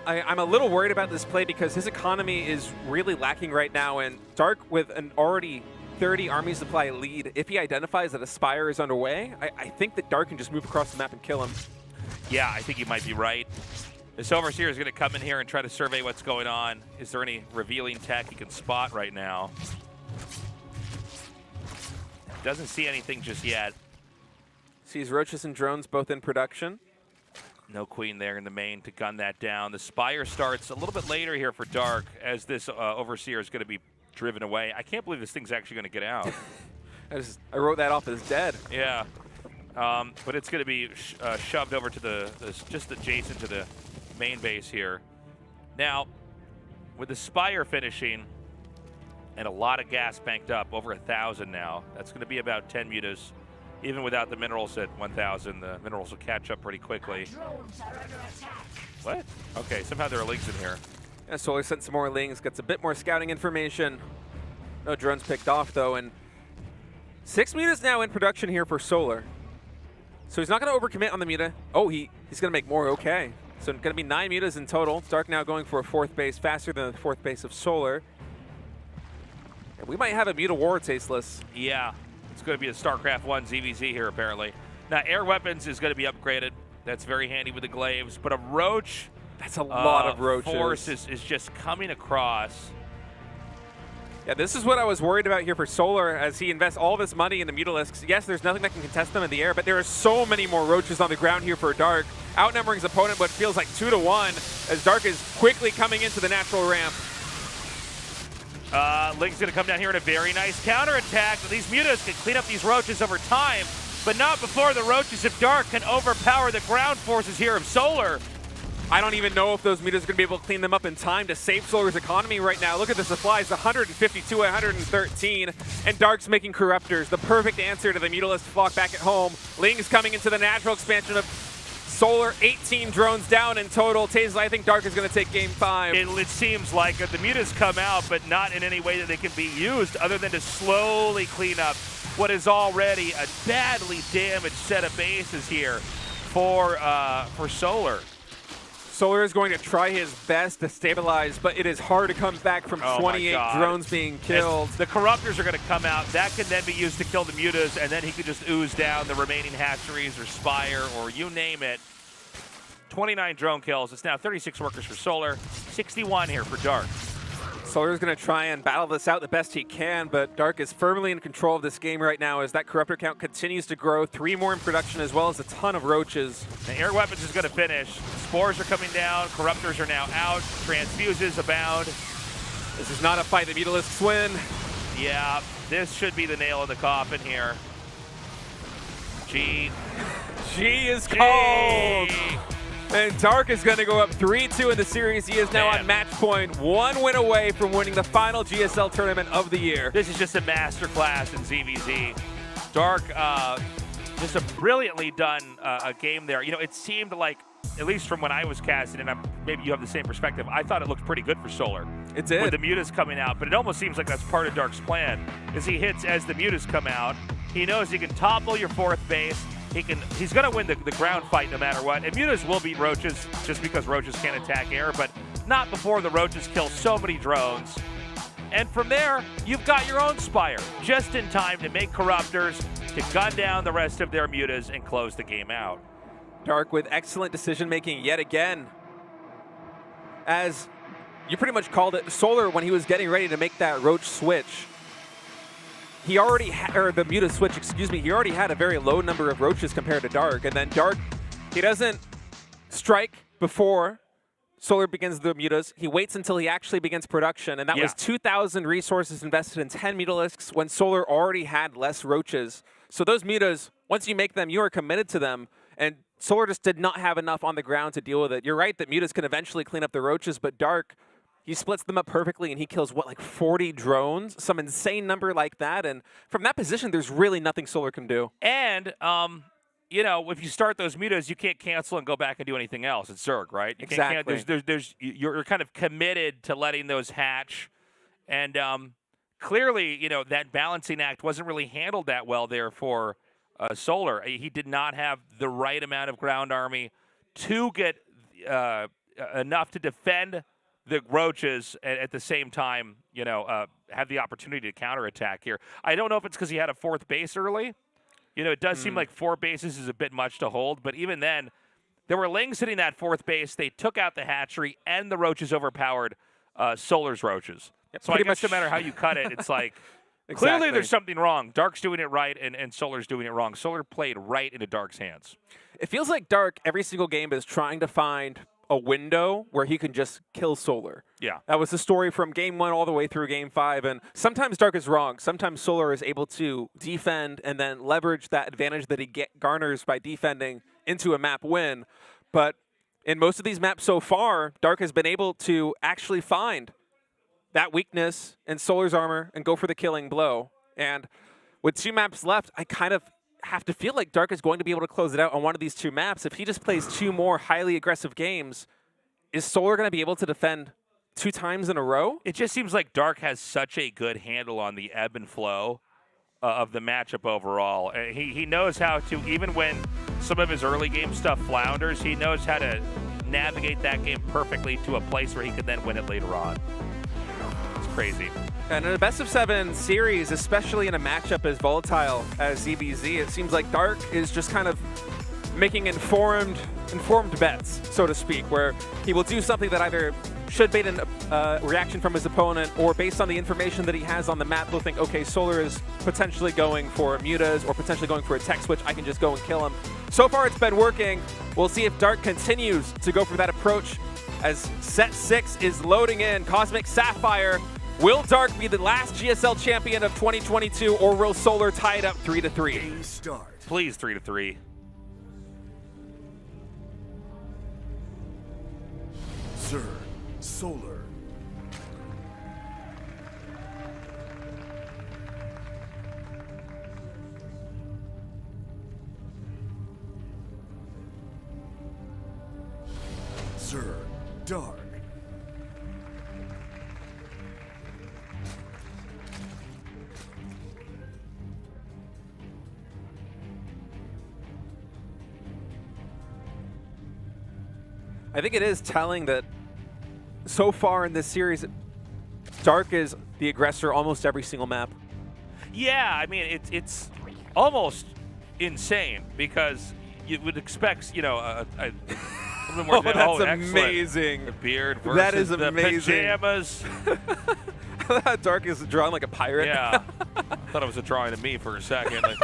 I'm a little worried about this play because his economy is really lacking right now, and Dark with an already 30 army supply lead, if he identifies that a Spire is underway, I think that Dark can just move across the map and kill him. Yeah, I think you might be right. This Overseer is going to come in here and try to survey what's going on. Is there any revealing tech he can spot right now? Doesn't see anything just yet. Sees Roaches and drones both in production. No Queen there in the main to gun that down. The Spire starts a little bit later here for Dark as this Overseer is going to be driven away. I can't believe this thing's actually going to get out. I wrote that off as dead. Yeah. But it's going to be shoved over to just adjacent to the main base here. Now, with the Spire finishing and a lot of gas banked up, over 1,000 now, that's going to be about 10 mutas. Even without the minerals at 1,000, the minerals will catch up pretty quickly. What? Okay, somehow there are Lings in here. Yeah, Solar sent some more Lings, gets a bit more scouting information. No drones picked off, though, and 6 mutas now in production here for Solar. So he's not going to overcommit on the muta. He's going to make more, okay. So it's going to be 9 mutas in total. Dark now going for a 4th base, faster than the 4th base of Solar. And we might have a muta war tasteless. Yeah, it's going to be a StarCraft 1 ZVZ here, apparently. Now, air weapons is going to be upgraded. That's very handy with the glaives. But a Roach... That's a lot of Roaches. Force is just coming across. Yeah, this is what I was worried about here for Solar as he invests all this money in the Mutalisks. Yes, there's nothing that can contest them in the air, but there are so many more Roaches on the ground here for Dark. Outnumbering his opponent, but feels like 2-1 as Dark is quickly coming into the natural ramp. Ling's going to come down here in a very nice counterattack. These mutas can clean up these Roaches over time, but not before the Roaches of Dark can overpower the ground forces here of Solar. I don't even know if those mutas are going to be able to clean them up in time to save Solar's economy right now. Look at the supplies, 152, 113, and Dark's making Corruptors, the perfect answer to the Mutalist flock back at home. Ling's coming into the natural expansion of Solar, 18 drones down in total. Taze, I think Dark is going to take game 5. It seems like the mutas come out, but not in any way that they can be used other than to slowly clean up what is already a badly damaged set of bases here for Solar. Solar is going to try his best to stabilize, but it is hard to come back from 28 drones being killed. The Corruptors are going to come out. That can then be used to kill the mutas, and then he could just ooze down the remaining hatcheries or Spire or you name it. 29 drone kills. It's now 36 workers for Solar, 61 here for Dark. Solar is going to try and battle this out the best he can, but Dark is firmly in control of this game right now as that Corruptor count continues to grow. 3 more in production as well as a ton of Roaches. The air weapons is going to finish. Spores are coming down. Corruptors are now out. Transfuses abound. This is not a fight the Mutalisks win. Yeah, This should be the nail in the coffin here. G is cold. And Dark is going to go up 3-2 in the series. He is now on match point, 1 win away from winning the final GSL tournament of the year. This is just a masterclass in ZVZ. Dark, just a brilliantly done a game there. You know, it seemed like, at least from when I was casting, and maybe you have the same perspective, I thought it looked pretty good for Solar. It did. With the mutas coming out, but it almost seems like that's part of Dark's plan, is he hits as the mutas come out. He knows he can topple your 4th base. He's going to win the ground fight no matter what. And mutas will beat roaches just because roaches can't attack air, but not before the roaches kill so many drones. And from there, you've got your own Spire, just in time to make Corruptors, to gun down the rest of their mutas and close the game out. Dark with excellent decision-making yet again. As you pretty much called it, Solar, when he was getting ready to make that roach switch, he already or the muta switch, excuse me, he already had a very low number of roaches compared to Dark. And then Dark, he doesn't strike before Solar begins the mutas. He waits until he actually begins production. And that was 2,000 resources invested in 10 mutalisks when Solar already had less roaches. So those mutas, once you make them, you are committed to them. And Solar just did not have enough on the ground to deal with it. You're right that mutas can eventually clean up the roaches, but Dark, he splits them up perfectly, and he kills, what, like 40 drones? Some insane number like that. And from that position, there's really nothing Solar can do. And, you know, if you start those mutas, you can't cancel and go back and do anything else. It's Zerg, right? You Exactly. You're kind of committed to letting those hatch. And clearly, you know, that balancing act wasn't really handled that well there for Solar. He did not have the right amount of ground army to get enough to defend the roaches at the same time, you know, have the opportunity to counterattack here. I don't know if it's because he had a 4th base early. You know, it does seem like 4 bases is a bit much to hold, but even then, there were Lings hitting that 4th base. They took out the hatchery, and the roaches overpowered Solar's roaches. Yep, so I guess no matter how you cut it, it's like, clearly there's something wrong. Dark's doing it right, and Solar's doing it wrong. Solar played right into Dark's hands. It feels like Dark, every single game, is trying to find a window where he can just kill Solar. Yeah. That was the story from Game 1 all the way through Game 5, and sometimes Dark is wrong. Sometimes Solar is able to defend and then leverage that advantage that he garners by defending into a map win. But in most of these maps so far, Dark has been able to actually find that weakness in Solar's armor and go for the killing blow. And with 2 maps left, I kind of have to feel like Dark is going to be able to close it out on one of these 2 maps. If he just plays 2 more highly aggressive games, is Solar going to be able to defend 2 times in a row? It just seems like Dark has such a good handle on the ebb and flow of the matchup overall. He knows how to, even when some of his early game stuff flounders, he knows how to navigate that game perfectly to a place where he can then win it later on. It's crazy. And in a best-of-7 series, especially in a matchup as volatile as ZVZ, it seems like Dark is just kind of making informed bets, so to speak, where he will do something that either should bait a reaction from his opponent, or based on the information that he has on the map, he'll think, okay, Solar is potentially going for mutas or potentially going for a tech switch. I can just go and kill him. So far, it's been working. We'll see if Dark continues to go for that approach as set 6 is loading in. Cosmic Sapphire. Will Dark be the last GSL champion of 2022, or will Solar tie it up 3-3? Start. Please 3-3. Zerg, Solar. Zerg, Dark. I think it is telling that so far in this series, Dark is the aggressor almost every single map. Yeah, I mean, it's almost insane because you would expect, you know, a little more. That's excellent. amazing. The beard versus That is the amazing. pajamas. Dark is drawn like a pirate. Yeah. I thought it was a drawing of me for a second. Like,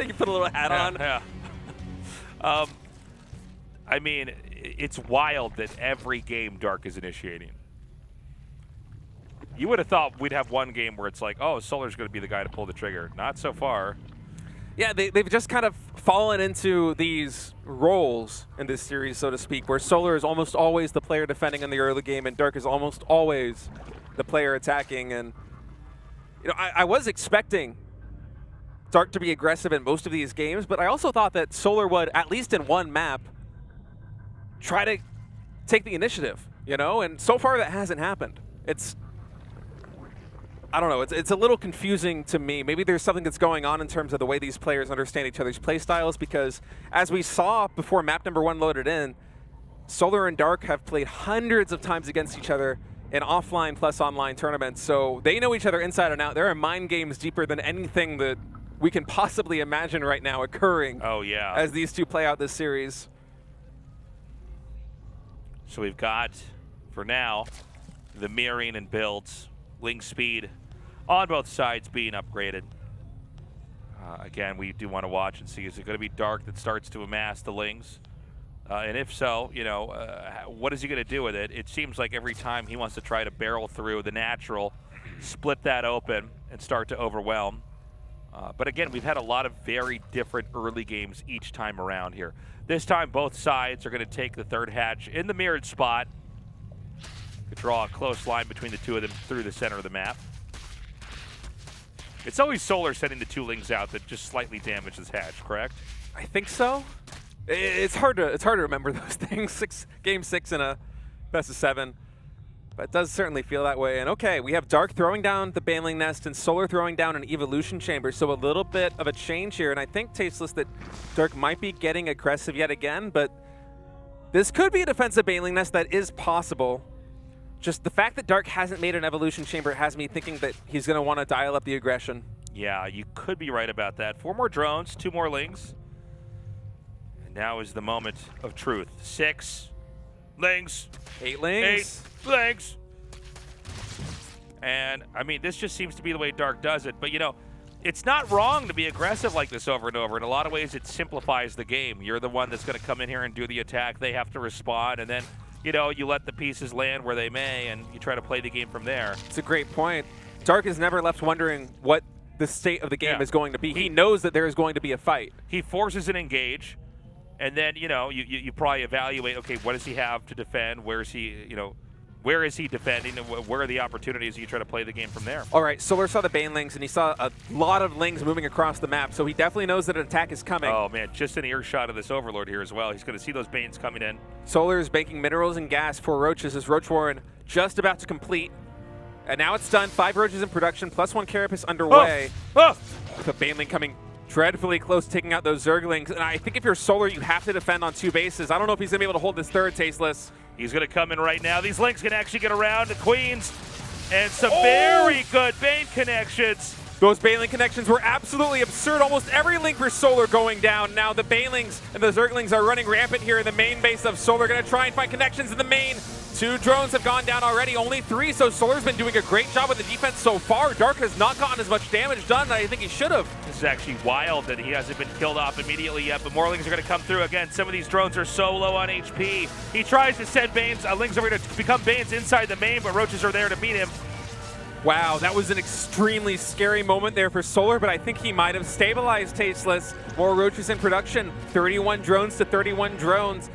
you put a little hat on. Yeah. I mean, it's wild that every game Dark is initiating. You would have thought we'd have one game where it's like, oh, Solar's going to be the guy to pull the trigger. Not so far. Yeah, they've just kind of fallen into these roles in this series, so to speak, where Solar is almost always the player defending in the early game, and Dark is almost always the player attacking. And you know, I was expecting Dark to be aggressive in most of these games, but I also thought that Solar would, at least in one map, try to take the initiative, you know? And so far that hasn't happened. I don't know, it's a little confusing to me. Maybe there's something that's going on in terms of the way these players understand each other's play styles, because as we saw before map number 1 loaded in, Solar and Dark have played hundreds of times against each other in offline plus online tournaments, so they know each other inside and out. There are mind games deeper than anything that we can possibly imagine right now occurring. Oh, yeah. As these two play out this series. So we've got, for now, the mirroring and builds, link speed on both sides being upgraded. Again, we do want to watch and see, is it going to be Dark that starts to amass the lings? And if so, you know, what is he going to do with it? It seems like every time he wants to try to barrel through the natural, split that open, and start to overwhelm. But again, we've had a lot of very different early games each time around here. This time, both sides are going to take the third hatch in the mirrored spot. Could draw a close line between the two of them through the center of the map. It's always Solar sending the two lings out that just slightly damage this hatch, correct? I think so. It's hard to remember those things. Game 6 in a best of 7. But it does certainly feel that way. And okay, we have Dark throwing down the Baneling Nest and Solar throwing down an Evolution Chamber. So a little bit of a change here. And I think, Tasteless, that Dark might be getting aggressive yet again. But this could be a defensive Baneling Nest that is possible. Just the fact that Dark hasn't made an Evolution Chamber has me thinking that he's going to want to dial up the aggression. Yeah, you could be right about that. 4 more drones, 2 more lings. And now is the moment of truth. 6 lings. 8 lings. 8 lings. And, I mean, this just seems to be the way Dark does it. But, you know, it's not wrong to be aggressive like this over and over. In a lot of ways, it simplifies the game. You're the one that's going to come in here and do the attack. They have to respond, and then, you know, you let the pieces land where they may, and you try to play the game from there. It's a great point. Dark is never left wondering what the state of the game is going to be. He knows that there is going to be a fight. He forces an engage, and then, you know, you probably evaluate, okay, what does he have to defend? Where is he, you know, where is he defending? And where are the opportunities? You try to play the game from there. All right, Solar saw the Banelings, and he saw a lot of lings moving across the map, so he definitely knows that an attack is coming. Oh, man, just an earshot of this Overlord here as well. He's going to see those Banes coming in. Solar is banking minerals and gas for Roaches as Ro.4 just about to complete. And now it's done. 5 Roaches in production, plus 1 Carapace underway. With a Baneling coming dreadfully close, taking out those Zerglings. And I think if you're Solar, you have to defend on 2 bases. I don't know if he's going to be able to hold this third, Tasteless. He's going to come in right now. These links can actually get around the Queens. And some very good Bane connections. Those Baneling connections were absolutely absurd. Almost every link for Solar going down. Now the Banelings and the Zerglings are running rampant here in the main base of Solar. Going to try and find connections in the main. 2 drones have gone down already, only 3, so Solar's been doing a great job with the defense so far. Dark has not gotten as much damage done as I think he should have. This is actually wild that he hasn't been killed off immediately yet, but more lings are going to come through. Again, some of these drones are so low on HP. He tries to send Banes, lings are going to become Banes inside the main, but Roaches are there to meet him. Wow, that was an extremely scary moment there for Solar, but I think he might have stabilized Tasteless. More Roaches in production, 31 drones to 31 drones.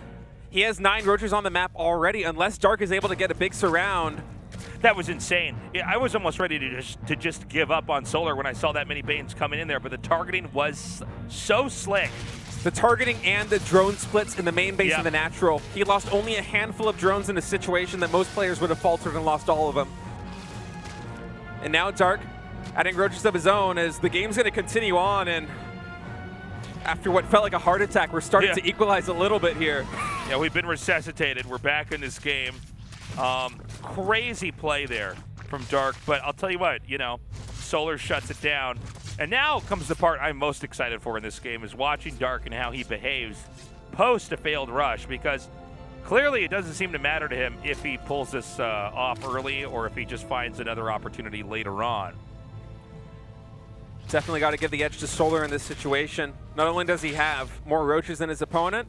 He has 9 Roaches on the map already, unless Dark is able to get a big surround. That was insane. I was almost ready to just give up on Solar when I saw that many Banes coming in there, but the targeting was so slick. The targeting and the drone splits in the main base and the natural. He lost only a handful of drones in a situation that most players would have faltered and lost all of them. And now Dark adding Roaches of his own as the game's going to continue on, and after what felt like a heart attack, we're starting to equalize a little bit here. Yeah, we've been resuscitated. We're back in this game. Crazy play there from Dark, but I'll tell you what, you know, Solar shuts it down. And now comes the part I'm most excited for in this game, is watching Dark and how he behaves post a failed rush, because clearly it doesn't seem to matter to him if he pulls this off early or if he just finds another opportunity later on. Definitely got to give the edge to Solar in this situation. Not only does he have more Roaches than his opponent,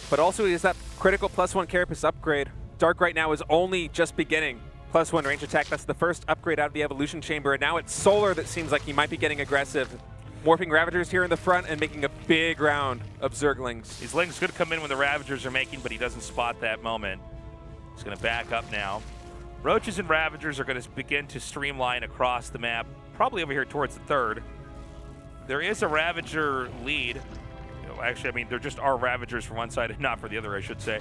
but also he has that critical +1 Carapace upgrade. Dark right now is only just beginning +1 range attack. That's the first upgrade out of the Evolution Chamber. And now it's Solar that seems like he might be getting aggressive. Morphing Ravagers here in the front and making a big round of Zerglings. These Lings could come in when the Ravagers are making, but he doesn't spot that moment. He's going to back up now. Roaches and Ravagers are going to begin to streamline across the map, probably over here towards the third. There is a Ravager lead. Actually, I mean, there just are Ravagers for one side and not for the other, I should say.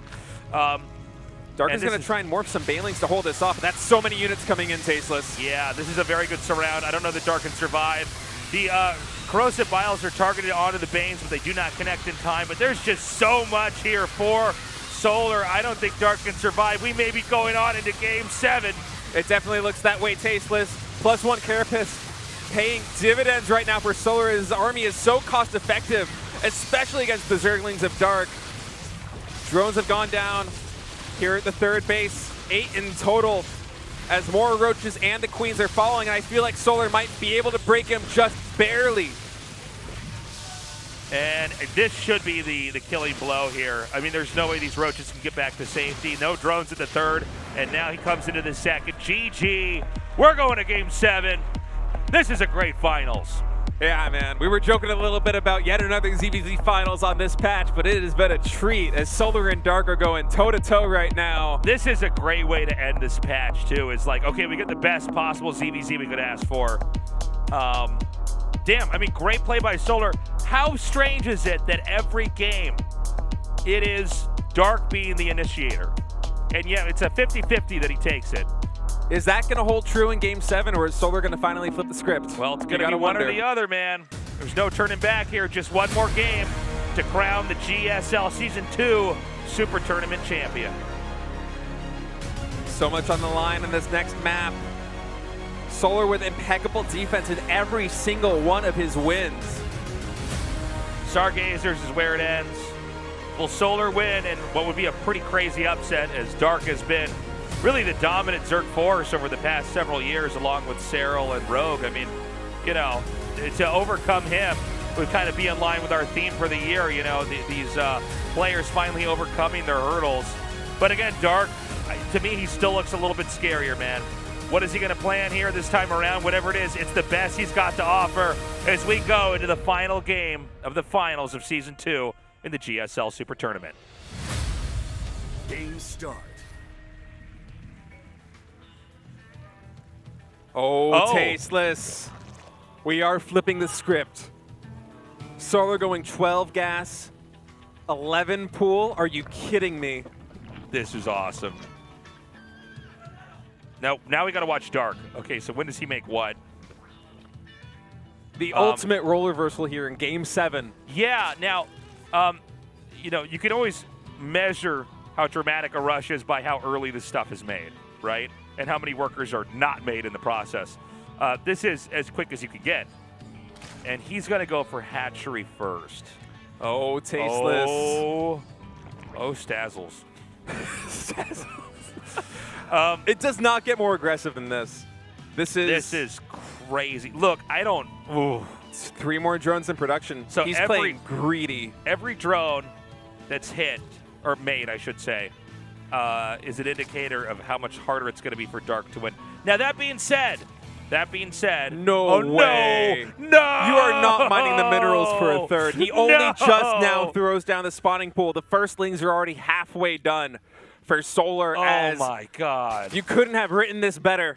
Dark is going to try and morph some Banelings to hold this off. That's so many units coming in, Tasteless. Yeah, this is a very good surround. I don't know that Dark can survive. The Corrosive Biles are targeted onto the Banes, but they do not connect in time. But there's just so much here for Solar. I don't think Dark can survive. We may be going on into Game 7. It definitely looks that way, Tasteless. +1 Carapace paying dividends right now for Solar. His army is so cost effective, especially against the Zerglings of Dark. Drones have gone down here at the third base. 8 in total as more Roaches and the Queens are following. And I feel like Solar might be able to break him just barely. And this should be the killing blow here. I mean, there's no way these Roaches can get back to safety. No drones at the third, and now he comes into the second. GG. We're going to Game 7. This is a great finals. Yeah, man. We were joking a little bit about yet another ZVZ finals on this patch, but it has been a treat as Solar and Dark are going toe-to-toe right now. This is a great way to end this patch, too. It's like, okay, we get the best possible ZVZ we could ask for. Damn, I mean, great play by Solar. How strange is it that every game it is Dark being the initiator? And yeah, it's a 50-50 that he takes it. Is that going to hold true in Game 7, or is Solar going to finally flip the script? Well, it's going to be one or the other, man. There's no turning back here. Just one more game to crown the GSL Season 2 Super Tournament champion. So much on the line in this next map. Solar with impeccable defense in every single one of his wins. Stargazers is where it ends. Will Solar win in what would be a pretty crazy upset, as Dark has been really the dominant Zerg force over the past several years, along with Serral and Rogue. I mean, you know, to overcome him would kind of be in line with our theme for the year, you know, these players finally overcoming their hurdles. But again, Dark, to me, he still looks a little bit scarier, man. What is he going to plan here this time around? Whatever it is, it's the best he's got to offer as we go into the final game of the finals of Season 2 in the GSL Super Tournament. Game start. Oh, Tasteless. We are flipping the script. Solar going 12 gas, 11 pool. Are you kidding me? This is awesome. Now we got to watch Dark. Okay, so when does he make what? The ultimate role reversal here in Game 7. Yeah, now, you know, you can always measure how dramatic a rush is by how early this stuff is made, right? And how many workers are not made in the process. This is as quick as you could get. And he's going to go for hatchery first. Oh, Tasteless. Oh, Stazzles. Stazzles. It does not get more aggressive than this. This is crazy. Look, I don't. Ooh. It's 3 more drones in production. So he's playing greedy. Every drone that's hit, or made, I should say, is an indicator of how much harder it's going to be for Dark to win. Now, that being said, no way. No! You are not mining the minerals for a third. He only just now throws down the spawning pool. The firstlings are already halfway done for Solar. Oh my God. You couldn't have written this better.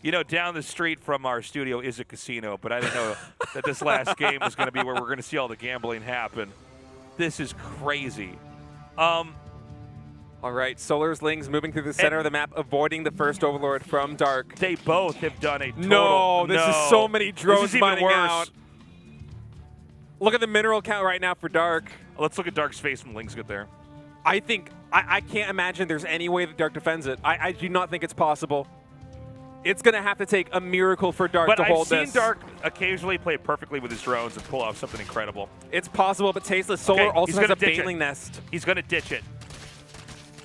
You know, down the street from our studio is a casino, but I didn't know that this last game was going to be where we're going to see all the gambling happen. This is crazy. All right, Solar's Lings moving through the center of the map, avoiding the first Overlord from Dark. They both have done a total... No, this is so many drones mining worse. out. Look at the mineral count right now for Dark. Let's look at Dark's face when Lings get there. I think, I can't imagine there's any way that Dark defends it. I do not think it's possible. It's going to have to take a miracle for Dark to hold this. But I've seen Dark occasionally play perfectly with his drones and pull off something incredible. It's possible, but Tasteless Solar also has a Baneling nest. He's going to ditch it.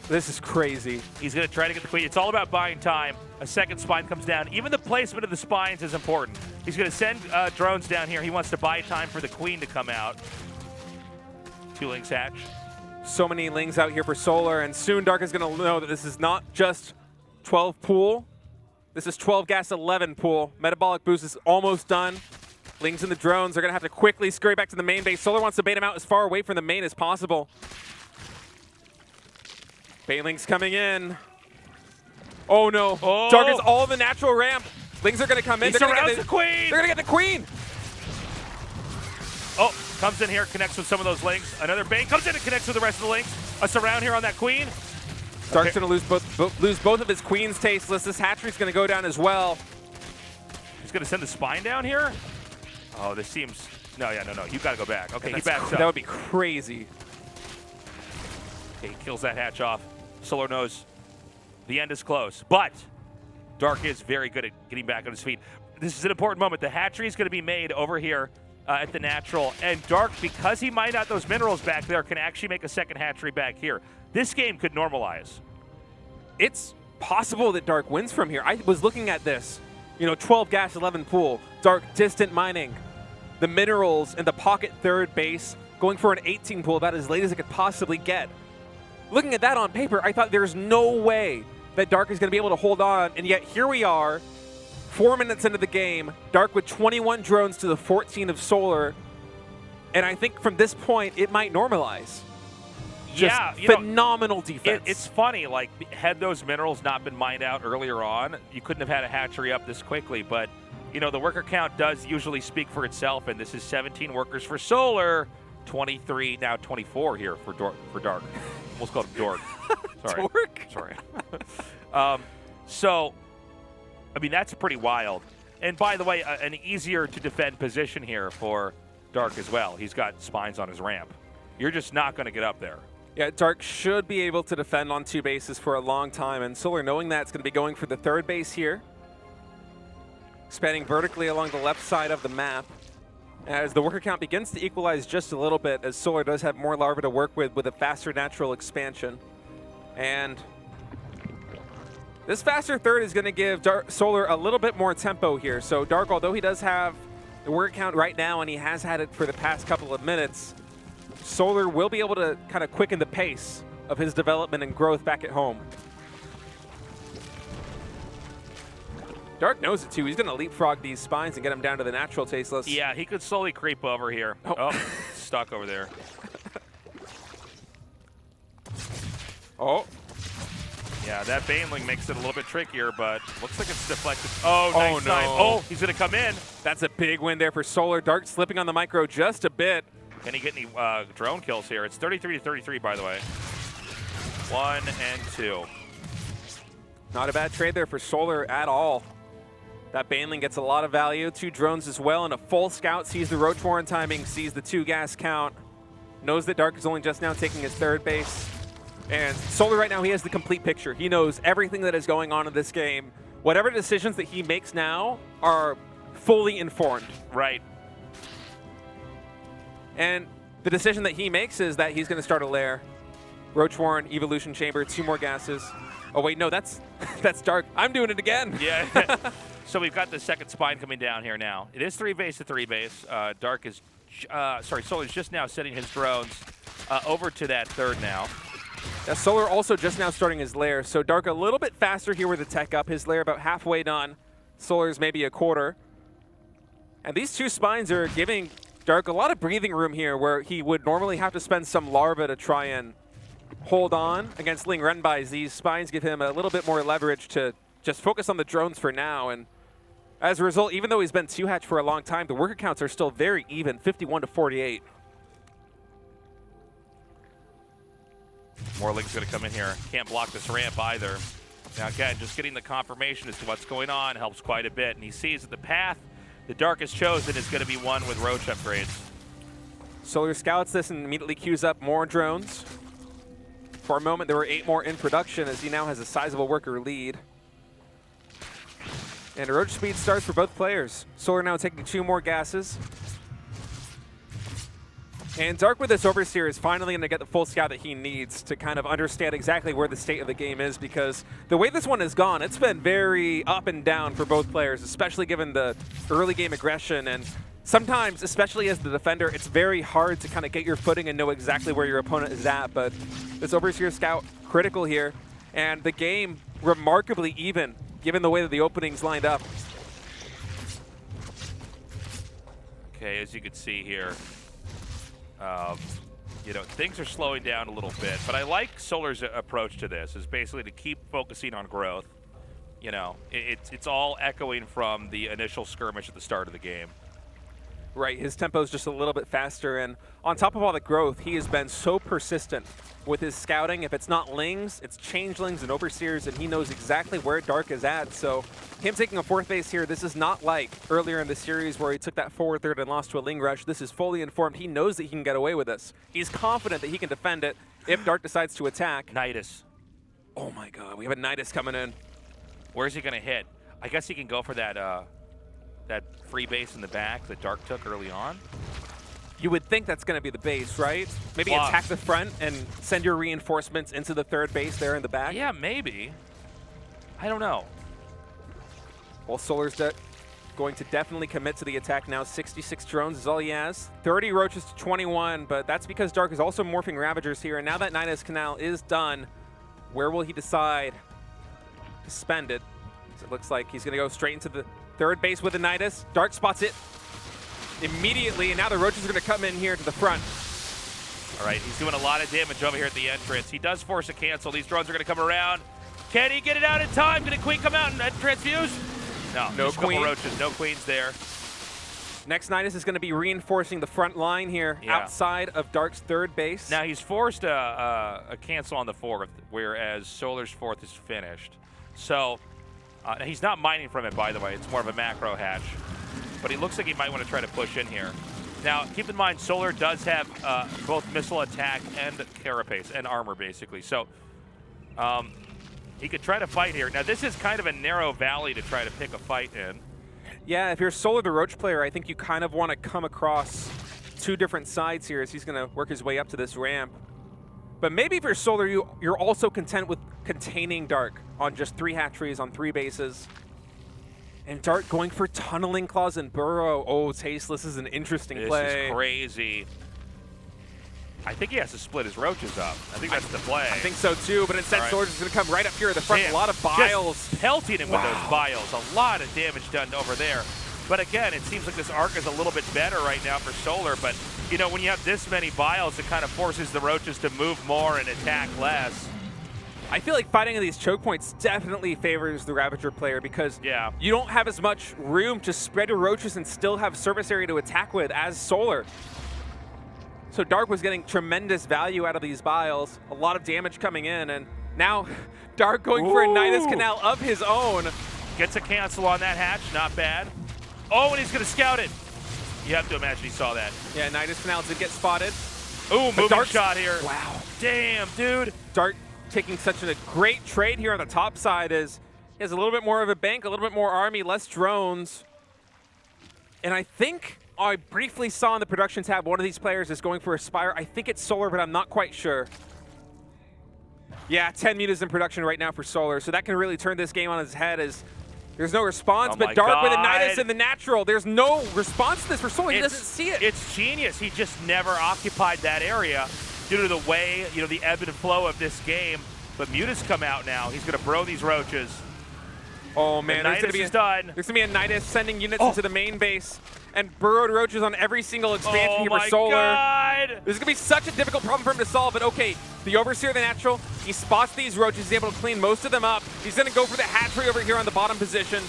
This is crazy. He's going to try to get the queen. It's all about buying time. A second spine comes down. Even the placement of the spines is important. He's going to send drones down here. He wants to buy time for the queen to come out. 2 Lings hatch. So many Lings out here for Solar, and soon Dark is going to know that this is not just 12 pool. This is 12 gas 11 pool. Metabolic boost is almost done. Lings and the drones are going to have to quickly scurry back to the main base. Solar wants to bait him out as far away from the main as possible. Bailing's coming in. Oh no. Oh. Dark is all the natural ramp. Lings are going to come in. He surrounds the queen. They're going to get the queen. Oh, comes in here, connects with some of those links. Another bait comes in and connects with the rest of the links. A surround here on that queen. Dark's going to lose both of his queens tasteless. This hatchery's going to go down as well. He's going to send the spine down here. Oh, this seems... No. You got to go back. Okay, he backs up. That would be crazy. Okay, he kills that hatch off. Solar knows the end is close. But Dark is very good at getting back on his feet. This is an important moment. The hatchery is going to be made over here at the natural. And Dark, because he mined out those minerals back there, can actually make a second hatchery back here. This game could normalize. It's possible that Dark wins from here. I was looking at this. 12 gas, 11 pool. Dark distant mining. The minerals in the pocket third base. Going for an 18 pool about as late as it could possibly get. Looking at that on paper, I thought there's no way that Dark is going to be able to hold on. And yet here we are, 4 minutes into the game. Dark with 21 drones to the 14 of Solar. And I think from this point, it might normalize. Just phenomenal defense. It's funny, like, had those minerals not been mined out earlier on, you couldn't have had a hatchery up this quickly. But, the worker count does usually speak for itself, and this is 17 workers for Solar, 23, now 24 here for Dark. Almost called him Dork. Sorry. Dork? Sorry. So, I mean, that's pretty wild. And by the way, an easier to defend position here for Dark as well. He's got spines on his ramp. You're just not going to get up there. Yeah, Dark should be able to defend on 2 bases for a long time, and Solar, knowing that, it's going to be going for the third base here. Spanning vertically along the left side of the map. As the worker count begins to equalize just a little bit, as Solar does have more larvae to work with a faster natural expansion. And this faster third is going to give Solar a little bit more tempo here. So Dark, although he does have the worker count right now, and he has had it for the past couple of minutes, Solar will be able to kind of quicken the pace of his development and growth back at home. Dark knows it too. He's going to leapfrog these spines and get him down to the natural tasteless. Yeah, he could slowly creep over here. Oh, stuck over there. Oh. Yeah, that Baneling makes it a little bit trickier, but looks like it's deflected. Oh, nice time. Oh, he's going to come in. That's a big win there for Solar. Dark slipping on the micro just a bit. Can he get any drone kills here? It's 33-33, by the way. 1 and 2. Not a bad trade there for Solar at all. That Baneling gets a lot of value. 2 drones as well, and a full scout. Sees the Ro.4 timing, sees the 2 gas count. Knows that Dark is only just now taking his third base. And Solar right now, he has the complete picture. He knows everything that is going on in this game. Whatever decisions that he makes now are fully informed. Right. And the decision that he makes is that he's going to start a lair. Ro.4, Evolution Chamber, 2 more gases. Oh, wait, no, that's Dark. I'm doing it again. Yeah. So we've got the second spine coming down here now. It is 3 base to 3 base. Dark is, Solar's just now setting his drones over to that third now. Yeah, Solar also just now starting his lair. So Dark a little bit faster here with the tech up. His lair about halfway done. Solar's maybe a quarter. And these 2 spines are giving Dark a lot of breathing room here, where he would normally have to spend some larva to try and hold on against Ling Renbai's. These spines give him a little bit more leverage to just focus on the drones for now. And as a result, even though he's been 2-hatch for a long time, the worker counts are still very even, 51-48. More Ling's going to come in here. Can't block this ramp either. Now, again, just getting the confirmation as to what's going on helps quite a bit. And he sees that the path the Dark has chosen is going to be one with Roach upgrades. Solar scouts this and immediately queues up more drones. For a moment, there were 8 more in production as he now has a sizable worker lead. And a Roach speed starts for both players. Solar now taking 2 more gases. And Dark with this Overseer is finally going to get the full scout that he needs to kind of understand exactly where the state of the game is, because the way this one has gone, it's been very up and down for both players, especially given the early game aggression. And sometimes, especially as the defender, it's very hard to kind of get your footing and know exactly where your opponent is at. But this Overseer scout, critical here. And the game remarkably even given the way that the opening's lined up. Okay, as you can see here, you know, things are slowing down a little bit, but I like Solar's approach to this, is basically to keep focusing on growth. You know, it's all echoing from the initial skirmish at the start of the game. Right, his tempo is just a little bit faster, and on top of all the growth, he has been so persistent with his scouting. If it's not Lings, it's Changelings and Overseers, and he knows exactly where Dark is at. So him taking a 4th base here, this is not like earlier in the series where he took that forward third and lost to a Ling Rush. This is fully informed. He knows that he can get away with this. He's confident that he can defend it if Dark decides to attack. Nidus. Oh my god, we have a Nidus coming in. Where's he going to hit? I guess he can go for that that free base in the back that Dark took early on. You would think that's going to be the base, right? Maybe Wow. attack the front and send your reinforcements into the 3rd base there in the back. Yeah, maybe. I don't know. Well, Solar's going to definitely commit to the attack now. 66 drones is all he has. 30 Roaches to 21, but that's because Dark is also morphing Ravagers here. And now that Nidus Canal is done, where will he decide to spend it? So it looks like he's going to go straight into the 3rd base with the Nidus. Dark spots it immediately, and now the Roaches are going to come in here to the front. All right, he's doing a lot of damage over here at the entrance. He does force a cancel. These drones are going to come around. Can he get it out in time? Did a queen come out and transfuse? No, just a couple queen. Roaches, no queens there. Next Nidus is going to be reinforcing the front line here outside of Dark's 3rd base. Now he's forced a cancel on the 4th, whereas Solar's 4th is finished. So he's not mining from it, by the way. It's more of a macro hatch. But he looks like he might want to try to push in here. Now, keep in mind, Solar does have both missile attack and carapace and armor, basically. So he could try to fight here. Now, this is kind of a narrow valley to try to pick a fight in. Yeah, if you're Solar the Roach player, I think you kind of want to come across 2 different sides here as he's going to work his way up to this ramp. But maybe if you're Solar, you're also content with containing Dark on just 3 hatcheries on 3 bases. And Dark going for Tunneling Claws and Burrow. Oh, Tasteless is an interesting play. This is crazy. I think he has to split his Roaches up. I think that's the play. I think so too, but instead Solar's is going to come right up here at the front. Damn, a lot of Biles. Just pelting him with those Biles. A lot of damage done over there. But again, it seems like this arc is a little bit better right now for Solar. But, you know, when you have this many Biles, it kind of forces the Roaches to move more and attack less. I feel like fighting in these choke points definitely favors the Ravager player because you don't have as much room to spread your Roaches and still have surface area to attack with as Solar. So Dark was getting tremendous value out of these Biles, a lot of damage coming in, and now Dark going for a Nidus Canal of his own. Gets a cancel on that hatch, not bad. Oh, and he's going to scout it. You have to imagine he saw that. Yeah, Nidus Canal did get spotted. Ooh, moving shot here. Wow. Damn, dude. Dark taking such a great trade here on the top side is he has a little bit more of a bank, a little bit more army, less drones. And I think I briefly saw in the production tab one of these players is going for a Spire. I think it's Solar, but I'm not quite sure. Yeah, 10 mutas in production right now for Solar, so that can really turn this game on its head as there's no response, but Dark with a Nidus in the natural. There's no response to this for Solar. He doesn't see it. It's genius. He just never occupied that area due to the way, you know, the ebb and flow of this game. But Mutas come out now. He's going to bro these Roaches. Oh, man. There's going to be a Nidus sending units into the main base and burrowed Roaches on every single expansion here for Solar. God. This is going to be such a difficult problem for him to solve, but okay, the Overseer, the natural, he spots these Roaches, he's able to clean most of them up. He's going to go for the hatchery over here on the bottom position.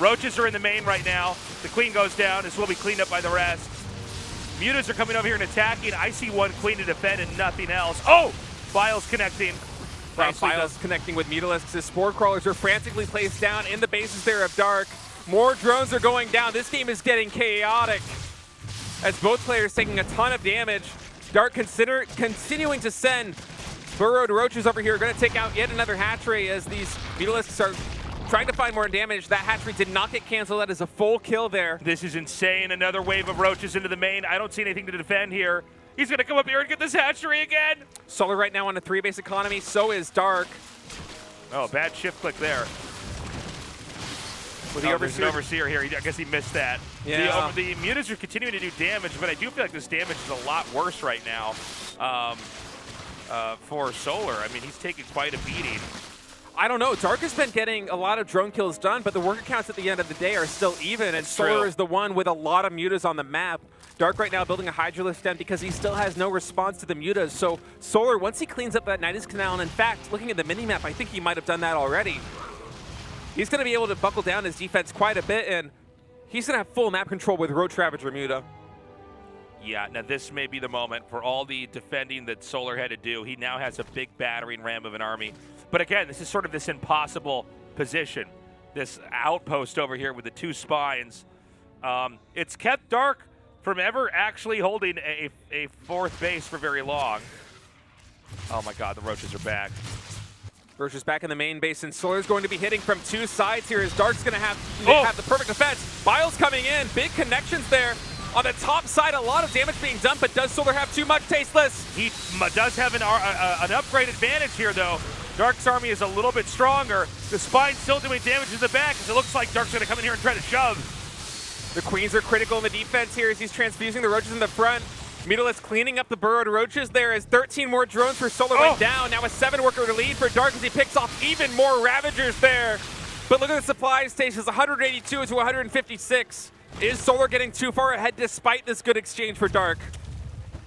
Roaches are in the main right now. The Queen goes down. This will be cleaned up by the rest. Mutas are coming over here and attacking. I see one Queen to defend and nothing else. Oh! Biles connecting. Biles connecting with Mutalisks as Spore Crawlers are frantically placed down in the bases there of Dark. More drones are going down. This game is getting chaotic as both players taking a ton of damage. Dark continuing to send burrowed Roaches over here. Going to take out yet another hatchery as these Mutalisks are trying to find more damage. That hatchery did not get canceled. That is a full kill there. This is insane. Another wave of Roaches into the main. I don't see anything to defend here. He's going to come up here and get this hatchery again. Solar right now on a 3-base economy. So is Dark. Oh, bad shift click there. With the Overseer. An Overseer here. I guess he missed that. Yeah. The Mutas are continuing to do damage, but I do feel like this damage is a lot worse right now for Solar. I mean, he's taking quite a beating. I don't know. Dark has been getting a lot of drone kills done, but the worker counts at the end of the day are still even, and Solar is the one with a lot of mutas on the map. Dark right now building a Hydralisk den because he still has no response to the mutas. So Solar, once he cleans up that Nidus Canal, and in fact, looking at the minimap, I think he might have done that already. He's going to be able to buckle down his defense quite a bit, and he's going to have full map control with Road Ravager muta. Yeah, now this may be the moment for all the defending that Solar had to do. He now has a big battering ram of an army. But again, this is sort of this impossible position, this outpost over here with the 2 spines. It's kept Dark from ever actually holding a 4th base for very long. Oh my god, the Roaches are back. Roaches back in the main base, and Solar's going to be hitting from 2 sides here as Dark's going to have the perfect defense. Biles coming in, big connections there. On the top side, a lot of damage being done, but does Solar have too much? Tasteless. He does have an upgrade advantage here, though. Dark's army is a little bit stronger. The Spine's still doing damage in the back, as it looks like Dark's going to come in here and try to shove. The Queens are critical in the defense here as he's transfusing the Roaches in the front. Mutalisk cleaning up the burrowed Roaches there as 13 more drones for Solar went down. Now a 7-worker to lead for Dark as he picks off even more Ravagers there. But look at the supply stations, 182 to 156. Is Solar getting too far ahead despite this good exchange for Dark?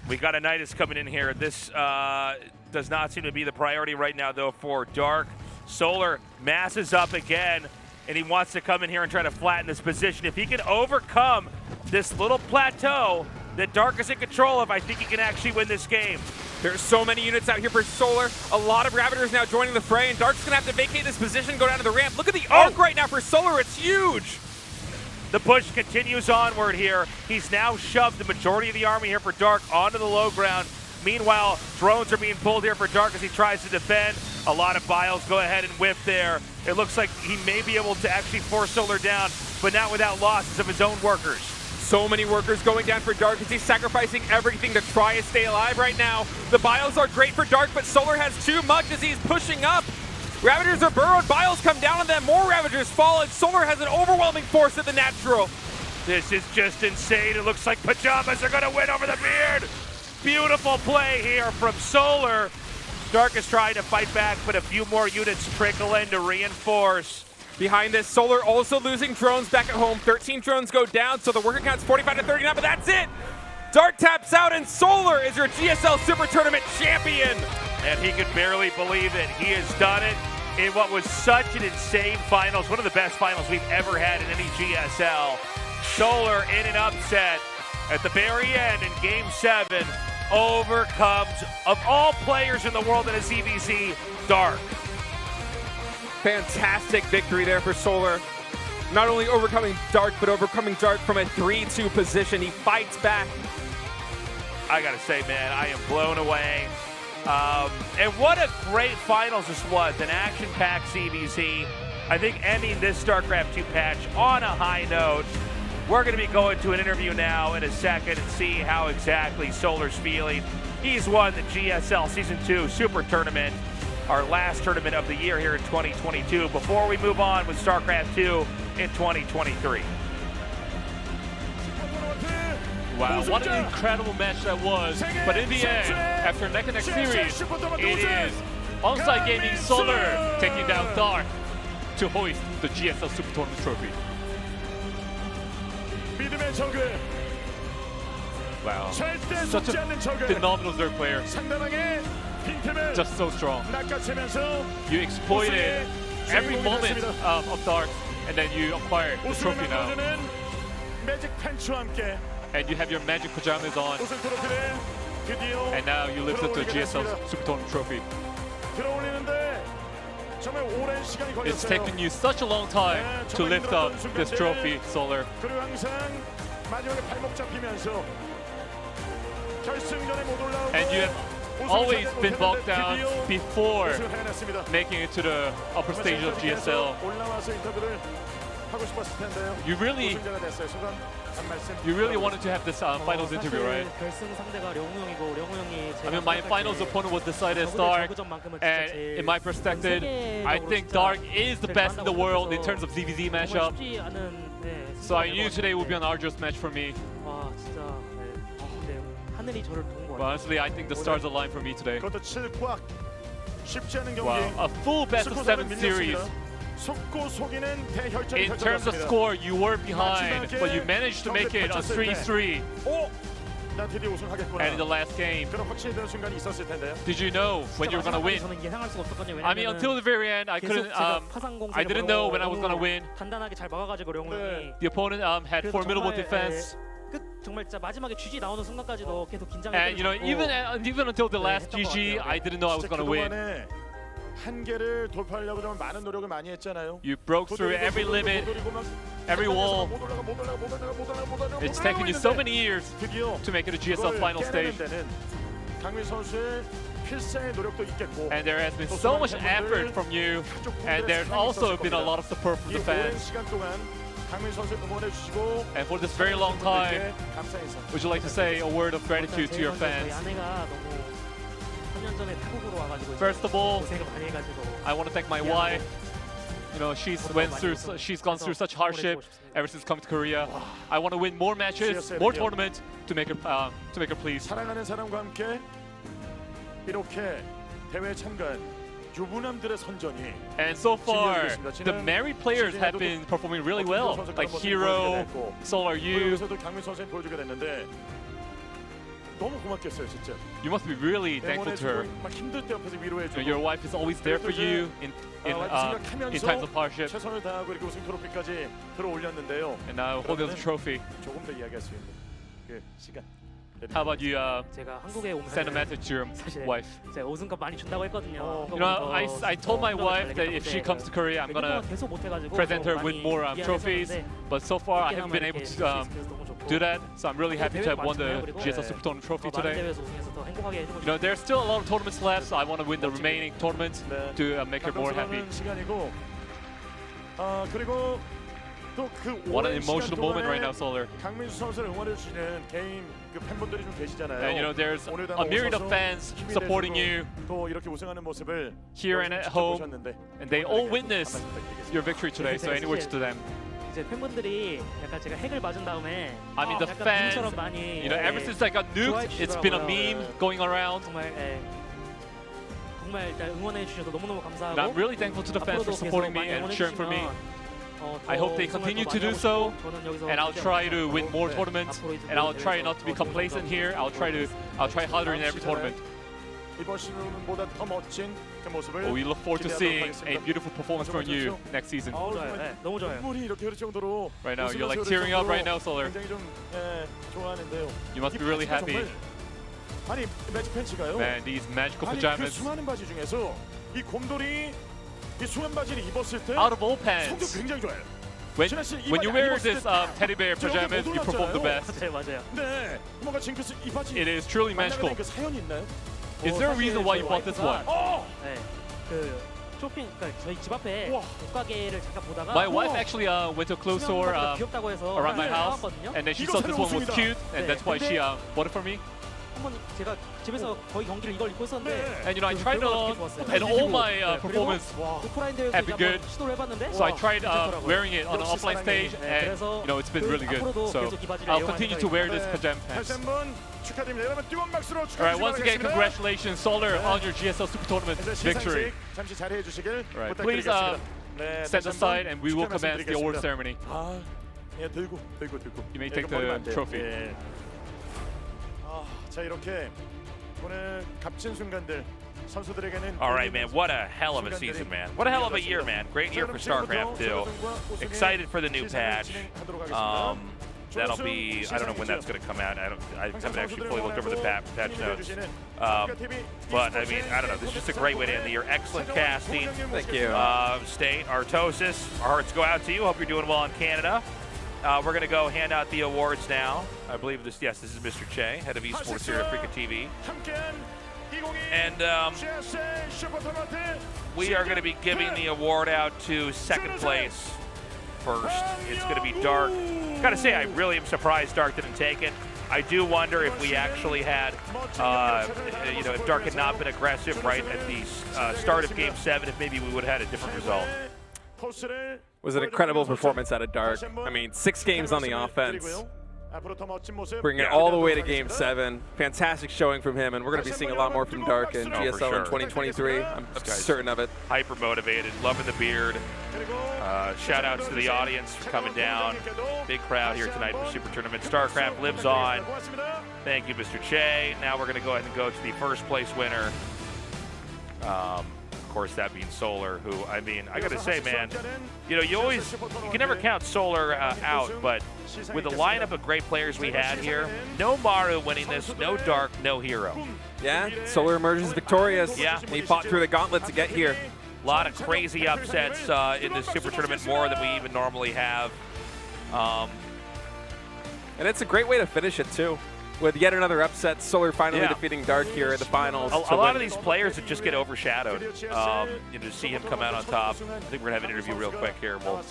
We got a Nidus coming in here. This does not seem to be the priority right now, though, for Dark. Solar masses up again, and he wants to come in here and try to flatten this position. If he can overcome this little plateau that Dark is in control of, I think he can actually win this game. There's so many units out here for Solar. A lot of Ravagers now joining the fray, and Dark's going to have to vacate this position, go down to the ramp. Look at the arc right now for Solar. It's huge. The push continues onward here. He's now shoved the majority of the army here for Dark onto the low ground. Meanwhile, drones are being pulled here for Dark as he tries to defend. A lot of Biles go ahead and whip there. It looks like he may be able to actually force Solar down, but not without losses of his own workers. So many workers going down for Dark as he's sacrificing everything to try and stay alive right now. The Biles are great for Dark, but Solar has too much as he's pushing up. Ravagers are burrowed, Biles come down on them, more Ravagers fall, and Solar has an overwhelming force at the natural. This is just insane. It looks like Pajamas are going to win over the Beard. Beautiful play here from Solar. Dark is trying to fight back, but a few more units trickle in to reinforce. Behind this, Solar also losing drones back at home. 13 drones go down, so the worker count's 45 to 39, but that's it. Dark taps out, and Solar is your GSL Super Tournament champion. And he can barely believe it. He has done it in what was such an insane finals, one of the best finals we've ever had in any GSL. Solar in an upset at the very end in Game 7 overcomes, of all players in the world in a CVZ, Dark. Fantastic victory there for Solar. Not only overcoming Dark, but overcoming Dark from a 3-2 position. He fights back. I gotta say, man, I am blown away. And what a great finals this was, an action-packed CVZ. I think ending this StarCraft 2 patch on a high note. We're going to be going to an interview now in a second and see how exactly Solar's feeling. He's won the GSL Season 2 Super Tournament, our last tournament of the year here in 2022, before we move on with StarCraft 2 in 2023. Wow, what an incredible match that was. But in the end, after neck and neck series, it is Onside Gaming Solar taking down Dark to hoist the GSL SuperTournament trophy. Wow, such a phenomenal Zerg player. Just so strong. You exploited every moment of Dark, and then you acquired the trophy now. And you have your magic pajamas on. And now you lift up the GSL SuperTournament trophy. It's taken you such a long time to lift up this trophy, Solar. And you have always been bogged down before making it to the upper stage of GSL. You really wanted to have this finals interview, right? I mean, my finals opponent was decided as Dark, and in my perspective, I think Dark is the best in the world in terms of ZVZ matchup. So I knew today would be an arduous match for me. But honestly, I think the stars aligned for me today. 쉽지 않은 경기. Wow, a full best of 7 series. 속고 속이는 대혈전이 In terms of 펼쳐졌습니다. score, you were behind, but you managed to make it a 3-3. 오, 난 드디어 우승하겠구나. And in the last game, 그런 확신이 드는 순간이 있었을 텐데요. did you know when you were gonna win? 저는 예상할 수가 없었거든요. I mean, until the very end, I couldn't. I didn't know when I was gonna win. 단단하게 잘 막아가지고 령훈이. The opponent had formidable defense. 정말 진짜 마지막에 GG 나오는 순간까지도 계속 긴장했던. And you know, even until the last GG, I didn't know I was gonna win. 한계를 돌파하려고 좀 많은 노력을 많이 했잖아요. You broke through every limit, every wall. It's taken you so many years to make it to GSL final stage. 강민 선수의 필사의 노력도 있겠고. And there has been so much effort from you, and there's also been a lot of support from the fans. 시간 동안 강민 선수 응원해 주시고. And for this very long time, would you like to say a word of gratitude to your fans? First of all, I want to thank my wife. You know, she's gone through such hardship ever since coming to Korea. I want to win more matches, more tournaments to make her pleased. 사랑하는 사람과 함께 이렇게 대회에 참가한 유부남들의 선전이. And so far, the married players have been performing really well, like Hero, Solar Yu. 강민 선수를 보여주게 됐는데. 너무 고맙겠어요, 진짜. You must be really thankful to her. 막 힘들 때 옆에서 위로해주고. Your wife is always there for you in times of hardship. 최선을 다하고 이렇게 우승 트로피까지 들어올렸는데요. And now holding the trophy. 조금 더 이야기할 수 있는 그 시간. How about you 제가 한국에 오면 send a message to your wife? 제가 우승컵 많이 준다고 했거든요. You know, I told my wife that if she comes to Korea, I'm gonna present her with more trophies. But so far, I haven't been able to do that. So I'm really happy to have won the GSL SuperTournament trophy today. You know, there's still a lot of tournaments left, so I want to win the remaining tournaments to make her more happy. 그리고 What an emotional moment right now, Solar. 강민수 선수를 응원해 주시는 개인 그 팬분들이 좀 계시잖아요. And you know, there's a myriad of fans supporting you 또 이렇게 우승하는 모습을 here and at home, and they all witness your victory today. So any words to them? 이제 팬분들이 약간 제가 핵을 맞은 다음에 I mean, the fans, you know, ever since I got nuked, it's been a meme going around. 정말 일단 응원해 주셔서 너무너무 감사하고. And I'm really thankful to the fans for supporting me and cheering for me. I hope they continue to do so, and I'll try to win more tournaments, and I'll try not to be complacent here. I'll try harder in every tournament. We look forward to seeing a beautiful performance from you next season. 너무 좋아요. Right now, you're like tearing up right now, Solar. You must be really happy. 아니 매직 팬츠가요. Man, these magical pajamas. 그 수많은 바지 중에서 이 곰돌이 이 수면 바지를 입었을 때 out of all 성적 pants, 굉장히 좋아요. when you wear this teddy bear pajamas, you perform the best. 맞아요. 네, 뭔가 징크스 이 바지. It is truly magical. 그 사연이 있나요? Is there a reason why you bought this one? 네, 그 쇼핑, 그러니까 저희 집 앞에 옷가게를 잠깐 보다가 My wife actually went to a clothes store 귀엽다고 해서 around my house, and then she thought this one was cute, and that's why she bought it for me. 한번 제가 집에서 거의 경기를 이걸 입고 있었는데, And you know, I tried it on, and all my performance have been good. 시도를 해봤는데, So I tried wearing it on an offline stage, and you know, it's been really good. So I'll continue to wear this pajama pants. All right, once again, congratulations, Solar, on your GSL SuperTournament victory. All right, please stand aside, and we will commence the award ceremony. You may take the trophy. 자 이렇게 오늘 값진 순간들 선수들에게는. All right, man. What a hell of a season, man. What a hell of a year, man. Great year for StarCraft 2. Excited for the new patch. That'll be, I don't know when that's going to come out. I haven't actually fully looked over the patch notes. But I mean, I don't know. This is just a great way to end the year. Excellent casting. Thank you. State, Artosis, our hearts go out to you. Hope you're doing well in Canada. We're going to go hand out the awards now. I believe this, yes, this is Mr. Che, head of esports here at Africa TV. And we are going to be giving the award out to second place first. It's going to be Dark. Gotta say, I really am surprised Dark didn't take it. I do wonder if we actually had, you know, if Dark had not been aggressive right at the start of Game 7, if maybe we would have had a different result. Was an incredible performance out of Dark. I mean, 6 games on the offense. Bringing it all the way to Game 7. Fantastic showing from him, and we're going to be seeing a lot more from Dark in GSL in 2023. I'm certain of it. Hyper motivated, loving the beard. Shout outs to the audience for coming down. Big crowd here tonight for Super Tournament. StarCraft lives on. Thank you, Mr. Che. Now we're going to go ahead and go to the first place winner. Of course, that being Solar, who, I mean, I got to say, man, you know, you can never count Solar out, but with the lineup of great players we had here, no Maru winning this, no Dark, no Hero. Yeah, Solar emerges victorious. Yeah. He fought through the gauntlet to get here. A lot of crazy upsets in this Super Tournament, more than we even normally have. And it's a great way to finish it, too. With yet another upset, Solar finally defeating Dark here at the finals. A lot of these players that just get overshadowed. You know, to see him come out on top. I think we're going to have an interview real quick here. We'll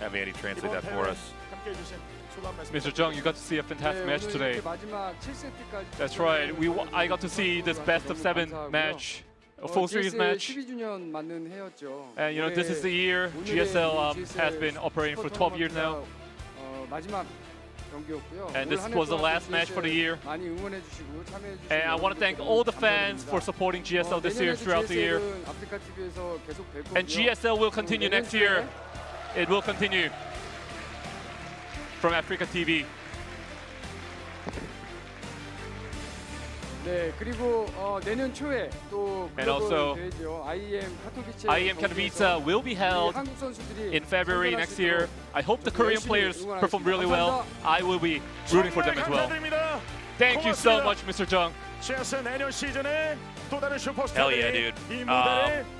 have Andy translate that for us. Mr. Jung, you got to see a fantastic match today. That's right. I got to see this best of 7 match, a full series match. And you know, this is the year GSL has been operating for 12 years now. And this was the last match for the year. And I want to thank all the fans for supporting GSL this year, throughout the year. And GSL will continue next year. It will continue from Africa TV. And also, IEM Katowice will be held in February next year. I hope the Korean players perform really well. I will be rooting for them as well. Thank you so much, Mr. Jung. Hell yeah, dude.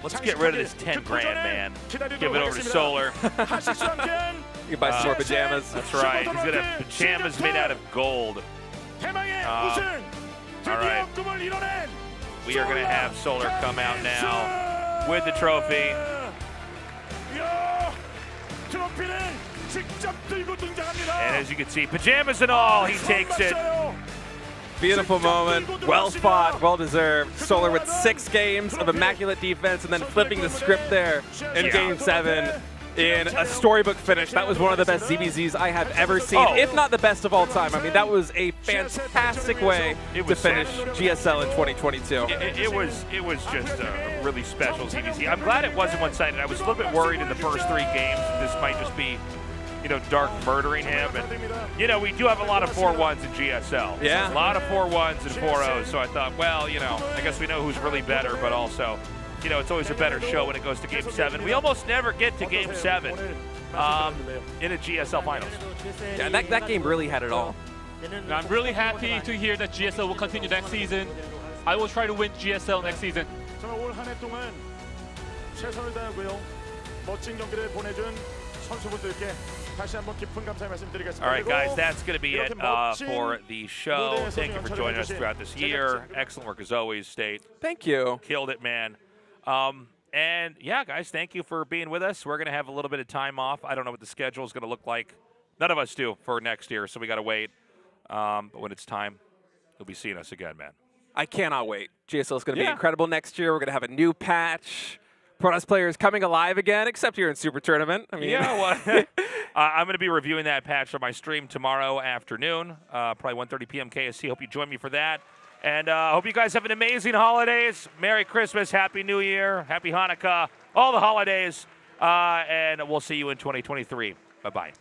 Let's get rid of this 10 grand, man. Give it over to Solar. You can buy some more pajamas. That's right. He's going to have pajamas made out of gold. All right. We are going to have Solar come out now with the trophy. And as you can see, pajamas and all, he takes it. Beautiful moment, well fought, well deserved. Solar with 6 games of immaculate defense and then flipping the script there in Game 7 in a storybook finish. That was one of the best ZBZs I have ever seen, if not the best of all time. I mean, that was a fantastic way to finish GSL in 2022. It was just a really special ZBZ. I'm glad it wasn't one-sided. I was a little bit worried in the first 3 games that this might just be, you know, Dark murdering him. And, you know, we do have a lot of 4-1s in GSL. Yeah. A lot of 4-1s and 4-0s. So I thought, well, you know, I guess we know who's really better, but also, you know, it's always a better show when it goes to Game 7. We almost never get to Game 7 in a GSL Finals. Yeah, that game really had it all. And I'm really happy to hear that GSL will continue next season. I will try to win GSL next season. All right, guys, that's going to be it for the show. Thank you for joining us throughout this year. Excellent work as always, State. Thank you. Killed it, man. And yeah, guys, thank you for being with us. We're going to have a little bit of time off. I don't know what the schedule is going to look like. None of us do for next year, so we got to wait. But when it's time, you'll be seeing us again, man. I cannot wait. GSL is going to be incredible next year. We're going to have a new patch. Protoss players coming alive again, except here in Super Tournament. I mean, yeah, well, I'm going to be reviewing that patch on my stream tomorrow afternoon, probably 1:30 p.m. KST. Hope you join me for that. And hope you guys have an amazing holidays. Merry Christmas, Happy New Year, Happy Hanukkah, all the holidays. And we'll see you in 2023. Bye-bye.